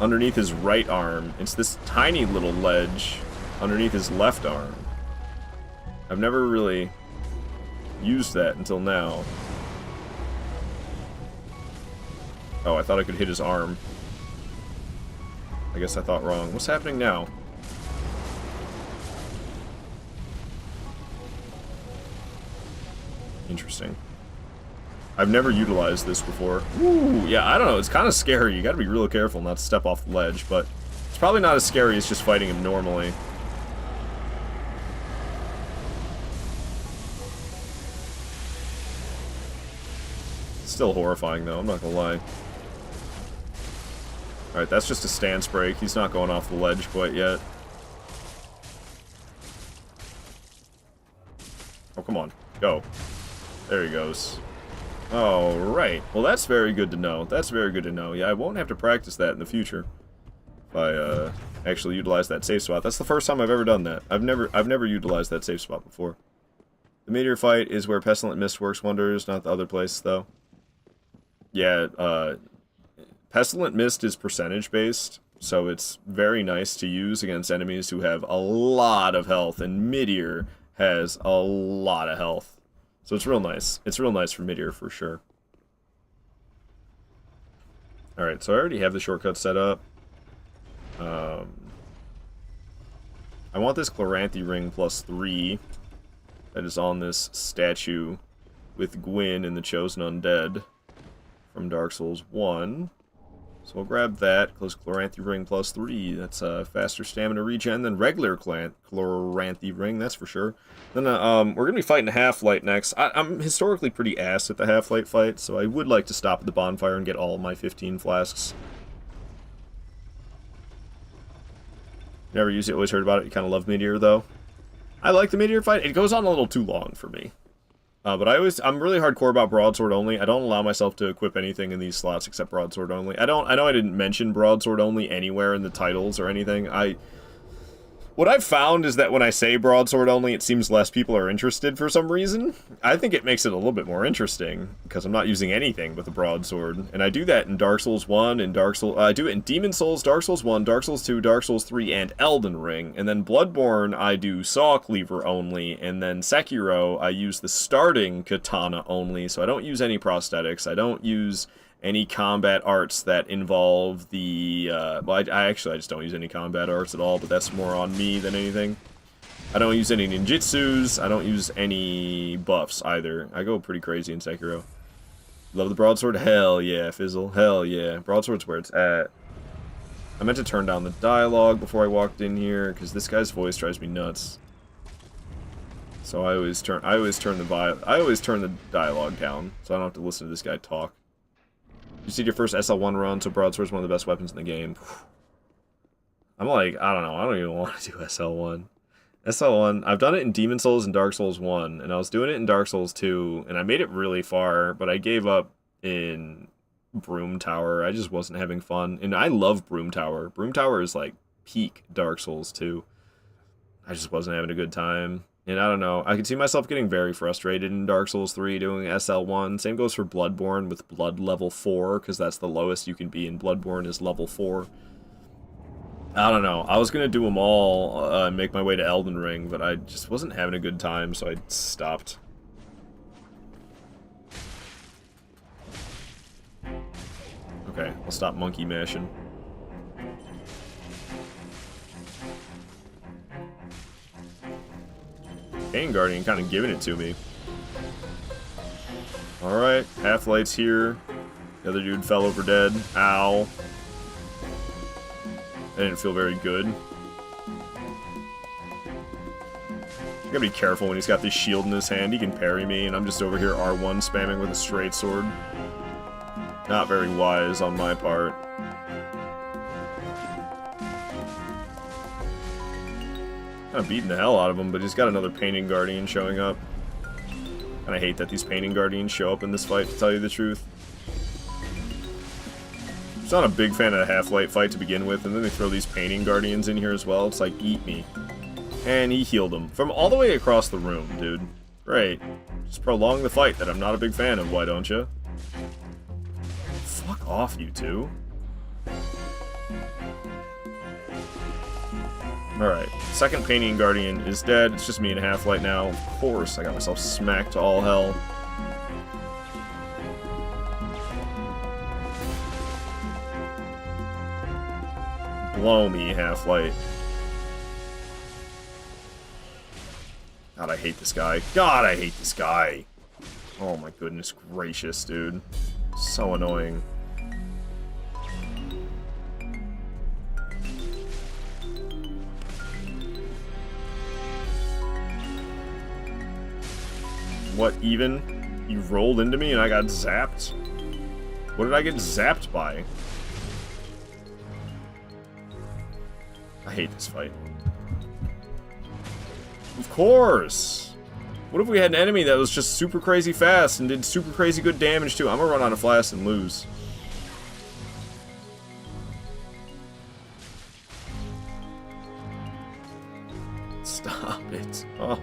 underneath his right arm. It's this tiny little ledge underneath his left arm. I've never really used that until now. Oh, I thought I could hit his arm. I guess I thought wrong. What's happening now? Interesting. I've never utilized this before. Ooh, yeah, I don't know. It's kind of scary. You gotta be real careful not to step off the ledge, but it's probably not as scary as just fighting him normally. It's still horrifying, though. I'm not gonna lie. Alright, that's just a stance break. He's not going off the ledge quite yet. Oh, come on. Go. There he goes. Alright. Well, that's very good to know. That's very good to know. Yeah, I won't have to practice that in the future. If I, actually utilize that safe spot. That's the first time I've ever done that. I've never utilized that safe spot before. The meteor fight is where Pestilent Mist works wonders, not the other place, though. Yeah, Pestilent Mist is percentage-based, so it's very nice to use against enemies who have a lot of health, and Meteor has a lot of health. So it's real nice. It's real nice for Meteor, for sure. Alright, so I already have the shortcut set up. I want this Chloranthy Ring +3 that is on this statue with Gwyn and the Chosen Undead from Dark Souls 1. So we'll grab that. Close Chloranthy Ring plus 3. That's a faster stamina regen than regular Chloranthy Ring, that's for sure. Then we're going to be fighting a Half-Light next. I'm historically pretty ass at the Half-Light fight, so I would like to stop at the bonfire and get all my 15 flasks. Never used it, always heard about it. You kind of love Meteor, though. I like the Meteor fight. It goes on a little too long for me. But I'm really hardcore about Broadsword only. I don't allow myself to equip anything in these slots except Broadsword only. I know I didn't mention Broadsword only anywhere in the titles or anything. What I've found is that when I say Broadsword only, it seems less people are interested for some reason. I think it makes it a little bit more interesting, because I'm not using anything but the Broadsword. And I do that in Dark Souls 1, and I do it in Demon Souls, Dark Souls 1, Dark Souls 2, Dark Souls 3, and Elden Ring. And then Bloodborne, I do Saw Cleaver only, and then Sekiro, I use the starting Katana only, so I don't use any prosthetics, I don't use any combat arts that involve the, well, I just don't use any combat arts at all, but that's more on me than anything. I don't use any ninjutsus, I don't use any buffs either. I go pretty crazy in Sekiro. Love the broadsword? Hell yeah, Fizzle. Hell yeah. Broadsword's where it's at. I meant to turn down the dialogue before I walked in here, because this guy's voice drives me nuts. So I always turn the dialogue down, so I don't have to listen to this guy talk. You did your first SL1 run, so Broadsword's one of the best weapons in the game. I'm like, I don't know, I don't even want to do SL1. SL1, I've done it in Demon Souls and Dark Souls 1, and I was doing it in Dark Souls 2, and I made it really far, but I gave up in Broom Tower. I just wasn't having fun, and I love Broom Tower. Broom Tower is like peak Dark Souls 2. I just wasn't having a good time. And I don't know, I could see myself getting very frustrated in Dark Souls 3 doing SL1. Same goes for Bloodborne with Blood level 4, because that's the lowest you can be in Bloodborne is level 4. I don't know, I was going to do them all and make my way to Elden Ring, but I just wasn't having a good time, so I stopped. Okay, I'll stop monkey mashing. Pain Guardian kind of giving it to me. Alright, Half-Light's here. The other dude fell over dead. Ow. That didn't feel very good. You gotta be careful when he's got this shield in his hand. He can parry me, and I'm just over here R1 spamming with a straight sword. Not very wise on my part. Kind of beating the hell out of him, but he's got another Painting Guardian showing up. And I hate that these Painting Guardians show up in this fight, to tell you the truth. I'm just not a big fan of the Half-Light fight to begin with, and then they throw these Painting Guardians in here as well. It's like, eat me. And he healed him. From all the way across the room, dude. Great. Just prolong the fight that I'm not a big fan of, why don't you? Fuck off, you two. Alright, second Painting Guardian is dead. It's just me and Half-Light now. Of course, I got myself smacked to all hell. Blow me, Half-Light. God, I hate this guy. God, I hate this guy. Oh my goodness gracious, dude. So annoying. What, even? You rolled into me and I got zapped? What did I get zapped by? I hate this fight. Of course! What if we had an enemy that was just super crazy fast and did super crazy good damage too? I'm gonna run out of flasks and lose. Stop it. Oh.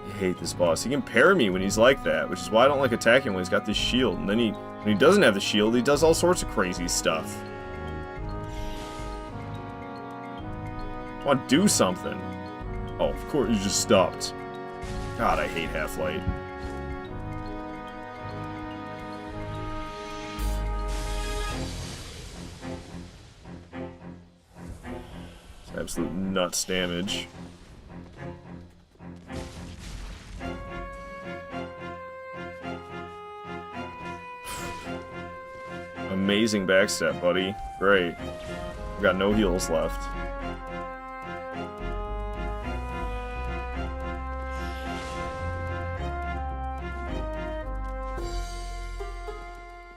I hate this boss. He can parry me when he's like that, which is why I don't like attacking when he's got this shield. And then when he doesn't have the shield, he does all sorts of crazy stuff. I want to do something. Oh, of course, you just stopped. God, I hate Half-Light. It's absolute nuts damage. amazing backstep, buddy. Great. We've got no heals left.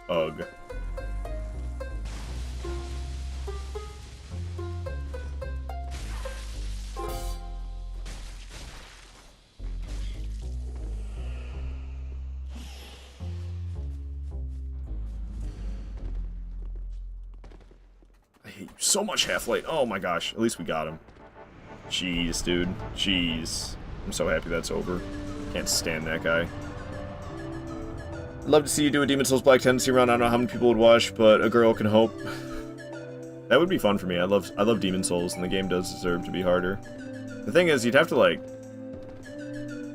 Ugh. I hate you so much, Half-Light. Oh my gosh. At least we got him. Jeez, dude. Jeez. I'm so happy that's over. Can't stand that guy. I'd love to see you do a Demon's Souls Black Tendency run. I don't know how many people would watch, but a girl can hope. That would be fun for me. I love Demon's Souls, and the game does deserve to be harder. The thing is, you'd have to, like,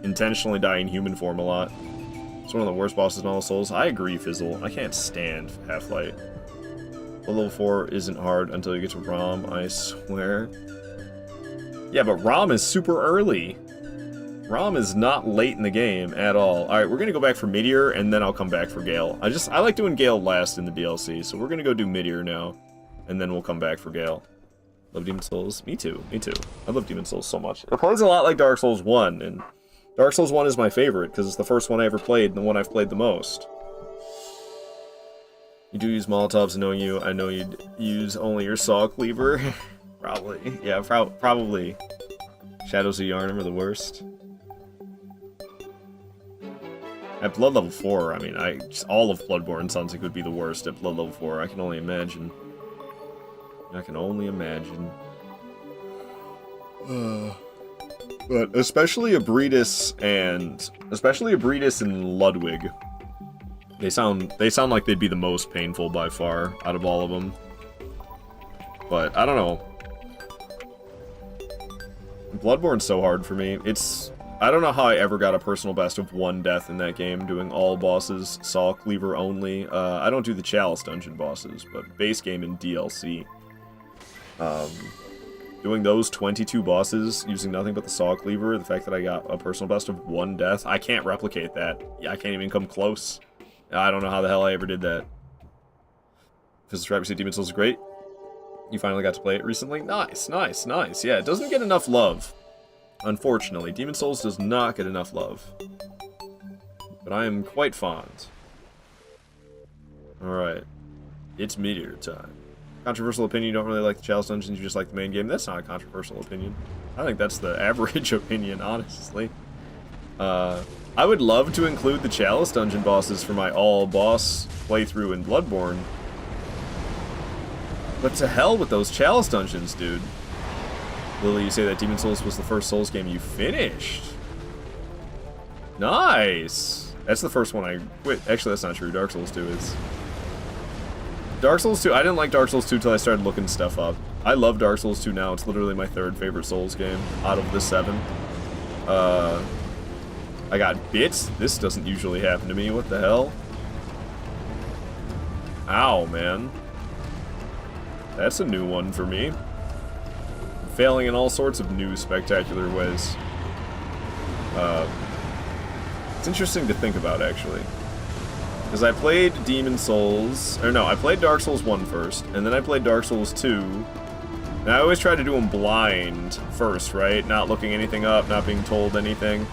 intentionally die in human form a lot. It's one of the worst bosses in all the Souls. I agree, Fizzle. I can't stand Half-Light. Level 4 isn't hard until you get to Rom, I swear. Yeah, but Rom is super early. Rom is not late in the game at all. Alright, we're gonna go back for Meteor, and then I'll come back for Gale. I like doing Gale last in the DLC, so we're gonna go do Meteor now, and then we'll come back for Gale. Love Demon's Souls. Me too, me too. I love Demon's Souls so much. It plays a lot like Dark Souls 1, and Dark Souls 1 is my favorite, because it's the first one I ever played, and the one I've played the most. You do use Molotovs, knowing you, I know you'd use only your Saw Cleaver. Probably. Yeah, probably. Shadows of Yharnam are the worst. At Blood Level 4, I mean, all of Bloodborne sounds like it would be the worst at Blood Level 4. I can only imagine. I can only imagine. But especially Abretus and Ludwig. They sound like they'd be the most painful by far out of all of them. But I don't know. Bloodborne's so hard for me. I don't know how I ever got a personal best of 1 death in that game, doing all bosses, Saw Cleaver only. I don't do the Chalice dungeon bosses, but base game and DLC. Doing those 22 bosses, using nothing but the Saw Cleaver, the fact that I got a personal best of 1 death, I can't replicate that. Yeah, I can't even come close. I don't know how the hell I ever did that. Physics Rabbit said Demon's Souls is great. You finally got to play it recently? Nice, nice, nice. Yeah, it doesn't get enough love. Unfortunately, Demon's Souls does not get enough love. But I am quite fond. Alright. It's Meteor time. Controversial opinion, you don't really like the Chalice Dungeons, you just like the main game. That's not a controversial opinion. I think that's the average opinion, honestly. I would love to include the Chalice Dungeon bosses for my all-boss playthrough in Bloodborne. But to hell with those Chalice Dungeons, dude. Lily, you say that Demon's Souls was the first Souls game you finished. Nice! That's the first one I quit. Actually, that's not true. Dark Souls 2 is. Dark Souls 2, I didn't like Dark Souls 2 until I started looking stuff up. I love Dark Souls 2 now. It's literally my 3rd favorite Souls game out of the 7. I got bits. This doesn't usually happen to me. What the hell? Ow, man. That's a new one for me. Failing in all sorts of new spectacular ways. It's interesting to think about, actually. Because I played Demon's Souls... Or no, I played Dark Souls 1 first, and then I played Dark Souls 2. And I always try to do them blind first, right? Not looking anything up, not being told anything.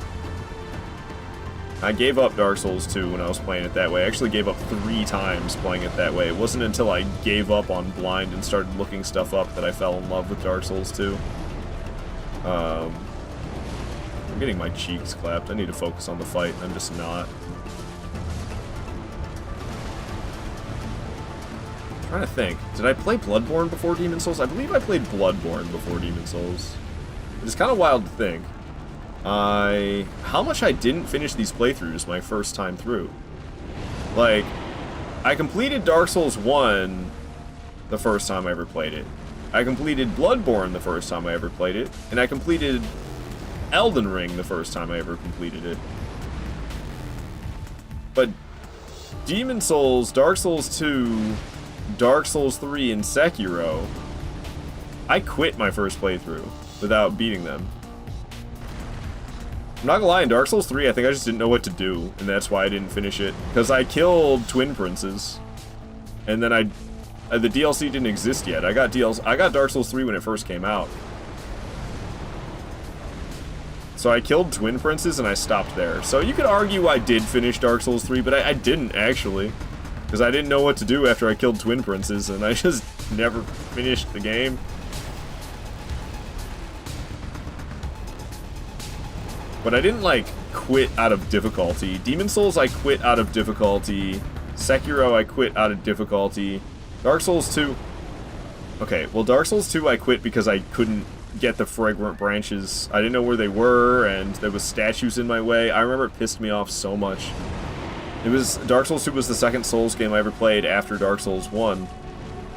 I gave up Dark Souls 2 when I was playing it that way. I actually gave up 3 times playing it that way. It wasn't until I gave up on blind and started looking stuff up that I fell in love with Dark Souls 2. I'm getting my cheeks clapped. I need to focus on the fight, and I'm just not. I'm trying to think. Did I play Bloodborne before Demon's Souls? I believe I played Bloodborne before Demon's Souls. It's kind of wild to think. How much I didn't finish these playthroughs my first time through. Like, I completed Dark Souls 1 the first time I ever played it. I completed Bloodborne the first time I ever played it. And I completed Elden Ring the first time I ever completed it. But Demon's Souls, Dark Souls 2, Dark Souls 3, and Sekiro, I quit my first playthrough without beating them. I'm not gonna lie, in Dark Souls 3, I think I just didn't know what to do, and that's why I didn't finish it. Because I killed Twin Princes, and then the DLC didn't exist yet. I got Dark Souls 3 when it first came out. So I killed Twin Princes and I stopped there. So you could argue I did finish Dark Souls 3, but I didn't actually. Because I didn't know what to do after I killed Twin Princes, and I just never finished the game. But I didn't, like, quit out of difficulty. Demon Souls, I quit out of difficulty. Sekiro, I quit out of difficulty. Dark Souls 2... Okay, well, Dark Souls 2, I quit because I couldn't get the fragrant branches. I didn't know where they were, and there was statues in my way. I remember it pissed me off so much. Dark Souls 2 was the second Souls game I ever played after Dark Souls 1.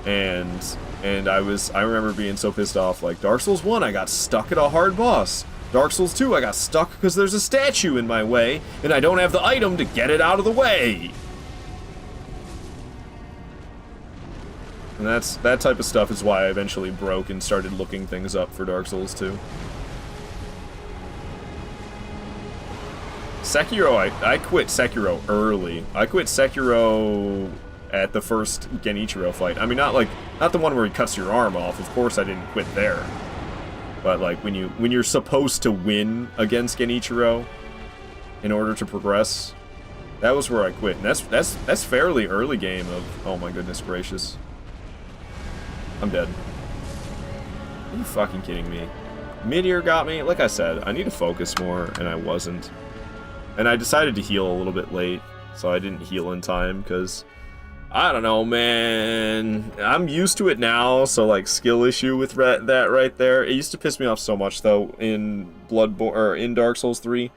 And I remember being so pissed off, like, Dark Souls 1, I got stuck at a hard boss. Dark Souls 2, I got stuck because there's a statue in my way, and I don't have the item to get it out of the way. And that type of stuff is why I eventually broke and started looking things up for Dark Souls 2. Sekiro, I quit Sekiro early. I quit Sekiro at the first Genichiro fight. I mean, not the one where he cuts your arm off. Of course I didn't quit there. But like when you're supposed to win against Genichiro in order to progress, that was where I quit. And that's fairly early game of, oh my goodness gracious. I'm dead. Are you fucking kidding me? Meteor got me. Like I said, I need to focus more, and I wasn't. And I decided to heal a little bit late, so I didn't heal in time, because, I don't know, man. I'm used to it now, so, like, skill issue with that right there. It used to piss me off so much, though, in in Dark Souls 3.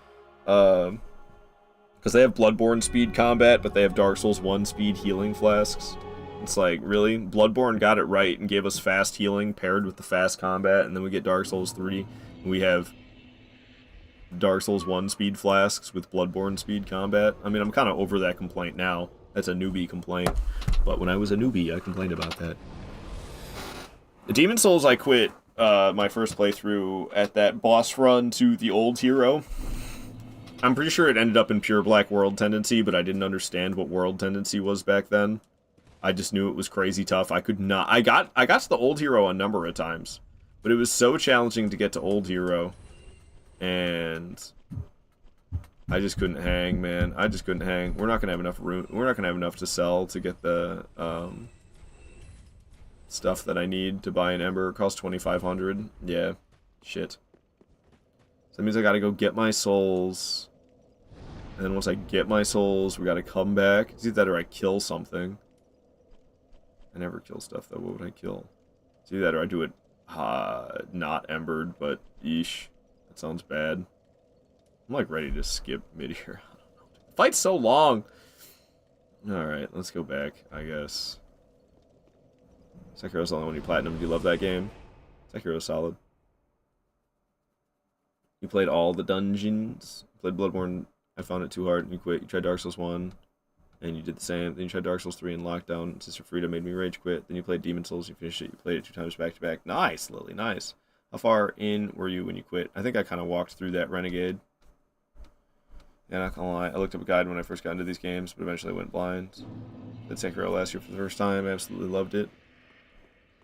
Because they have Bloodborne speed combat, but they have Dark Souls 1 speed healing flasks. It's like, really? Bloodborne got it right and gave us fast healing paired with the fast combat, and then we get Dark Souls 3, and we have Dark Souls 1 speed flasks with Bloodborne speed combat. I mean, I'm kind of over that complaint now. That's a newbie complaint. But when I was a newbie, I complained about that. The Demon Souls, I quit my first playthrough at that boss run to the old hero. I'm pretty sure it ended up in pure black world tendency, but I didn't understand what world tendency was back then. I just knew it was crazy tough. I could not... I got to the old hero a number of times, but it was so challenging to get to old hero, and I just couldn't hang, man. I just couldn't hang. We're not gonna have enough room. We're not gonna have enough to sell to get the stuff that I need to buy an Ember. It costs 2,500. Yeah, shit. So that means I gotta go get my souls, and then once I get my souls, we gotta come back. It's either that or I kill something. I never kill stuff, though. What would I kill? It's either that or I do it not embered, but yeesh. That sounds bad. I'm, like, ready to skip mid-here. I don't know. The fight's so long! Alright, let's go back, I guess. Sekiro's the only one you platinum. Do you love that game? Sekiro's solid. You played all the dungeons. You played Bloodborne. I found it too hard, and you quit. You tried Dark Souls 1. And you did the same. Then you tried Dark Souls 3 in lockdown. Sister Frida made me rage quit. Then you played Demon Souls. You finished it. You played it 2 times back to back. Nice, Lily. Nice. How far in were you when you quit? I think I kind of walked through that Renegade. Yeah, not gonna lie. I looked up a guide when I first got into these games, but eventually went blind. Did Sekiro last year for the first time. I absolutely loved it.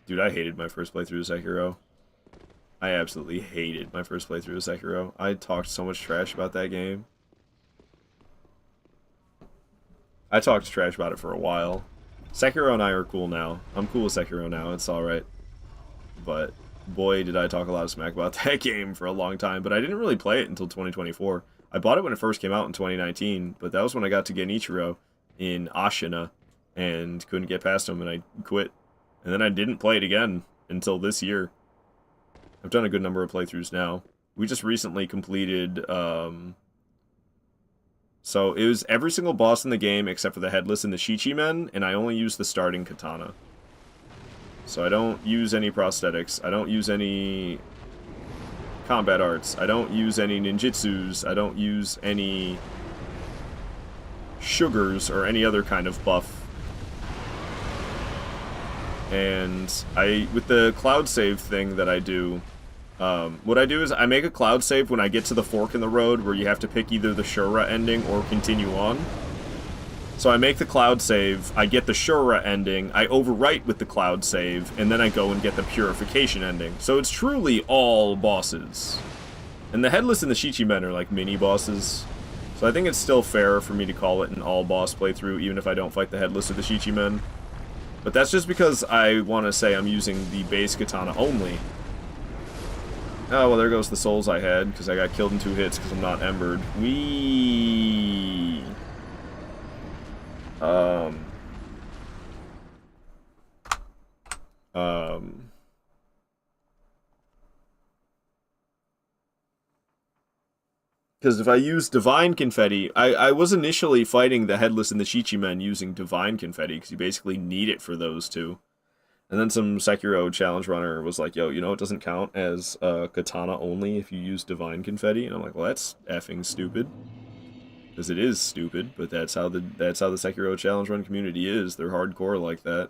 Dude, I hated my first playthrough of Sekiro. I absolutely hated my first playthrough of Sekiro. I talked so much trash about that game. I talked trash about it for a while. Sekiro and I are cool now. I'm cool with Sekiro now. It's alright. But, boy, did I talk a lot of smack about that game for a long time. But I didn't really play it until 2024. I bought it when it first came out in 2019. But that was when I got to Genichiro in Ashina. And couldn't get past him, and I quit. And then I didn't play it again until this year. I've done a good number of playthroughs now. We just recently completed... So, it was every single boss in the game except for the Headless and the Shichi Men, and I only use the starting katana. So I don't use any prosthetics, I don't use any combat arts, I don't use any ninjutsus, I don't use any sugars or any other kind of buff. And with the cloud save thing that I do, what I do is I make a cloud save when I get to the fork in the road where you have to pick either the Shura ending or continue on. So I make the cloud save, I get the Shura ending, I overwrite with the cloud save, and then I go and get the purification ending. So it's truly all bosses. And the Headless and the Shichi-Men are like mini-bosses. So I think it's still fair for me to call it an all-boss playthrough, even if I don't fight the Headless or the Shichi-Men. But that's just because I want to say I'm using the base katana only. Oh, well, there goes the souls I had, because I got killed in 2 hits because I'm not embered. Whee! Because if I use Divine Confetti, I was initially fighting the Headless and the Shichi-Men using Divine Confetti, because you basically need it for those two. And then some Sekiro challenge runner was like, yo, you know, it doesn't count as katana only if you use Divine Confetti. And I'm like, well, that's effing stupid. Because it is stupid, but that's how the Sekiro challenge run community is. They're hardcore like that.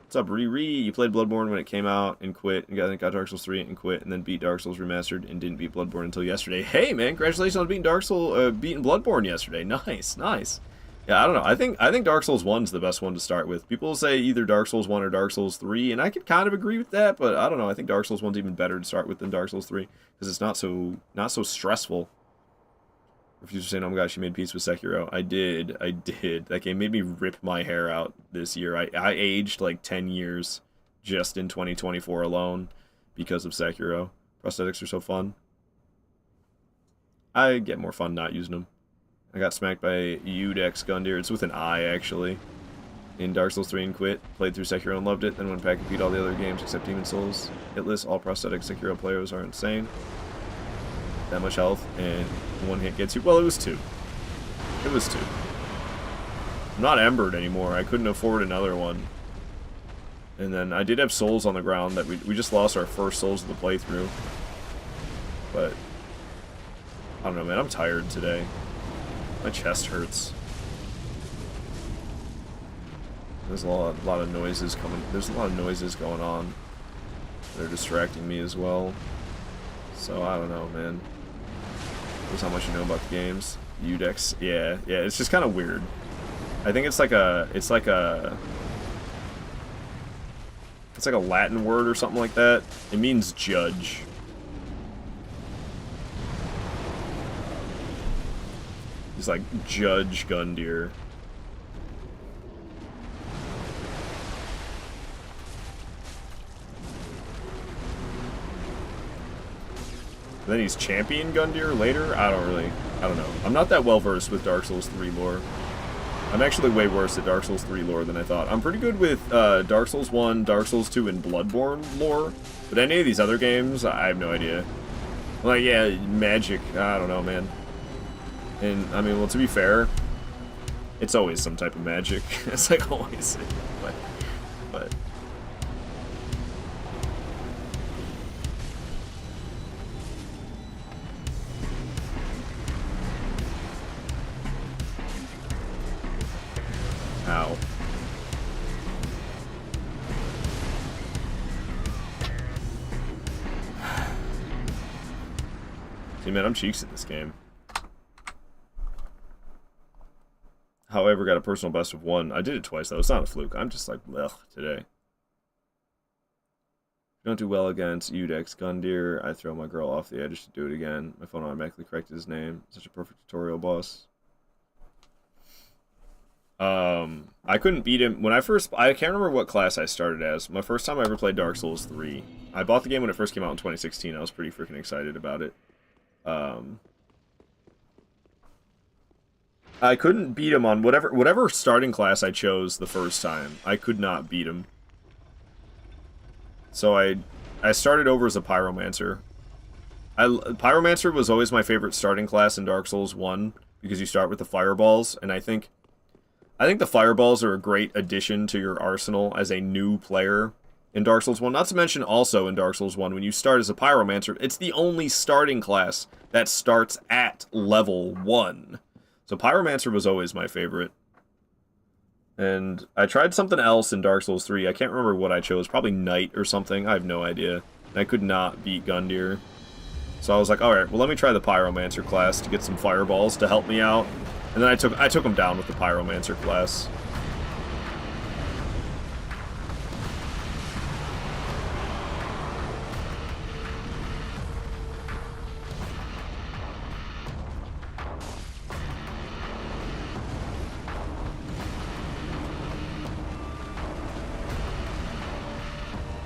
What's up, Riri? You played Bloodborne when it came out and quit, and got Dark Souls 3 and quit, and then beat Dark Souls Remastered and didn't beat Bloodborne until yesterday. Hey, man, congratulations on beating beating Bloodborne yesterday. Nice, nice. Yeah, I don't know. I think Dark Souls 1's the best one to start with. People say either Dark Souls 1 or Dark Souls 3, and I could kind of agree with that, but I don't know. I think Dark Souls 1's even better to start with than Dark Souls 3, because it's not so stressful. Refuse saying, oh my gosh, you made peace with Sekiro. I did. That game made me rip my hair out this year. I aged like 10 years just in 2024 alone because of Sekiro. Prosthetics are so fun. I get more fun not using them. I got smacked by Udex Gundyr. It's with an I, actually. In Dark Souls 3 and quit. Played through Sekiro and loved it. Then went back and beat all the other games except Demon Souls. Hitless, all prosthetic Sekiro players are insane. That much health, and one hit gets you. Well, it was 2. It was 2. I'm not embered anymore. I couldn't afford another one. And then I did have souls on the ground that we just lost our first souls of the playthrough. But I don't know, man. I'm tired today. My chest hurts. There's a lot of noises coming. There's a lot of noises going on. They're distracting me as well. So I don't know, man. That's how much you know about the games. Udex, yeah, it's just kind of weird. I think it's like a Latin word or something like that. It means judge. He's like Judge Gundyr. Then he's Champion Gundyr later? I don't know. I'm not that well versed with Dark Souls 3 lore. I'm actually way worse at Dark Souls 3 lore than I thought. I'm pretty good with Dark Souls 1, Dark Souls 2, and Bloodborne lore. But any of these other games, I have no idea. Like, yeah, magic, I don't know, man. And, I mean, well, to be fair, it's always some type of magic. It's like always. But ow. See, man, I'm cheeks at this game. However, got a personal best of 1. I did it twice, though. It's not a fluke. I'm just like, ugh, today. Don't do well against Udex Gundyr. I throw my girl off the edge to do it again. My phone automatically corrected his name. Such a perfect tutorial boss. I couldn't beat him when I can't remember what class I started as. My first time I ever played Dark Souls 3. I bought the game when it first came out in 2016. I was pretty freaking excited about it. I couldn't beat him on whatever starting class I chose the first time. I could not beat him. So I started over as a Pyromancer. Pyromancer was always my favorite starting class in Dark Souls 1 because you start with the fireballs, and I think the fireballs are a great addition to your arsenal as a new player in Dark Souls 1. Not to mention also in Dark Souls 1, when you start as a Pyromancer, it's the only starting class that starts at level 1. So Pyromancer was always my favorite. And I tried something else in Dark Souls 3. I can't remember what I chose. Probably Knight or something. I have no idea. And I could not beat Gundyr. So I was like, alright, well let me try the Pyromancer class to get some fireballs to help me out. And then I took him down with the Pyromancer class.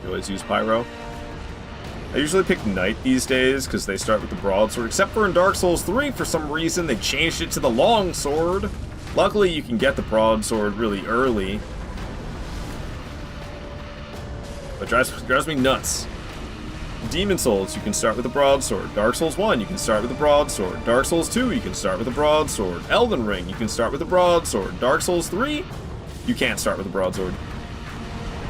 You always use Pyro? I usually pick Knight these days, because they start with the broadsword, except for in Dark Souls 3, for some reason, they changed it to the longsword. Luckily, you can get the broadsword really early. But it drives me nuts. Demon Souls, you can start with the broadsword. Dark Souls 1, you can start with the broadsword. Dark Souls 2, you can start with the broadsword. Elden Ring, you can start with the broadsword. Dark Souls 3, you can't start with the broadsword.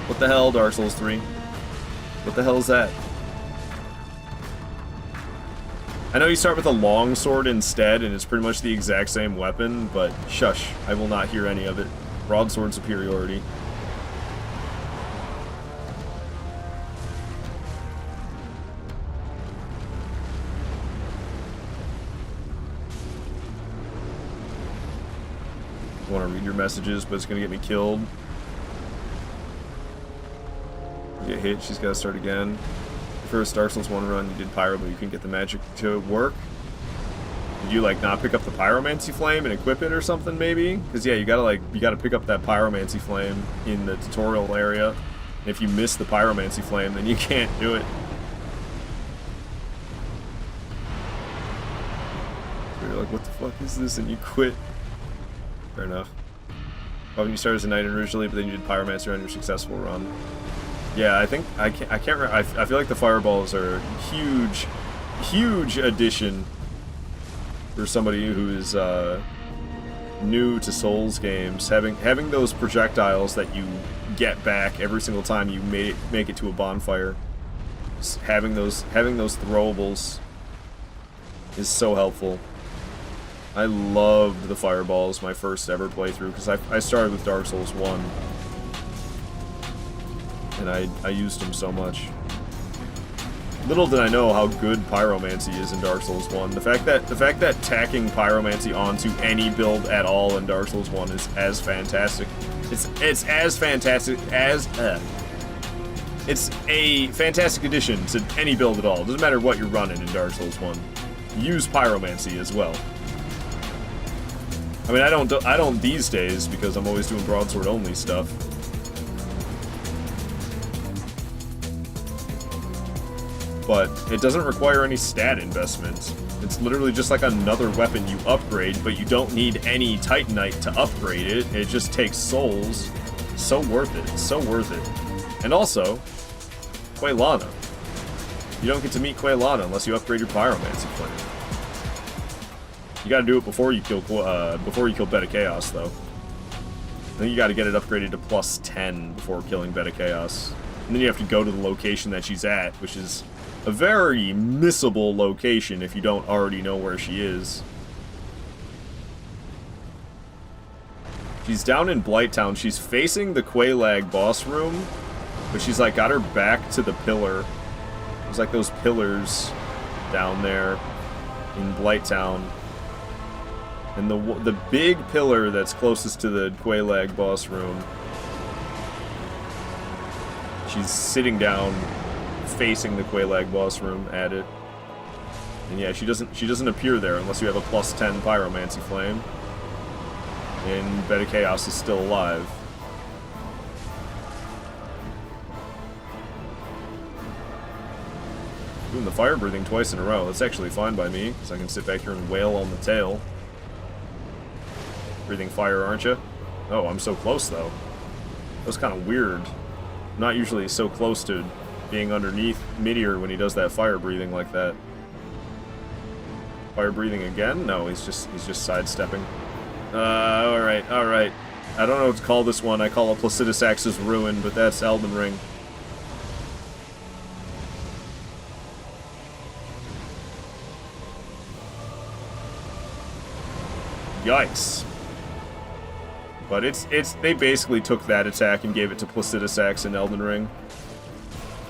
What the hell, Dark Souls 3? What the hell is that? I know you start with a longsword instead, and it's pretty much the exact same weapon, but shush, I will not hear any of it. Broadsword superiority. I want to read your messages, but it's going to get me killed. Get hit, she's got to start again. First Dark Souls 1 run, you did Pyro, but you couldn't get the magic to work. Did you, like, not pick up the Pyromancy Flame and equip it or something, maybe? Because, yeah, you gotta pick up that Pyromancy Flame in the tutorial area. And if you miss the Pyromancy Flame, then you can't do it. So you're like, what the fuck is this? And you quit. Fair enough. When you started as a knight originally, but then you did Pyromancer on your successful run. Yeah, I think I can't remember. I feel like the fireballs are a huge addition for somebody who is new to Souls games. Having those projectiles that you get back every single time you make it to a bonfire. Just having those throwables is so helpful. I loved the fireballs my first ever playthrough because I started with Dark Souls 1. And I used them so much. Little did I know how good Pyromancy is in Dark Souls 1. The fact that tacking Pyromancy onto any build at all in Dark Souls 1 is as fantastic. It's as fantastic as it's a fantastic addition to any build at all. It doesn't matter what you're running in Dark Souls 1. Use Pyromancy as well. I mean, I don't these days because I'm always doing broadsword only stuff. But it doesn't require any stat investment. It's literally just like another weapon you upgrade, but you don't need any Titanite to upgrade it. It just takes souls. So worth it. So worth it. And also, Quaylana. You don't get to meet Quaylana unless you upgrade your Pyromancy Flame. You gotta do it before you kill Beta Chaos, though. I think you gotta get it upgraded to plus 10 before killing Beta Chaos. And then you have to go to the location that she's at, which is a very missable location if you don't already know where she is. She's down in Blighttown. She's facing the Quelaag boss room, but she's like got her back to the pillar. There's like those pillars down there in Blighttown. And the big pillar that's closest to the Quelaag boss room, she's sitting down facing the Quelaag boss room at it. And yeah, she doesn't appear there unless you have a plus 10 Pyromancy Flame. And Beta Chaos is still alive. Doing the fire breathing twice in a row. That's actually fine by me, because I can sit back here and wail on the tail. Breathing fire, aren't you? Oh, I'm so close though. That was kind of weird. I'm not usually so close to being underneath Meteor when he does that fire breathing like that. Fire breathing again? No, he's just sidestepping. Alright. I don't know what to call this one. I call it Placidusax's Ruin, but that's Elden Ring. Yikes. But they basically took that attack and gave it to Placidusax in Elden Ring.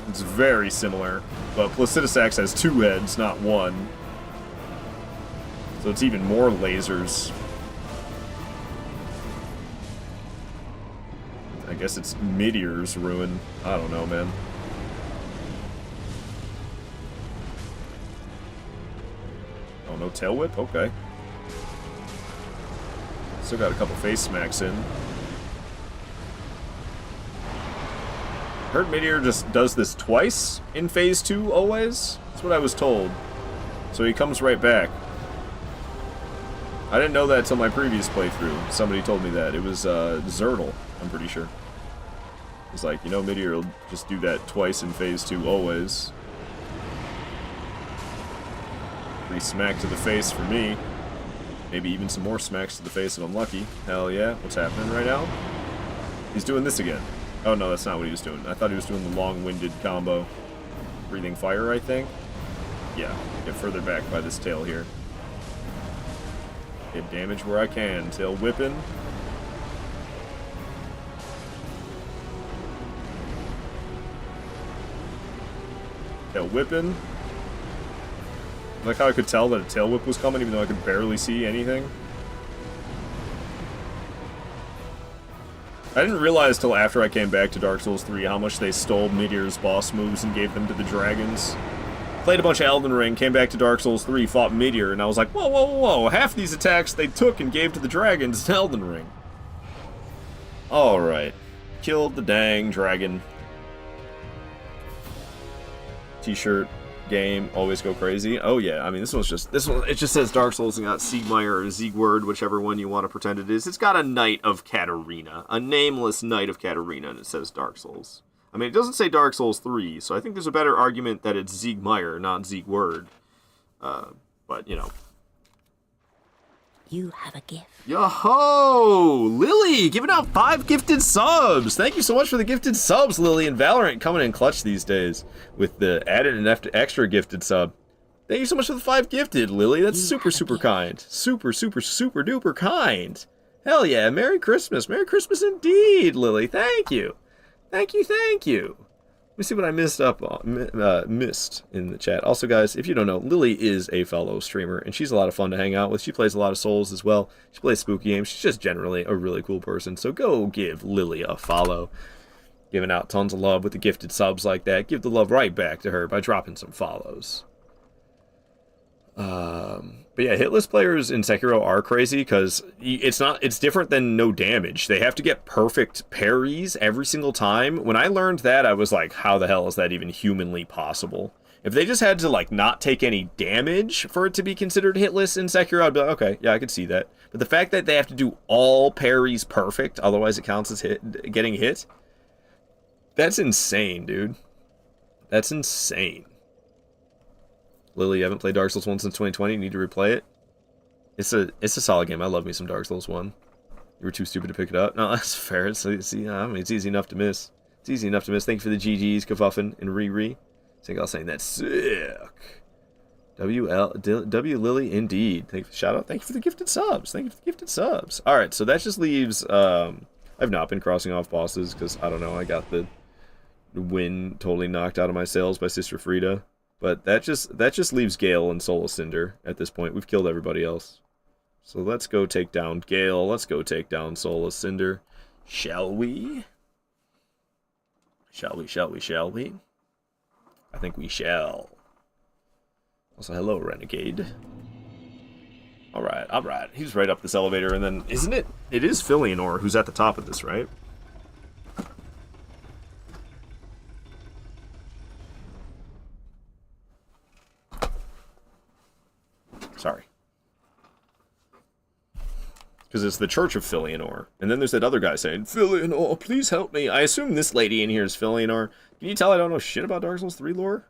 It's very similar. But Placidusax has 2 heads, not 1. So it's even more lasers. I guess it's Meteor's ruin. I don't know, man. Oh, no tail whip? Okay. Still got a couple face smacks in. Heard Meteor just does this twice in phase 2 always? That's what I was told. So he comes right back. I didn't know that until my previous playthrough. Somebody told me that. It was Zertle, I'm pretty sure. It's like, you know, Meteor will just do that twice in phase 2 always. 3 smack to the face for me. Maybe even some more smacks to the face if I'm lucky. Hell yeah. What's happening right now? He's doing this again. Oh no, that's not what he was doing. I thought he was doing the long-winded combo. Breathing fire, I think? Yeah, get further back by this tail here. Get damage where I can. Tail whipping. Tail whipping. Like how I could tell that a tail whip was coming even though I could barely see anything. I didn't realize till after I came back to Dark Souls 3 how much they stole Meteor's boss moves and gave them to the dragons. Played a bunch of Elden Ring, came back to Dark Souls 3, fought Meteor, and I was like, whoa, whoa, whoa, half these attacks they took and gave to the dragons in Elden Ring. Alright. Killed the dang dragon. T-shirt. Game, always go crazy. Oh yeah, I mean this one, it just says Dark Souls and got Siegmeyer or Siegward, whichever one you want to pretend it is. It's got a Knight of Katarina, a nameless Knight of Katarina, and it says Dark Souls. I mean, it doesn't say Dark Souls 3, so I think there's a better argument that it's Siegmeyer, not Siegward. But, you know. You have a gift. Yo-ho! Lily, giving out 5 gifted subs! Thank you so much for the gifted subs, Lily, and Valorant coming in clutch these days with the added and extra gifted sub. Thank you so much for the 5 gifted, Lily. That's super, super kind. Super, super, super duper kind. Hell yeah, Merry Christmas. Merry Christmas indeed, Lily. Thank you. Thank you, thank you. Let me see what I missed in the chat. Also, guys, if you don't know, Lily is a fellow streamer, and she's a lot of fun to hang out with. She plays a lot of Souls as well. She plays spooky games. She's just generally a really cool person, so go give Lily a follow. Giving out tons of love with the gifted subs like that. Give the love right back to her by dropping some follows. But yeah, hitless players in Sekiro are crazy because it's different than no damage. They have to get perfect parries every single time. When I learned that, I was like, how the hell is that even humanly possible? If they just had to like not take any damage for it to be considered hitless in Sekiro, I'd be like, okay, yeah, I could see that. But the fact that they have to do all parries perfect, otherwise it counts as getting hit, that's insane, dude. That's insane. Lily, you haven't played Dark Souls 1 since 2020. You need to replay it. It's a solid game. I love me some Dark Souls 1. You were too stupid to pick it up. No, that's fair. It's easy enough to miss. It's easy enough to miss. Thank you for the GGs, Kafuffin and Riri. I think I was saying that's sick. W Lily, indeed. Shout out. Thank you for the gifted subs. Thank you for the gifted subs. All right, so that just leaves. I've not been crossing off bosses because I don't know. I got the wind totally knocked out of my sails by Sister Frida. But that just leaves Gale and Soul Cinder at this point. We've killed everybody else. So let's go take down Gale. Let's go take down Soul Cinder. Shall we? Shall we? I think we shall. Also, hello, Renegade. Alright. He's right up this elevator, and then, isn't it? It is Filianor who's at the top of this, right? Sorry. Because it's the Church of Filianor. And then there's that other guy saying, Filianor, please help me. I assume this lady in here is Filianor. Can you tell I don't know shit about Dark Souls 3 lore?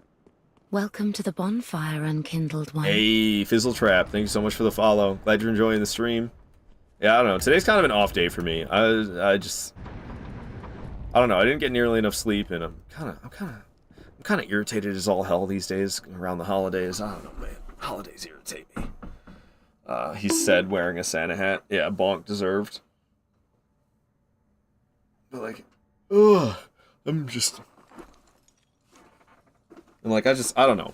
Welcome to the bonfire, unkindled one. Hey, Fizzletrap. Thank you so much for the follow. Glad you're enjoying the stream. Yeah, I don't know. Today's kind of an off day for me. I don't know. I didn't get nearly enough sleep, and I'm kind of irritated as all hell these days around the holidays. I don't know, man. Holidays irritate me. He said wearing a Santa hat. Yeah, bonk deserved. But like, ugh, I'm just... And like, I don't know.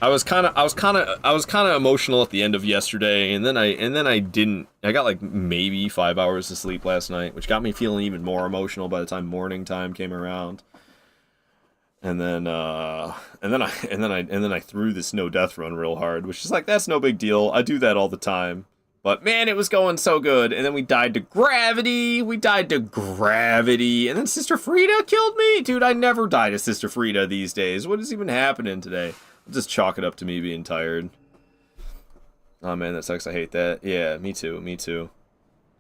I was kind of emotional at the end of yesterday, and then I didn't. I got like maybe 5 hours of sleep last night, which got me feeling even more emotional by the time morning time came around. And then I threw this no death run real hard, which is like, that's no big deal. I do that all the time. But man, it was going so good. And then we died to gravity. And then Sister Frida killed me. Dude, I never die to Sister Frida these days. What is even happening today? I'll just chalk it up to me being tired. Oh man, that sucks. I hate that. Yeah, me too.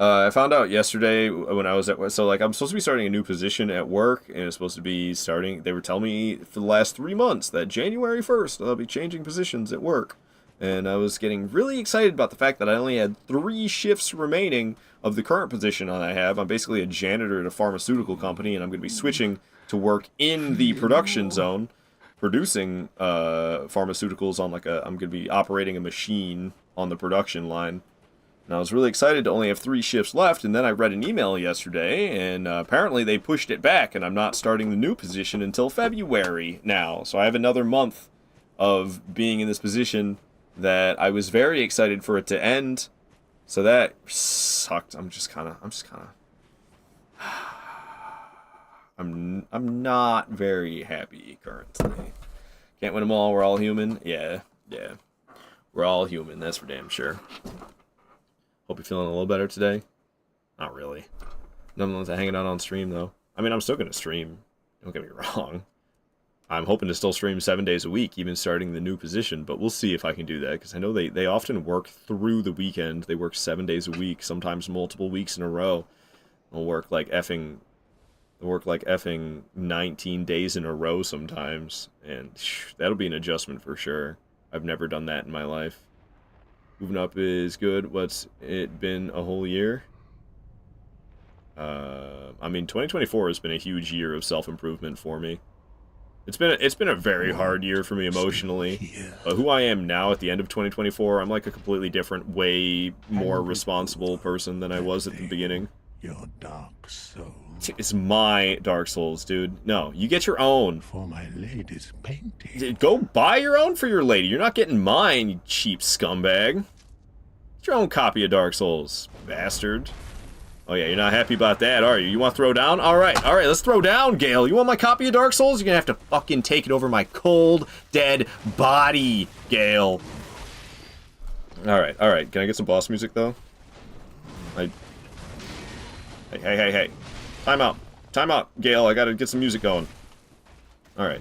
I found out yesterday when I was at work. So like, I'm supposed to be starting a new position at work, and it's supposed to be starting. They were telling me for the last 3 months that January 1st I'll be changing positions at work. And I was getting really excited about the fact that I only had 3 shifts remaining of the current position I have. I'm basically a janitor at a pharmaceutical company, and I'm going to be switching to work in the production zone, producing pharmaceuticals on like I'm going to be operating a machine on the production line. And I was really excited to only have 3 shifts left, and then I read an email yesterday, and apparently they pushed it back, and I'm not starting the new position until February now. So I have another month of being in this position that I was very excited for it to end. So that sucked. I'm not very happy currently. Can't win them all. We're all human. Yeah. We're all human. That's for damn sure. Hope you're feeling a little better today. Not really. Nonetheless, hanging out on stream though. I mean, I'm still gonna stream. Don't get me wrong. I'm hoping to still stream 7 days a week, even starting the new position, but we'll see if I can do that, because I know they often work through the weekend. They work 7 days a week, sometimes multiple weeks in a row. They'll work like effing 19 days in a row sometimes, and that'll be an adjustment for sure. I've never done that in my life. Moving up is good. What's it been a whole year? I mean, 2024 has been a huge year of self-improvement for me. It's been a very hard year for me emotionally. But who I am now at the end of 2024, I'm like a completely different, way more responsible person than I was at the beginning. Your dark soul. It's my Dark Souls, dude. No, you get your own. For my lady's painting. Go buy your own for your lady. You're not getting mine, you cheap scumbag. Get your own copy of Dark Souls, bastard. Oh yeah, you're not happy about that, are you? You want to throw down? Alright, let's throw down, Gale. You want my copy of Dark Souls? You're gonna have to fucking take it over my cold, dead body, Gale. Alright. Can I get some boss music, though? Hey. Time out, Gale. I gotta get some music going. Alright.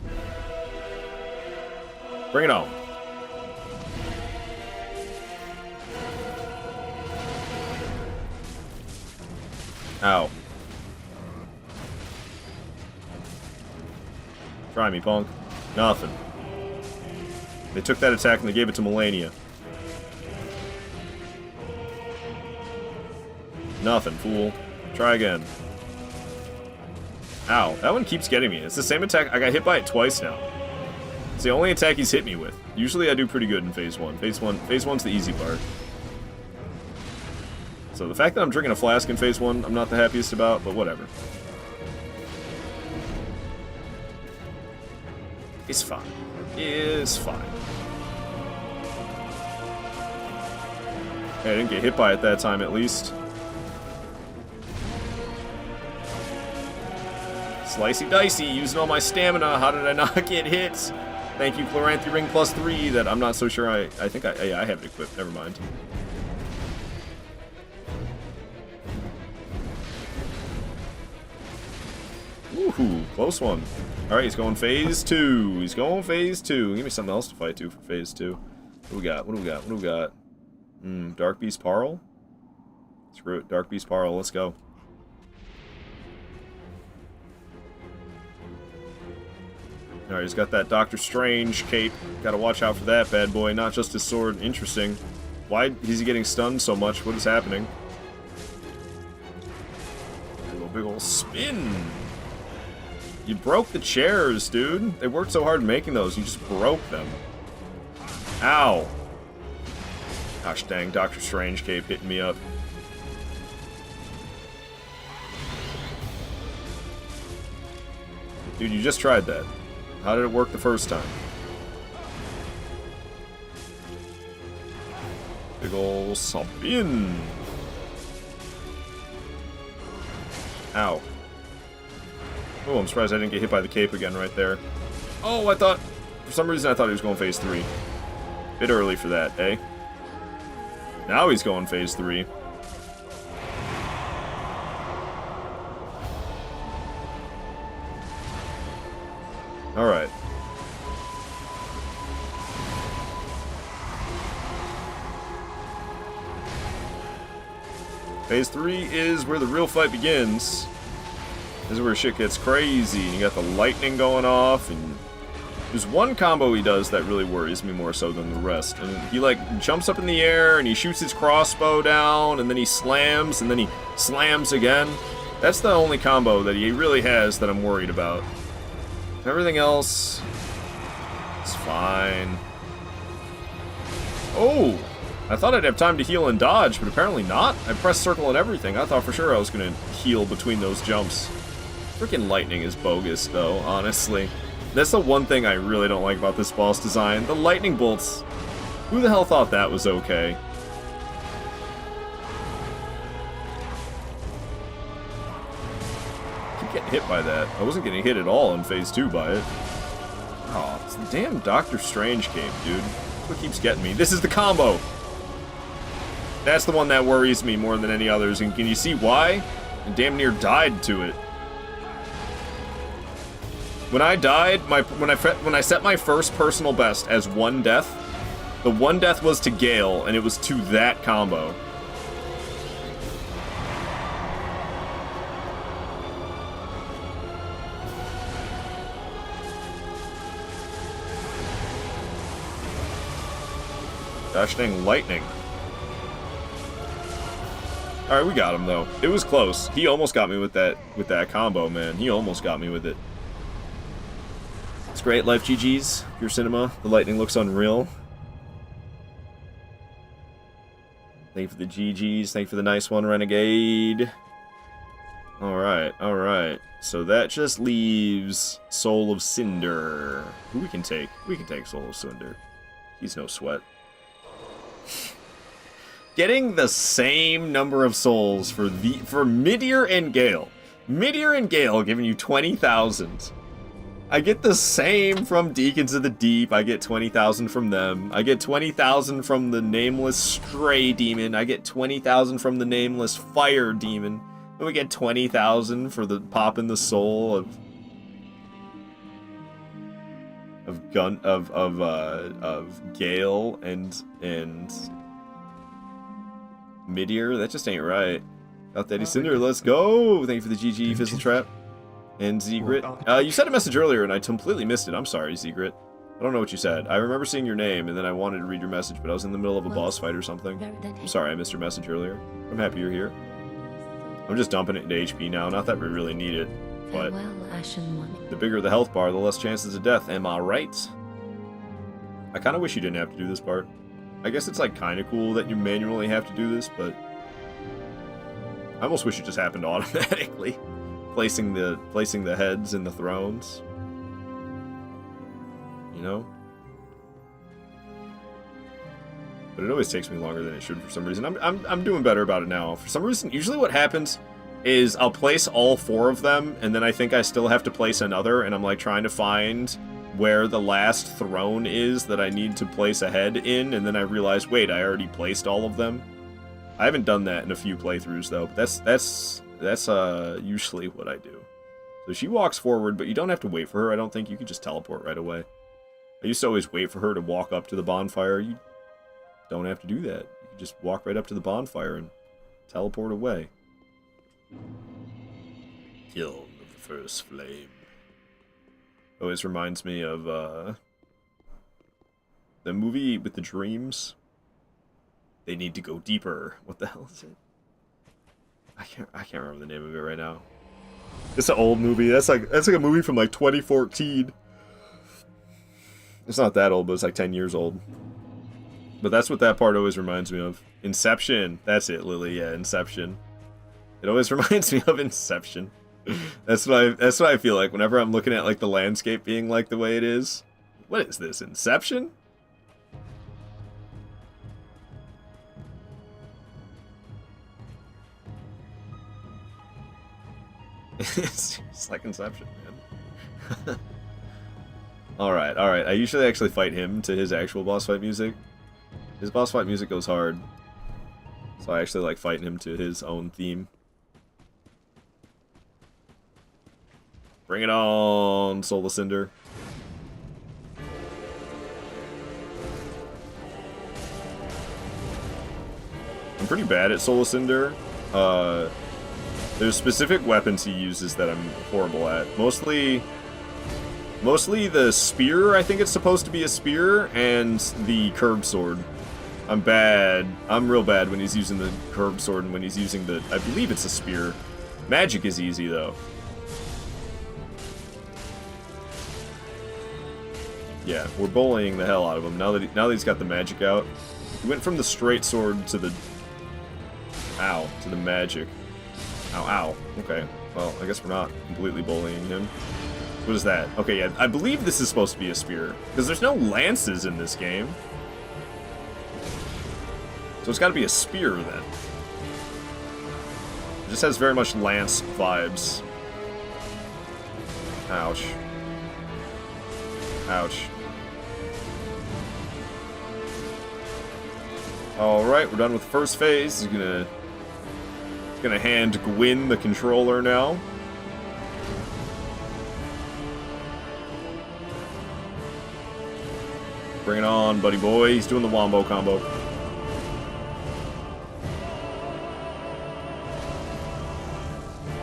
Bring it on. Ow. Try me, punk. Nothing. They took that attack and they gave it to Melania. Nothing, fool. Try again. Ow, that one keeps getting me. It's the same attack. I got hit by it twice now. It's the only attack he's hit me with. Usually I do pretty good in phase 1. Phase 1's the easy part. So the fact that I'm drinking a flask in phase 1, I'm not the happiest about, but whatever. It's fine. It's fine. Hey, I didn't get hit by it that time, at least. Slicey dicey, using all my stamina. How did I not get hit? Thank you, Chloranthy Ring +3. That I'm not so sure. I think I have it equipped. Never mind. Ooh, close one. Alright, he's going phase 2. Give me something else to fight to for phase 2. What do we got? Dark Beast Parl? Screw it, Dark Beast Parl, let's go. Alright, he's got that Doctor Strange cape. Gotta watch out for that bad boy, not just his sword. Interesting. Why is he getting stunned so much? What is happening? Big ol' spin! You broke the chairs, dude. They worked so hard making those, you just broke them. Ow. Gosh dang, Doctor Strange cape hitting me up. Dude, you just tried that. How did it work the first time? Big ol' Sabin. Ow. Oh, I'm surprised I didn't get hit by the cape again right there. Oh, I thought... For some reason, I thought he was going phase 3. Bit early for that, eh? Now he's going phase 3. Alright. Phase 3 is where the real fight begins. This is where shit gets crazy. You got the lightning going off, and there's one combo he does that really worries me more so than the rest. And he, like, jumps up in the air, and he shoots his crossbow down, and then he slams, and then he slams again. That's the only combo that he really has that I'm worried about. Everything else is fine. Oh! I thought I'd have time to heal and dodge, but apparently not. I pressed circle and everything. I thought for sure I was going to heal between those jumps. Freaking lightning is bogus, though, honestly. That's the one thing I really don't like about this boss design. The lightning bolts. Who the hell thought that was okay? I keep getting hit by that. I wasn't getting hit at all in phase 2 by it. Oh, it's the damn Doctor Strange cape, dude. That's what keeps getting me. This is the combo! That's the one that worries me more than any others, and can you see why? I damn near died to it. When I died, when I set my first personal best as 1 death, the 1 death was to Gale, and it was to that combo. Gosh dang lightning. Alright, we got him though. It was close. He almost got me with that combo, man. He almost got me with it. It's great. Life GG's. Pure cinema. The lightning looks unreal. Thank you for the GG's. Thank you for the nice one, Renegade. Alright, alright. So that just leaves Soul of Cinder. Who we can take? We can take Soul of Cinder. He's no sweat. Getting the same number of souls for Midir and Gale. Midir and Gale giving you 20,000. I get the same from Deacons of the Deep. I get 20,000 from them. I get 20,000 from the Nameless Stray Demon. I get 20,000 from the Nameless Fire Demon. And we get 20,000 for the pop in the soul of Gale and Midir. That just ain't right. Got Daddy Cinder, let's go! Thank you for the GG Fizzle Trap. And Zegrit. You sent a message earlier and I completely missed it. I'm sorry, Zegrit. I don't know what you said. I remember seeing your name and then I wanted to read your message, but I was in the middle of a boss fight or something. I'm sorry I missed your message earlier. I'm happy you're here. I'm just dumping it into HP now. Not that we really need it, but the bigger the health bar, the less chances of death. Am I right? I kind of wish you didn't have to do this part. I guess it's like kind of cool that you manually have to do this, but I almost wish it just happened automatically. Placing the heads in the thrones. You know? But it always takes me longer than it should for some reason. I'm doing better about it now. For some reason, usually what happens is I'll place all 4 of them, and then I think I still have to place another, and I'm like trying to find where the last throne is that I need to place a head in, and then I realize, wait, I already placed all of them. I haven't done that in a few playthroughs though. But that's usually what I do. So she walks forward, but you don't have to wait for her. I don't think you can just teleport right away. I used to always wait for her to walk up to the bonfire. You don't have to do that. You can just walk right up to the bonfire and teleport away. Kill the first flame. Always reminds me of the movie with the dreams. They need to go deeper. What the hell is it? I can't remember the name of it right now. It's an old movie. That's like a movie from like 2014. It's not that old, but it's like 10 years old. But that's what that part always reminds me of. Inception. That's it, Lily. Yeah, Inception. It always reminds me of Inception. That's what I feel like whenever I'm looking at like the landscape being like the way it is. What is this, Inception? It's like Inception, man. Alright, alright. I usually actually fight him to his actual boss fight music. His boss fight music goes hard. So I actually like fighting him to his own theme. Bring it on, Soul Cinder. I'm pretty bad at Soul Cinder. There's specific weapons he uses that I'm horrible at. Mostly the spear, I think it's supposed to be a spear, and the curved sword. I'm bad. I'm real bad when he's using the curved sword and when he's using the... I believe it's a spear. Magic is easy, though. Yeah, we're bullying the hell out of him now that he's got the magic out. He went from the straight sword to the... Ow. To the magic. Ow, ow. Okay. Well, I guess we're not completely bullying him. What is that? Okay, yeah, I believe this is supposed to be a spear. Because there's no lances in this game. So it's gotta be a spear, then. It just has very much lance vibes. Ouch. Ouch. Alright, we're done with the first phase. He's gonna hand Gwyn the controller now. Bring it on, buddy boy. He's doing the wombo combo.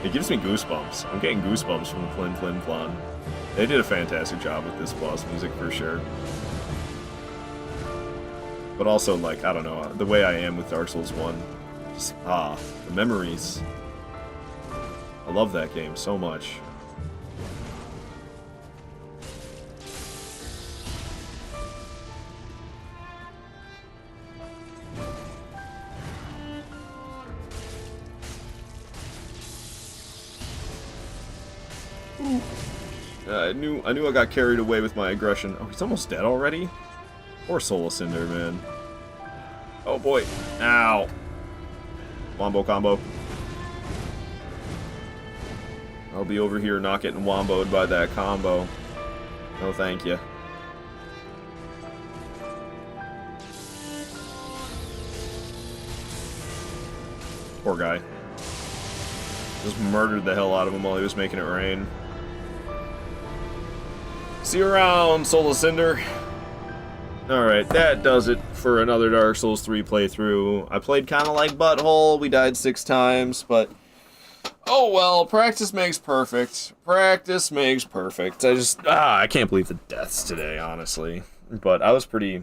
It gives me goosebumps. I'm getting goosebumps from Flin Flin Flon. They did a fantastic job with this boss music for sure. But also, like, I don't know, the way I am with Dark Souls 1. Just, the memories. I love that game so much. I knew I got carried away with my aggression. Oh, he's almost dead already? Poor Soul Cinder, man. Oh boy. Ow. Wombo combo. I'll be over here not getting womboed by that combo. No thank you. Poor guy. Just murdered the hell out of him while he was making it rain. See you around, Soul Cinder. Alright, that does it for another Dark Souls 3 playthrough. I played kind of like Butthole. We died 6 times, but... oh well, practice makes perfect. Practice makes perfect. I can't believe the deaths today, honestly. But I was pretty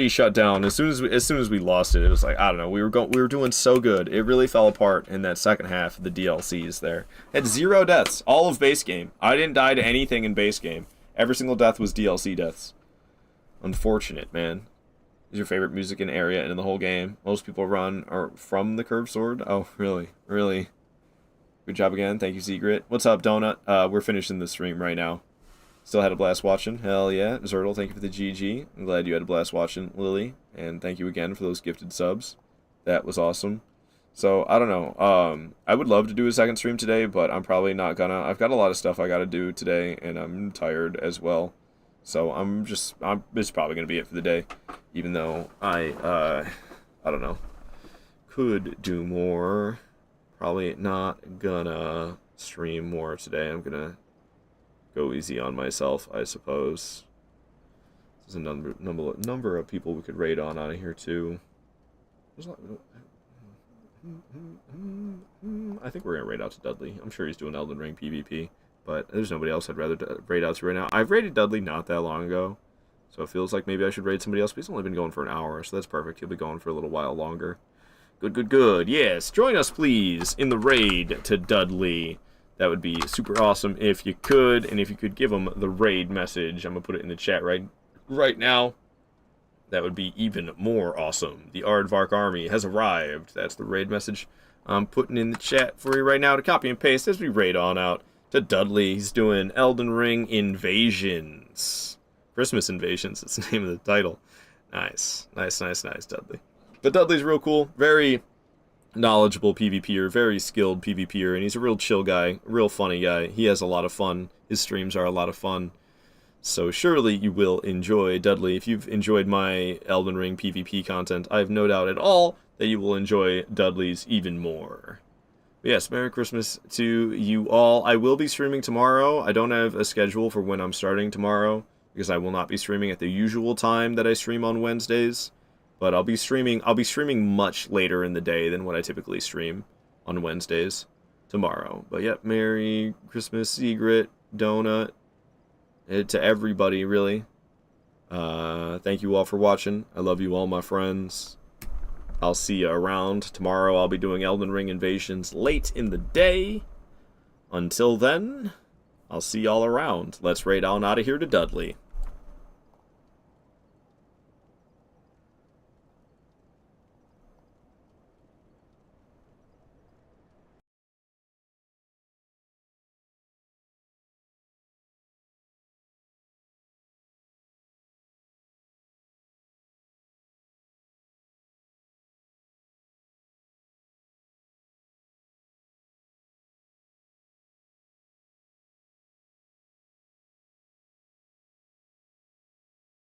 shut down. As soon as we lost it, it was like, I don't know, we were doing so good. It really fell apart in that second half of the DLCs there. Had 0 deaths, all of base game. I didn't die to anything in base game. Every single death was DLC deaths. Unfortunate, man. Is your favorite music in area and in the whole game? Most people run are from the curved sword. Oh, really? Really? Good job again. Thank you, Secret. What's up, Donut? We're finishing the stream right now. Still had a blast watching. Hell yeah. Zertle, thank you for the GG. I'm glad you had a blast watching, Lily. And thank you again for those gifted subs. That was awesome. So, I don't know. I would love to do a second stream today, but I'm probably not gonna. I've got a lot of stuff I gotta do today, and I'm tired as well. So, it's probably gonna be it for the day. Even though I don't know. Could do more. Probably not gonna stream more today. I'm gonna go easy on myself, I suppose. There's a number of people we could raid on here too. I think we're gonna raid out to Dudley. I'm sure he's doing Elden Ring PvP, but there's nobody else I'd rather raid out to right now. I've raided Dudley not that long ago, so it feels like maybe I should raid somebody else. But he's only been going for an hour, so that's perfect. He'll be going for a little while longer. Good. Yes, join us please in the raid to Dudley. That would be super awesome if you could, and if you could give him the raid message. I'm gonna put it in the chat right now. That would be even more awesome. The Aardvark army has arrived. That's the raid message. I'm putting in the chat for you right now to copy and paste as we raid on out to Dudley. He's doing Elden Ring Invasions. Christmas Invasions, that's the name of the title. Nice, Dudley. But Dudley's real cool, very knowledgeable PvPer, very skilled PvPer, and he's a real chill guy, real funny guy. He has a lot of fun. His streams are a lot of fun. So surely you will enjoy Dudley. If you've enjoyed my Elden Ring PvP content, I have no doubt at all that you will enjoy Dudley's even more. But yes, Merry Christmas to you all. I will be streaming tomorrow. I don't have a schedule for when I'm starting tomorrow, because I will not be streaming at the usual time that I stream on Wednesdays. But I'll be streaming much later in the day than what I typically stream on Wednesdays tomorrow. But yep, Merry Christmas, Secret, Donut, to everybody, really. Thank you all for watching. I love you all, my friends. I'll see you around. Tomorrow I'll be doing Elden Ring Invasions late in the day. Until then, I'll see y'all around. Let's raid on out of here to Dudley.